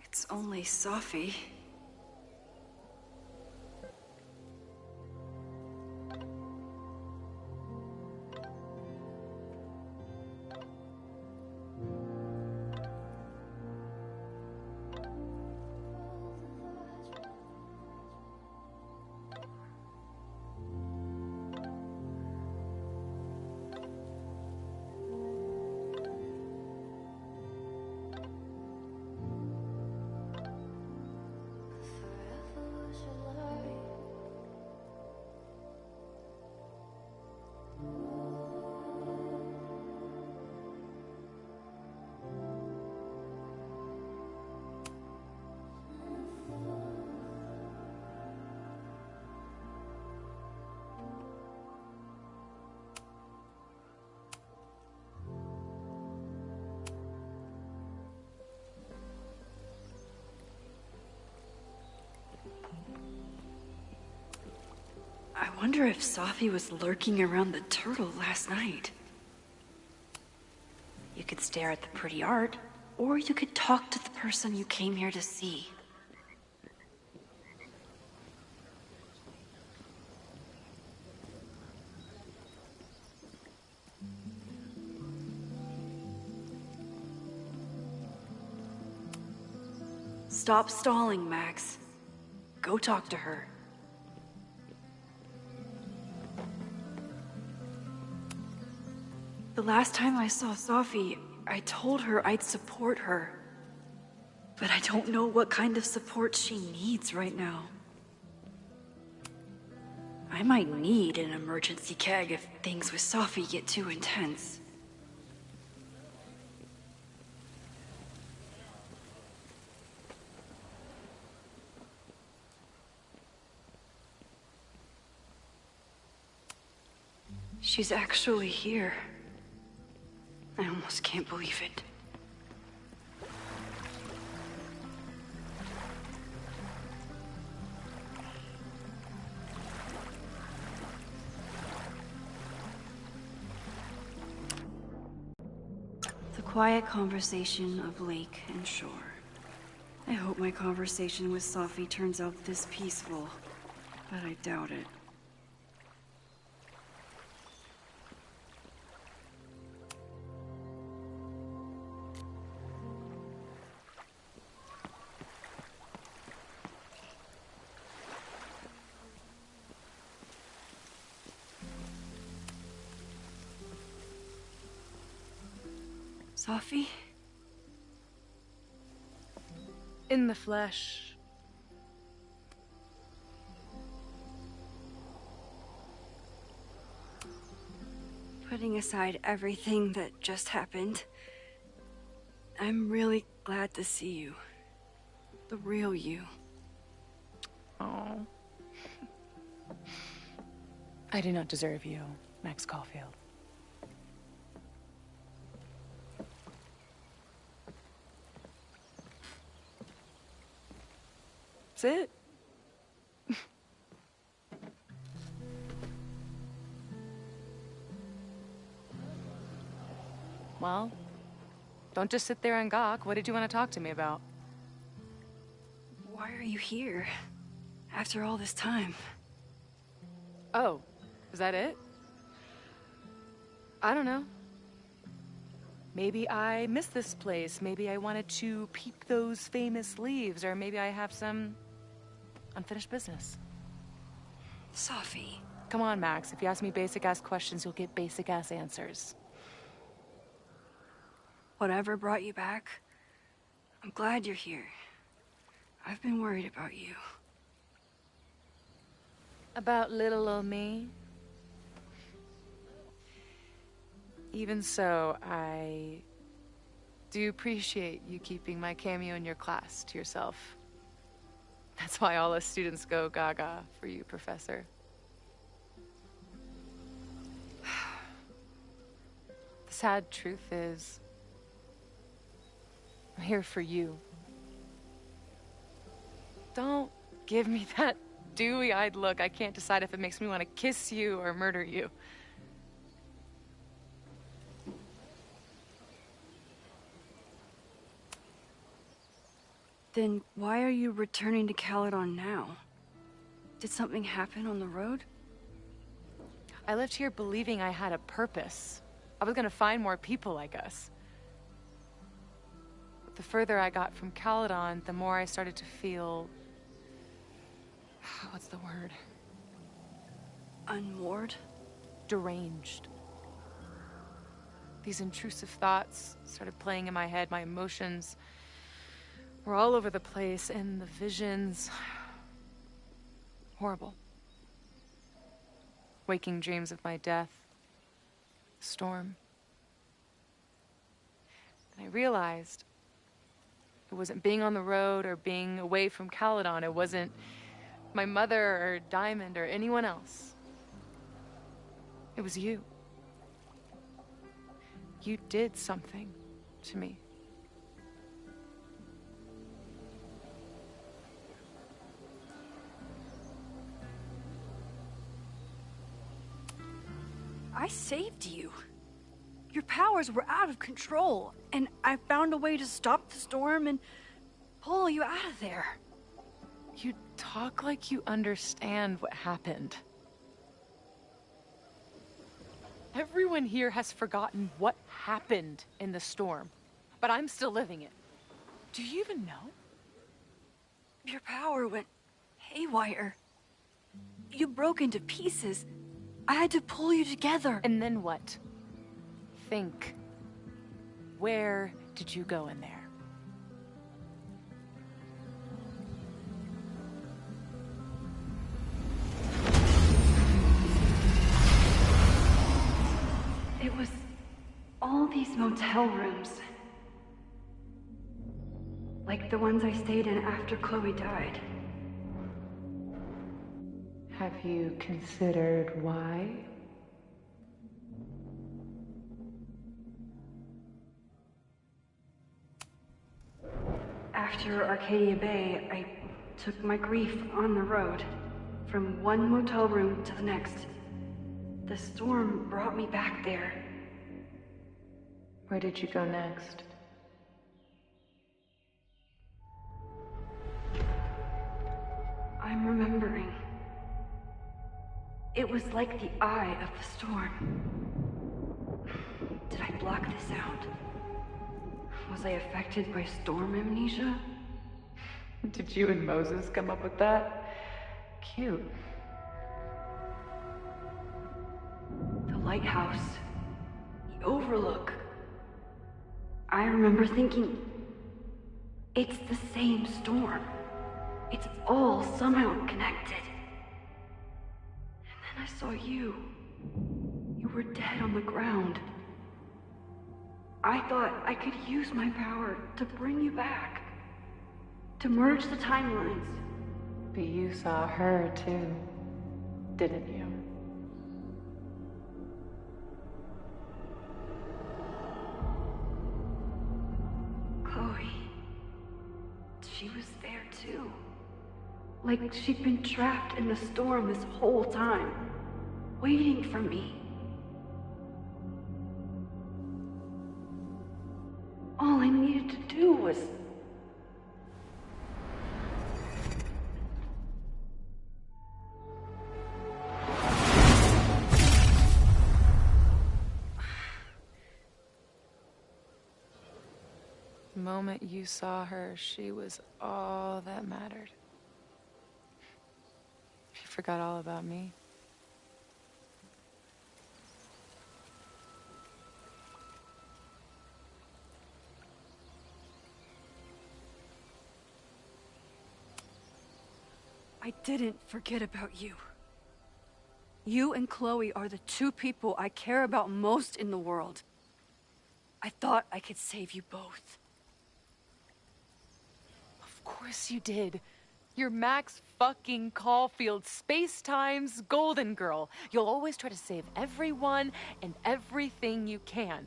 It's only Safi. wonder if Safi was lurking around the turtle last night. You could stare at the pretty art, or you could talk to the person you came here to see. Stop stalling, Max. Go talk to her. The last time I saw Safi, I told her I'd support her. But I don't know what kind of support she needs right now. I might need an emergency keg if things with Safi get too intense. She's actually here. I almost can't believe it. The quiet conversation of lake and shore. I hope my conversation with Safi turns out this peaceful, but I doubt it. Safi? In the flesh. Putting aside everything that just happened, I'm really glad to see you. The real you. Oh. I do not deserve you, Max Caulfield. That's it. Well, don't just sit there and gawk. What did you want to talk to me about? Why are you here? After all this time? Oh, is that it? I don't know. Maybe I miss this place. Maybe I wanted to peep those famous leaves, or maybe I have some unfinished business. Safi. Come on, Max. If you ask me basic-ass questions, you'll get basic-ass answers. Whatever brought you back, I'm glad you're here. I've been worried about you. About little old me? Even so, I do appreciate you keeping my cameo in your class to yourself. That's why all us students go gaga for you, Professor. The sad truth is, I'm here for you. Don't give me that dewy-eyed look. I can't decide if it makes me want to kiss you or murder you. Then why are you returning to Caledon now? Did something happen on the road? I lived here believing I had a purpose. I was gonna find more people like us. But the further I got from Caledon, the more I started to feel... what's the word? Unmoored? Deranged. These intrusive thoughts started playing in my head. My emotions were all over the place, and the visions... horrible. Waking dreams of my death. Storm. And I realized it wasn't being on the road or being away from Caledon. It wasn't my mother or Diamond or anyone else. It was you. You did something to me. I saved you. Your powers were out of control, and I found a way to stop the storm and pull you out of there. You talk like you understand what happened. Everyone here has forgotten what happened in the storm, but I'm still living it. Do you even know? Your power went haywire. You broke into pieces. I had to pull you together. And then what? Think. Where did you go in there? It was all these motel rooms. Like the ones I stayed in after Chloe died. Have you considered why? After Arcadia Bay, I took my grief on the road, from one motel room to the next. The storm brought me back there. Where did you go next? I'm remembering. It was like the eye of the storm. Did I block this out? Was I affected by storm amnesia? Did you and Moses come up with that? Cute. The lighthouse. The overlook. I remember thinking, it's the same storm. It's all somehow connected. And then I saw you. You were dead on the ground. I thought I could use my power to bring you back. To merge the timelines. But you saw her too, didn't you? Chloe. She was there too. Like she'd been trapped in the storm this whole time, waiting for me. All I needed to do was... The moment you saw her, she was all that mattered. She forgot all about me. I didn't forget about you. You and Chloe are the two people I care about most in the world. I thought I could save you both. Of course you did. You're Max fucking Caulfield, Space-Time's golden girl. You'll always try to save everyone and everything you can.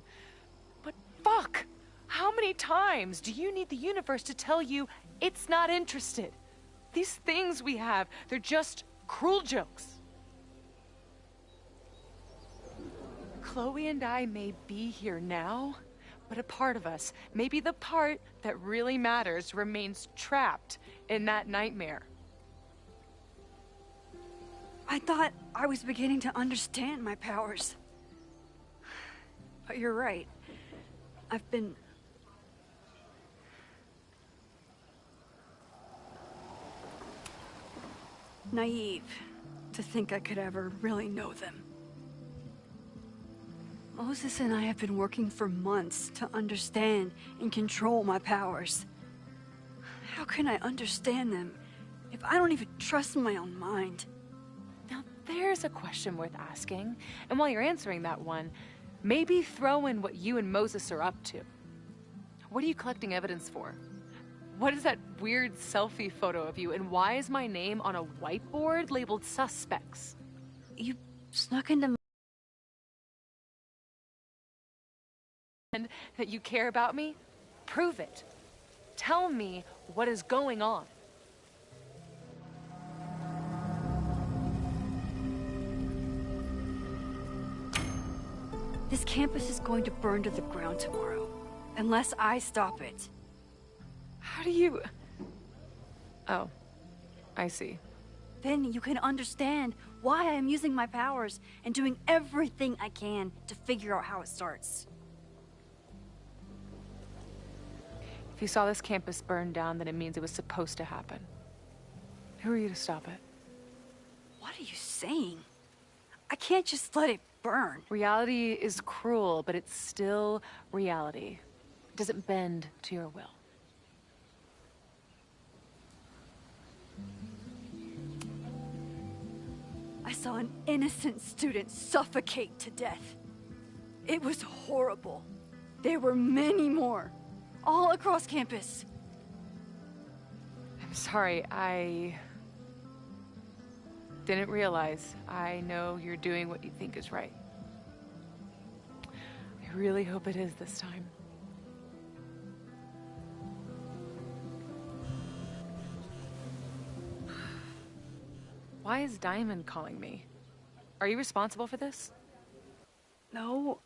But fuck! How many times do you need the universe to tell you it's not interested? These things we have, they're just cruel jokes. Chloe and I may be here now, but a part of us, maybe the part that really matters, remains trapped in that nightmare. I thought I was beginning to understand my powers. But you're right. I've been... naive to think I could ever really know them. Moses and I have been working for months to understand and control my powers. How can I understand them if I don't even trust my own mind? Now there's a question worth asking, and while you're answering that one, maybe throw in what you and Moses are up to. What are you collecting evidence for? What is that weird selfie photo of you, and why is my name on a whiteboard labeled suspects? You snuck into... And that you care about me? Prove it. Tell me what is going on. This campus is going to burn to the ground tomorrow, unless I stop it. How do you... Oh, I see. Then you can understand why I am using my powers and doing everything I can to figure out how it starts. If you saw this campus burn down, then it means it was supposed to happen. Who are you to stop it? What are you saying? I can't just let it burn. Reality is cruel, but it's still reality. It doesn't bend to your will. I saw an innocent student suffocate to death. It was horrible. There were many more, all across campus. I'm sorry, I didn't realize. I know you're doing what you think is right. I really hope it is this time. Why is Diamond calling me? Are you responsible for this? No.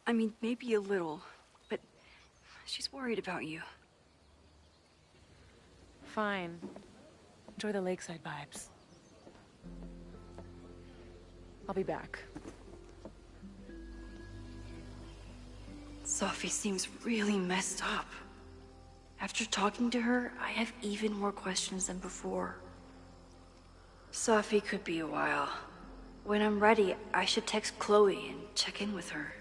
I mean, maybe a little, but she's worried about you. Fine. Enjoy the lakeside vibes. I'll be back. Sophie seems really messed up. After talking to her, I have even more questions than before. Sophie could be a while. When I'm ready, I should text Chloe and check in with her.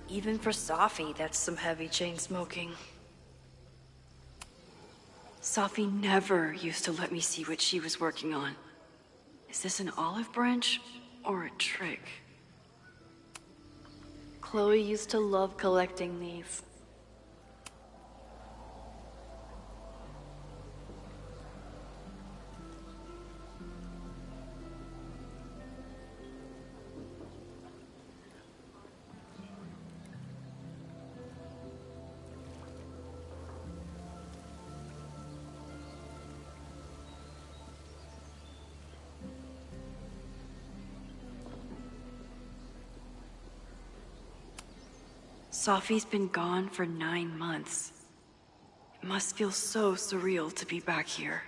Even for Sophie, that's some heavy chain smoking. Sophie never used to let me see what she was working on. Is this an olive branch or a trick? Chloe used to love collecting these. Sophie's been gone for 9 months. It must feel so surreal to be back here.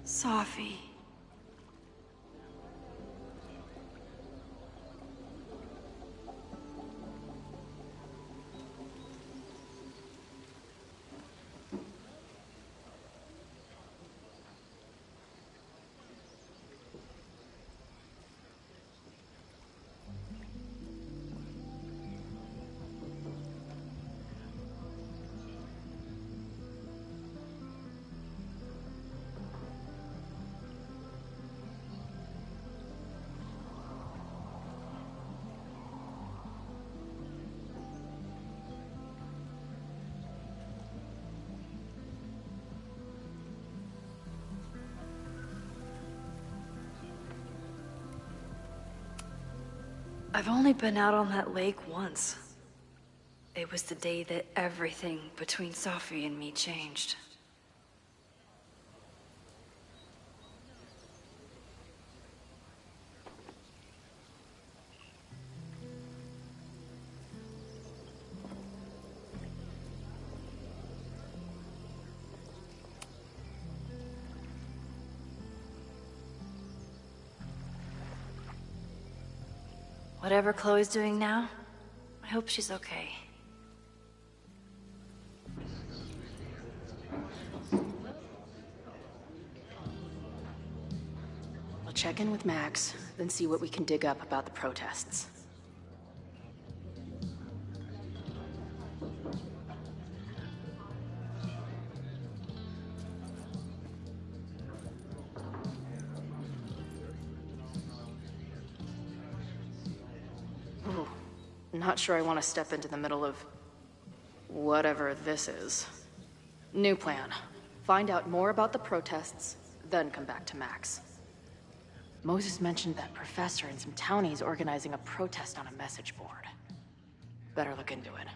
Sophie. I've only been out on that lake once. It was the day that everything between Sophie and me changed. Whatever Chloe's doing now, I hope she's okay. We'll check in with Max, then see what we can dig up about the protests. Ooh, not sure I want to step into the middle of whatever this is. New plan. Find out more about the protests, then come back to Max. Moses mentioned that professor and some townies organizing a protest on a message board. Better look into it.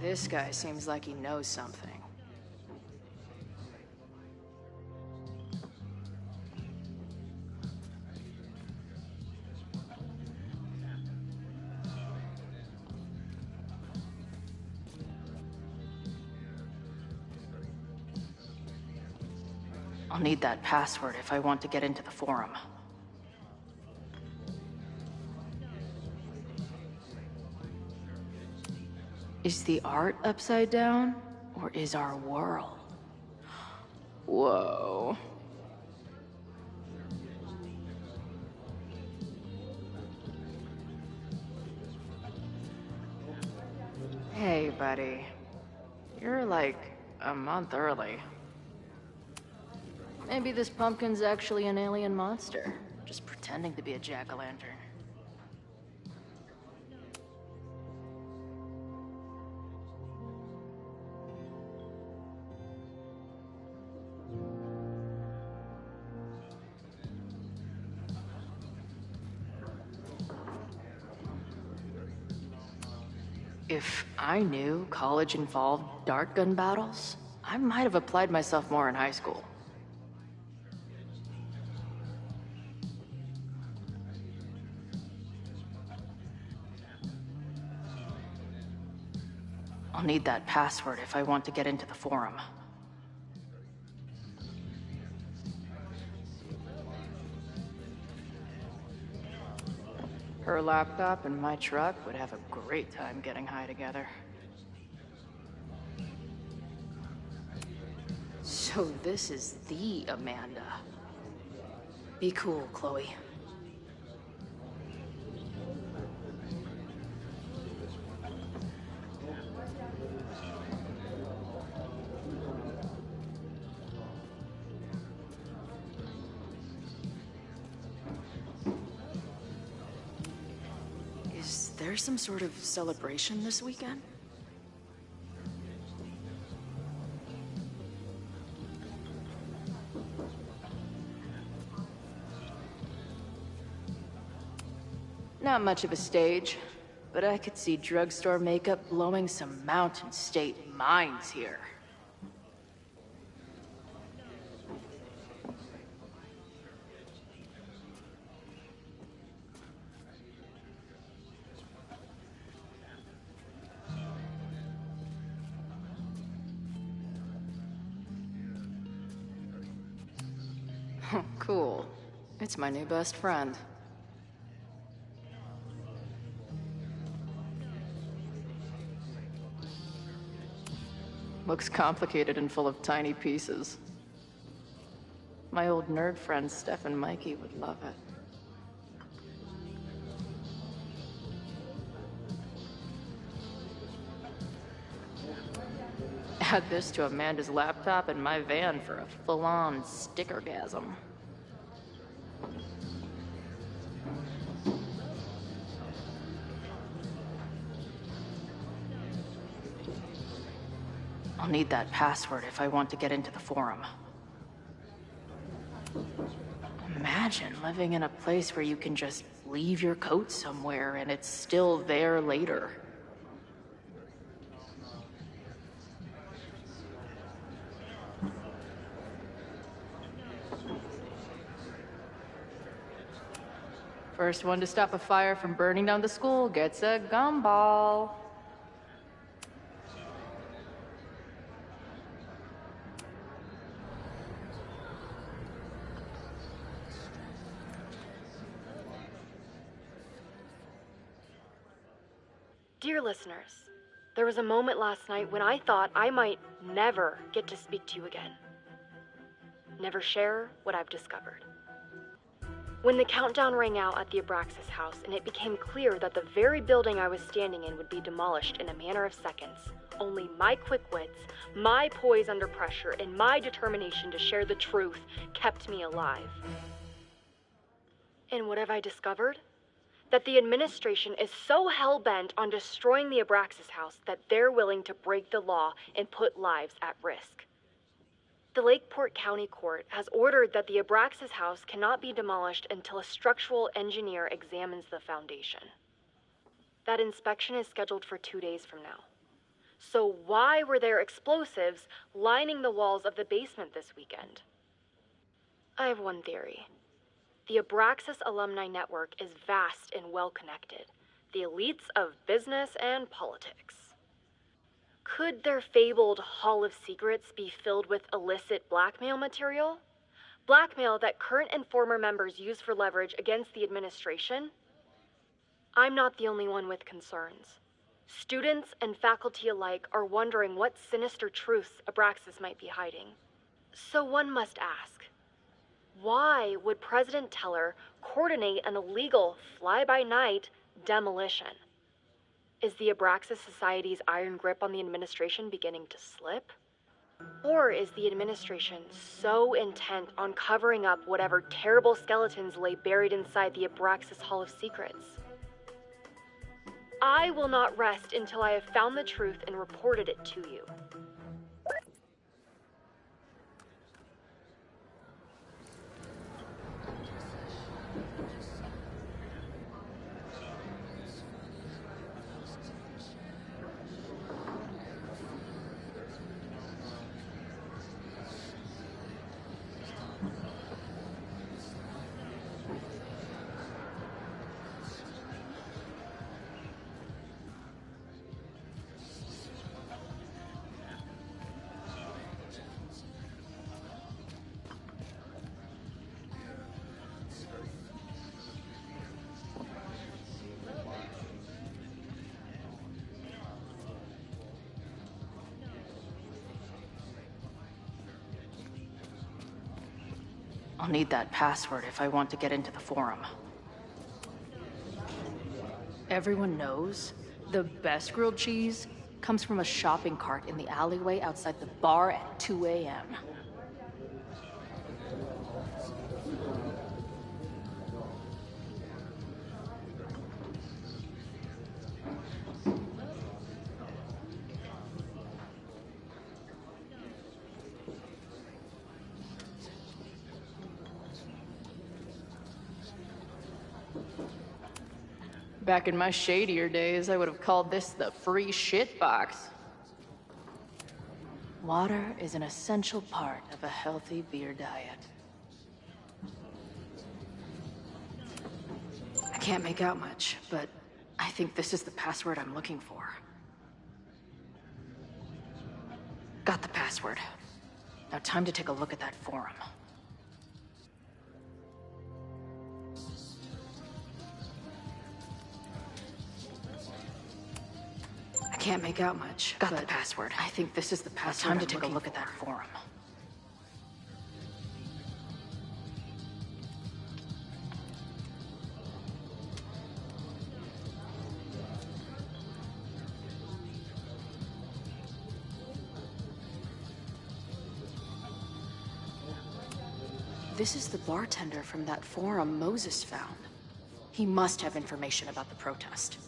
This guy seems like he knows something. I'll need that password if I want to get into the forum. Is the art upside down, or is our world? Whoa. Hey, buddy. You're like a month early. Maybe this pumpkin's actually an alien monster, just pretending to be a jack-o'-lantern. If I knew college involved dart gun battles, I might have applied myself more in high school. I'll need that password if I want to get into the forum. Her laptop and my truck would have a great time getting high together. So this is the Amanda. Be cool, Chloe. Is there some sort of celebration this weekend? Not much of a stage, but I could see drugstore makeup blowing some Mountain State minds here. Cool. It's my new best friend. Looks complicated and full of tiny pieces. My old nerd friends Steph and Mikey would love it. Add this to Amanda's laptop and my van for a full-on stickergasm. I'll need that password if I want to get into the forum. Imagine living in a place where you can just leave your coat somewhere and it's still there later. First one to stop a fire from burning down the school gets a gumball. Dear listeners, there was a moment last night when I thought I might never get to speak to you again. Never share what I've discovered. When the countdown rang out at the Abraxas house and it became clear that the very building I was standing in would be demolished in a matter of seconds, only my quick wits, my poise under pressure, and my determination to share the truth kept me alive. And what have I discovered? That the administration is so hell-bent on destroying the Abraxas house that they're willing to break the law and put lives at risk. The Lakeport County Court has ordered that the Abraxas house cannot be demolished until a structural engineer examines the foundation. That inspection is scheduled for 2 days from now. So why were there explosives lining the walls of the basement this weekend? I have one theory. The Abraxas alumni network is vast and well-connected, the elites of business and politics. Could their fabled Hall of Secrets be filled with illicit blackmail material? Blackmail that current and former members use for leverage against the administration? I'm not the only one with concerns. Students and faculty alike are wondering what sinister truths Abraxas might be hiding. So one must ask, why would President Teller coordinate an illegal fly-by-night demolition? Is the Abraxas Society's iron grip on the administration beginning to slip? Or is the administration so intent on covering up whatever terrible skeletons lay buried inside the Abraxas Hall of Secrets? I will not rest until I have found the truth and reported it to you. I'll need that password if I want to get into the forum. Everyone knows the best grilled cheese comes from a shopping cart in the alleyway outside the bar at 2 a.m. Back in my shadier days, I would have called this the free shit box. Water is an essential part of a healthy beer diet. I can't make out much, but I think this is the password I'm looking for. Got the password. Now time to take a look at that forum. I can't make out much. Got the password. I think this is the password. Time to take a look at that forum. This is the bartender from that forum Moses found. He must have information about the protest.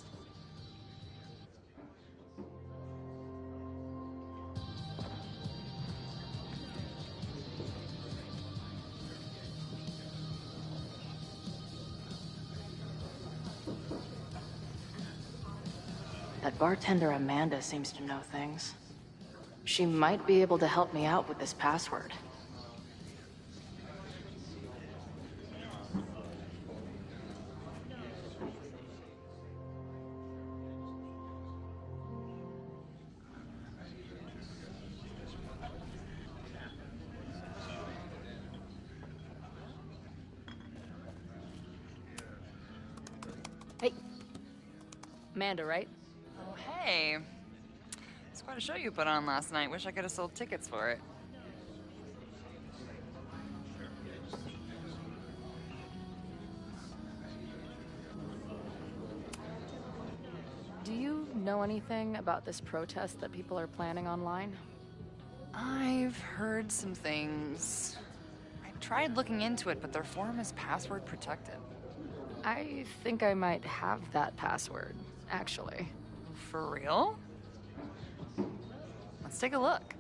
That bartender Amanda seems to know things. She might be able to help me out with this password. Hey. Amanda, right? Oh, hey. It's quite a show you put on last night. Wish I could have sold tickets for it. Do you know anything about this protest that people are planning online? I've heard some things. I tried looking into it, but their forum is password protected. I think I might have that password, actually. For real? Let's take a look.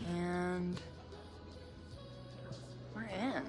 And we're in.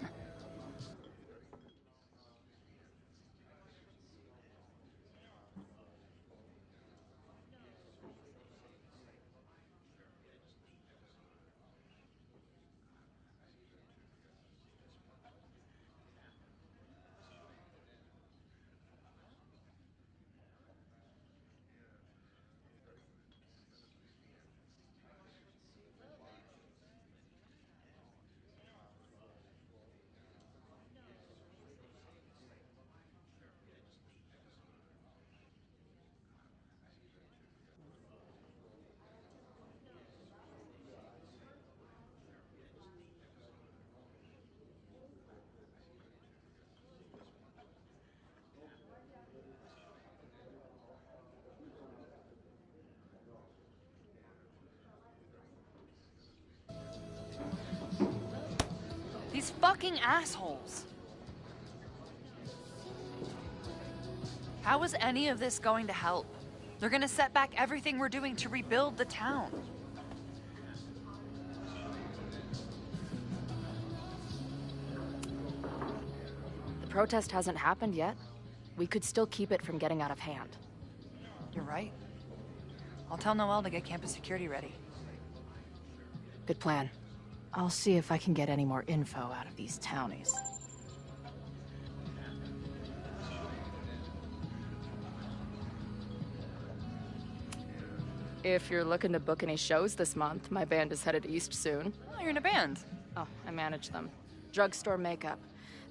fucking assholes. How is any of this going to help? They're gonna set back everything we're doing to rebuild the town. The protest hasn't happened yet. We could still keep it from getting out of hand. You're right. I'll tell Noelle to get campus security ready. Good plan. I'll see if I can get any more info out of these townies. If you're looking to book any shows this month, my band is headed east soon. Oh, you're in a band. Oh, I manage them. Drugstore Makeup.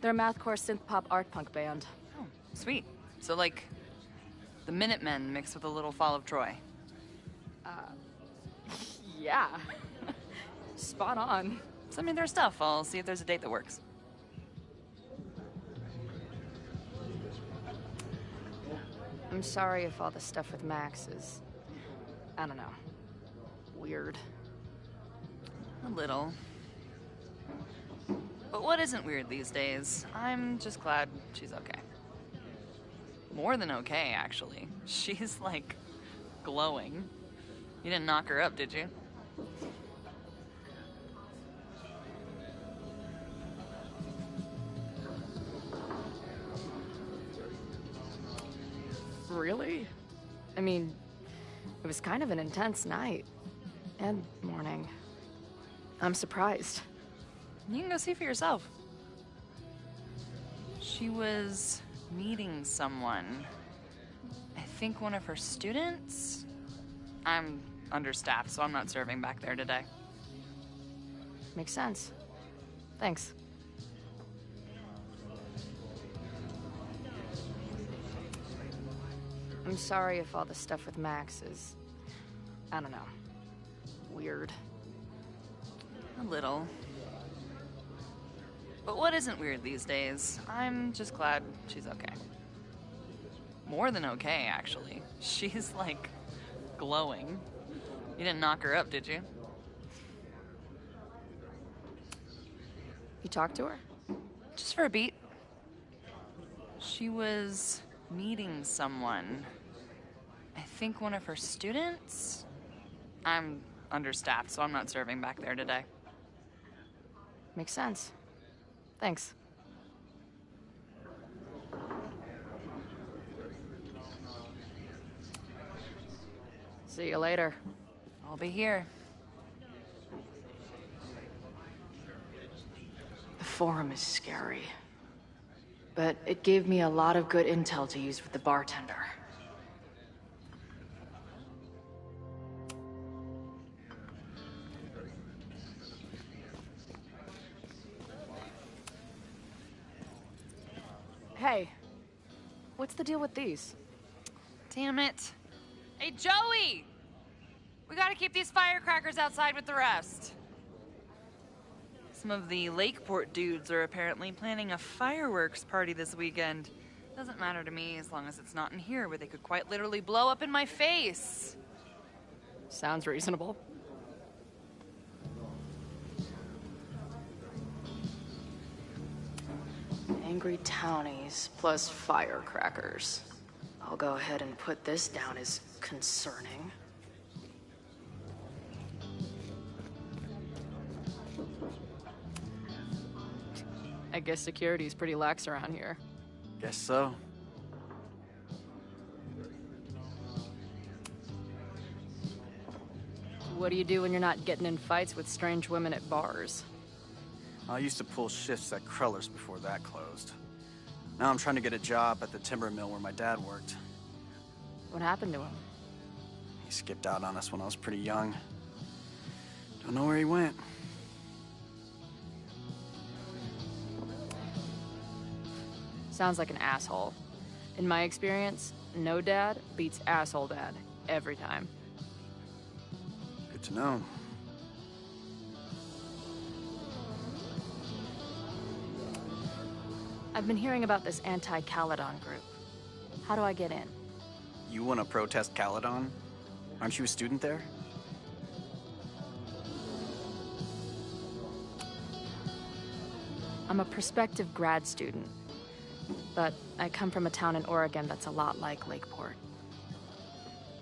They're a mathcore synth-pop art punk band. Oh, sweet. So like, the Minutemen mixed with a little Fall of Troy. Yeah. Spot on. Send me their stuff. I'll see if there's a date that works. I'm sorry if all the stuff with Max is, I don't know, weird. A little. But what isn't weird these days? I'm just glad she's okay. More than okay, actually. She's, like, glowing. You didn't knock her up, did you? Really? I mean, it was kind of an intense night. And morning. I'm surprised. You can go see for yourself. She was meeting someone. I think one of her students? I'm understaffed, so I'm not serving back there today. Makes sense. Thanks. I'm sorry if all the stuff with Max is, I don't know, weird. A little. But what isn't weird these days? I'm just glad she's okay. More than okay, actually. She's, like, glowing. You didn't knock her up, did you? You talked to her? Just for a beat. She was meeting someone. I think one of her students? I'm understaffed, so I'm not serving back there today. Makes sense. Thanks. See you later. I'll be here. The forum is scary. But it gave me a lot of good intel to use with the bartender. Hey, what's the deal with these? Damn it. Hey, Joey! We gotta keep these firecrackers outside with the rest. Some of the Lakeport dudes are apparently planning a fireworks party this weekend. Doesn't matter to me as long as it's not in here where they could quite literally blow up in my face. Sounds reasonable. Angry townies plus firecrackers. I'll go ahead and put this down as concerning. I guess security's pretty lax around here. Guess so. What do you do when you're not getting in fights with strange women at bars? I used to pull shifts at Kreller's before that closed. Now I'm trying to get a job at the timber mill where my dad worked. What happened to him? He skipped out on us when I was pretty young. Don't know where he went. Sounds like an asshole. In my experience, no dad beats asshole dad every time. Good to know. I've been hearing about this anti-Caledon group. How do I get in? You want to protest Caledon? Aren't you a student there? I'm a prospective grad student, but I come from a town in Oregon that's a lot like Lakeport.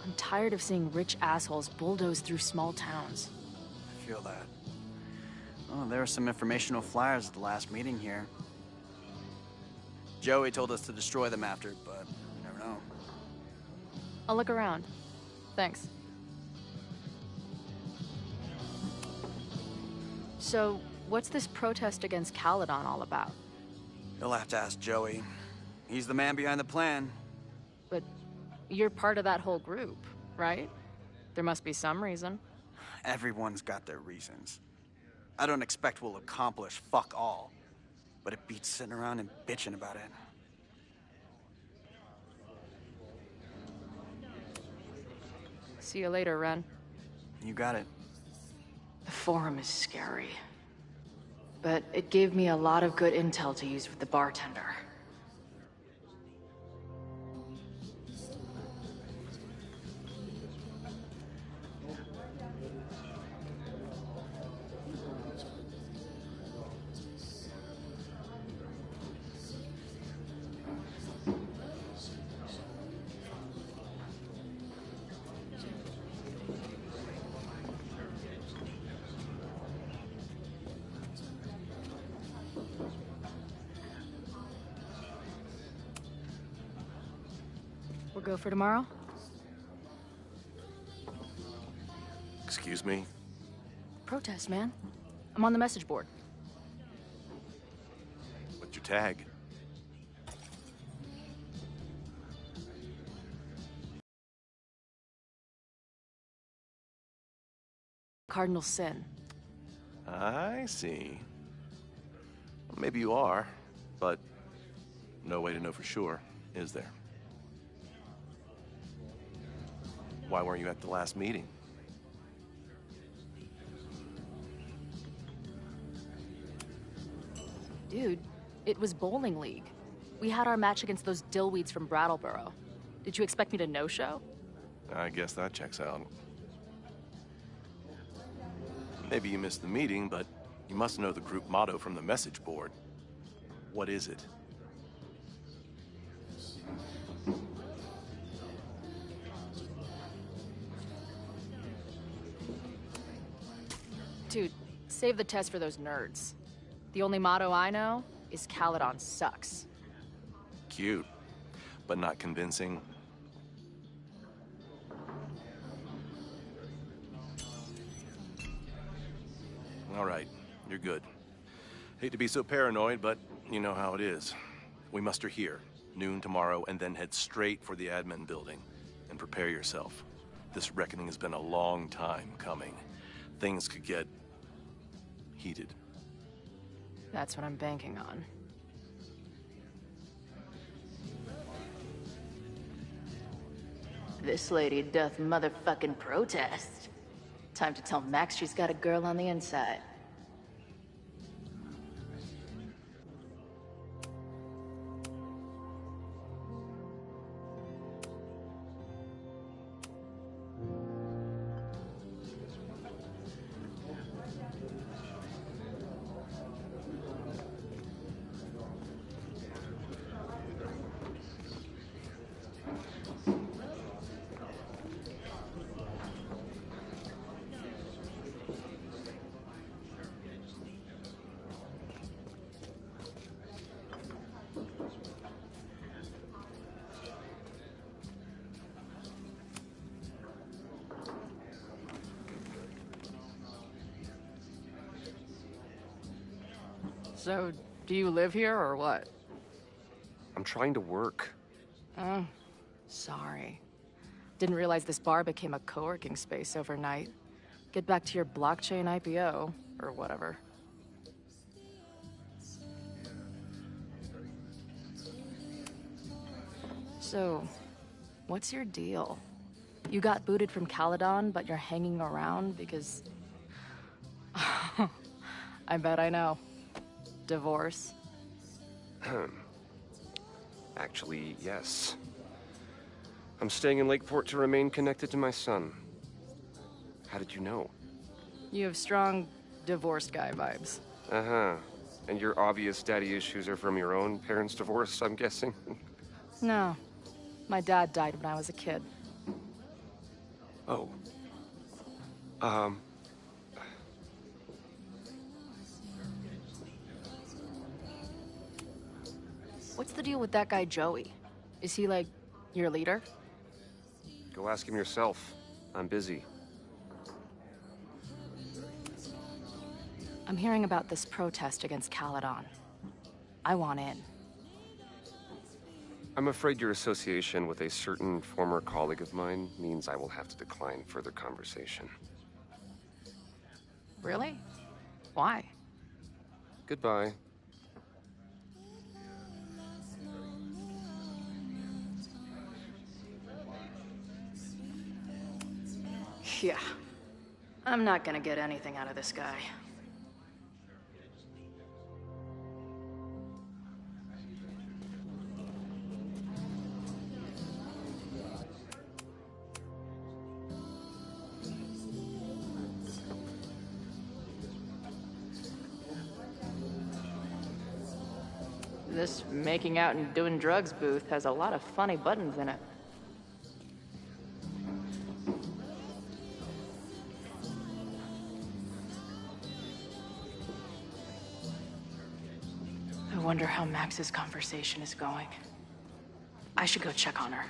I'm tired of seeing rich assholes bulldoze through small towns. I feel that. Oh, there were some informational flyers at the last meeting here. Joey told us to destroy them after, but you never know. I'll look around. Thanks. So, what's this protest against Caledon all about? You'll have to ask Joey. He's the man behind the plan. But you're part of that whole group, right? There must be some reason. Everyone's got their reasons. I don't expect we'll accomplish fuck all, but it beats sitting around and bitching about it. See you later, Ren. You got it. The Forum is scary. But it gave me a lot of good intel to use with the bartender. We'll go for tomorrow? Excuse me? Protest, man. I'm on the message board. What's your tag? Cardinal Sin. I see. Well, maybe you are, but no way to know for sure, is there? Why weren't you at the last meeting? Dude, it was bowling league. We had our match against those dillweeds from Brattleboro. Did you expect me to no-show? I guess that checks out. Maybe you missed the meeting, but you must know the group motto from the message board. What is it? Dude, save the test for those nerds. The only motto I know is Caledon sucks. Cute, but not convincing. All right, you're good. Hate to be so paranoid, but you know how it is. We muster here, noon tomorrow, and then head straight for the admin building. And prepare yourself. This reckoning has been a long time coming. Things could get heated. That's what I'm banking on. This lady doth motherfucking protest. Time to tell Max she's got a girl on the inside. So, do you live here or what? I'm trying to work. Oh, sorry. Didn't realize this bar became a co-working space overnight. Get back to your blockchain IPO, or whatever. So, what's your deal? You got booted from Caledon, but you're hanging around because... I bet I know. Divorce? Actually, yes. I'm staying in Lakeport to remain connected to my son. How did you know? You have strong divorced guy vibes. Uh-huh. And your obvious daddy issues are from your own parents' divorce, I'm guessing? No. My dad died when I was a kid. Oh. What's the deal with that guy, Joey? Is he, like, your leader? Go ask him yourself. I'm busy. I'm hearing about this protest against Caledon. I want in. I'm afraid your association with a certain former colleague of mine means I will have to decline further conversation. Really? Why? Goodbye. Yeah. I'm not gonna get anything out of this guy. This making out and doing drugs booth has a lot of funny buttons in it. I wonder how Max's conversation is going. I should go check on her.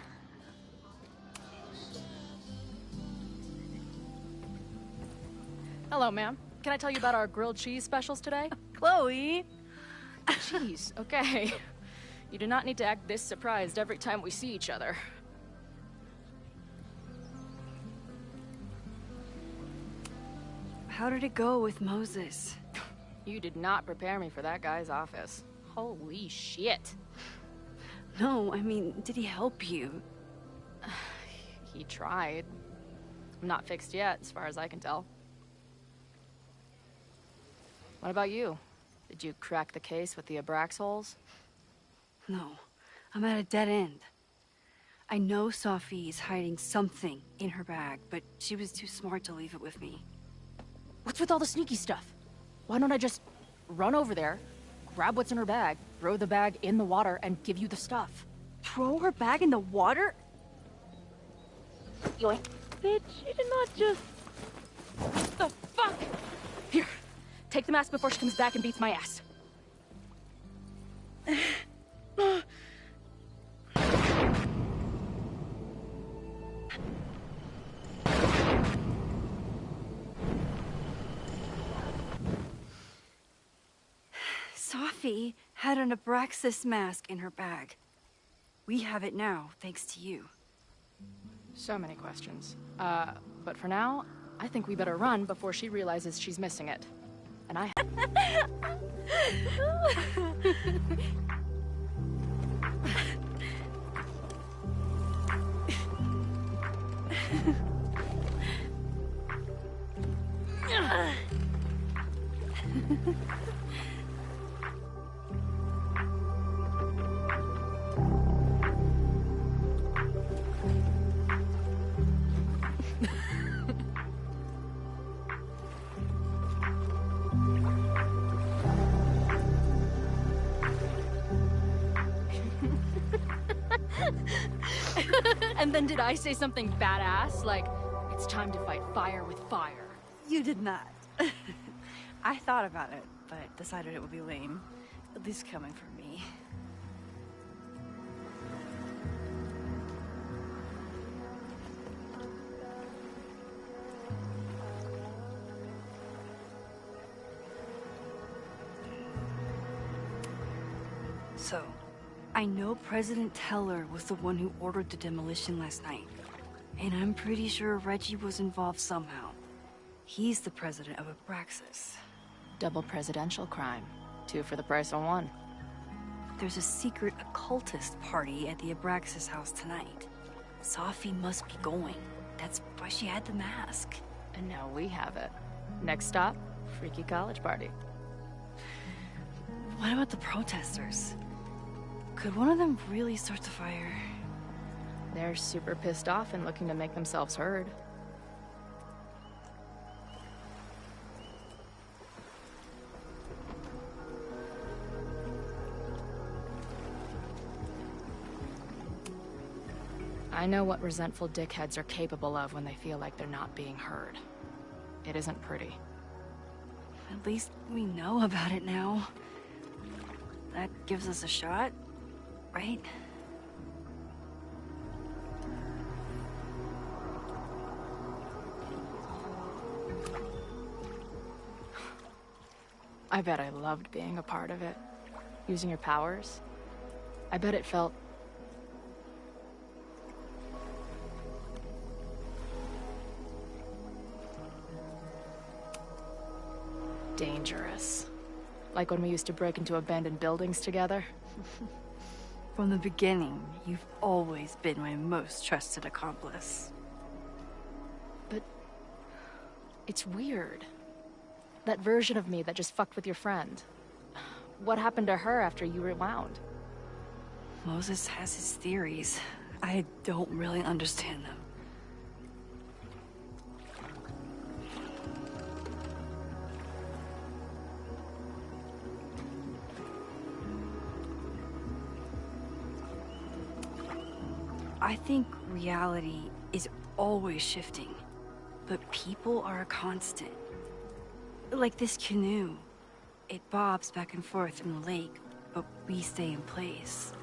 Hello, ma'am. Can I tell you about our grilled cheese specials today? Chloe! Jeez, okay. You do not need to act this surprised every time we see each other. How did it go with Moses? You did not prepare me for that guy's office. Holy shit. No, I mean, did he help you? He tried. I'm not fixed yet, as far as I can tell. What about you? Did you crack the case with the Abraxholes? No, I'm at a dead end. I know Sophie is hiding something in her bag, but she was too smart to leave it with me. What's with all the sneaky stuff? Why don't I just run over there, grab what's in her bag, throw the bag in the water, and give you the stuff? Throw her bag in the water? Yoink. Bitch, you did not just... What the fuck? Here, take the mask before she comes back and beats my ass. Sophie had an Abraxas mask in her bag. We have it now, thanks to you. So many questions. But for now, I think we better run before she realizes she's missing it. And I... And then did I say something badass? Like, it's time to fight fire with fire. You did not. I thought about it, but decided it would be lame. At least coming from me. So, I know President Teller was the one who ordered the demolition last night. And I'm pretty sure Reggie was involved somehow. He's the president of Abraxas. Double presidential crime. 2 for the price of 1. There's a secret occultist party at the Abraxas house tonight. Sophie must be going. That's why she had the mask. And now we have it. Next stop, freaky college party. What about the protesters? Could one of them really start the fire? They're super pissed off and looking to make themselves heard. I know what resentful dickheads are capable of when they feel like they're not being heard. It isn't pretty. At least we know about it now. That gives us a shot, right? I bet I loved being a part of it. Using your powers. I bet it felt... dangerous. Like when we used to break into abandoned buildings together. From the beginning, you've always been my most trusted accomplice. But... it's weird. That version of me that just fucked with your friend. What happened to her after you rewound? Moses has his theories. I don't really understand them. I think reality is always shifting, but people are a constant. Like this canoe. It bobs back and forth in the lake, but we stay in place.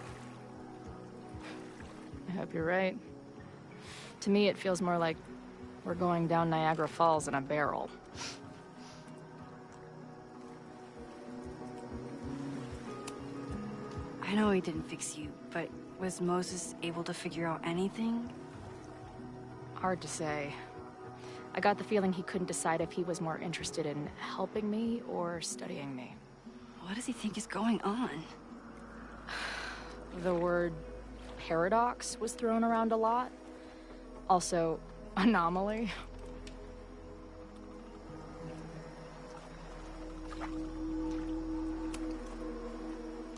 I hope you're right. To me, it feels more like we're going down Niagara Falls in a barrel. I know he didn't fix you, but was Moses able to figure out anything? Hard to say. I got the feeling he couldn't decide if he was more interested in helping me or studying me. What does he think is going on? The word paradox was thrown around a lot. Also, anomaly.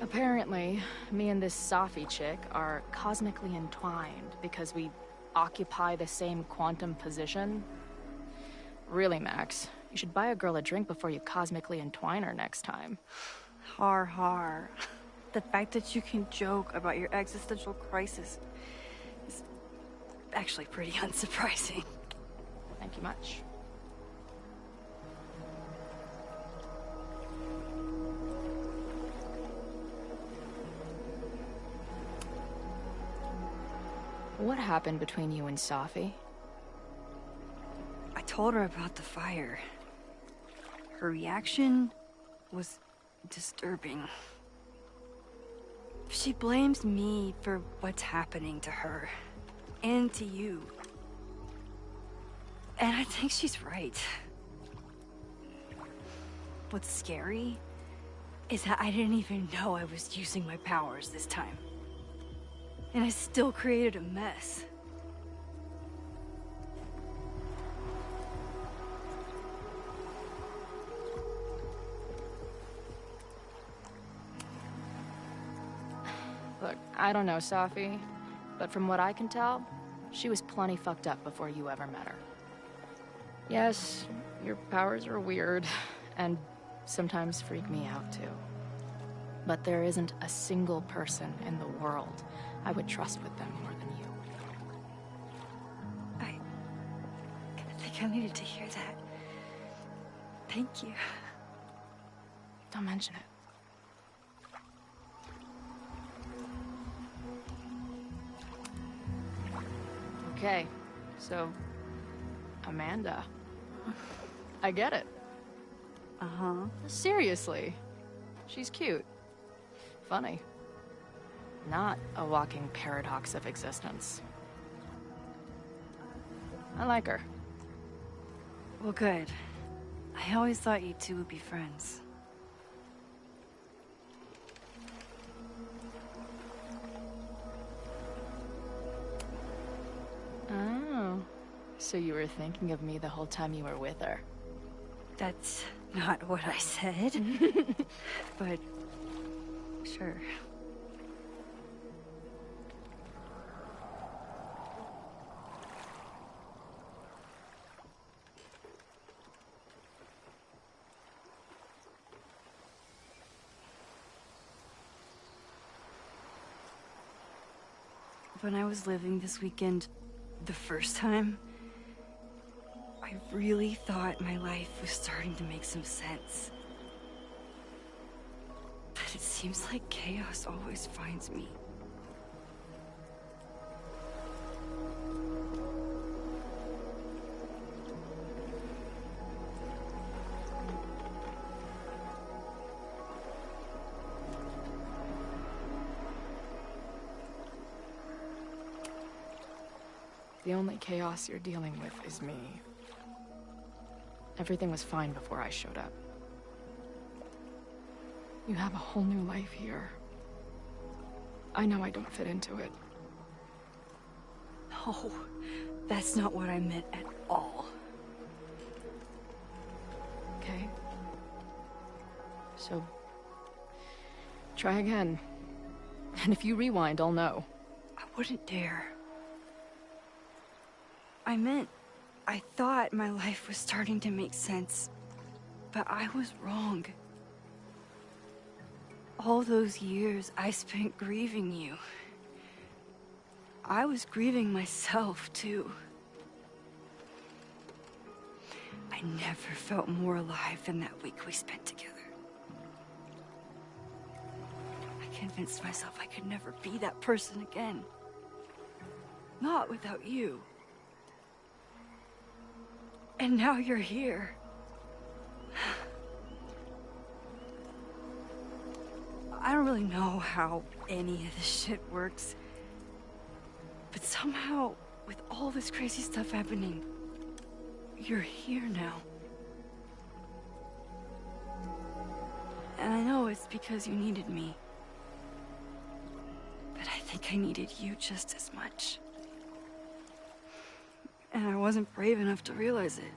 Apparently, me and this Safi chick are cosmically entwined because we occupy the same quantum position. Really, Max, you should buy a girl a drink before you cosmically entwine her next time. Har har. The fact that you can joke about your existential crisis is actually pretty unsurprising. Thank you much. What happened between you and Safi? I told her about the fire. Her reaction was disturbing. She blames me for what's happening to her, and to you. And I think she's right. What's scary is that I didn't even know I was using my powers this time. And I still created a mess. Look, I don't know Safi, but from what I can tell, she was plenty fucked up before you ever met her. Yes, your powers are weird, and sometimes freak me out too. But there isn't a single person in the world I would trust with them more than you. I think I needed to hear that. Thank you. Don't mention it. Okay, so Amanda. I get it. Uh-huh. Seriously. She's cute. Funny. Not a walking paradox of existence. I like her. Well, good. I always thought you two would be friends. Oh. So you were thinking of me the whole time you were with her? That's not what I said. But sure. when I was living this weekend the first time, I really thought my life was starting to make some sense. But it seems like chaos always finds me. The only chaos you're dealing with is me. Everything was fine before I showed up. You have a whole new life here. I know I don't fit into it. No, that's not what I meant at all. Okay? So, try again. And if you rewind, I'll know. I wouldn't dare. I thought my life was starting to make sense, but I was wrong. All those years I spent grieving you. I was grieving myself, too. I never felt more alive than that week we spent together. I convinced myself I could never be that person again. Not without you. And now you're here. I don't really know how any of this shit works. But somehow, with all this crazy stuff happening, you're here now. And I know it's because you needed me. But I think I needed you just as much. And I wasn't brave enough to realize it.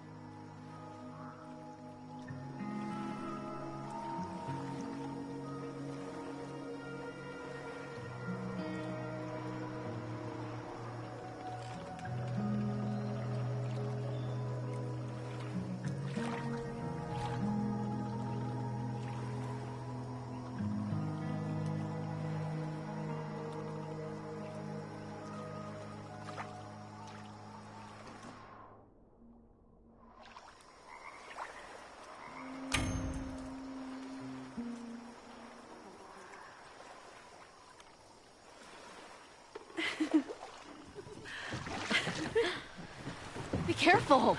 Be careful!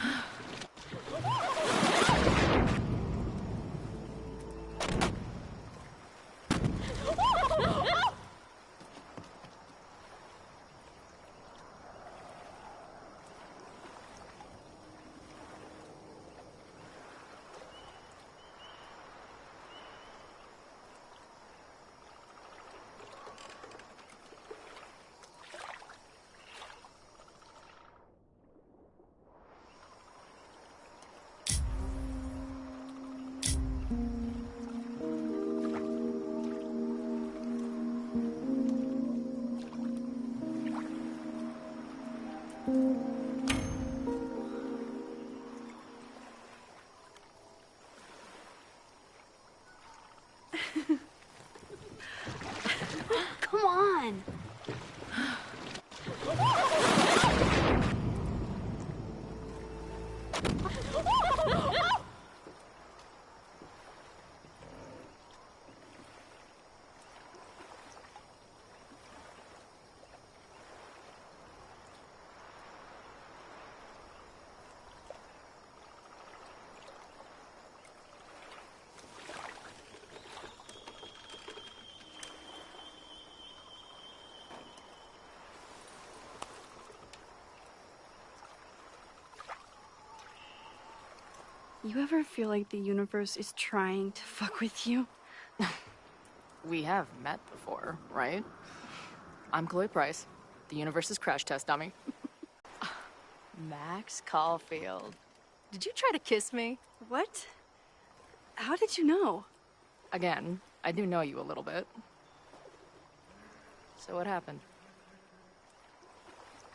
Come on! You ever feel like the universe is trying to fuck with you? We have met before, right? I'm Chloe Price, the universe's crash test dummy. Max Caulfield. Did you try to kiss me? What? How did you know? Again, I do know you a little bit. So what happened?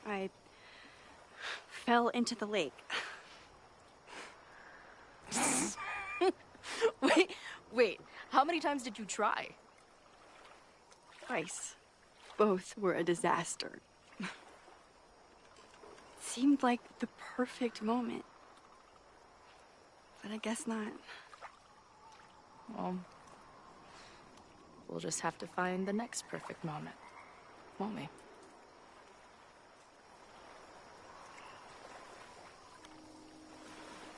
I fell into the lake. Wait, how many times did you try? Twice. Both were a disaster. seemed like the perfect moment. But I guess not. Well, we'll just have to find the next perfect moment, won't we?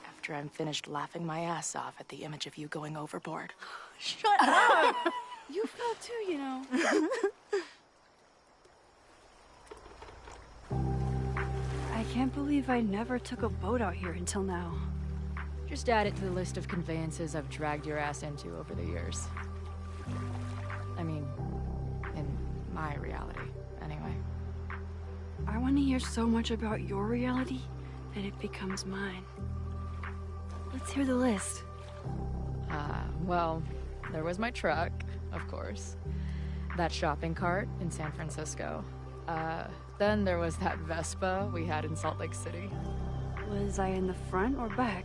After I'm finished laughing my ass off at the image of you going overboard. Shut up! You fell too, you know. I can't believe I never took a boat out here until now. Just add it to the list of conveyances I've dragged your ass into over the years. I mean, in my reality, anyway. I want to hear so much about your reality that it becomes mine. Let's hear the list. Well, there was my truck, of course. That shopping cart in San Francisco. Then there was that Vespa we had in Salt Lake City. Was I in the front or back?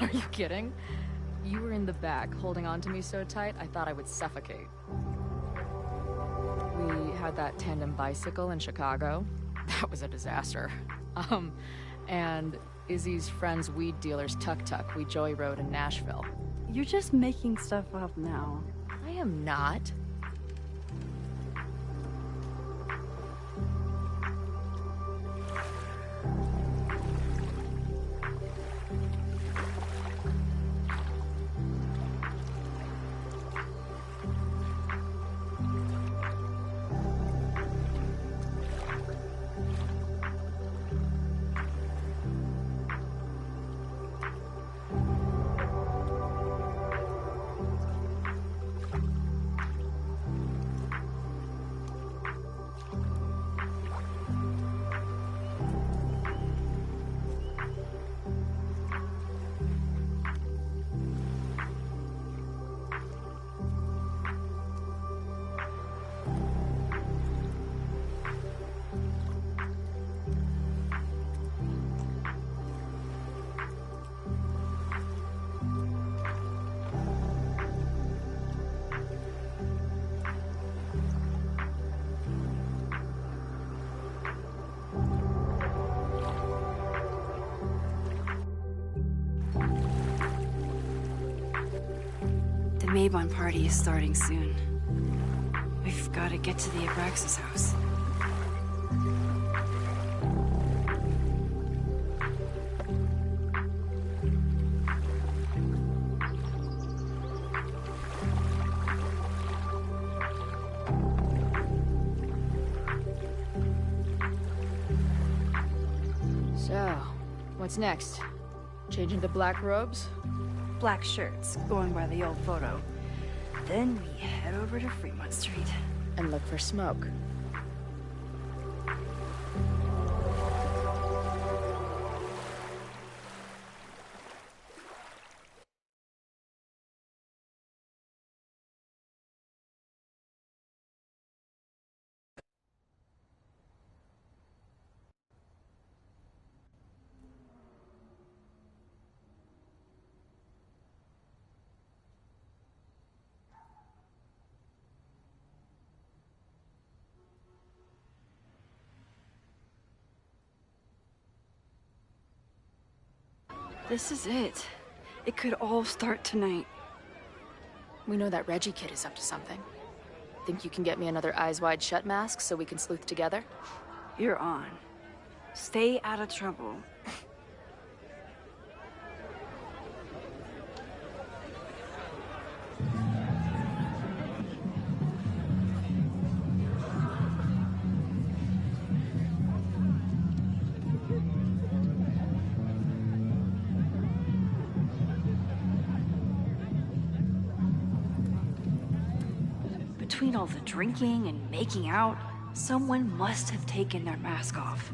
Are you kidding? You were in the back, holding on to me so tight, I thought I would suffocate. We had that tandem bicycle in Chicago. That was a disaster. And Izzy's friend's weed dealer's tuk-tuk we joyrode in Nashville. You're just making stuff up now. I am not. The Mabon party is starting soon. We've got to get to the Abraxas house. So, what's next? Changing the black robes? Black shirts, going by the old photo. Then we head over to Fremont Street. And look for smoke. This is it. It could all start tonight. We know that Reggie kid is up to something. Think you can get me another Eyes Wide Shut mask so we can sleuth together? You're on. Stay out of trouble. Between all the drinking and making out, someone must have taken their mask off.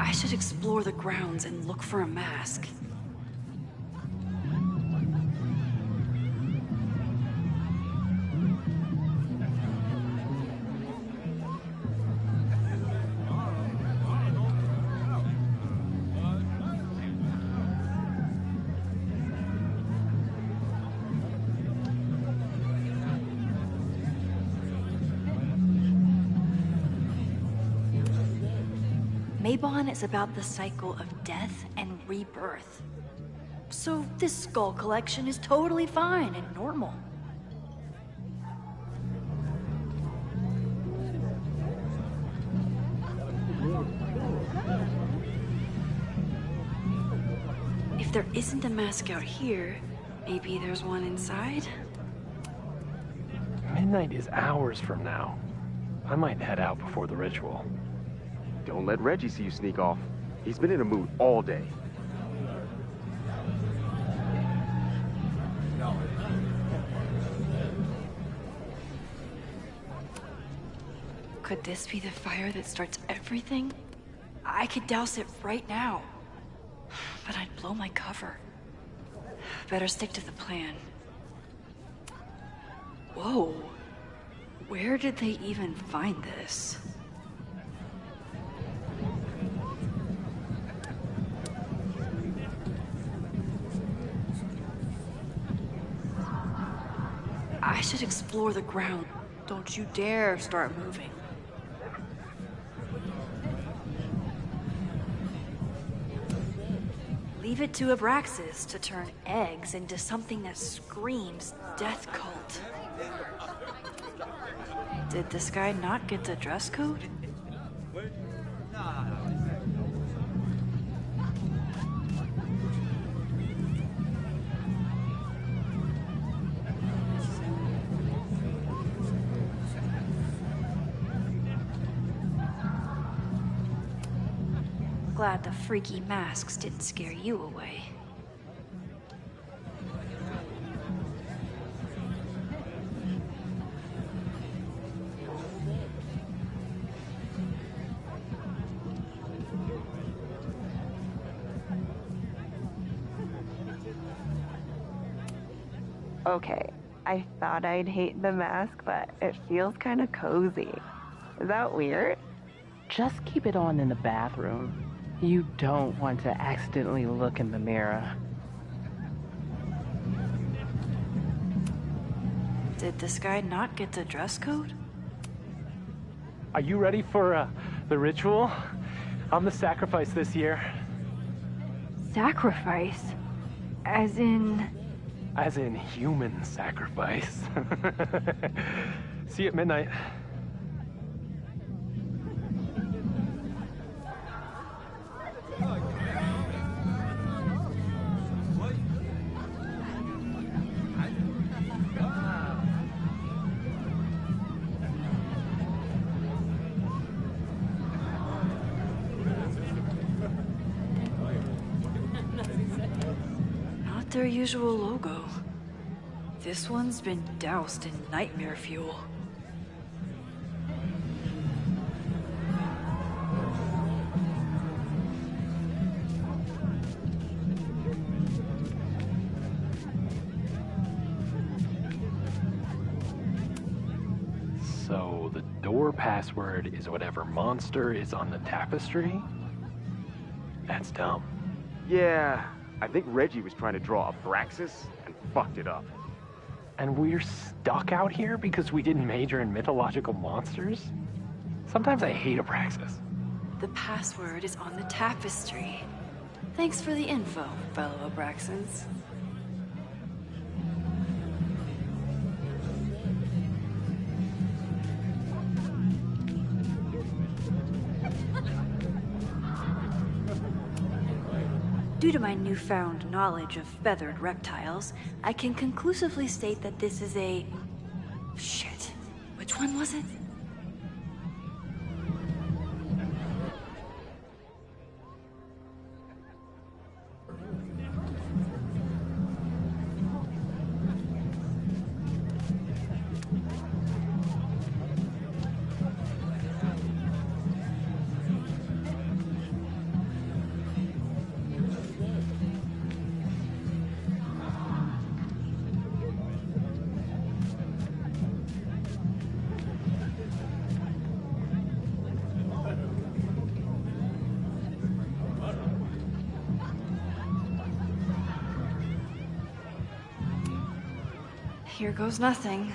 I should explore the grounds and look for a mask. Mabon is about the cycle of death and rebirth. So this skull collection is totally fine and normal. If there isn't a mask out here, maybe there's one inside? Midnight is hours from now. I might head out before the ritual. Don't let Reggie see you sneak off. He's been in a mood all day. Could this be the fire that starts everything? I could douse it right now. But I'd blow my cover. Better stick to the plan. Whoa. Where did they even find this? I should explore the ground. Don't you dare start moving. Leave it to Abraxas to turn eggs into something that screams death cult. Did this guy not get the dress code? Glad the freaky masks didn't scare you away. Okay, I thought I'd hate the mask, but it feels kind of cozy. Is that weird? Just keep it on in the bathroom. You don't want to accidentally look in the mirror. Did this guy not get the dress code? Are you ready for the ritual? I'm the sacrifice this year. Sacrifice? As in... As in human sacrifice. See you at midnight. Their usual logo. This one's been doused in nightmare fuel. So the door password is whatever monster is on the tapestry? That's dumb. Yeah. I think Reggie was trying to draw Abraxas and fucked it up. And we're stuck out here because we didn't major in mythological monsters? Sometimes I hate Abraxas. The password is on the tapestry. Thanks for the info, fellow Abraxans. Due to my newfound knowledge of feathered reptiles, I can conclusively state that this is a... Shit. Which one was it? Here goes nothing.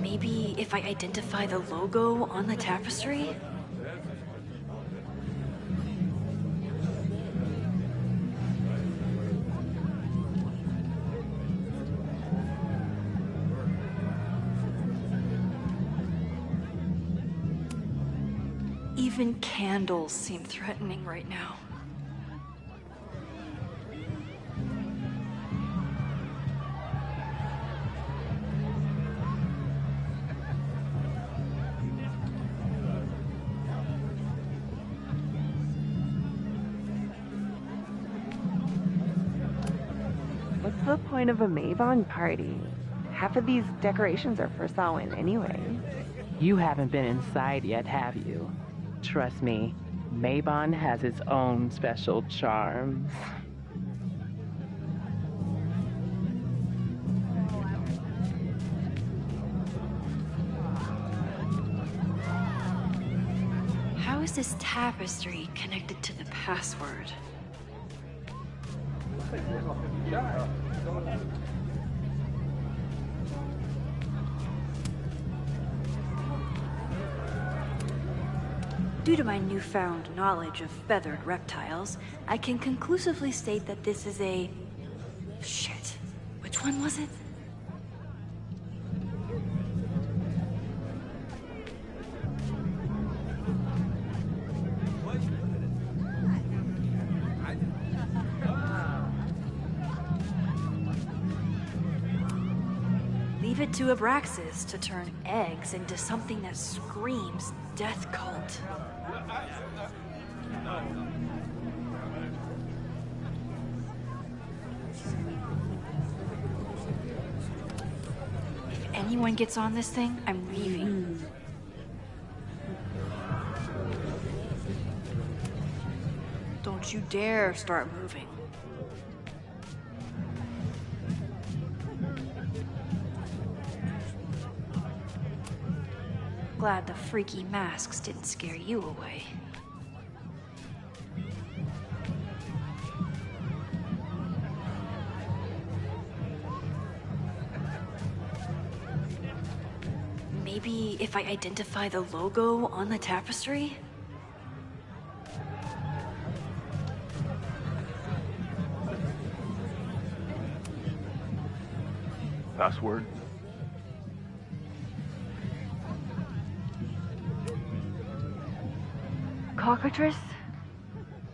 Maybe if I identify the logo on the tapestry? Even candles seem threatening right now. What's the point of a Mabon party? Half of these decorations are for Samhain anyway. You haven't been inside yet, have you? Trust me, Mabon has its own special charms. How is this tapestry connected to the password? Due to my newfound knowledge of feathered reptiles, I can conclusively state that this is a... Shit. Which one was it? Leave it to Abraxas to turn eggs into something that screams death cult. If anyone gets on this thing, I'm leaving. Don't you dare start moving. Glad the freaky masks didn't scare you away. Maybe if I identify the logo on the tapestry? Password? Cockatrice?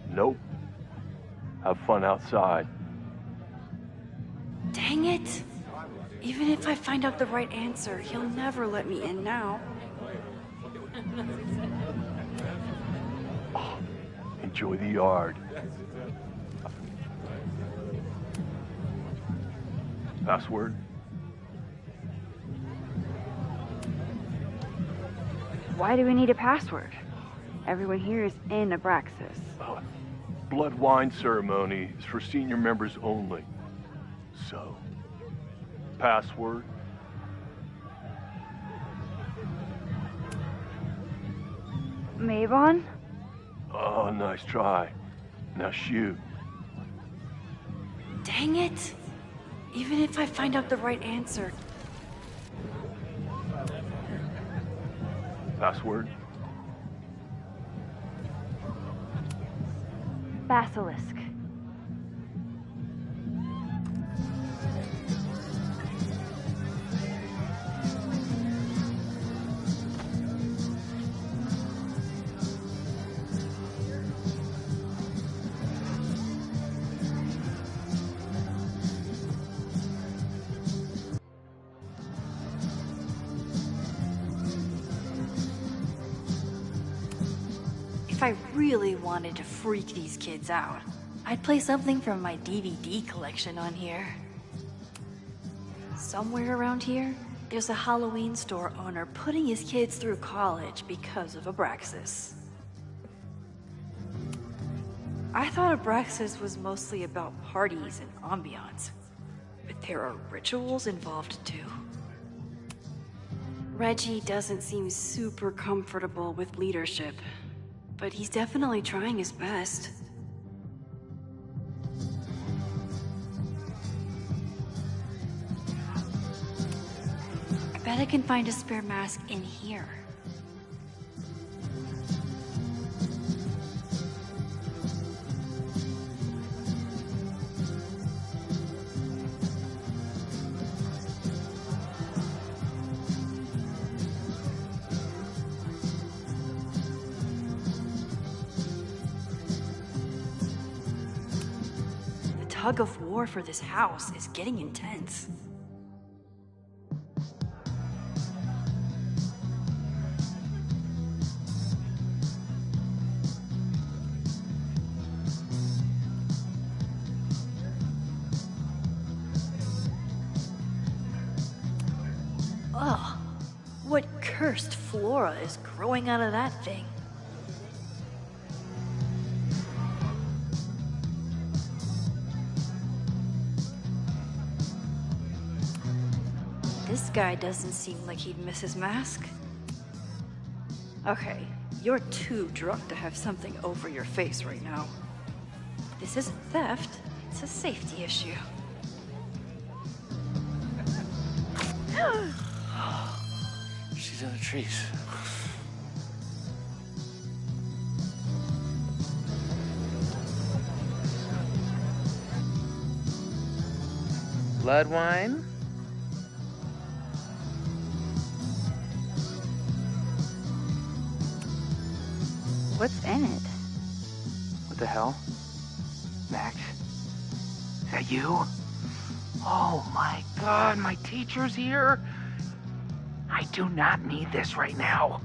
Nope. Have fun outside. Dang it! Even if I find out the right answer, he'll never let me in now. Enjoy the yard. Password? Why do we need a password? Everyone here is in Abraxas. Blood wine ceremony is for senior members only. So, password? Mabon? Oh, nice try. Now shoot. Dang it! Even if I find out the right answer. Password? Basilisk. If I really wanted to freak these kids out, I'd play something from my DVD collection on here. Somewhere around here, there's a Halloween store owner putting his kids through college because of Abraxas. I thought Abraxas was mostly about parties and ambiance, but there are rituals involved too. Reggie doesn't seem super comfortable with leadership, but he's definitely trying his best. I bet I can find a spare mask in here. The tug of war for this house is getting intense. Ugh, what cursed flora is growing out of that thing? This guy doesn't seem like he'd miss his mask. Okay, you're too drunk to have something over your face right now. This isn't theft, it's a safety issue. She's in the trees. Blood wine? What's in it? What the hell? Max? Is that you? Oh my god, my teacher's here? I do not need this right now.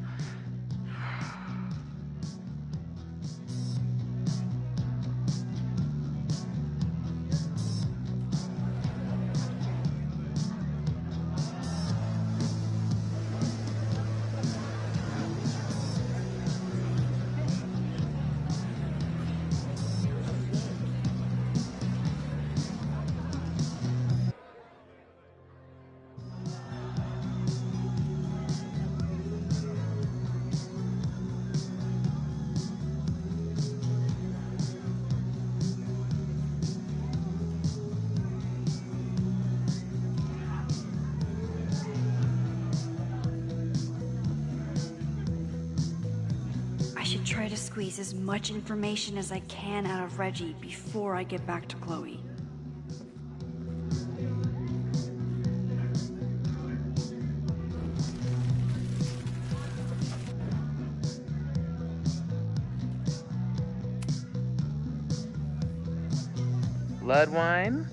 Try to squeeze as much information as I can out of Reggie before I get back to Chloe. Blood wine?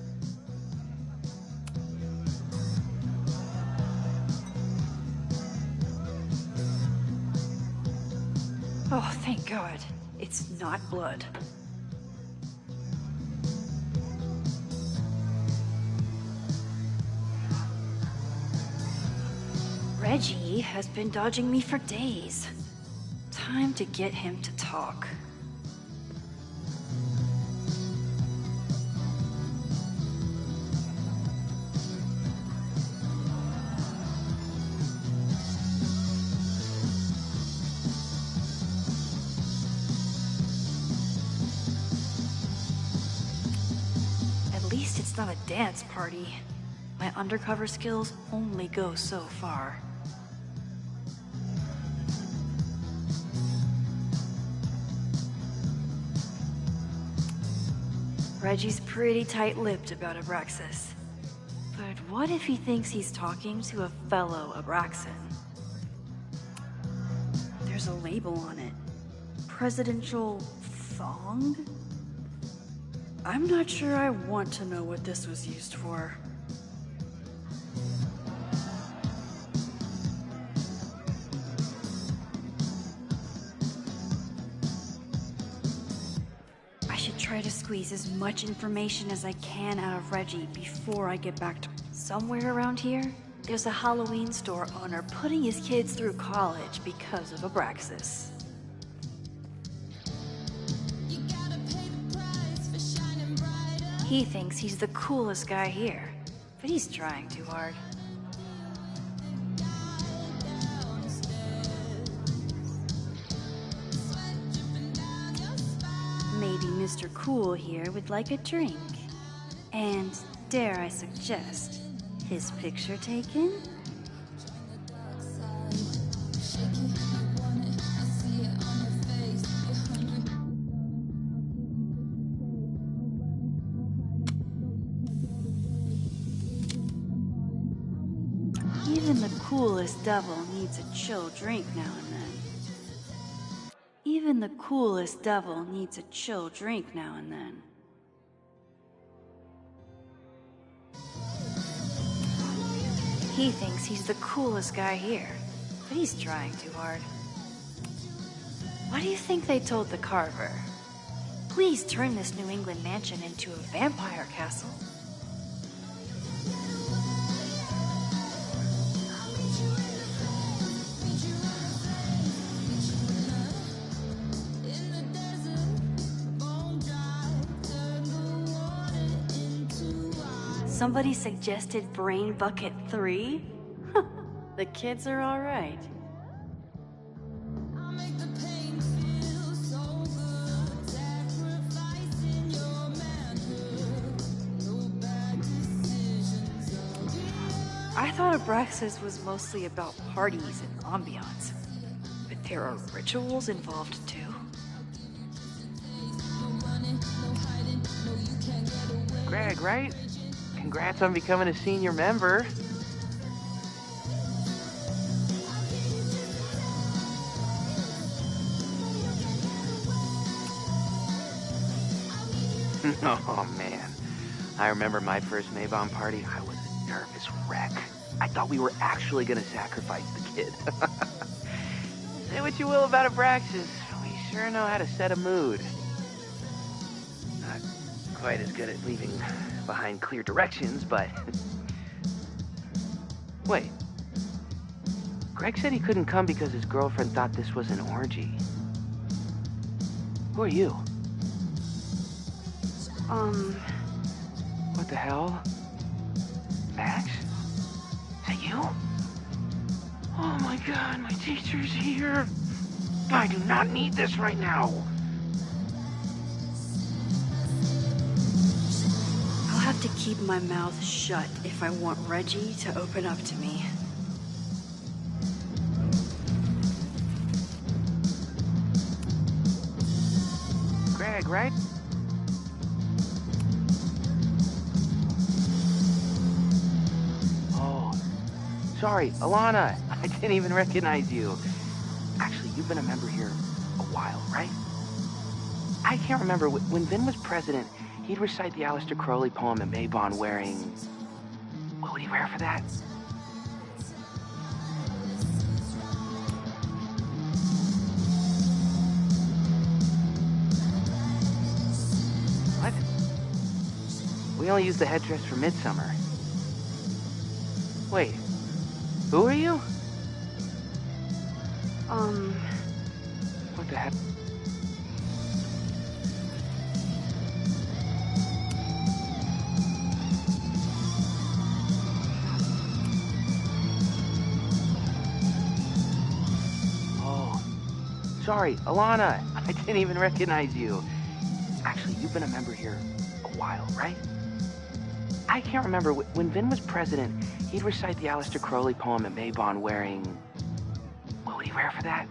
Oh, thank God. It's not blood. Reggie has been dodging me for days. Time to get him to talk. It's not a dance party. My undercover skills only go so far. Reggie's pretty tight-lipped about Abraxas. But what if he thinks he's talking to a fellow Abraxan? There's a label on it. Presidential thong? I'm not sure I want to know what this was used for. I should try to squeeze as much information as I can out of Reggie before I get back to... Somewhere around here, there's a Halloween store owner putting his kids through college because of Abraxas. He thinks he's the coolest guy here, but he's trying too hard. maybe Mr. Cool here would like a drink. And, dare I suggest, his picture taken? Even the coolest devil needs a chill drink now and then. Even the coolest devil needs a chill drink now and then. He thinks he's the coolest guy here, but he's trying too hard. What do you think they told the Carver? Please turn this New England mansion into a vampire castle. Somebody suggested Brain Bucket 3? The kids are all right. I thought Abraxas was mostly about parties and ambiance, but there are rituals involved too. Greg, right? Congrats on becoming a senior member. Oh, man. I remember my first Maybon party. I was a nervous wreck. I thought we were actually gonna sacrifice the kid. Say what you will about Abraxas, we sure know how to set a mood. Not quite as good at leaving behind clear directions, but... Wait. Greg said he couldn't come because his girlfriend thought this was an orgy. Who are you? What the hell? Max? Is that you? Oh my god, my teacher's here. I do not need this right now. I'll have to keep my mouth shut if I want Reggie to open up to me. Greg, right? Sorry, Alana. I didn't even recognize you. Actually, you've been a member here a while, right? I can't remember. When Vin was president, he'd recite the Aleister Crowley poem at Maybon wearing... What would he wear for that? What? We only use the headdress for Midsummer. Wait. Who are you? What the heck? Oh, sorry, Alana. I didn't even recognize you. Actually, you've been a member here a while, right? I can't remember. When Vin was president, he'd recite the Aleister Crowley poem at Maybon wearing... What would he wear for that?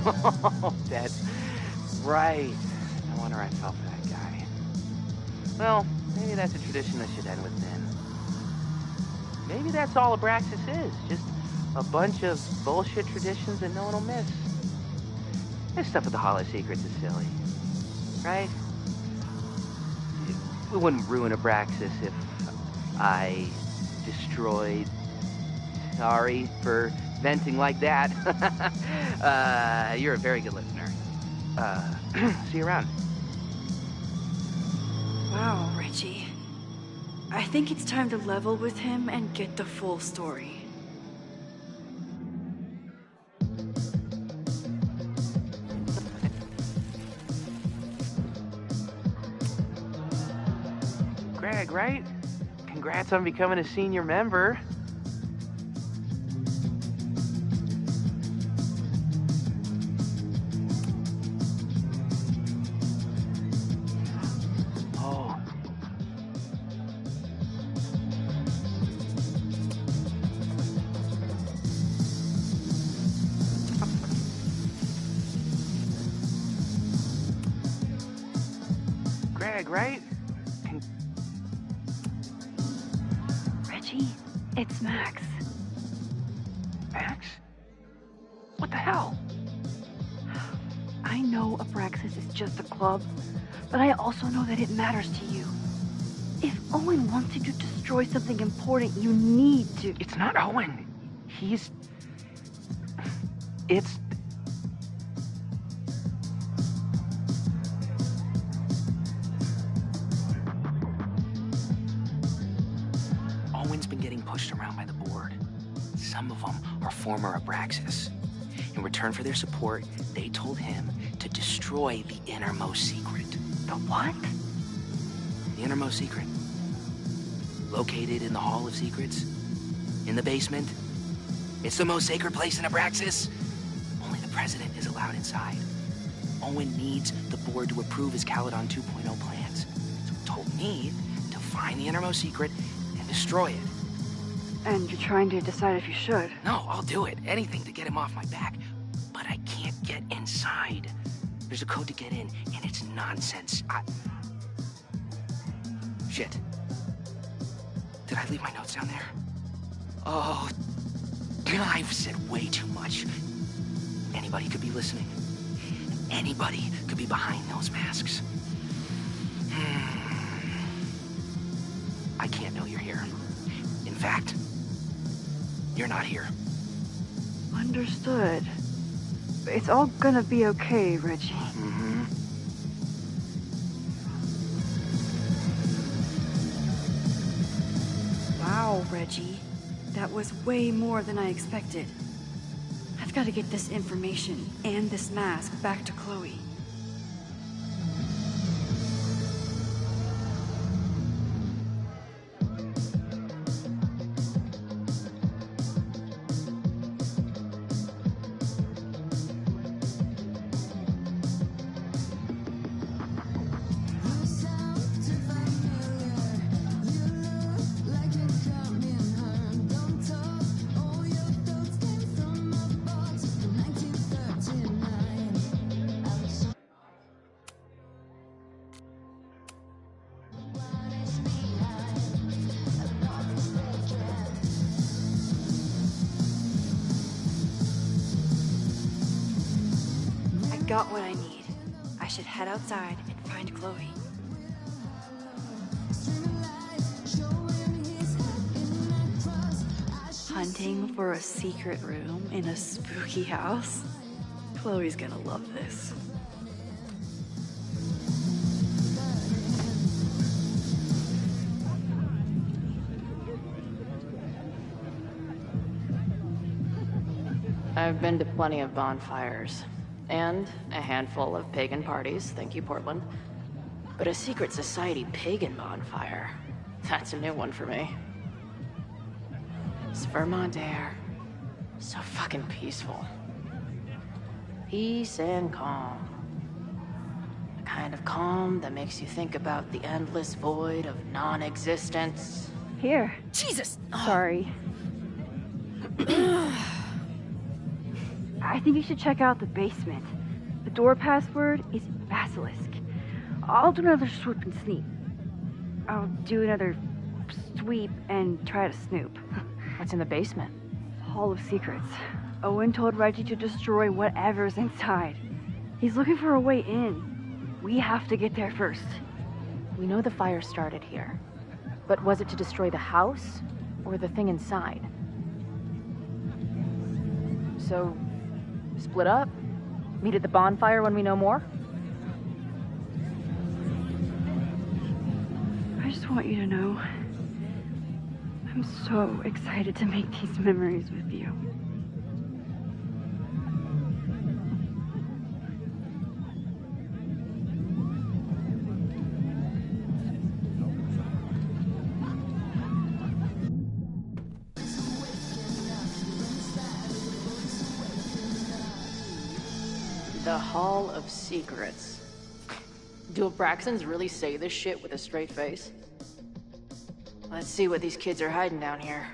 Oh, that's right. No wonder I fell for that guy. Well, maybe that's a tradition that should end with Vin. Maybe that's all Abraxas is. Just a bunch of bullshit traditions that no one will miss. This stuff with the Hollow Secrets is silly. Right? We wouldn't ruin Abraxas if I destroyed... Sorry for venting like that. You're a very good listener. See you around. Wow, Reggie. I think it's time to level with him and get the full story. Greg, right? Congrats on becoming a senior member. bag, right? Reggie, it's Max. Max? What the hell? I know Abraxas is just a club, but I also know that it matters to you. If Owen wants you to destroy something important, you need to... It's not Owen. It's... Owen's been getting pushed around by the board. Some of them are former Abraxas. In return for their support, they told him to destroy the innermost secret. The what? The innermost secret. Located in the Hall of Secrets. In the basement. It's the most sacred place in Abraxas. Only the president is allowed inside. Owen needs the board to approve his Caledon 2.0 plans. So he told me to find the innermost secret and destroy it. And you're trying to decide if you should. No, I'll do it. Anything to get him off my back. But I can't get inside. There's a code to get in, and it's nonsense. Shit. Did I leave my notes down there? Oh, I've said way too much. Anybody could be listening. Anybody could be behind those masks. I can't know you're here. In fact, you're not here. Understood. It's all gonna be okay, Reggie. Mm-hmm. Wow, Reggie. That was way more than I expected. I've got to get this information and this mask back to Chloe. Got what I need. I should head outside and find Chloe. Hunting for a secret room in a spooky house? Chloe's gonna love this. I've been to plenty of bonfires. And a handful of pagan parties, thank you, Portland. But a secret society pagan bonfire, that's a new one for me. It's Vermont air. So fucking peaceful. Peace and calm. The kind of calm that makes you think about the endless void of non-existence. Here. Jesus! Sorry. I think you should check out the basement. The door password is Basilisk. I'll do another swoop and sneak. I'll do another sweep and try to snoop. What's in the basement? Hall of Secrets. Owen told Reggie to destroy whatever's inside. He's looking for a way in. We have to get there first. We know the fire started here. But was it to destroy the house or the thing inside? So, split up? Meet at the bonfire when we know more? I just want you to know, I'm so excited to make these memories with you. The Hall of Secrets. Do Abraxans really say this shit with a straight face? Let's see what these kids are hiding down here.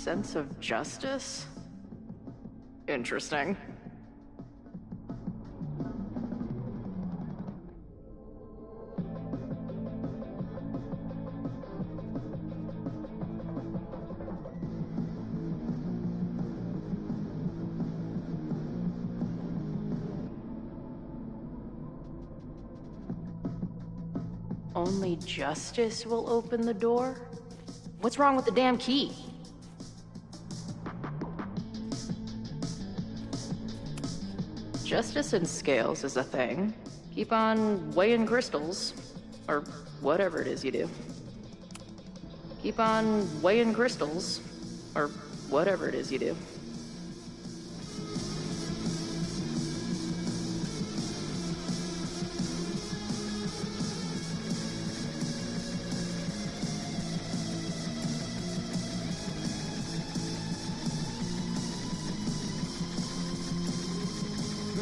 sense of justice? Interesting. Only justice will open the door? What's wrong with the damn key? Justice in scales is a thing. Keep on weighing crystals. Or whatever it is you do. Keep on weighing crystals. Or whatever it is you do.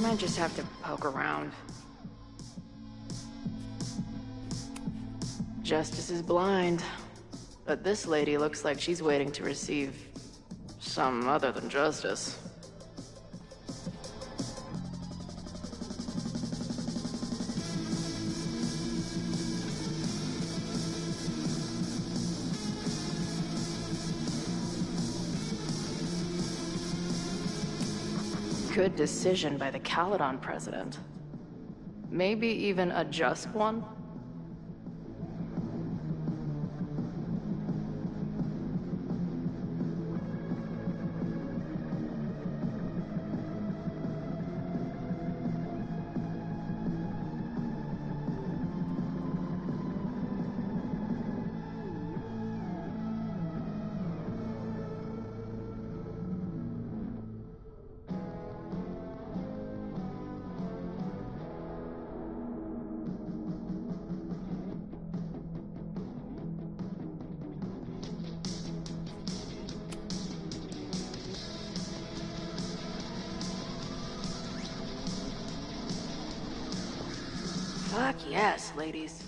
I just have to poke around. Justice is blind, but this lady looks like she's waiting to receive some other than justice. Good decision by the Caledon president. Maybe even a just one? Fuck yes, ladies.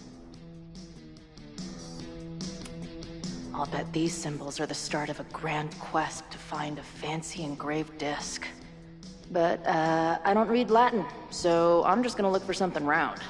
I'll bet these symbols are the start of a grand quest to find a fancy engraved disc. But, I don't read Latin, so I'm just gonna look for something round.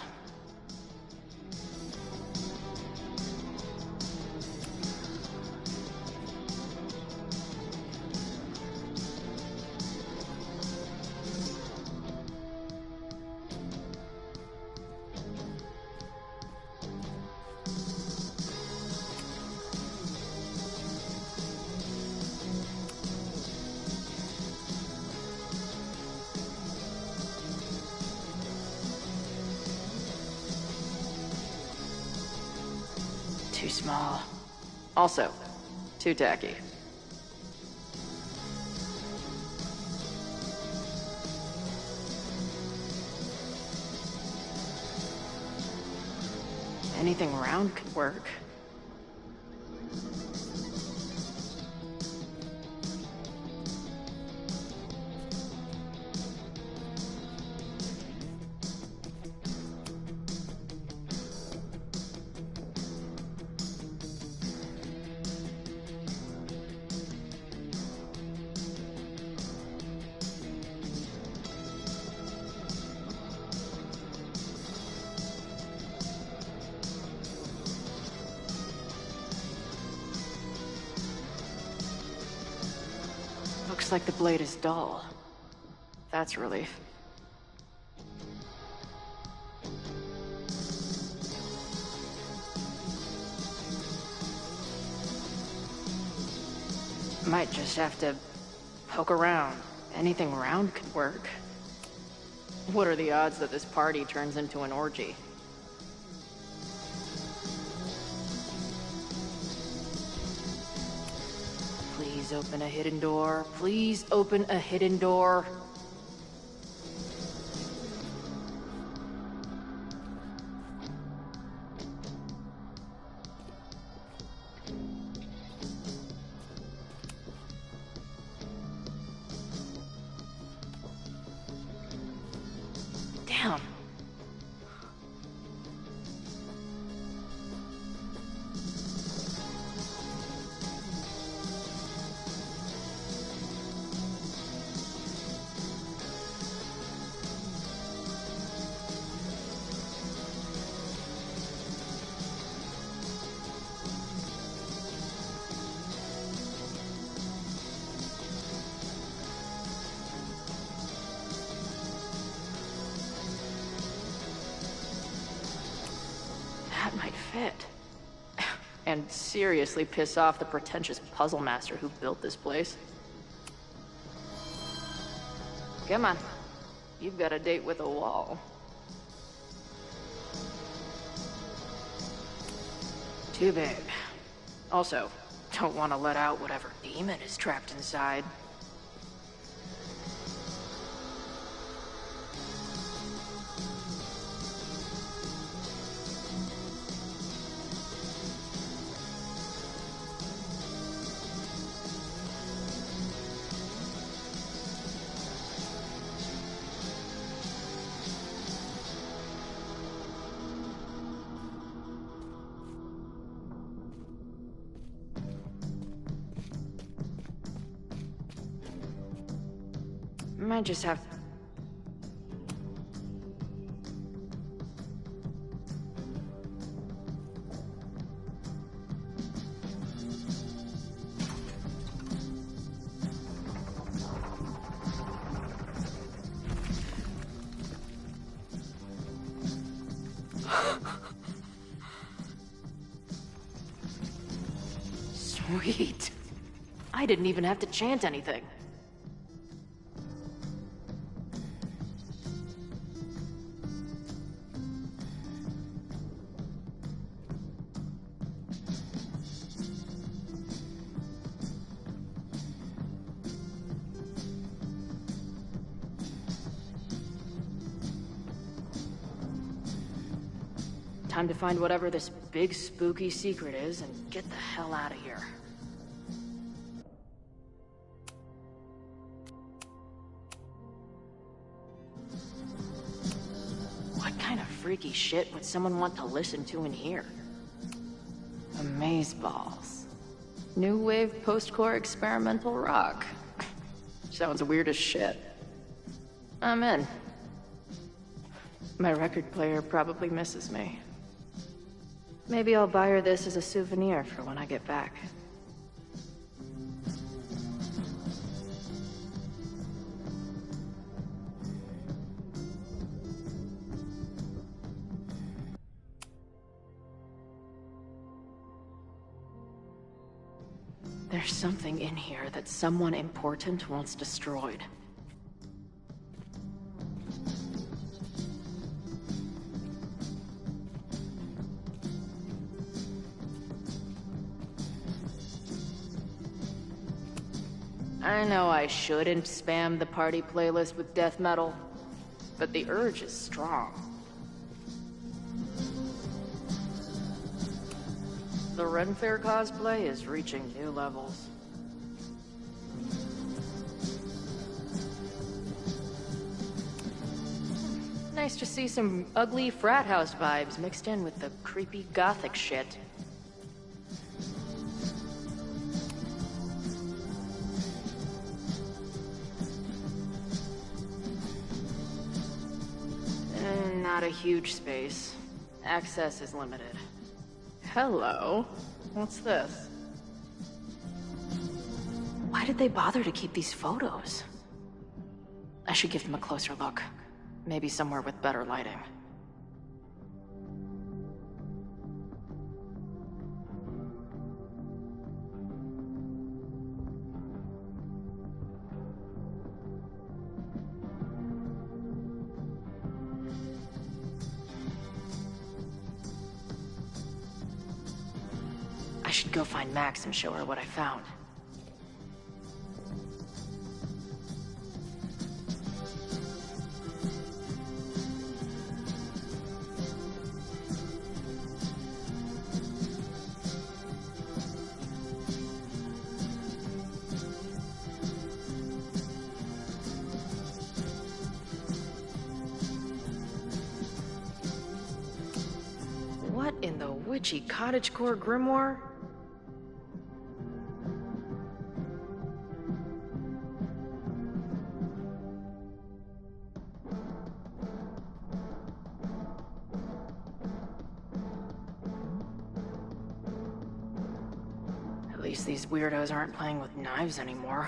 Too small. Also, too tacky. Anything round could work. Looks like the blade is dull. That's a relief. Might just have to poke around. Anything round could work. What are the odds that this party turns into an orgy? Please open a hidden door. Please open a hidden door. Damn. fit. And seriously piss off the pretentious puzzle master who built this place. Come on. You've got a date with a wall. Too big. Also, don't want to let out whatever demon is trapped inside. Might just have... Sweet. I didn't even have to chant anything. Time to find whatever this big spooky secret is and get the hell out of here. What kind of freaky shit would someone want to listen to in here? Amazeballs. New wave post-core experimental rock. Sounds weird as shit. I'm in. My record player probably misses me. Maybe I'll buy her this as a souvenir for when I get back. There's something in here that someone important wants destroyed. I know I shouldn't spam the party playlist with death metal, but the urge is strong. The Ren Fair cosplay is reaching new levels. Nice to see some ugly frat house vibes mixed in with the creepy gothic shit. Not a huge space. Access is limited. Hello? What's this? Why did they bother to keep these photos? I should give them a closer look. Maybe somewhere with better lighting. I should go find Max and show her what I found. What in the witchy cottagecore grimoire? At least these weirdos aren't playing with knives anymore.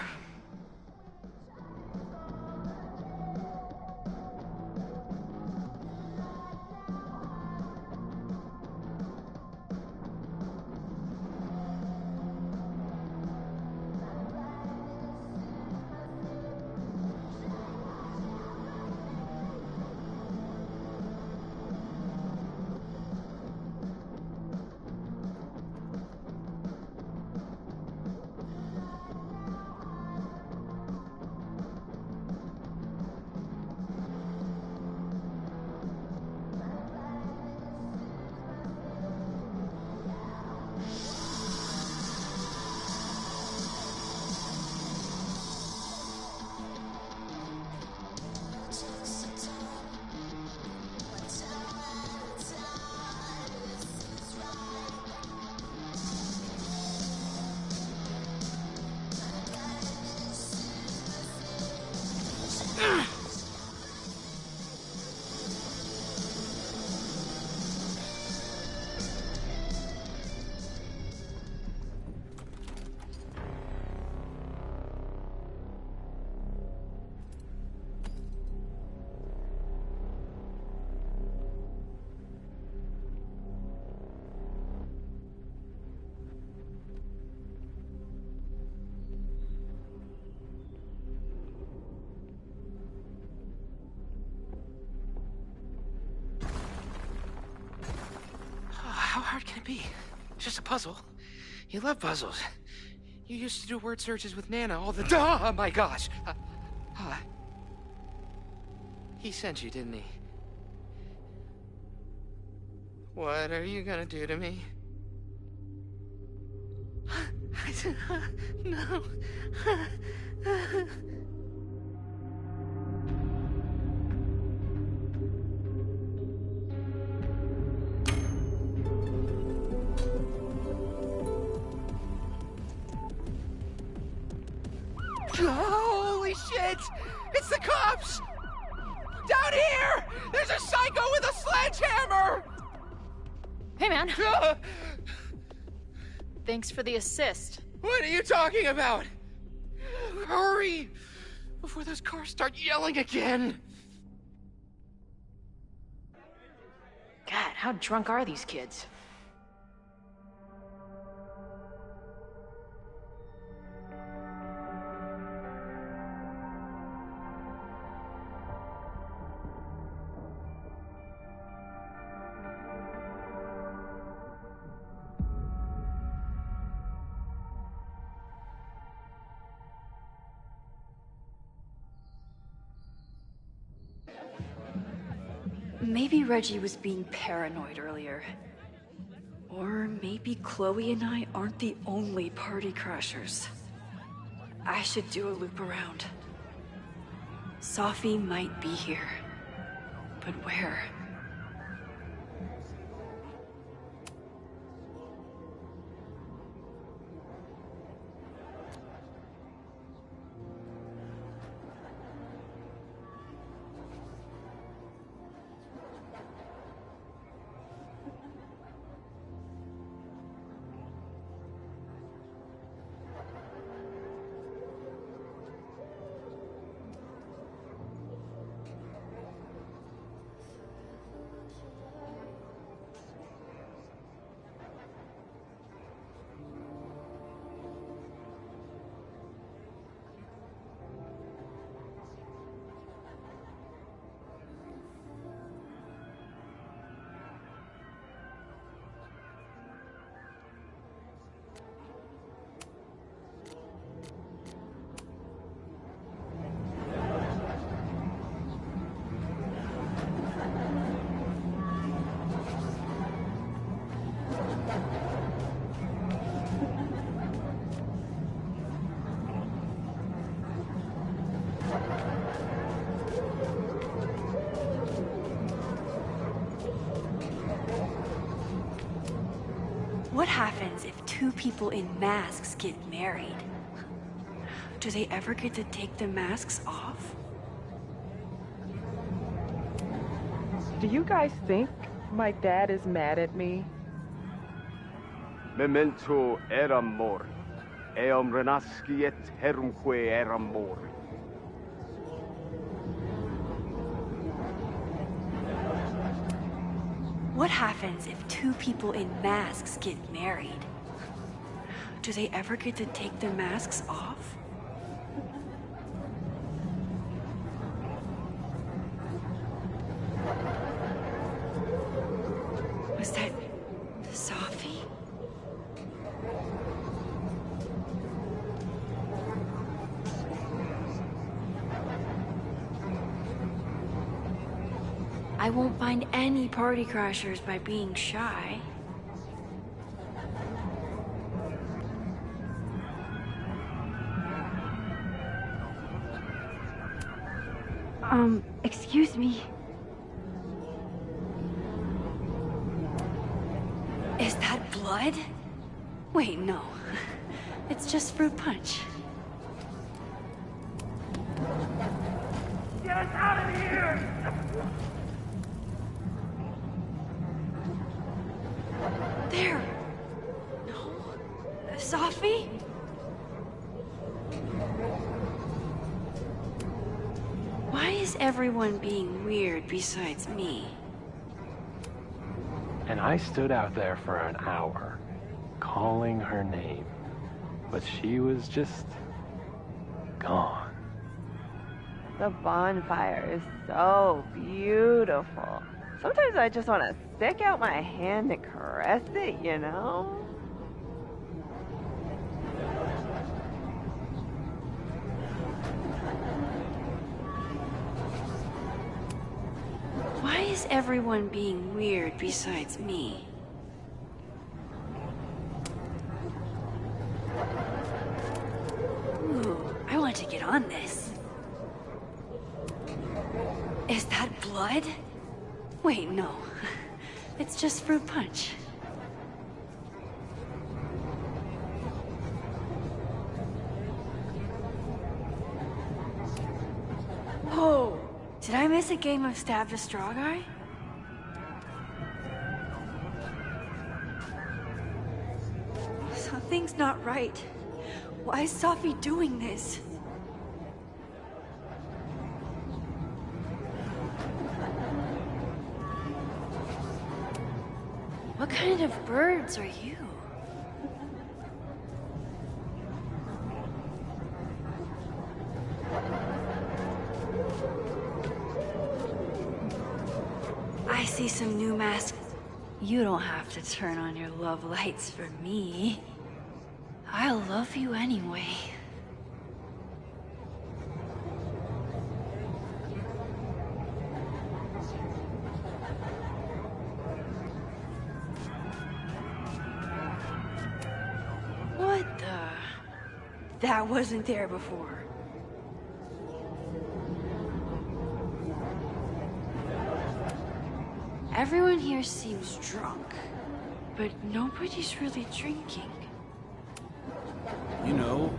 it be? It's just a puzzle. You love puzzles. You used to do word searches with Nana all the time. Oh my gosh. He sent you, didn't he? What are you gonna do to me? I said, no. Holy shit! It's the cops! Down here! There's a psycho with a sledgehammer! Hey, man. Thanks for the assist. What are you talking about? Hurry! Before those cars start yelling again! God, how drunk are these kids? Maybe Reggie was being paranoid earlier. Or maybe Chloe and I aren't the only party crashers. I should do a loop around. Sophie might be here. But where? What happens if two people in masks get married? Do they ever get to take the masks off? Do you guys think my dad is mad at me? Memento eram mori. Eum renasciet herumque eram mori. What happens if two people in masks get married? Do they ever get to take their masks off? Was that Sophie? I won't find any party crashers by being shy. Excuse me. Is that blood? Wait, no. It's just fruit punch. Get us out of here! There! No. Sophie? Why is everyone being weird besides me? And I stood out there for an hour, calling her name. But she was just gone. The bonfire is so beautiful. Sometimes I just want to stick out my hand and caress it, you know? Why is everyone being weird besides me? Ooh, I want to get on this. Is that blood? Wait, no. It's just fruit punch. Whoa! Did I miss a game of Stab the Straw Guy? Something's not right. Why is Safi doing this? What kind of birds are you? I see some new masks. You don't have to turn on your love lights for me. I'll love you anyway. What the? That wasn't there before. Everyone here seems drunk, but nobody's really drinking. You know,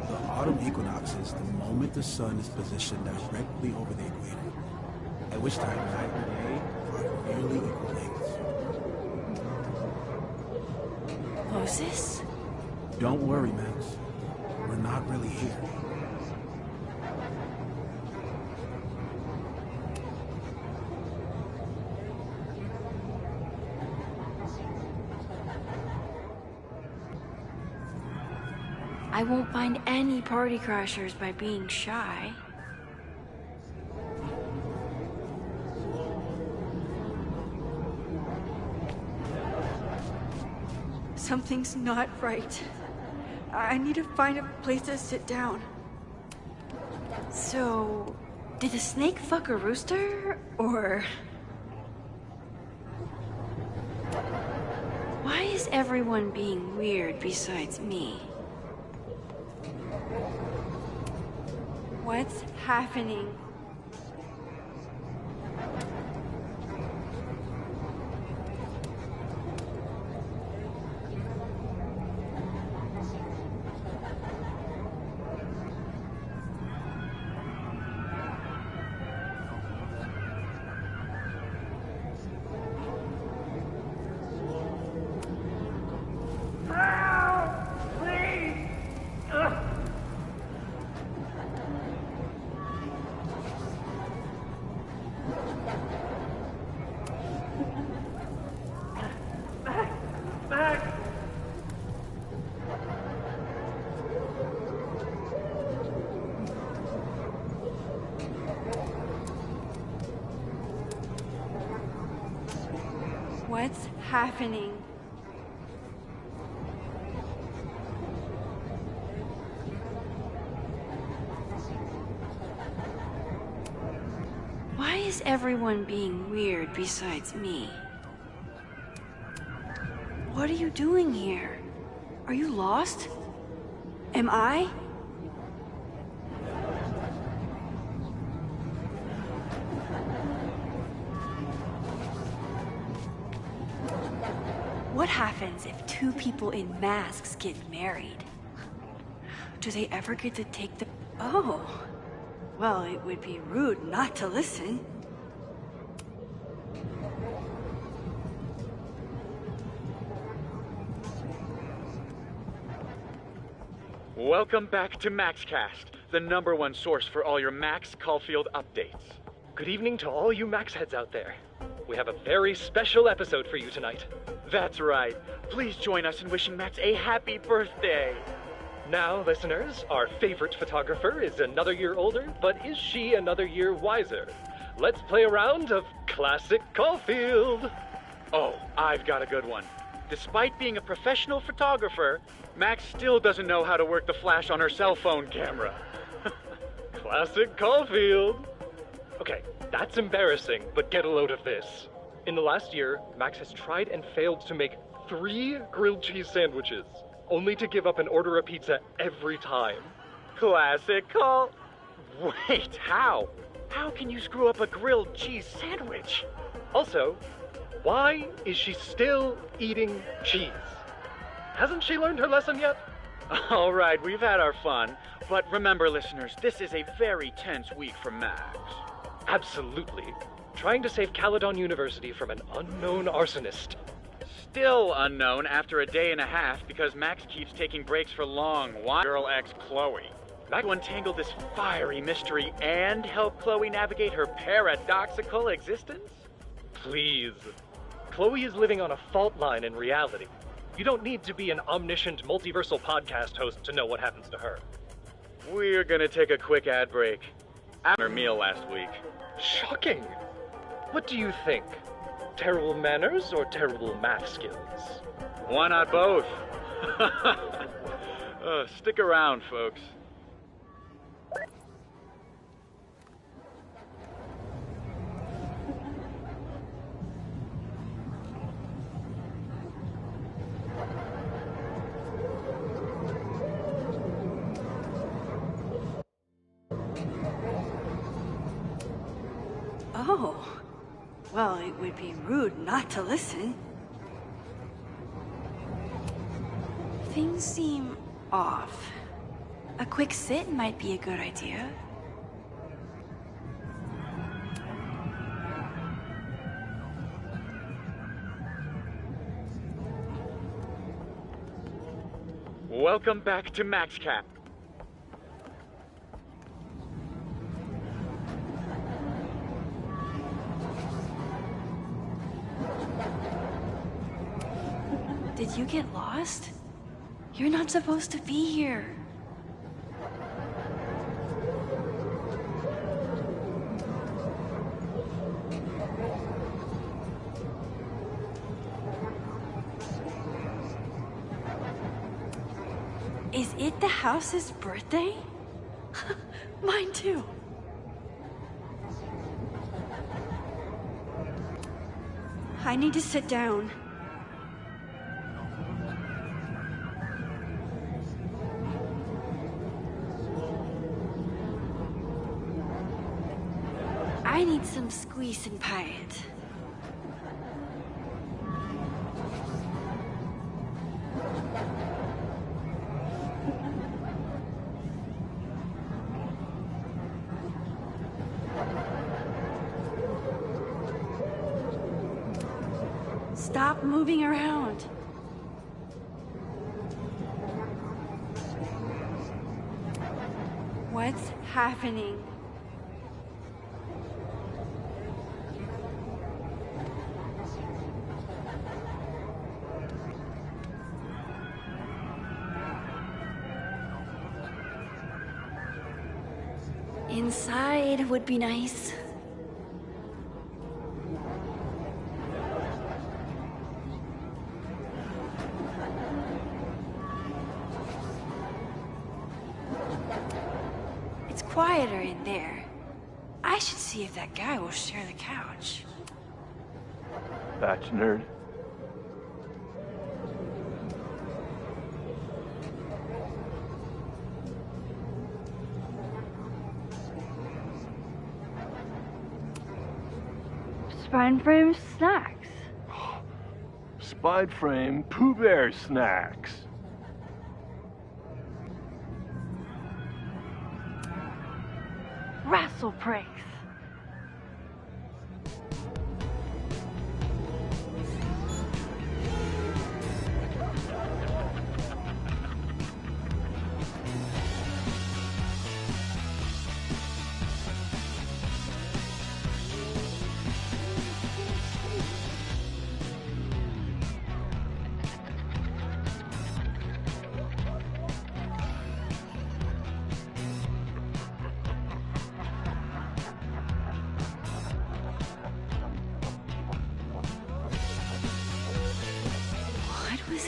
the autumn equinox is the moment the sun is positioned directly over the equator, at which time night and day are nearly equal lengths. Moses? Don't worry, Max. We're not really here. I won't find any party crashers by being shy. Something's not right. I need to find a place to sit down. So, did the snake fuck a rooster, or... Why is everyone being weird besides me? What's happening? What's happening? Why is everyone being weird besides me? What are you doing here? Are you lost? Am I? What happens if two people in masks get married? Do they ever get to take the... Oh. Well, it would be rude not to listen. Welcome back to MaxCast, the #1 source for all your Max Caulfield updates. Good evening to all you Max heads out there. We have a very special episode for you tonight. That's right. Please join us in wishing Max a happy birthday. Now, listeners, our favorite photographer is another year older, but is she another year wiser? let's play a round of Classic Caulfield. Oh, I've got a good one. Despite being a professional photographer, Max still doesn't know how to work the flash on her cell phone camera. Classic Caulfield. Okay, that's embarrassing, but get a load of this. In the last year, Max has tried and failed to make 3 grilled cheese sandwiches, only to give up and order a pizza every time. Classic Call. Wait, how? How can you screw up a grilled cheese sandwich? Also, why is she still eating cheese? Hasn't she learned her lesson yet? All right, we've had our fun, but remember, listeners, this is a very tense week for Max. Absolutely. Trying to save Caledon University from an unknown arsonist. Still unknown after a day and a half because Max keeps taking breaks for long. Girl X Chloe. Max will untangle this fiery mystery and help Chloe navigate her paradoxical existence? Please. Chloe is living on a fault line in reality. You don't need to be an omniscient multiversal podcast host to know what happens to her. We're gonna take a quick ad break. After her meal last week. Shocking! What do you think? Terrible manners or terrible math skills? Why not both? Stick around, folks. Oh, well, it would be rude not to listen. Things seem off. A quick sit might be a good idea. Welcome back to MaxCap. Did you get lost? You're not supposed to be here. Is it the house's birthday? Mine too. I need to sit down. I need some squeeze and pie-it. Stop moving around. What's happening? Inside would be nice. It's quieter in there. I should see if that guy will share the couch. Batch nerd. Spine frame snacks. Spide frame Pooh Bear snacks. Wrestle pranks.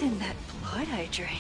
was in that blood I drank?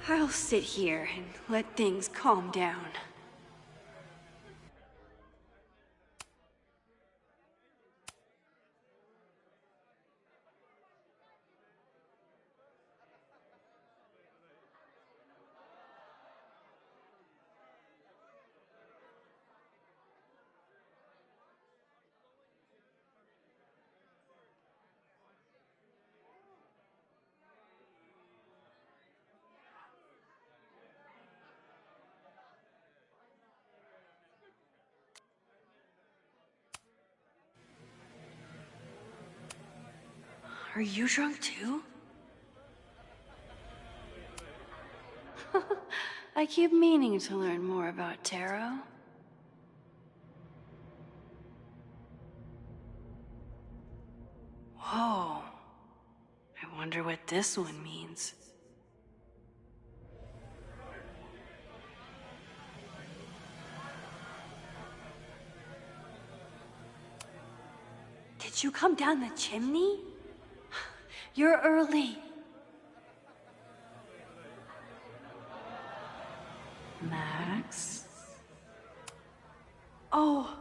I'll sit here and let things calm down. Are you drunk too? I keep meaning to learn more about tarot. Whoa. I wonder what this one means. Did you come down the chimney? You're early. Max? Oh,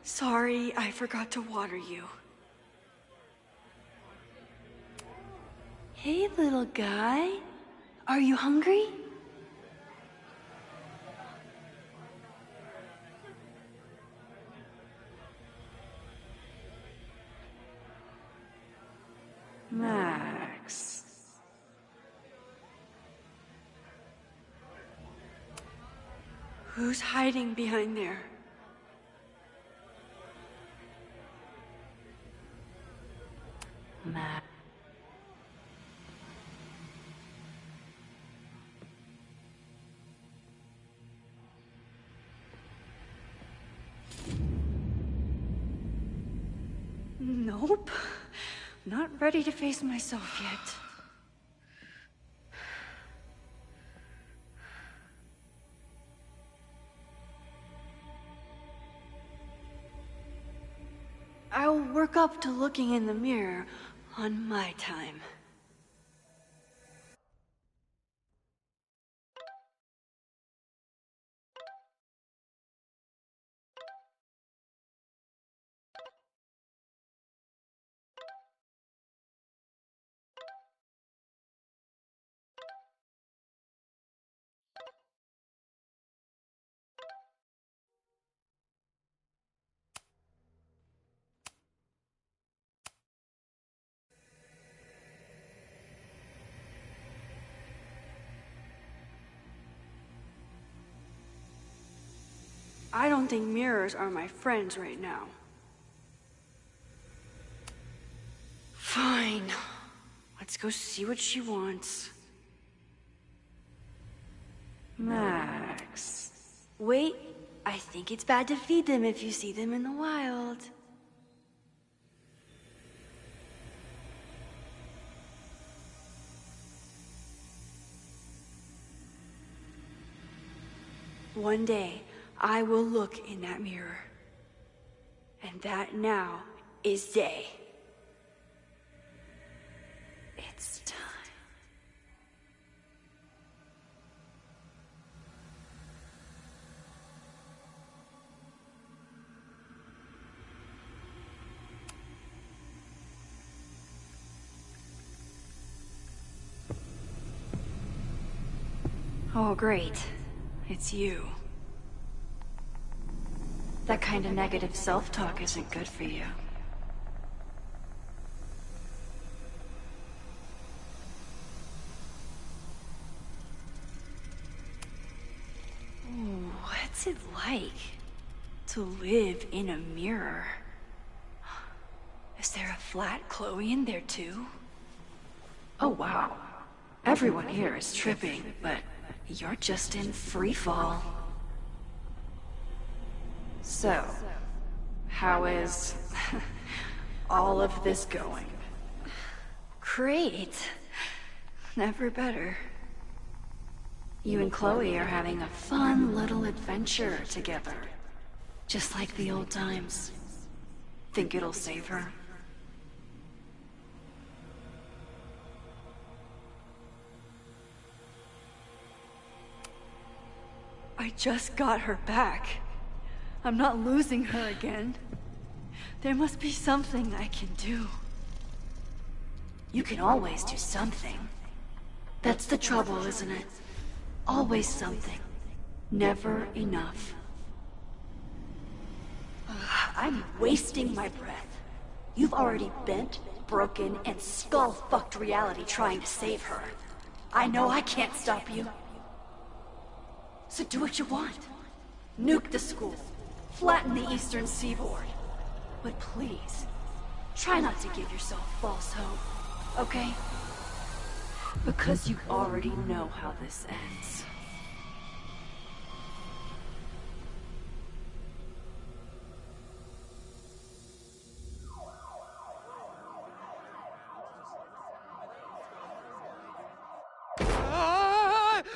sorry, I forgot to water you. Hey, little guy. Are you hungry? Max. Who's hiding behind there? Max. Nope. Not ready to face myself yet. I'll work up to looking in the mirror on my time. I don't think mirrors are my friends right now. Fine. Let's go see what she wants. Max. Wait, I think it's bad to feed them if you see them in the wild. One day, I will look in that mirror. And that now is day. It's time. Oh, great. It's you. That kind of negative self-talk isn't good for you. Ooh, what's it like to live in a mirror? Is there a flat Chloe in there too? Oh wow. Everyone here is tripping, but you're just in free fall. So, how is all of this going? Great. Never better. You and Chloe are having a fun little adventure together. Just like the old times. Think it'll save her? I just got her back. I'm not losing her again. There must be something I can do. You can always do something. That's the trouble, isn't it? Always something. Never enough. I'm wasting my breath. You've already bent, broken, and skull-fucked reality trying to save her. I know I can't stop you. So do what you want. Nuke the school. Flatten the eastern seaboard. But please, try not to give yourself false hope, okay? Because you already know how this ends.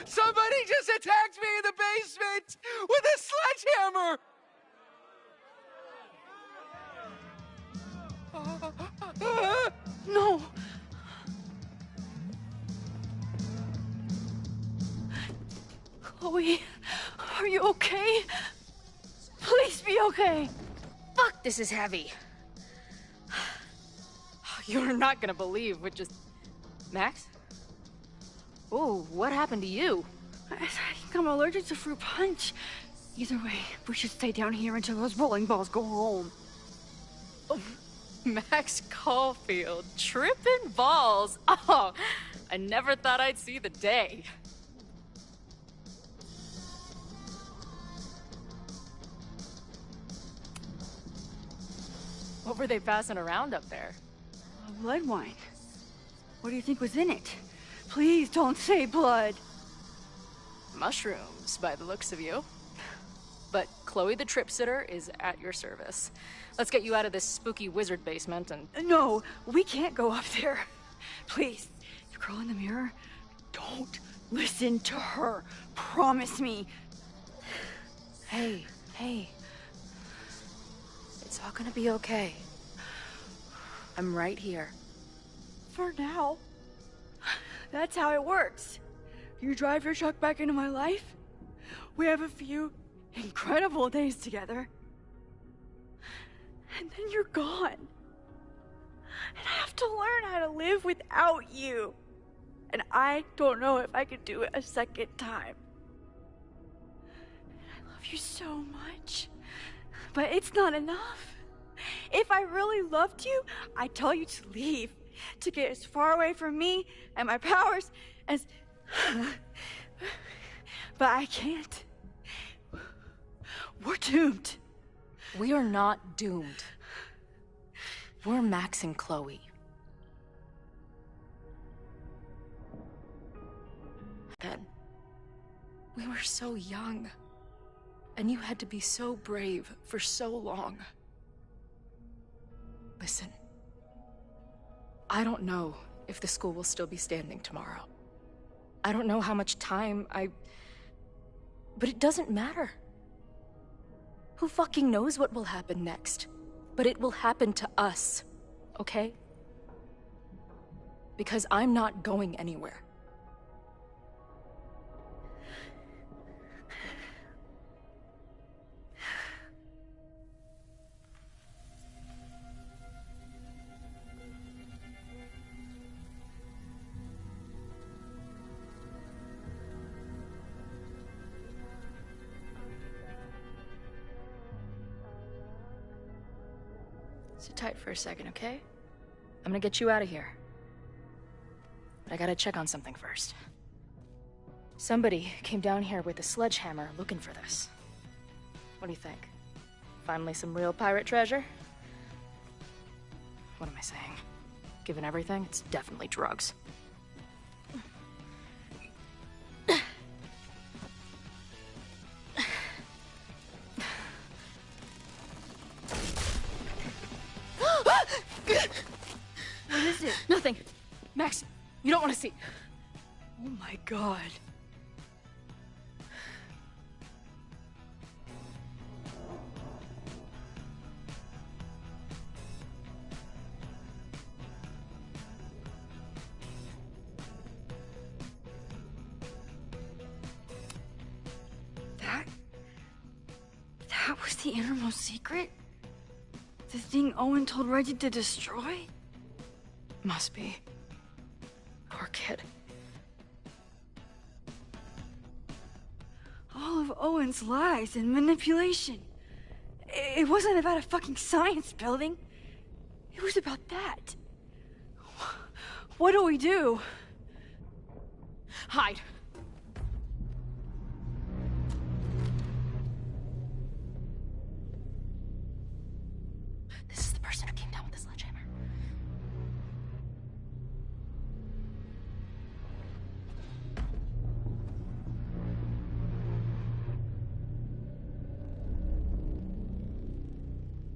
Somebody just attacked me in the basement with a sledgehammer! No! Chloe, are you okay? Please be okay! Fuck, this is heavy. You're not gonna believe what just... Max? Ooh, what happened to you? I think I'm allergic to fruit punch. Either way, we should stay down here until those bowling balls go home. Oh, Max Caulfield, tripping balls. Oh, I never thought I'd see the day. What were they passing around up there? Blood wine. What do you think was in it? Please don't say blood. Mushrooms, by the looks of you. But Chloe the Trip Sitter is at your service. Let's get you out of this spooky wizard basement and... No, we can't go up there. Please, the girl in the mirror, don't listen to her. Promise me. Hey. It's all gonna be okay. I'm right here. For now. That's how it works. You drive your truck back into my life. We have a few incredible days together. And then you're gone. And I have to learn how to live without you. And I don't know if I could do it a second time. I love you so much. But it's not enough. If I really loved you, I'd tell you to leave. To get as far away from me and my powers as... But I can't. We're doomed. We are not doomed. We're Max and Chloe. Then, we were so young. And you had to be so brave for so long. Listen. I don't know if the school will still be standing tomorrow. I don't know how much time But it doesn't matter. Who fucking knows what will happen next? But it will happen to us, okay? Because I'm not going anywhere. Sit tight for a second, okay? I'm gonna get you out of here. But I gotta check on something first. Somebody came down here with a sledgehammer looking for this. What do you think? Finally some real pirate treasure? What am I saying? Given everything, it's definitely drugs. What is it? Nothing. Max, you don't want to see. Oh my god. That was the innermost secret? The thing Owen told Reggie to destroy? Must be. Poor kid. All of Owen's lies and manipulation. It wasn't about a fucking science building. It was about that. What do we do? Hide. This is the person who came down with the sledgehammer.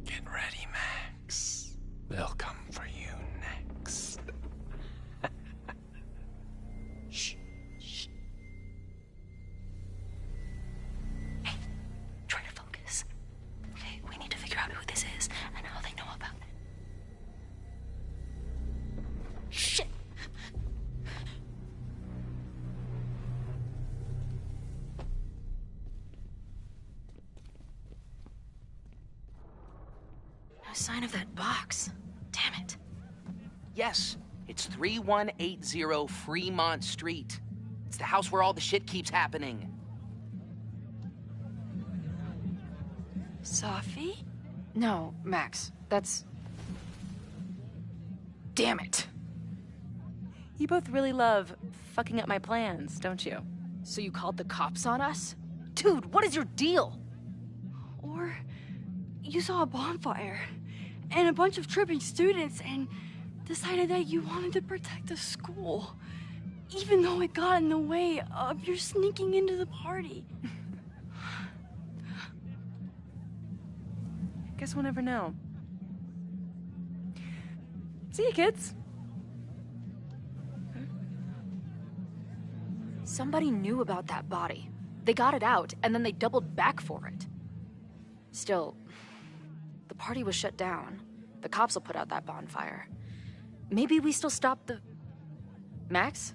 Get ready, Max. They'll come for you next. Shh. Shh. Hey, try to focus. Okay, we need to figure out who this is and how they know about it. Shit! No sign of that box. Damn it. Yes, it's 3180 Fremont Street. It's the house where all the shit keeps happening. Safi? No, Max. That's... Damn it. You both really love fucking up my plans, don't you? So you called the cops on us? Dude, what is your deal? Or you saw a bonfire and a bunch of tripping students and decided that you wanted to protect the school, even though it got in the way of your sneaking into the party. Guess we'll never know. See you, kids. Somebody knew about that body. They got it out, and then they doubled back for it. Still, the party was shut down. The cops will put out that bonfire. Maybe we still stopped the... Max?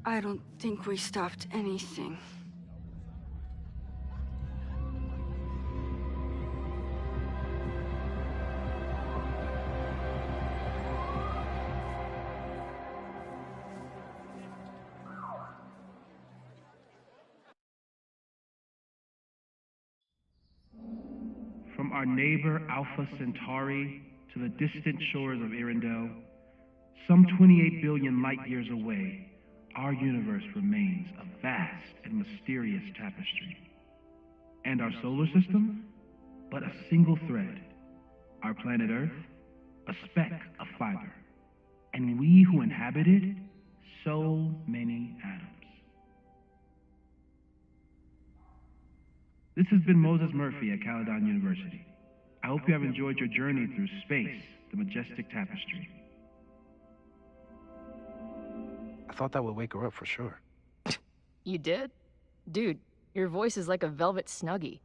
I don't think we stopped anything. From our neighbor Alpha Centauri to the distant shores of Arendelle, some 28 billion light years away, our universe remains a vast and mysterious tapestry. And our solar system, but a single thread. Our planet Earth, a speck of fiber. And we who inhabit it, so many atoms. This has been Moses Murphy at Caledon University. I hope you have enjoyed your journey through space, the majestic tapestry. I thought that would wake her up for sure. You did? Dude, your voice is like a velvet snuggie.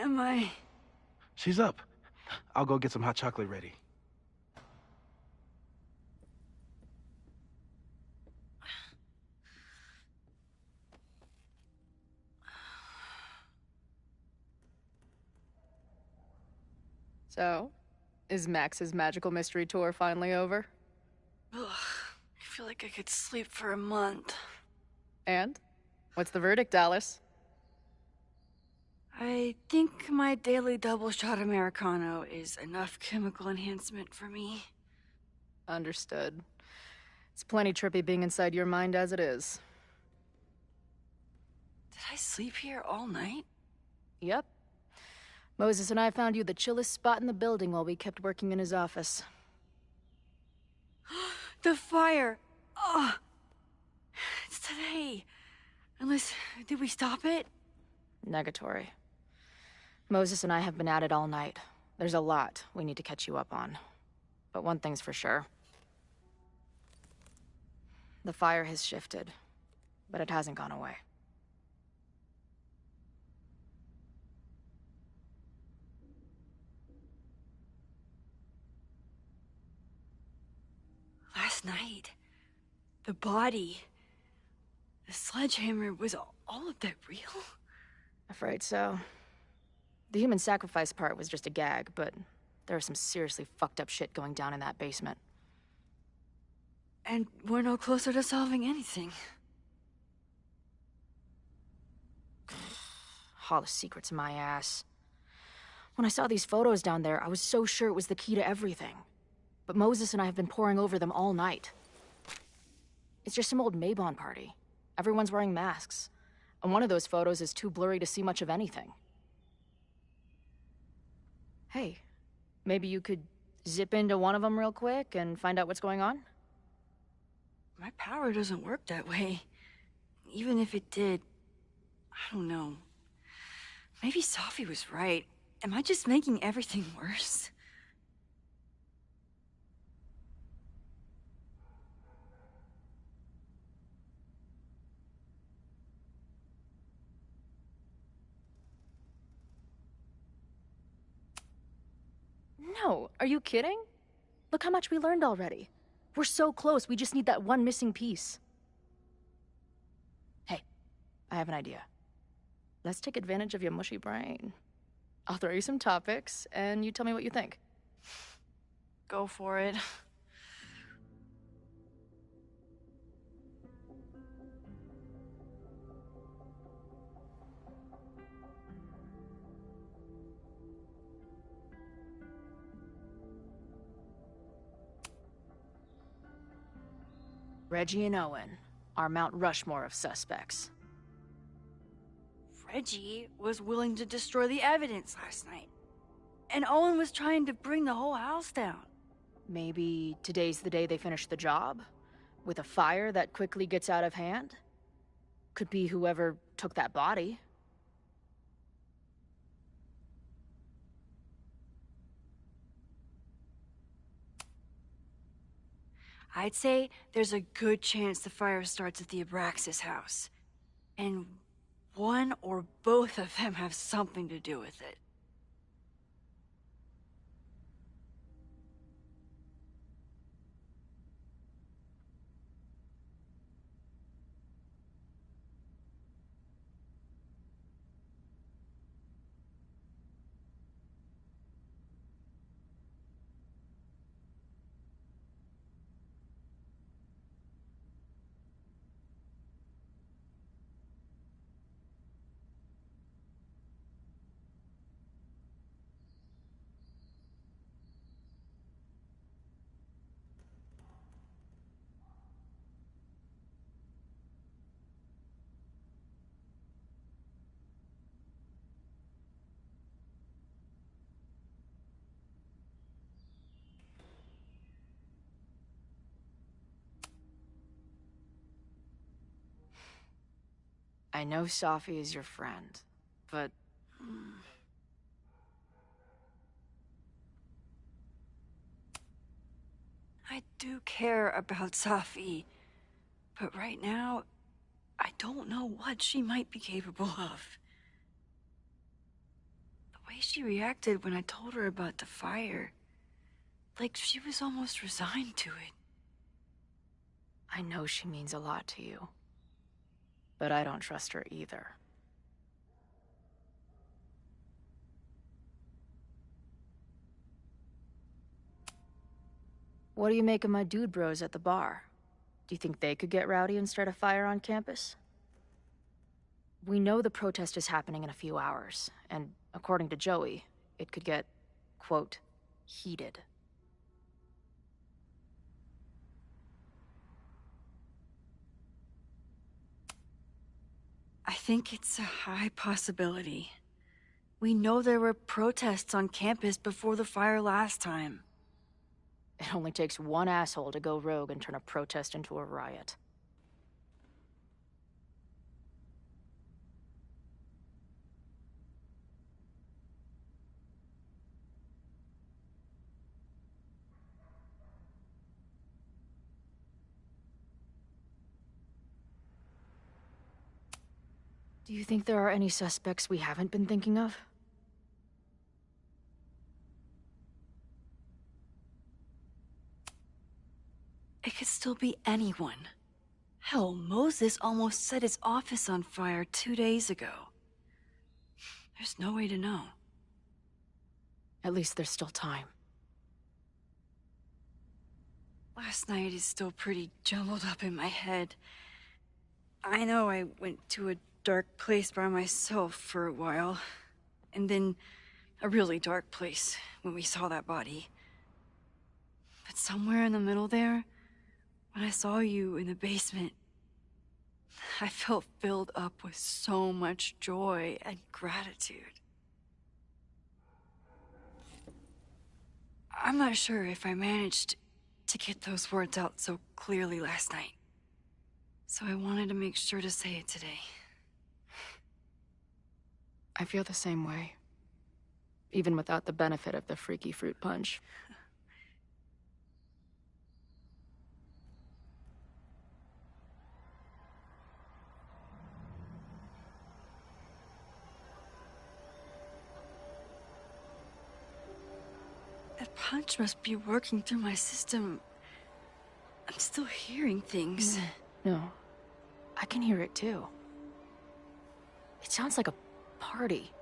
am I? She's up. I'll go get some hot chocolate ready. So, is Max's magical mystery tour finally over? Ugh, I feel like I could sleep for a month. And? What's the verdict, Alice? I think my daily double shot Americano is enough chemical enhancement for me. Understood. It's plenty trippy being inside your mind as it is. Did I sleep here all night? Yep. Moses and I found you the chillest spot in the building while we kept working in his office. The fire! Oh! It's today. Unless, did we stop it? Negatory. Moses and I have been at it all night. There's a lot we need to catch you up on. But one thing's for sure. The fire has shifted, but it hasn't gone away. Last night, the body, the sledgehammer, was all of that real? Afraid so. The human sacrifice part was just a gag, but there was some seriously fucked up shit going down in that basement. And we're no closer to solving anything. All the secrets in my ass. When I saw these photos down there, I was so sure it was the key to everything. But Moses and I have been poring over them all night. It's just some old Mabon party. Everyone's wearing masks. And one of those photos is too blurry to see much of anything. Hey, maybe you could zip into one of them real quick and find out what's going on? My power doesn't work that way. Even if it did, I don't know. Maybe Sophie was right. Am I just making everything worse? No, are you kidding? Look how much we learned already. We're so close, we just need that one missing piece. Hey, I have an idea. Let's take advantage of your mushy brain. I'll throw you some topics, and you tell me what you think. Go for it. Reggie and Owen, our Mount Rushmore of suspects. Reggie was willing to destroy the evidence last night. And Owen was trying to bring the whole house down. Maybe today's the day they finish the job? With a fire that quickly gets out of hand? Could be whoever took that body. I'd say there's a good chance the fire starts at the Abraxas house. And one or both of them have something to do with it. I know Sophie is your friend, but... I do care about Sophie, but right now, I don't know what she might be capable of. The she reacted when I told her about the fire. Like she was almost resigned to it. I know she means a lot to you, but I don't trust her either. What do you make of my dude bros at the bar? Do you think they could get rowdy and start a fire on campus? We know the protest is happening in a few hours, and according to Joey, it could get, quote, heated. I think it's a high possibility. We know there were protests on campus before the fire last time. It only takes one asshole to go rogue and turn a protest into a riot. Do you think there are any suspects we haven't been thinking of? It could still be anyone. Hell, Moses almost set his office on fire 2 days ago. There's no way to know. At least there's still time. Last night is still pretty jumbled up in my head. I know I went to a dark place by myself for a while, and then a really dark place when we saw that body. But somewhere in the middle there, when I saw you in the basement, I felt filled up with so much joy and gratitude. I'm not sure if I managed to get those words out so clearly last night, so I wanted to make sure to say it today. I feel the same way, even without the benefit of the freaky fruit punch. That punch must be working through my system. I'm still hearing things. No, I can hear it too. It sounds like a party.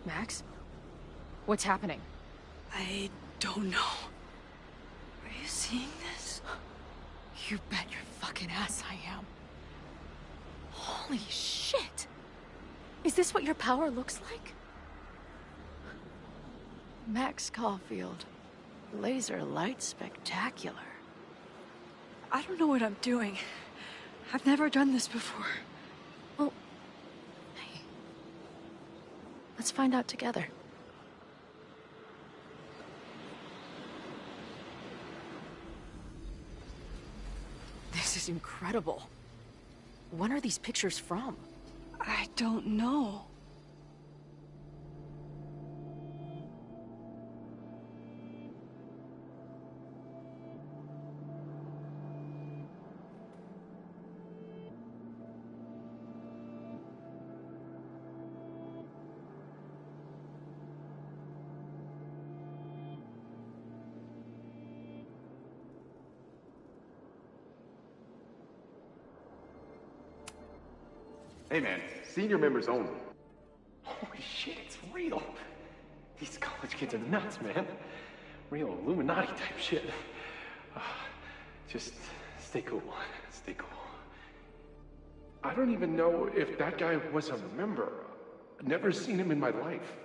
Max? What's happening? I don't know. Are you seeing this? You bet your fucking ass I am. Holy shit! Is this what your power looks like? Max Caulfield. Laser light spectacular. I don't know what I'm doing. I've never done this before. Well, hey. Let's find out together. This is incredible. When are these pictures from? I don't know. Hey man, senior members only. Holy shit, it's real. These college kids are nuts, man. Real Illuminati type shit. Just stay cool. Stay cool. I don't even know if that guy was a member. Never seen him in my life.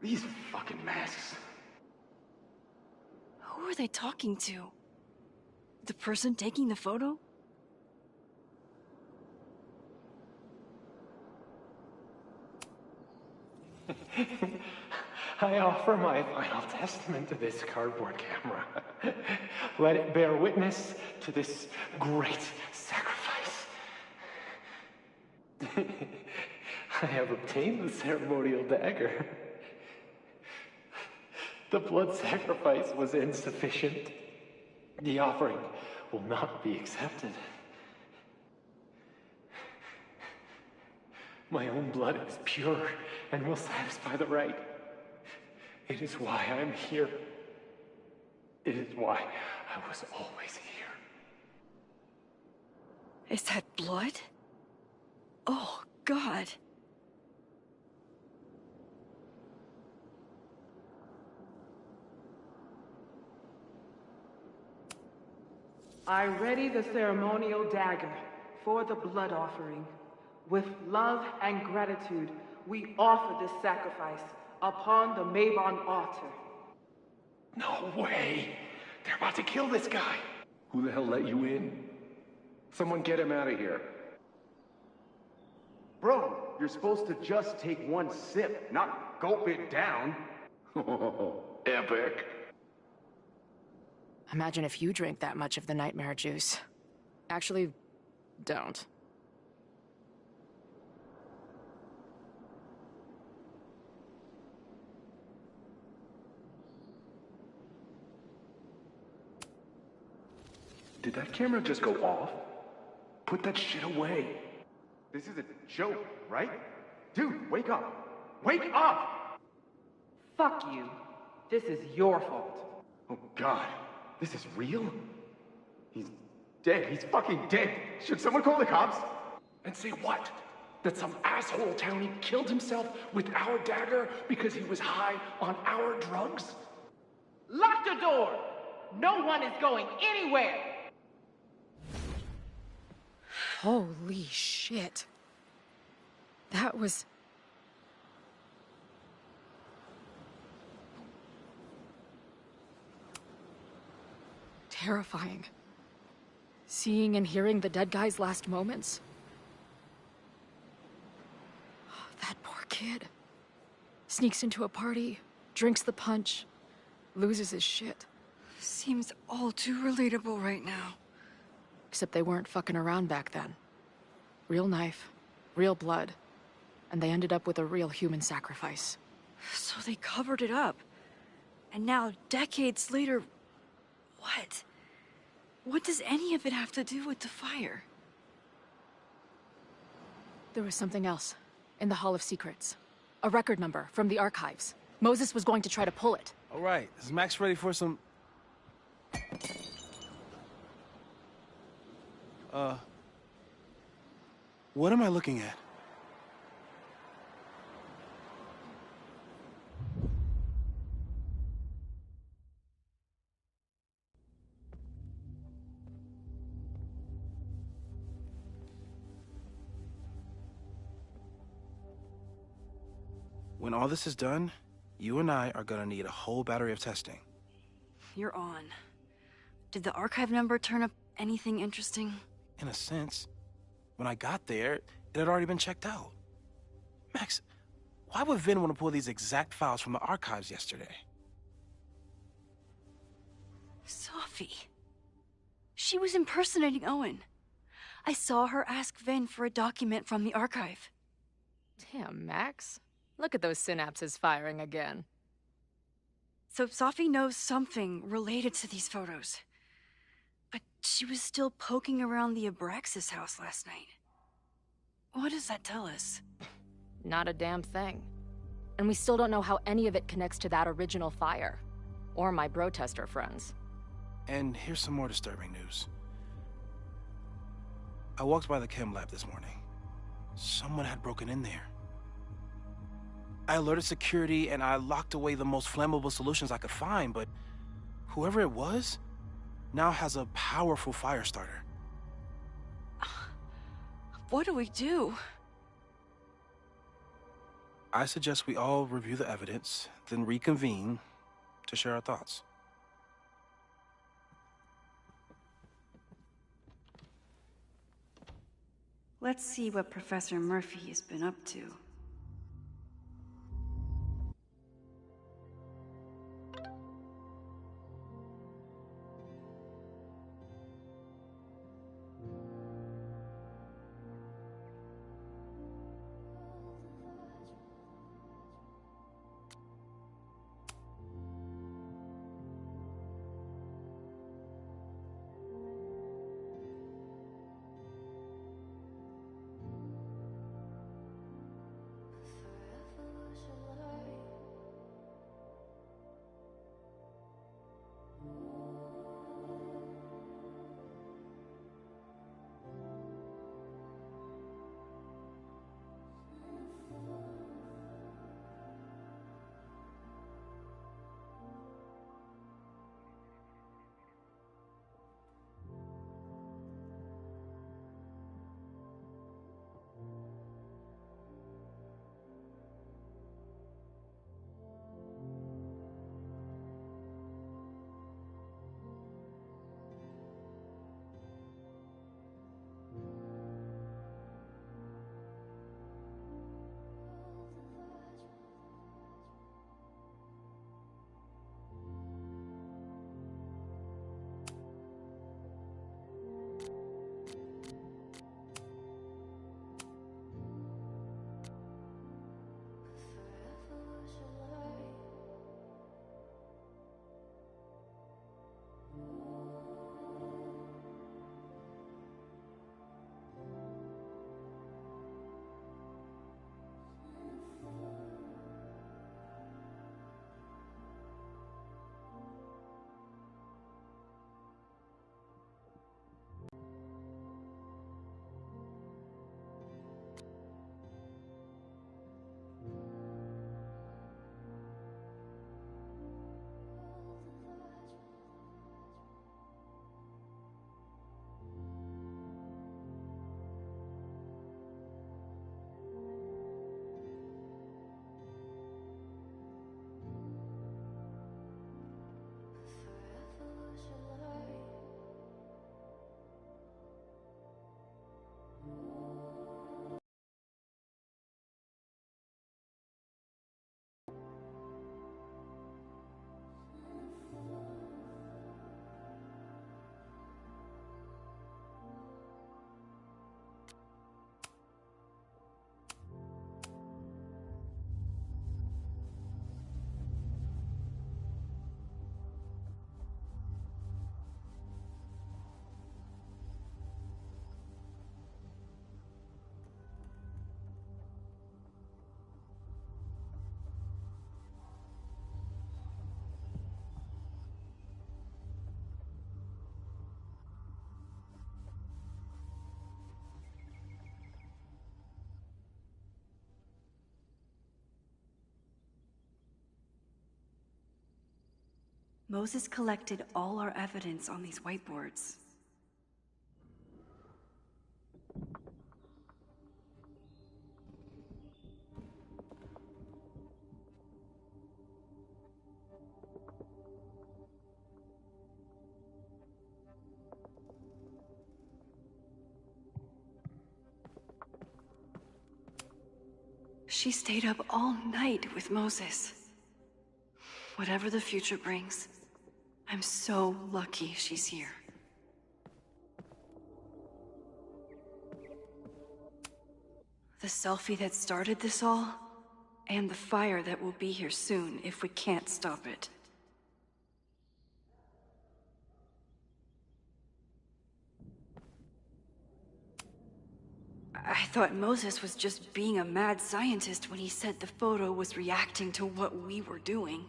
These fucking masks. Who are they talking to? The person taking the photo? I offer my final testament to this cardboard camera. Let it bear witness to this great sacrifice. I have obtained the ceremonial dagger. The blood sacrifice was insufficient. The offering will not be accepted. My own blood is pure and will satisfy the rite. It is why I'm here. It is why I was always here. Is that blood? Oh, God. I ready the ceremonial dagger for the blood offering. With love and gratitude, we offer this sacrifice upon the Mabon altar. No way! They're about to kill this guy! Who the hell let you in? Someone get him out of here. Bro, you're supposed to just take one sip, not gulp it down. Epic. Imagine if you drank that much of the nightmare juice. Actually, don't. Did that camera just go off? Put that shit away. This is a joke, right? Dude, wake up! Wake up! Fuck you. This is your fault. Oh God, this is real? He's dead. He's fucking dead. Should someone call the cops? And say what? That some asshole townie killed himself with our dagger because he was high on our drugs? Lock the door! No one is going anywhere! Holy shit. That was... terrifying. Seeing and hearing the dead guy's last moments. That poor kid. Sneaks into a party, drinks the punch, loses his shit. Seems all too relatable right now. Except they weren't fucking around back then. Real knife, real blood, and they ended up with a real human sacrifice. So they covered it up. And now, decades later, what? What does any of it have to do with the fire? There was something else in the Hall of Secrets. A record number from the archives. Moses was going to try to pull it. All right, is Max ready for some... what am I looking at? When all this is done, you and I are gonna need a whole battery of testing. You're on. Did the archive number turn up anything interesting? In a sense. When I got there, it had already been checked out. Max, why would Vin want to pull these exact files from the archives yesterday? Sophie. She was impersonating Owen. I saw her ask Vin for a document from the archive. Damn, Max. Look at those synapses firing again. So Sophie knows something related to these photos. But she was still poking around the Abraxas house last night. What does that tell us? Not a damn thing. And we still don't know how any of it connects to that original fire. Or my bro-tester friends. And here's some more disturbing news. I walked by the chem lab this morning. Someone had broken in there. I alerted security and I locked away the most flammable solutions I could find, but whoever it was now has a powerful fire starter. What do we do? I suggest we all review the evidence, then reconvene to share our thoughts. Let's see what Professor Murphy has been up to. Moses collected all our evidence on these whiteboards. She stayed up all night with Moses. Whatever the future brings, I'm so lucky she's here. The selfie that started this all, and the fire that will be here soon if we can't stop it. I thought Moses was just being a mad scientist when he said the photo was reacting to what we were doing.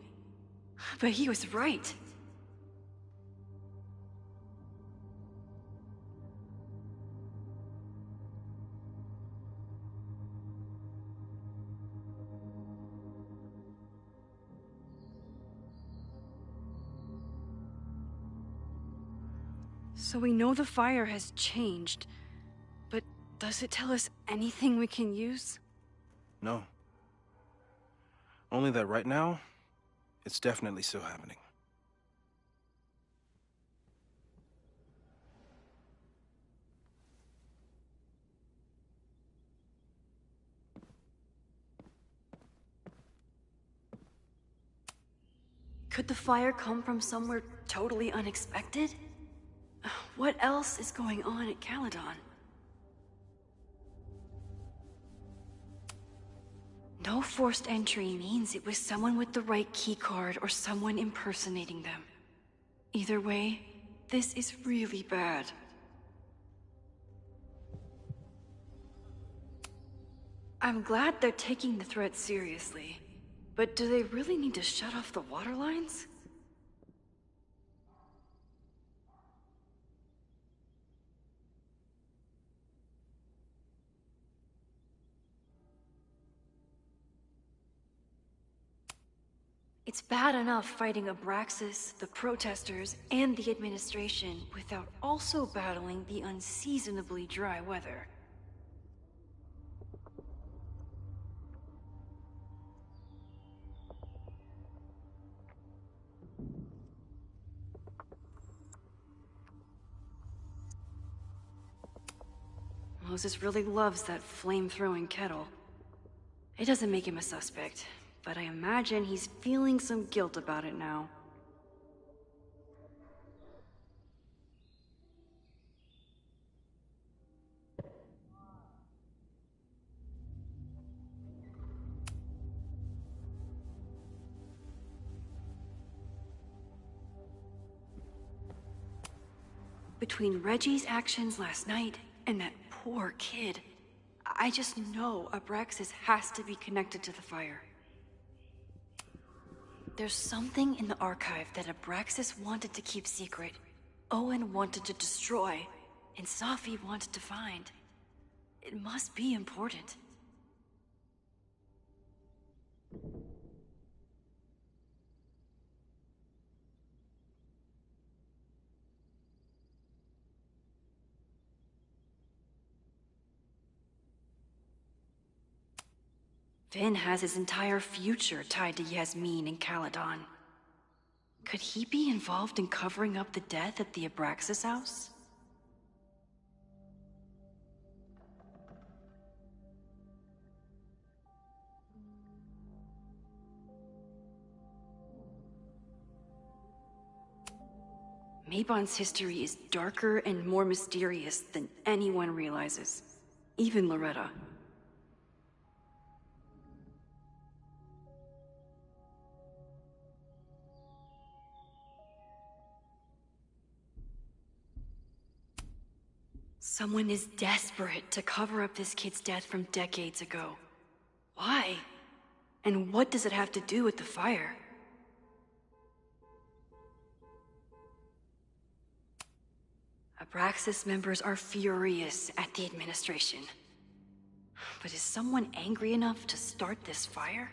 But he was right. So we know the fire has changed, but does it tell us anything we can use? No. Only that right now, it's definitely still happening. Could the fire come from somewhere totally unexpected? What else is going on at Caledon? No forced entry means it was someone with the right keycard or someone impersonating them. Either way, this is really bad. I'm glad they're taking the threat seriously, but do they really need to shut off the water lines? It's bad enough fighting Abraxas, the protesters, and the administration without also battling the unseasonably dry weather. Moses really loves that flame-throwing kettle. It doesn't make him a suspect, but I imagine he's feeling some guilt about it now. Between Reggie's actions last night and that poor kid, I just know Abraxas has to be connected to the fire. There's something in the archive that Abraxas wanted to keep secret, Owen wanted to destroy, and Safi wanted to find. It must be important. Finn has his entire future tied to Yasmin and Caledon. Could he be involved in covering up the death at the Abraxas house? Mabon's history is darker and more mysterious than anyone realizes, even Loretta. Someone is desperate to cover up this kid's death from decades ago. Why? And what does it have to do with the fire? Abraxas members are furious at the administration. But is someone angry enough to start this fire?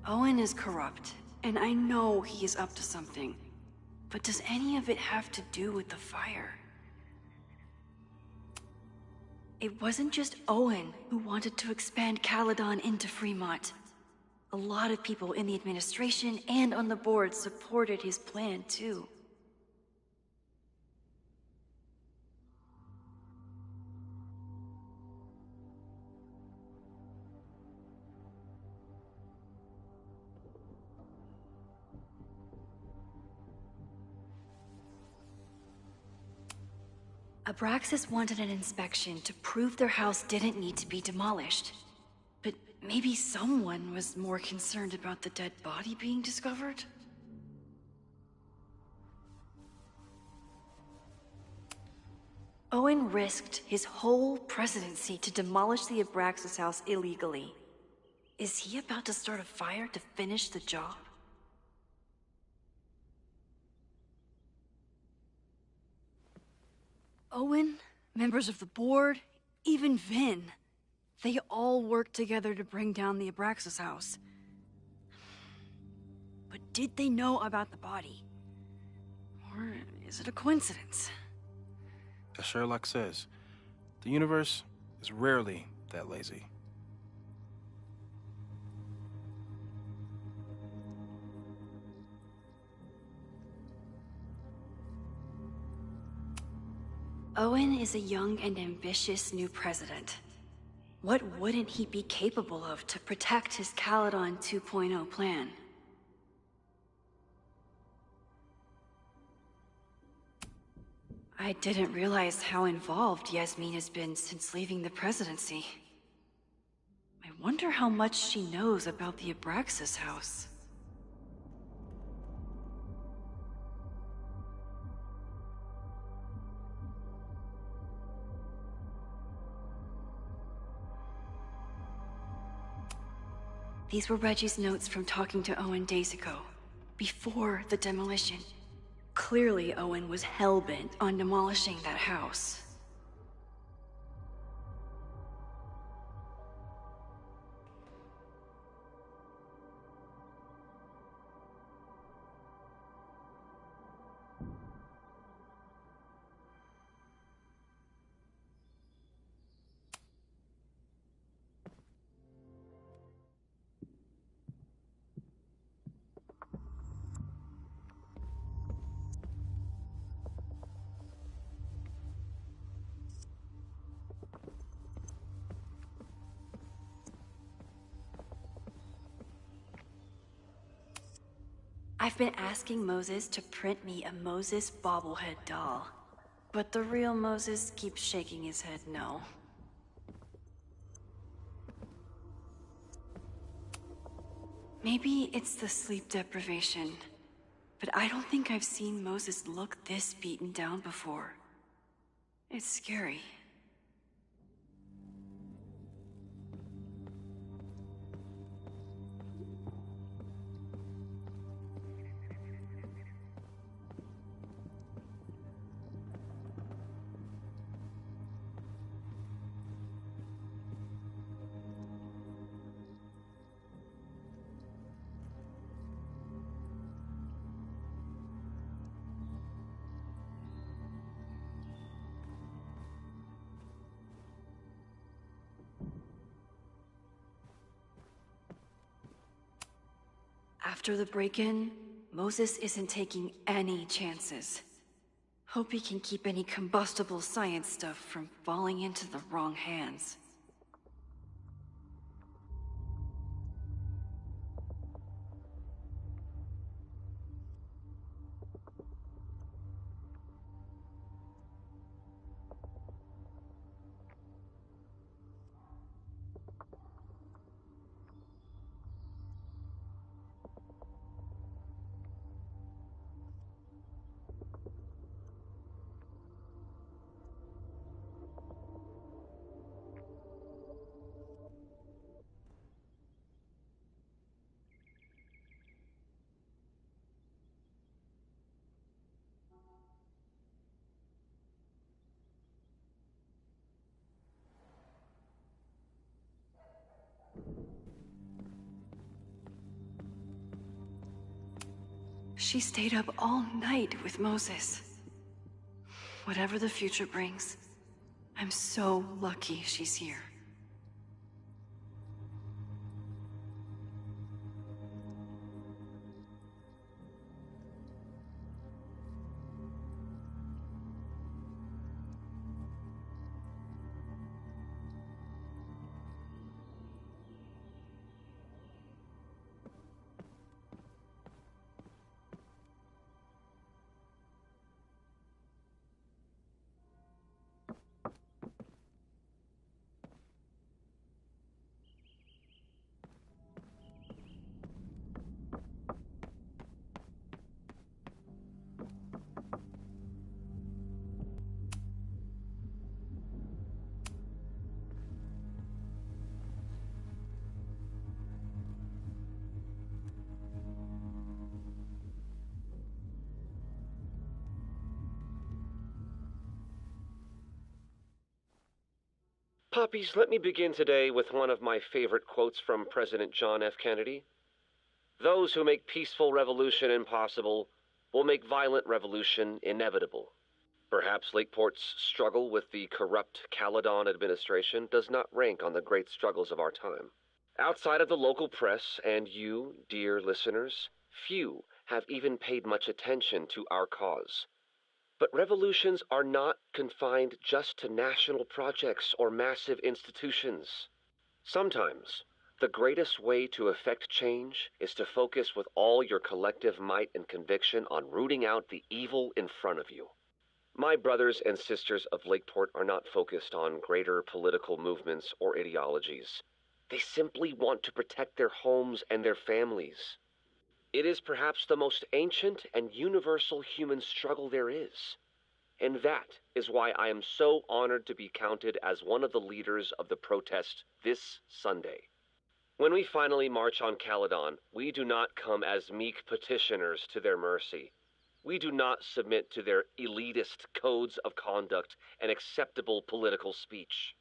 Owen is corrupt, and I know he is up to something. But does any of it have to do with the fire? It wasn't just Owen who wanted to expand Caledon into Fremont. A lot of people in the administration and on the board supported his plan, too. Abraxas wanted an inspection to prove their house didn't need to be demolished. But maybe someone was more concerned about the dead body being discovered? Owen risked his whole presidency to demolish the Abraxas house illegally. Is he about to start a fire to finish the job? Owen, members of the board, even Vin. They all worked together to bring down the Abraxas house. But did they know about the body? Or is it a coincidence? As Sherlock says, the universe is rarely that lazy. Owen is a young and ambitious new president. What wouldn't he be capable of to protect his Caledon 2.0 plan? I didn't realize how involved Yasmin has been since leaving the presidency. I wonder how much she knows about the Abraxas house. These were Reggie's notes from talking to Owen days ago, before the demolition. Clearly, Owen was hell-bent on demolishing that house. I've been asking Moses to print me a Moses bobblehead doll, but the real Moses keeps shaking his head no. Maybe it's the sleep deprivation, but I don't think I've seen Moses look this beaten down before. It's scary. After the break-in, Moses isn't taking any chances. Hope he can keep any combustible science stuff from falling into the wrong hands. She stayed up all night with Moses. Whatever the future brings, I'm so lucky she's here. Poppies, let me begin today with one of my favorite quotes from President John F. Kennedy. Those who make peaceful revolution impossible will make violent revolution inevitable. Perhaps Lakeport's struggle with the corrupt Caledon administration does not rank on the great struggles of our time. Outside of the local press and you, dear listeners, few have even paid much attention to our cause. But revolutions are not confined just to national projects or massive institutions. Sometimes, the greatest way to effect change is to focus with all your collective might and conviction on rooting out the evil in front of you. My brothers and sisters of Lakeport are not focused on greater political movements or ideologies. They simply want to protect their homes and their families. It is perhaps the most ancient and universal human struggle there is. And that is why I am so honored to be counted as one of the leaders of the protest this Sunday. When we finally march on Caledon, we do not come as meek petitioners to their mercy. We do not submit to their elitist codes of conduct and acceptable political speech.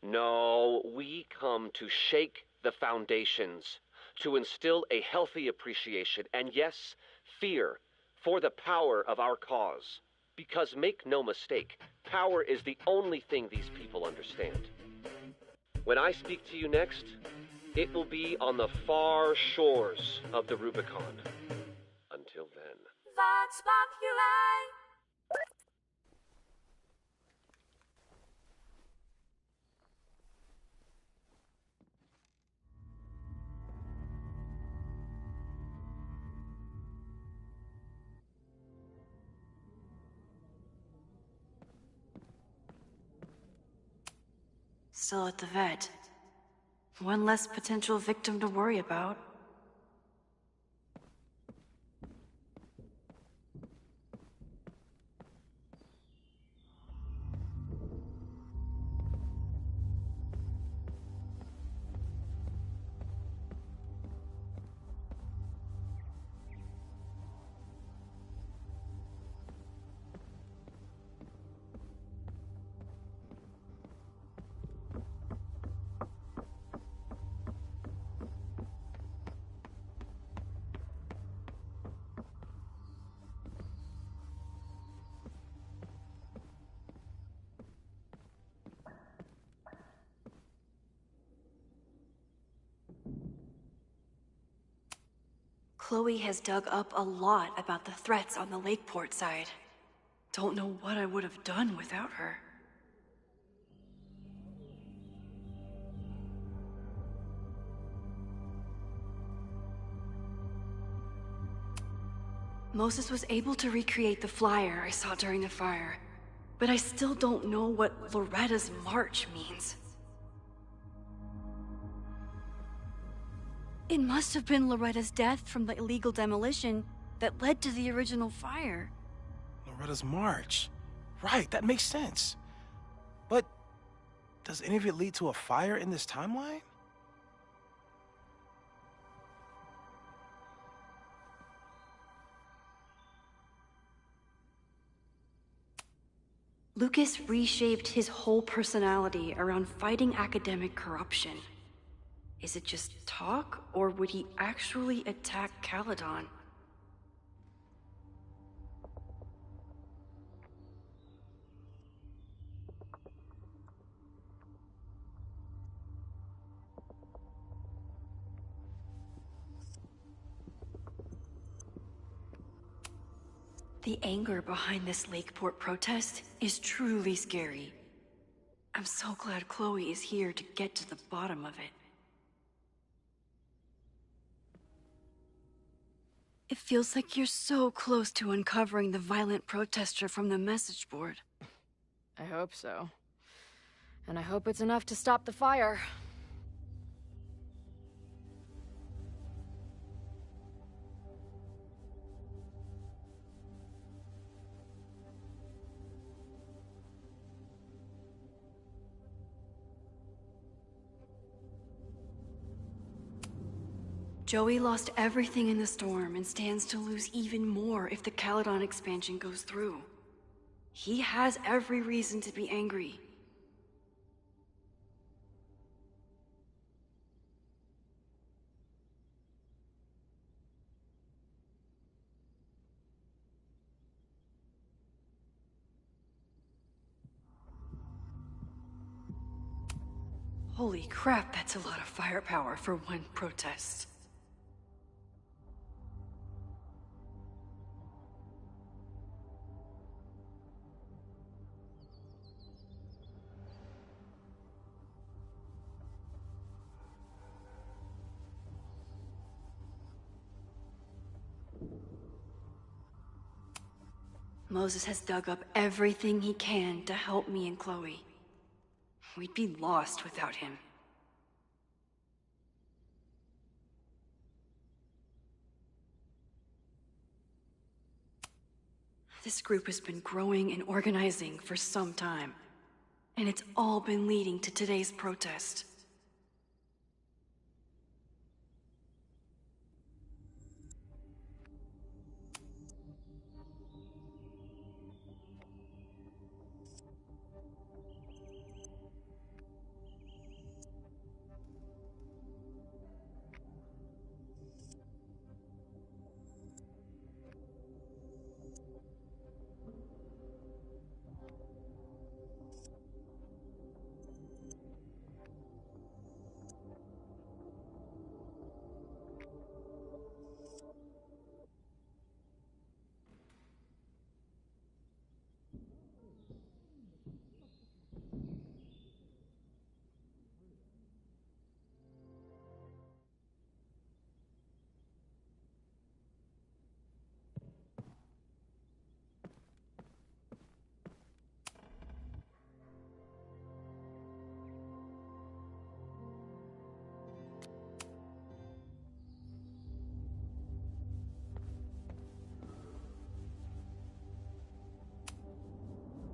No, we come to shake the foundations, to instill a healthy appreciation and, yes, fear for the power of our cause. Because make no mistake, power is the only thing these people understand. When I speak to you next, it will be on the far shores of the Rubicon. Until then. Vox Populi! Still at the vet. One less potential victim to worry about. Chloe has dug up a lot about the threats on the Lakeport side. Don't know what I would have done without her. Moses was able to recreate the flyer I saw during the fire, but I still don't know what Loretta's march means. It must have been Loretta's death from the illegal demolition that led to the original fire. Loretta's march. Right, that makes sense. But does any of it lead to a fire in this timeline? Lucas reshaped his whole personality around fighting academic corruption. Is it just talk, or would he actually attack Caledon? The anger behind this Lakeport protest is truly scary. I'm so glad Chloe is here to get to the bottom of it. It feels like you're so close to uncovering the violent protester from the message board. I hope so. And I hope it's enough to stop the fire. Joey lost everything in the storm and stands to lose even more if the Caledon expansion goes through. He has every reason to be angry. Holy crap, that's a lot of firepower for one protest. Moses has dug up everything he can to help me and Chloe. We'd be lost without him. This group has been growing and organizing for some time, and it's all been leading to today's protest.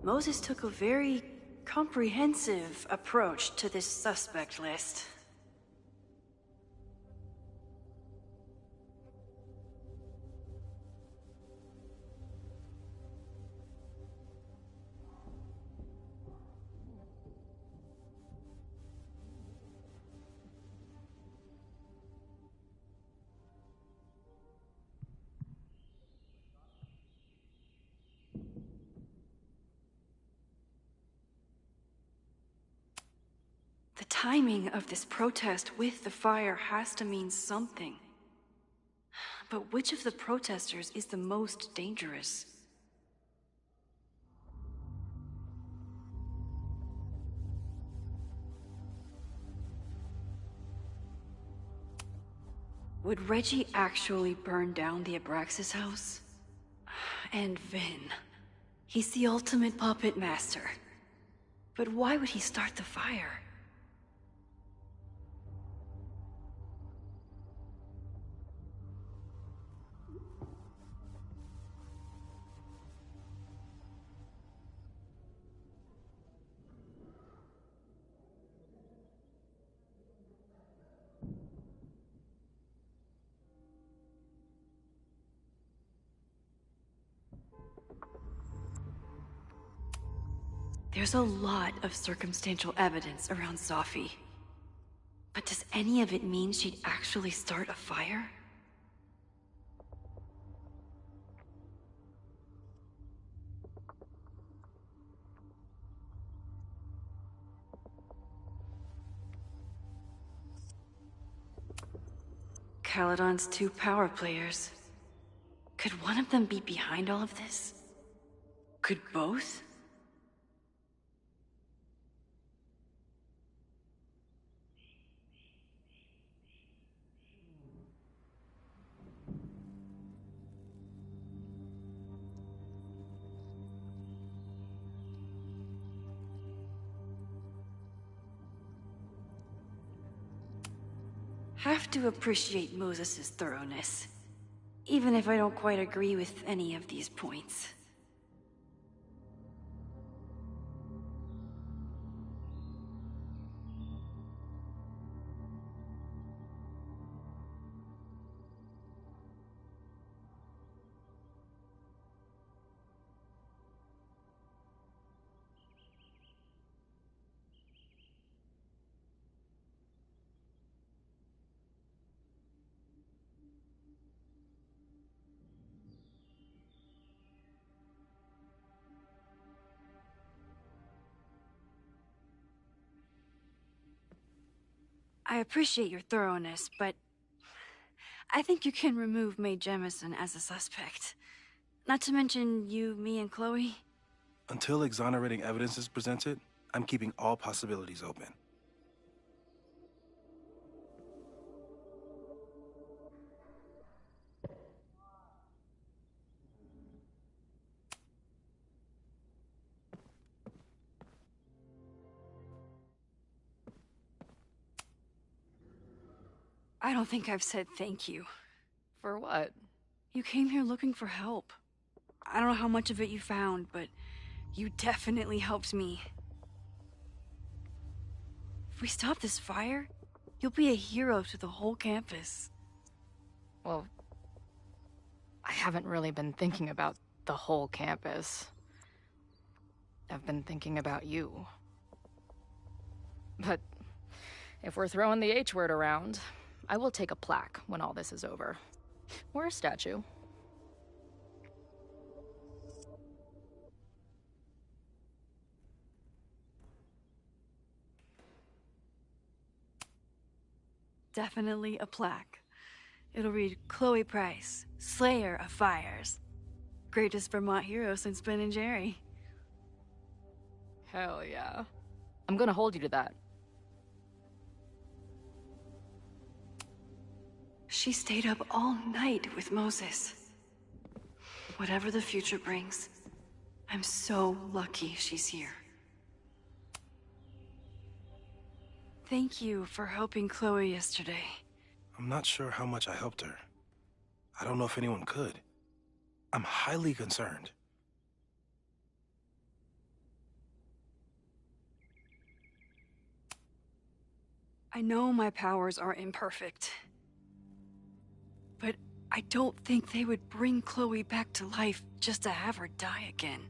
Moses took a very comprehensive approach to this suspect list. The timing of this protest with the fire has to mean something. But which of the protesters is the most dangerous? Would Reggie actually burn down the Abraxas house? And Vin. He's the ultimate puppet master. But why would he start the fire? There's a lot of circumstantial evidence around Safi. But does any of it mean she'd actually start a fire? Caledon's two power players. Could one of them be behind all of this? Could both? Have to appreciate Moses' thoroughness, even if I don't quite agree with any of these points. I appreciate your thoroughness, but I think you can remove Mae Jemison as a suspect. Not to mention you, me, and Chloe. Until exonerating evidence is presented, I'm keeping all possibilities open. I don't think I've said thank you. For what? You came here looking for help. I don't know how much of it you found, but you definitely helped me. If we stop this fire, you'll be a hero to the whole campus. Well, I haven't really been thinking about the whole campus. I've been thinking about you. But if we're throwing the H word around, I will take a plaque when all this is over. Or a statue. Definitely a plaque. It'll read Chloe Price, Slayer of Fires. Greatest Vermont hero since Ben and Jerry. Hell yeah. I'm gonna hold you to that. She stayed up all night with Moses. Whatever the future brings, I'm so lucky she's here. Thank you for helping Chloe yesterday. I'm not sure how much I helped her. I don't know if anyone could. I'm highly concerned. I know my powers are imperfect. But I don't think they would bring Chloe back to life just to have her die again.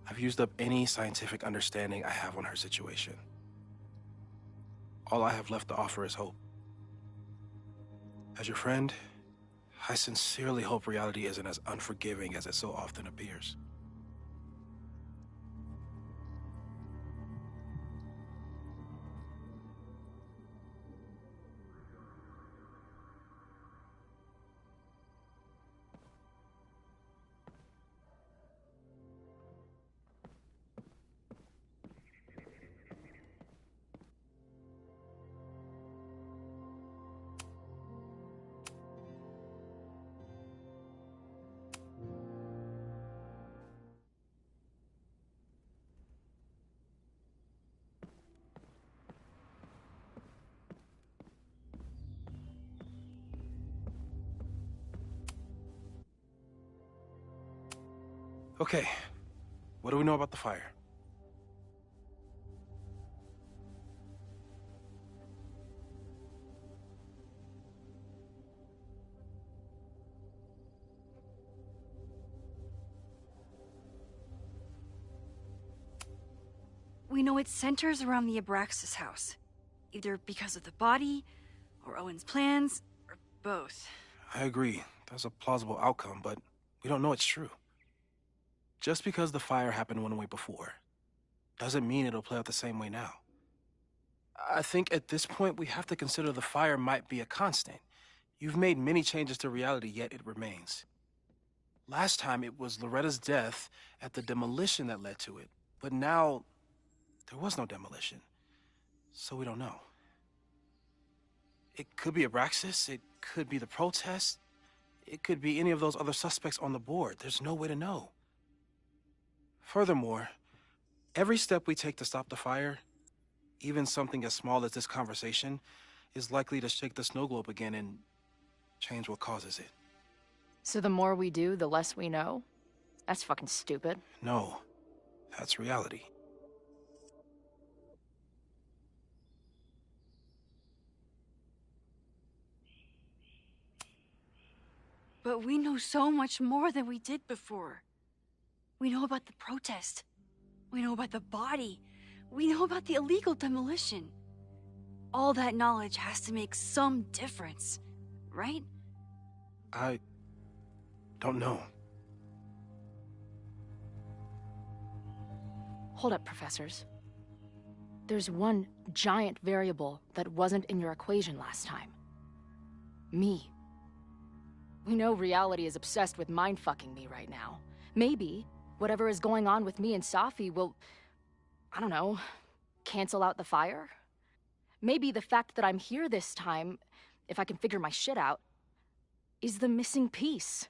I've used up any scientific understanding I have on her situation. All I have left to offer is hope. As your friend, I sincerely hope reality isn't as unforgiving as it so often appears. Okay, what do we know about the fire? We know it centers around the Abraxas house. Either because of the body, or Owen's plans, or both. I agree. That's a plausible outcome, but we don't know it's true. Just because the fire happened one way before, doesn't mean it'll play out the same way now. I think at this point we have to consider the fire might be a constant. You've made many changes to reality, yet it remains. Last time it was Loretta's death at the demolition that led to it. But now, there was no demolition. So we don't know. It could be Abraxas, it could be the protest, it could be any of those other suspects on the board. There's no way to know. Furthermore, every step we take to stop the fire, even something as small as this conversation, is likely to shake the snow globe again and change what causes it. So the more we do, the less we know? That's fucking stupid. No, that's reality. But we know so much more than we did before. We know about the protest. We know about the body. We know about the illegal demolition. All that knowledge has to make some difference, right? I don't know. Hold up, professors. There's one giant variable that wasn't in your equation last time. Me. We know reality is obsessed with mind-fucking me right now. Maybe whatever is going on with me and Safi will, I don't know, cancel out the fire? Maybe the fact that I'm here this time, if I can figure my shit out, is the missing piece.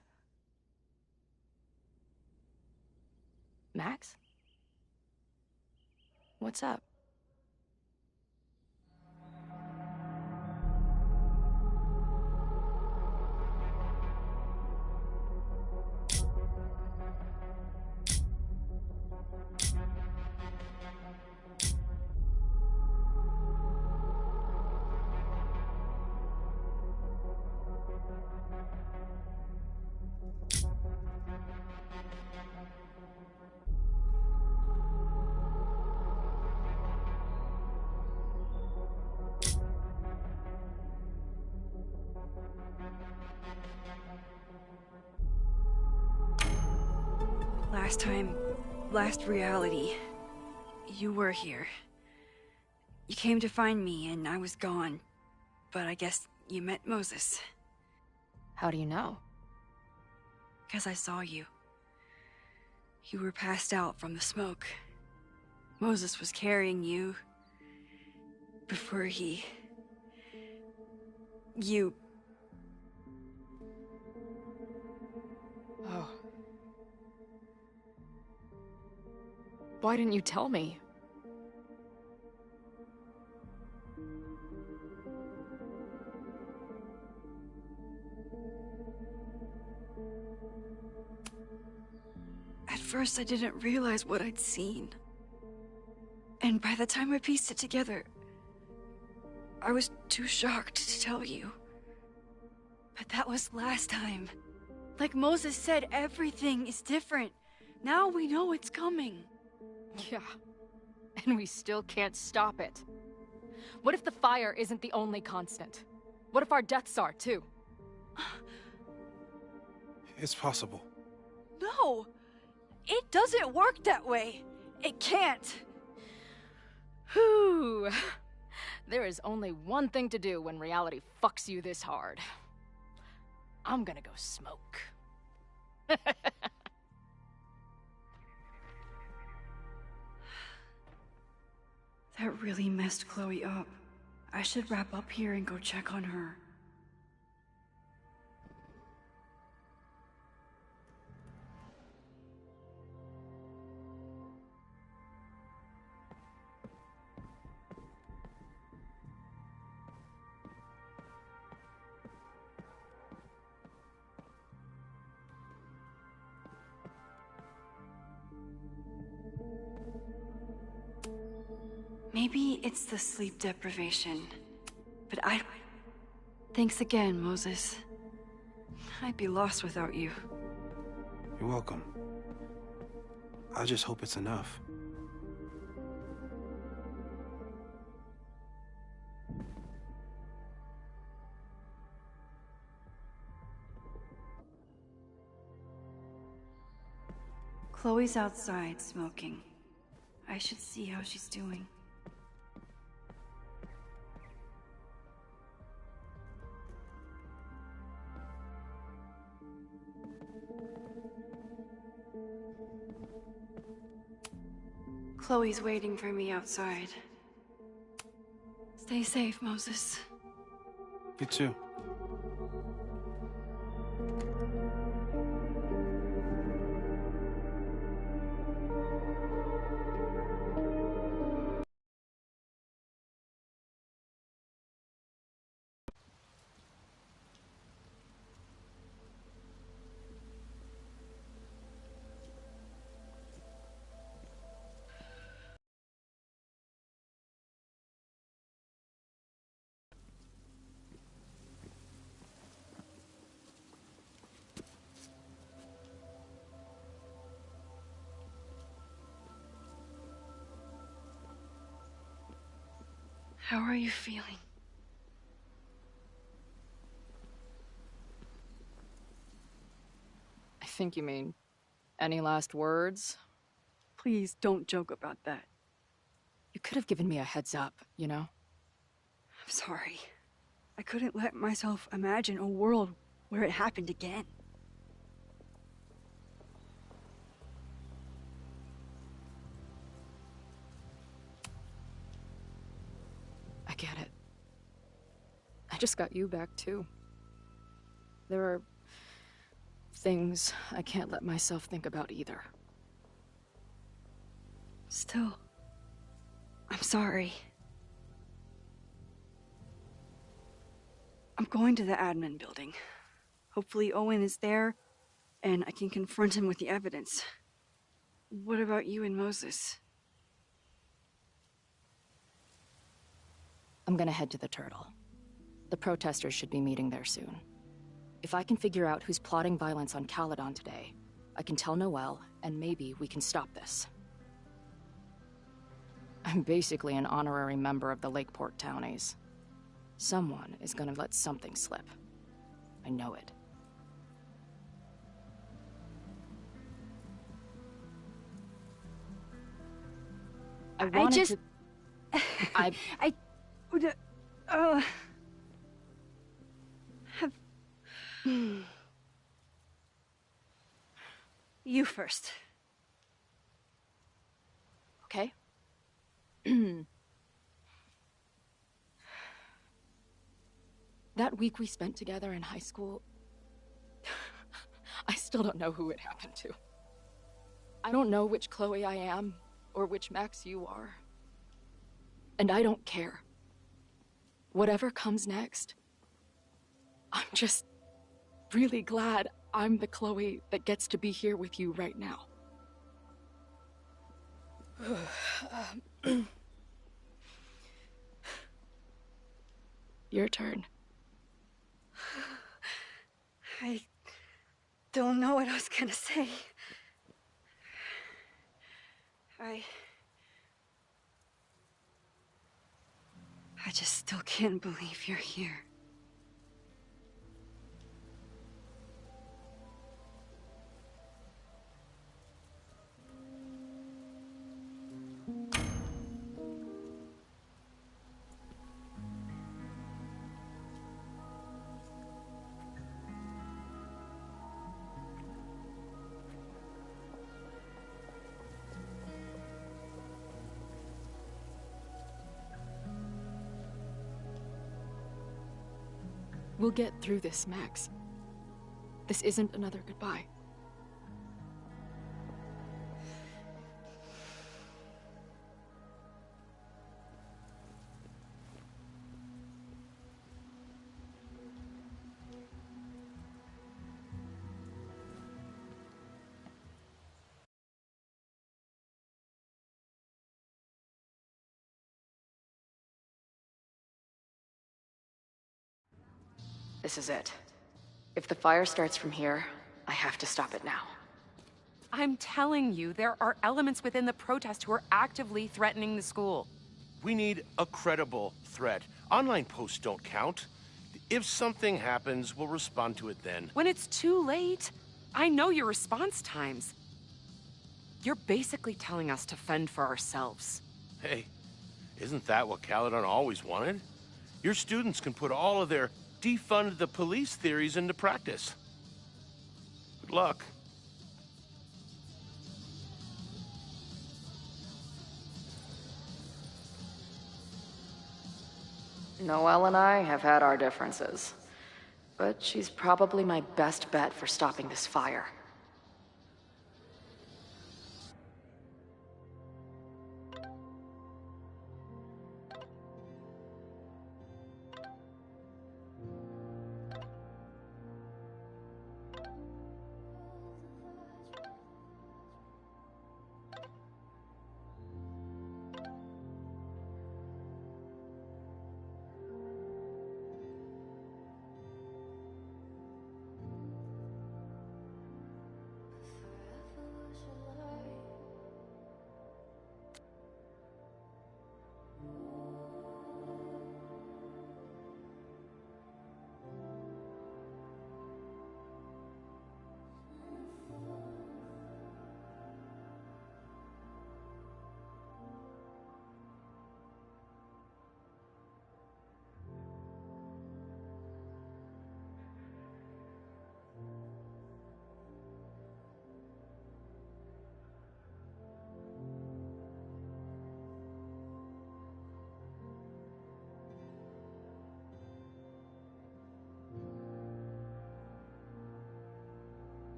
Max? What's up? Last reality, you were here. You came to find me and I was gone, but I guess you met Moses. How do you know? Because I saw you. You were passed out from the smoke. Moses was carrying you before you... Oh. Why didn't you tell me? At first, I didn't realize what I'd seen. And by the time I pieced it together, I was too shocked to tell you. But that was last time. Like Moses said, everything is different. Now we know it's coming. Yeah, and we still can't stop it. What if the fire isn't the only constant? What if our deaths are, too? It's possible. No! It doesn't work that way! It can't! Whew. There is only one thing to do when reality fucks you this hard. I'm gonna go smoke. That really messed Chloe up. I should wrap up here and go check on her. Maybe it's the sleep deprivation, but Thanks again, Moses. I'd be lost without you. You're welcome. I just hope it's enough. Chloe's outside smoking. I should see how she's doing. Chloe's waiting for me outside. Stay safe, Moses. You too. How are you feeling? I think you mean, any last words? Please don't joke about that. You could have given me a heads up, you know? I'm sorry. I couldn't let myself imagine a world where it happened again. I get it. I just got you back, too. There are things I can't let myself think about either. Still, I'm sorry. I'm going to the admin building. Hopefully Owen is there, and I can confront him with the evidence. What about you and Moses? I'm gonna head to the Turtle. The protesters should be meeting there soon. If I can figure out who's plotting violence on Caledon today, I can tell Noelle, and maybe we can stop this. I'm basically an honorary member of the Lakeport Townies. Someone is gonna let something slip. I know it. I would have you first. Okay. That week we spent together in high school, I still don't know who it happened to. I don't know which Chloe I am, or which Max you are. And I don't care. Whatever comes next, I'm just really glad I'm the Chloe that gets to be here with you right now. Your turn. I don't know what I was gonna say. I just still can't believe you're here. We'll get through this, Max. This isn't another goodbye. This is it. If the fire starts from here, I have to stop it now. I'm telling you, there are elements within the protest who are actively threatening the school. We need a credible threat. Online posts don't count. If something happens, we'll respond to it then. When it's too late, I know your response times. You're basically telling us to fend for ourselves. Hey, isn't that what Caledon always wanted? Your students can put all of their defund the police theories into practice. Good luck. Noelle and I have had our differences, but she's probably my best bet for stopping this fire.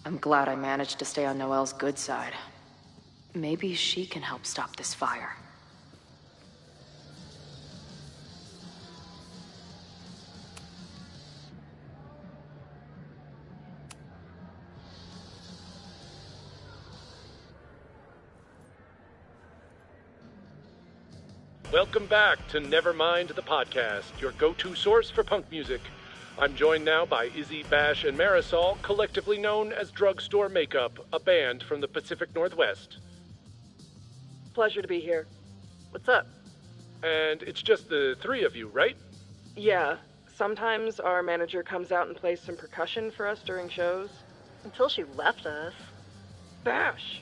I'm glad I managed to stay on Noelle's good side. Maybe she can help stop this fire. Welcome back to Nevermind the Podcast, your go-to source for punk music. I'm joined now by Izzy, Bash, and Marisol, collectively known as Drugstore Makeup, a band from the Pacific Northwest. Pleasure to be here. What's up? And it's just the three of you, right? Yeah. Sometimes our manager comes out and plays some percussion for us during shows. Until she left us. Bash!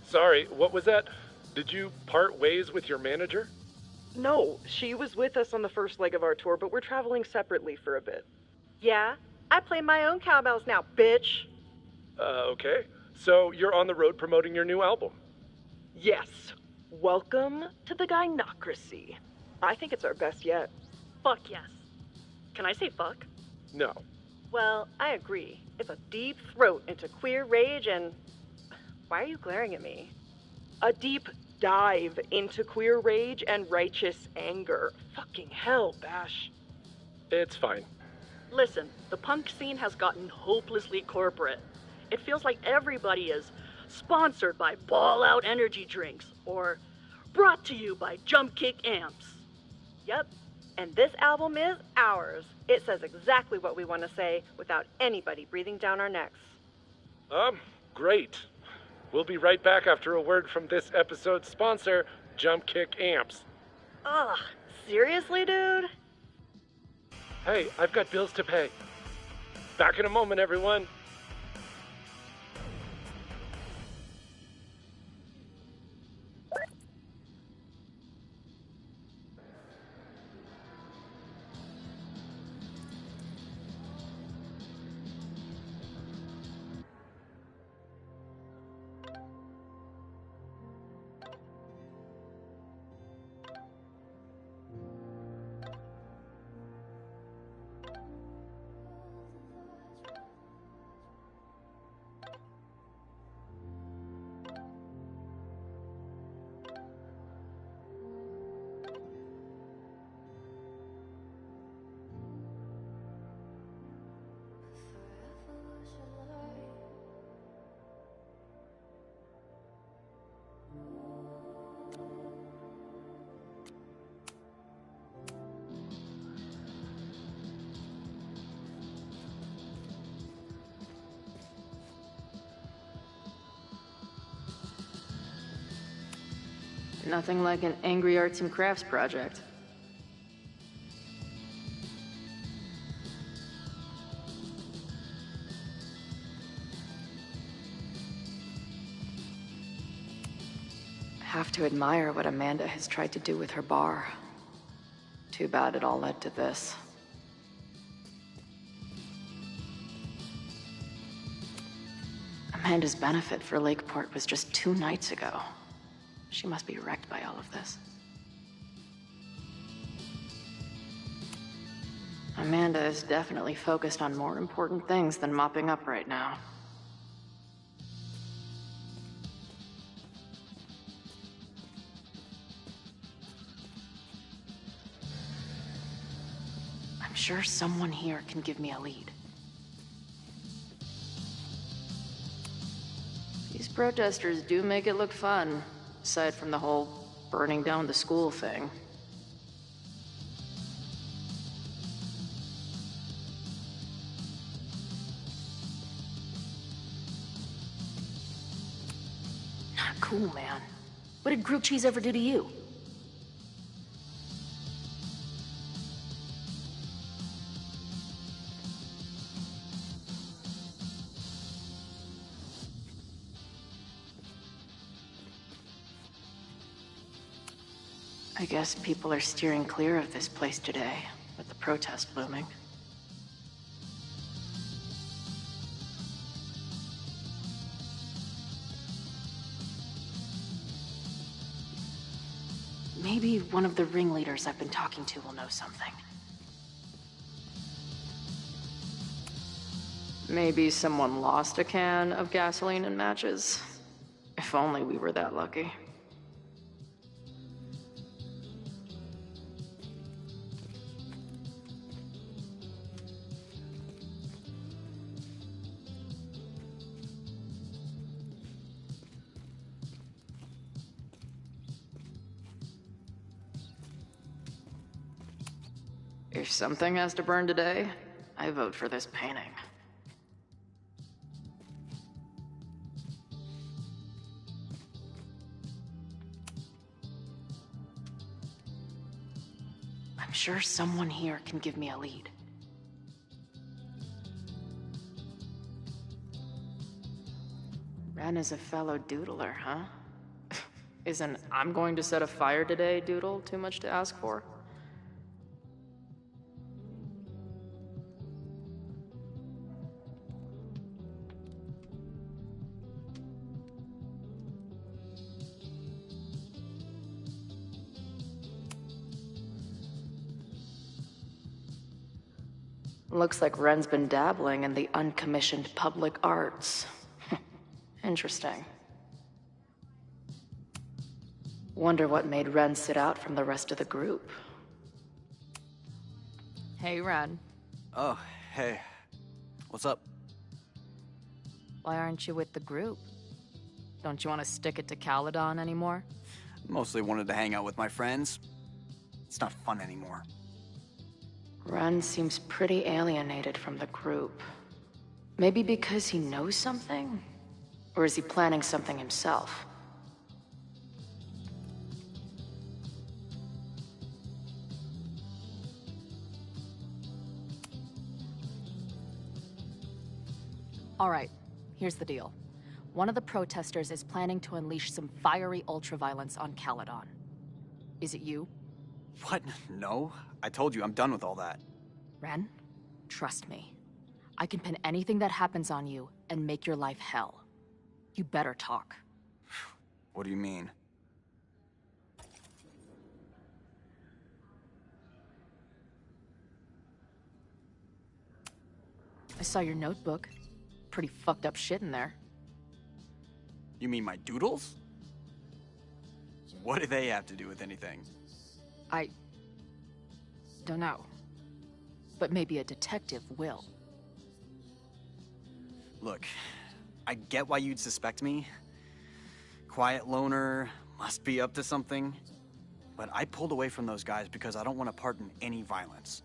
Sorry, what was that? Did you part ways with your manager? No, she was with us on the first leg of our tour, but we're traveling separately for a bit. Yeah, I play my own cowbells now, bitch. Okay. So you're on the road promoting your new album? Yes. Welcome to the Gynocracy. I think it's our best yet. Fuck yes. Can I say fuck? No. Well, I agree. It's a deep throat into queer rage and... Why are you glaring at me? A deep dive into queer rage and righteous anger. Fucking hell, Bash. It's fine. Listen, the punk scene has gotten hopelessly corporate. It feels like everybody is sponsored by Ball Out energy drinks or brought to you by Jump Kick amps. Yep, and this album is ours. It says exactly what we want to say without anybody breathing down our necks. Great. We'll be right back after a word from this episode's sponsor, Jump Kick Amps. Ugh, seriously, dude? Hey, I've got bills to pay. Back in a moment, everyone. Nothing like an angry arts and crafts project. I have to admire what Amanda has tried to do with her bar. Too bad it all led to this. Amanda's benefit for Lakeport was just 2 nights ago. She must be wrecked by all of this. Amanda is definitely focused on more important things than mopping up right now. I'm sure someone here can give me a lead. These protesters do make it look fun. Aside from the whole burning down the school thing. Not cool, man. What did grilled cheese ever do to you? I guess people are steering clear of this place today, with the protest looming. Maybe one of the ringleaders I've been talking to will know something. Maybe someone lost a can of gasoline and matches. If only we were that lucky. If something has to burn today, I vote for this painting. I'm sure someone here can give me a lead. Ren is a fellow doodler, huh? Isn't "I'm going to set a fire today" doodle too much to ask for? Looks like Ren's been dabbling in the uncommissioned public arts. Interesting. Wonder what made Ren sit out from the rest of the group. Hey, Ren. Oh, hey. What's up? Why aren't you with the group? Don't you want to stick it to Caledon anymore? Mostly wanted to hang out with my friends. It's not fun anymore. Ren seems pretty alienated from the group. Maybe because he knows something? Or is he planning something himself? All right, here's the deal. One of the protesters is planning to unleash some fiery ultraviolence on Caledon. Is it you? What? No. I told you, I'm done with all that. Ren, trust me. I can pin anything that happens on you and make your life hell. You better talk. What do you mean? I saw your notebook. Pretty fucked up shit in there. You mean my doodles? What do they have to do with anything? I don't know. But maybe a detective will. Look, I get why you'd suspect me. Quiet loner, must be up to something. But I pulled away from those guys because I don't want to part in any violence.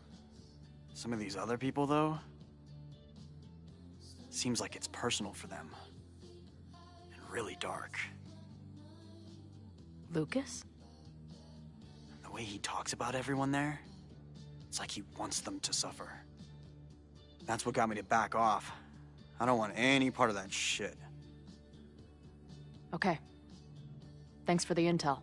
Some of these other people, though, seems like it's personal for them. And really dark. Lucas? The way he talks about everyone there, it's like he wants them to suffer. That's what got me to back off. I don't want any part of that shit. Okay. Thanks for the intel.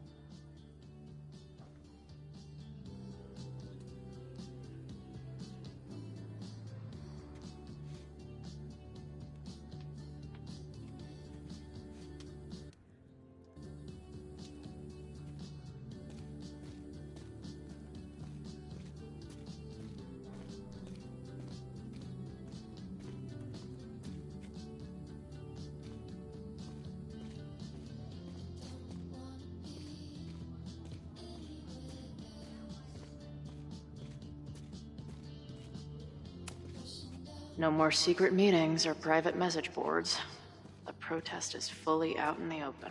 No more secret meetings or private message boards. The protest is fully out in the open.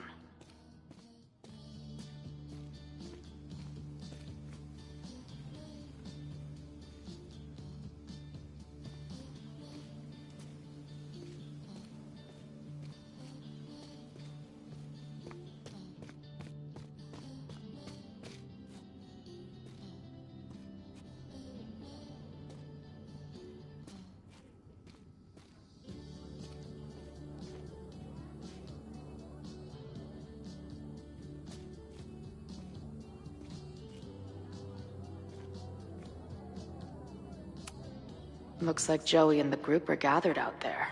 Looks like Joey and the group are gathered out there.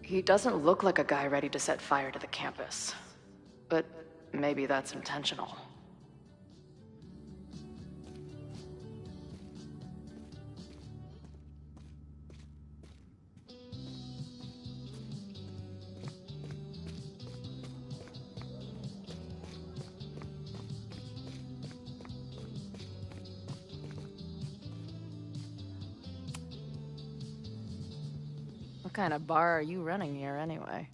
He doesn't look like a guy ready to set fire to the campus. But maybe that's intentional. What kind of bar are you running here, anyway?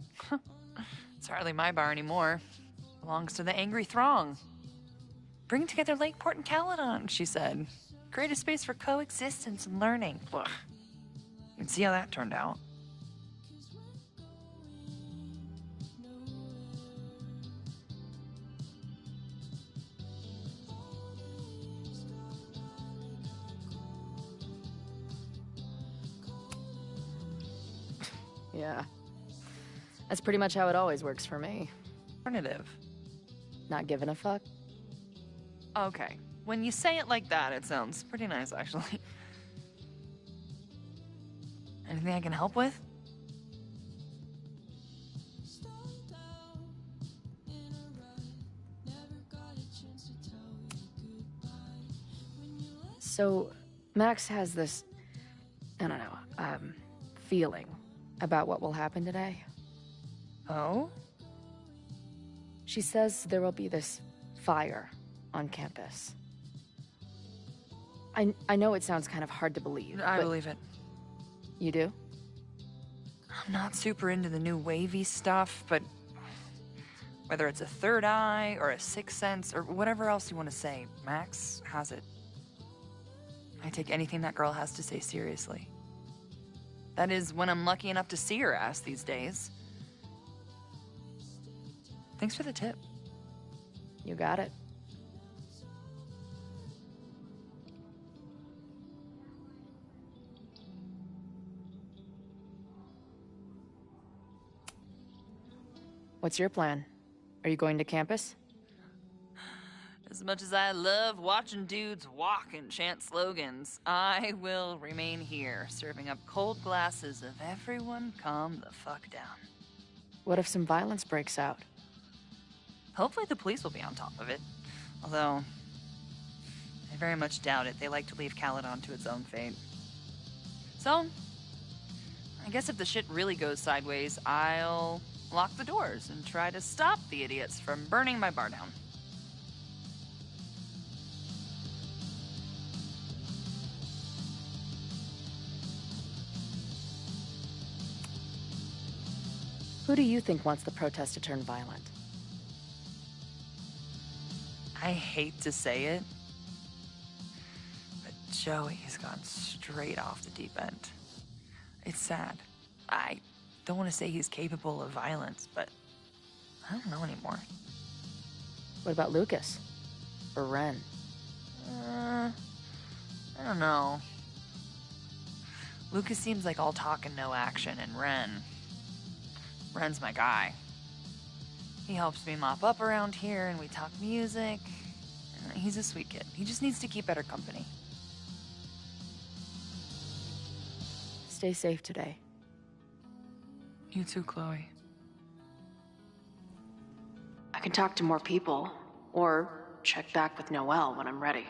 It's hardly my bar anymore. Belongs to the Angry Throng. Bring together Lakeport and Caledon, she said. Create a space for coexistence and learning. Ugh. You can see how that turned out. Yeah. That's pretty much how it always works for me. Alternative. Not giving a fuck? Okay. When you say it like that, it sounds pretty nice, actually. Anything I can help with? So, Max has this, I don't know, feeling about what will happen today. Oh? She says there will be this fire on campus. I know it sounds kind of hard to believe. I believe it. You do? I'm not super into the new wavy stuff, but whether it's a third eye or a sixth sense or whatever else you want to say, Max has it. I take anything that girl has to say seriously. That is, when I'm lucky enough to see her ass these days. Thanks for the tip. You got it. What's your plan? Are you going to campus? As much as I love watching dudes walk and chant slogans, I will remain here, serving up cold glasses of everyone calm the fuck down. What if some violence breaks out? Hopefully the police will be on top of it. Although, I very much doubt it. They like to leave Caledon to its own fate. So, I guess if the shit really goes sideways, I'll lock the doors and try to stop the idiots from burning my bar down. Who do you think wants the protest to turn violent? I hate to say it, but Joey has gone straight off the deep end. It's sad. I don't want to say he's capable of violence, but I don't know anymore. What about Lucas? Or Ren? I don't know. Lucas seems like all talk and no action, and Ren's my guy. He helps me mop up around here, and we talk music. He's a sweet kid. He just needs to keep better company. Stay safe today. You too, Chloe. I can talk to more people, or check back with Noelle when I'm ready.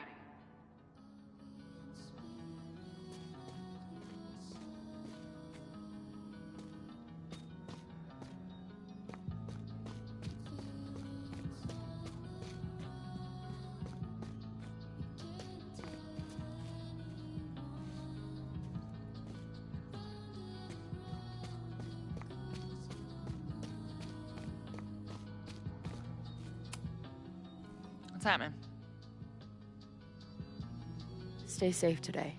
What's happening? Stay safe today.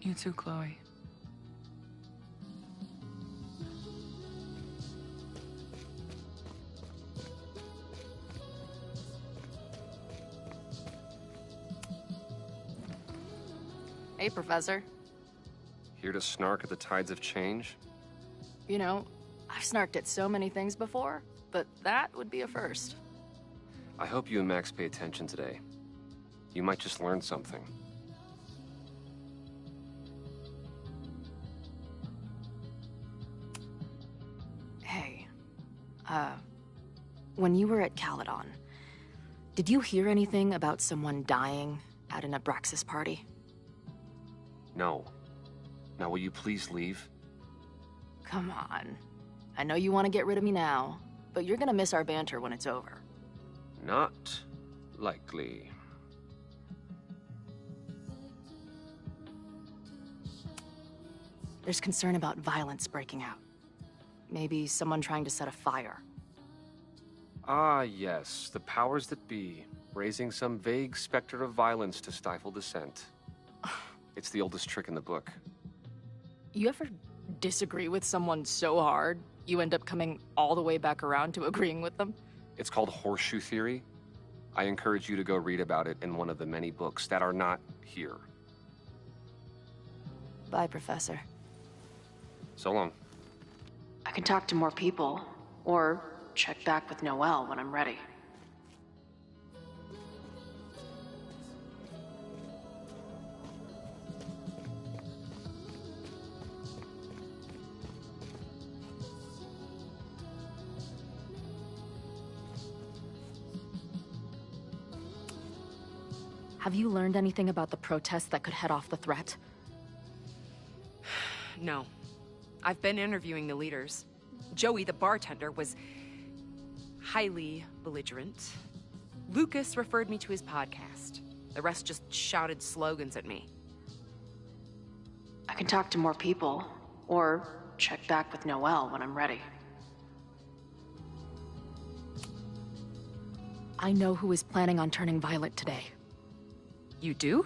You too, Chloe. Hey, Professor. Here to snark at the tides of change? You know, I've snarked at so many things before, but that would be a first. I hope you and Max pay attention today. You might just learn something. Hey, when you were at Caledon, did you hear anything about someone dying at an Abraxas party? No. Now will you please leave? Come on. I know you want to get rid of me now, but you're gonna miss our banter when it's over. Not likely. There's concern about violence breaking out. Maybe someone trying to set a fire. Ah, yes, the powers that be, raising some vague specter of violence to stifle dissent. It's the oldest trick in the book. You ever disagree with someone so hard, you end up coming all the way back around to agreeing with them? It's called horseshoe theory. I encourage you to go read about it in one of the many books that are not here. Bye, Professor. So long. I can talk to more people, or check back with Noelle when I'm ready. Have you learned anything about the protests that could head off the threat? No. I've been interviewing the leaders. Joey, the bartender, was highly belligerent. Lucas referred me to his podcast. The rest just shouted slogans at me. I can talk to more people, or check back with Noelle when I'm ready. I know who is planning on turning violent today. You do?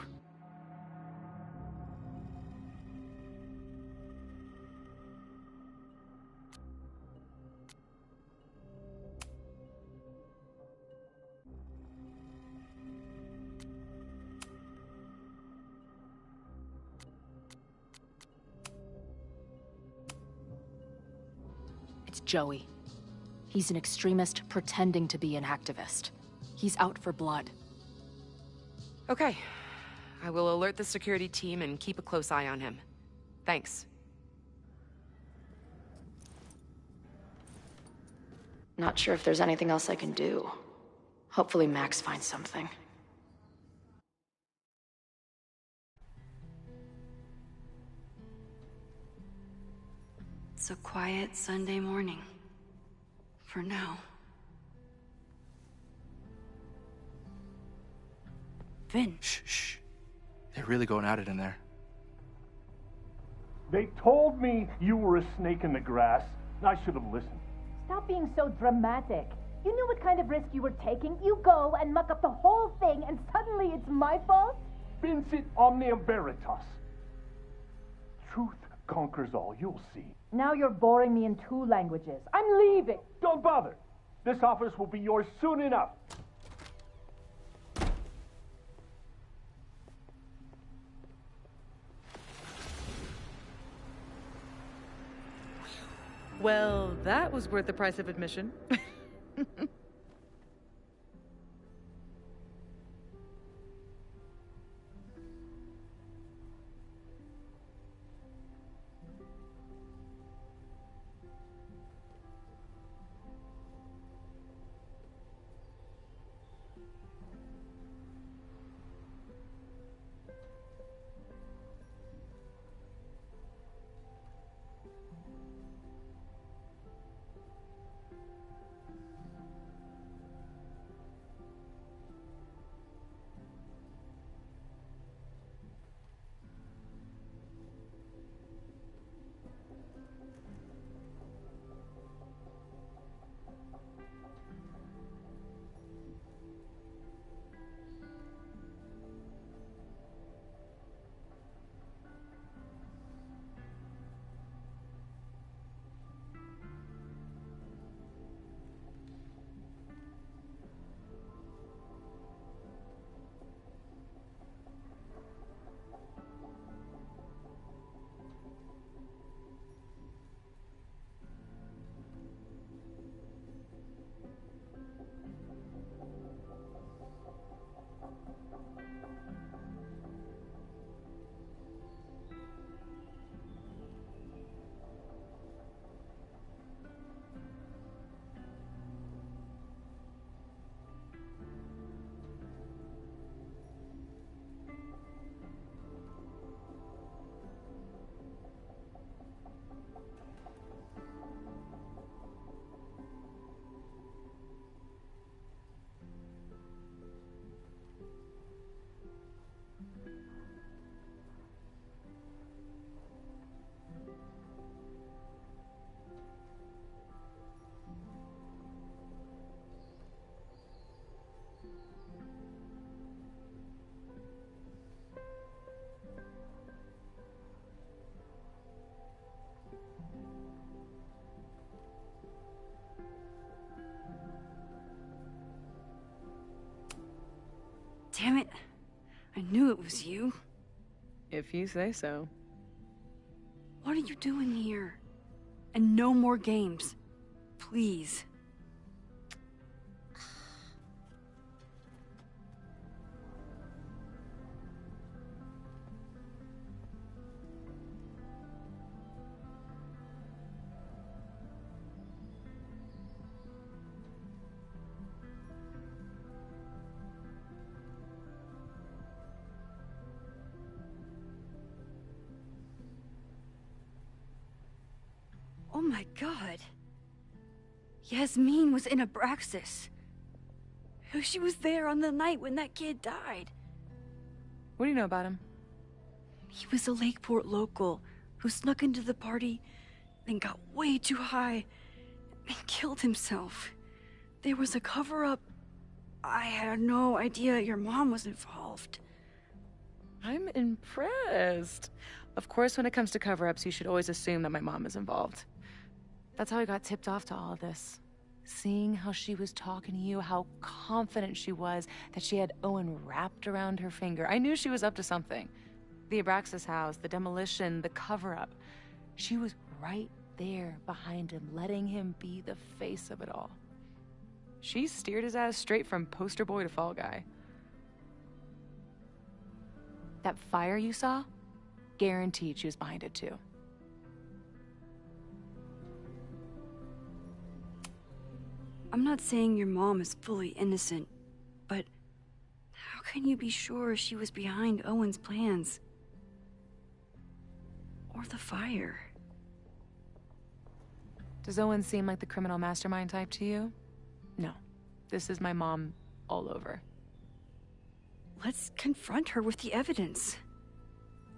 It's Joey. He's an extremist pretending to be an activist. He's out for blood. Okay. I will alert the security team and keep a close eye on him. Thanks. Not sure if there's anything else I can do. Hopefully Max finds something. It's a quiet Sunday morning. For now. Vin. Shh. They're really going at it in there. They told me you were a snake in the grass. I should have listened. Stop being so dramatic. You knew what kind of risk you were taking. You go and muck up the whole thing, and suddenly it's my fault? Vincit omnia veritas. Truth conquers all, you'll see. Now you're boring me in 2 languages. I'm leaving. Don't bother. This office will be yours soon enough. Well, that was worth the price of admission. Damn it. I knew it was you. If you say so. What are you doing here? And no more games. Please. Oh my god. Yasmin was in Abraxas. She was there on the night when that kid died. What do you know about him? He was a Lakeport local who snuck into the party, then got way too high, and killed himself. There was a cover-up. I had no idea your mom was involved. I'm impressed. Of course, when it comes to cover-ups, you should always assume that my mom is involved. That's how I got tipped off to all of this. Seeing how she was talking to you, how confident she was that she had Owen wrapped around her finger. I knew she was up to something. The Abraxas house, the demolition, the cover-up. She was right there behind him, letting him be the face of it all. She steered his ass straight from poster boy to fall guy. That fire you saw? Guaranteed she was behind it too. I'm not saying your mom is fully innocent, but how can you be sure she was behind Owen's plans? Or the fire? Does Owen seem like the criminal mastermind type to you? No. This is my mom all over. Let's confront her with the evidence.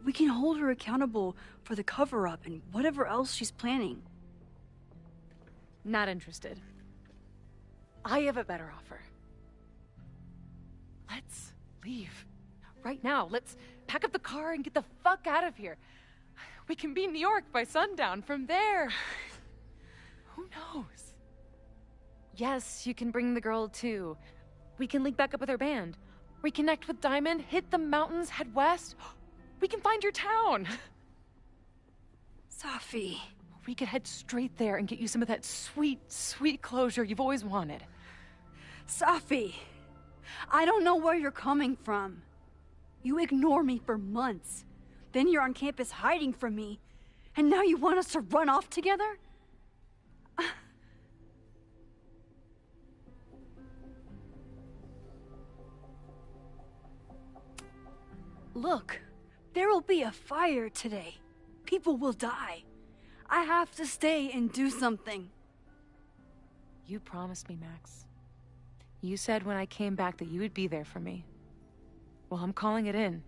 We can hold her accountable for the cover-up and whatever else she's planning. Not interested. I have a better offer. Let's leave. Right now. Let's pack up the car and get the fuck out of here. We can be in New York by sundown. From there, who knows? Yes, you can bring the girl too. We can link back up with her band. Reconnect with Diamond, hit the mountains, head west. We can find your town. Safi. We could head straight there and get you some of that sweet, sweet closure you've always wanted. Safi, I don't know where you're coming from. You ignore me for months. Then you're on campus hiding from me. And now you want us to run off together? Look, there will be a fire today. People will die. I have to stay and do something. You promised me, Max. You said when I came back that you would be there for me. Well, I'm calling it in.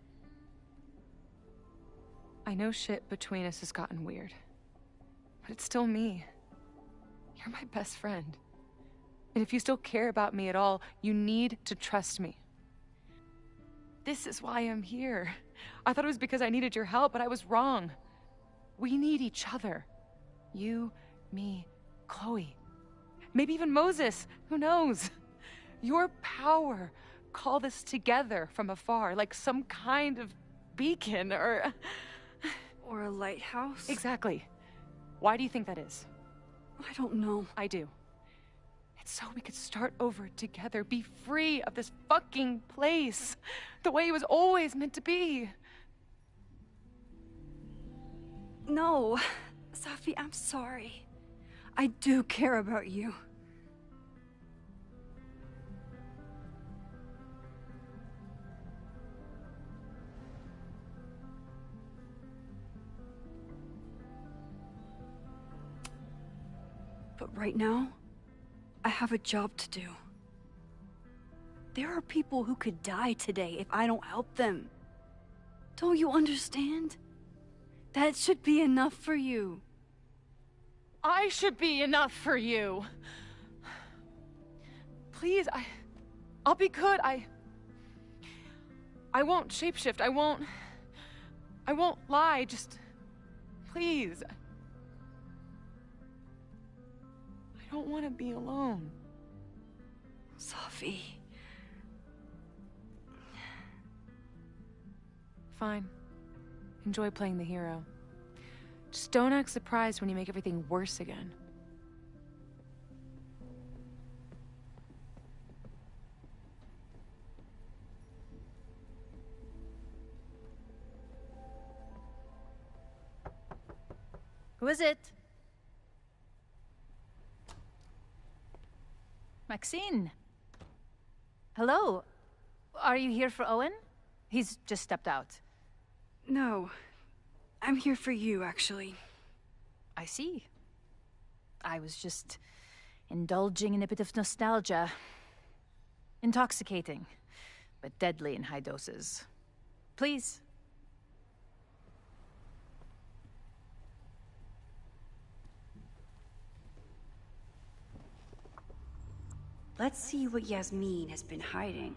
I know shit between us has gotten weird. But it's still me. You're my best friend. And if you still care about me at all, you need to trust me. This is why I'm here. I thought it was because I needed your help, but I was wrong. We need each other. You, me, Chloe. Maybe even Moses. Who knows? Your power called us together from afar, like some kind of beacon or... Or a lighthouse? Exactly. Why do you think that is? I don't know. I do. It's so we could start over together, be free of this fucking place, the way it was always meant to be. No, Safi, I'm sorry. I do care about you. But right now, I have a job to do. There are people who could die today if I don't help them. Don't you understand? That should be enough for you. I should be enough for you. Please, I'll be good. I won't shapeshift. I won't lie. Just, please. I don't want to be alone. Safi. Fine. Enjoy playing the hero. Just don't act surprised when you make everything worse again. Who is it? Maxine. Hello. Are you here for Owen? He's just stepped out. No. I'm here for you, actually. I see. I was just indulging in a bit of nostalgia. Intoxicating, but deadly in high doses. Please. Let's see what Yasmin has been hiding.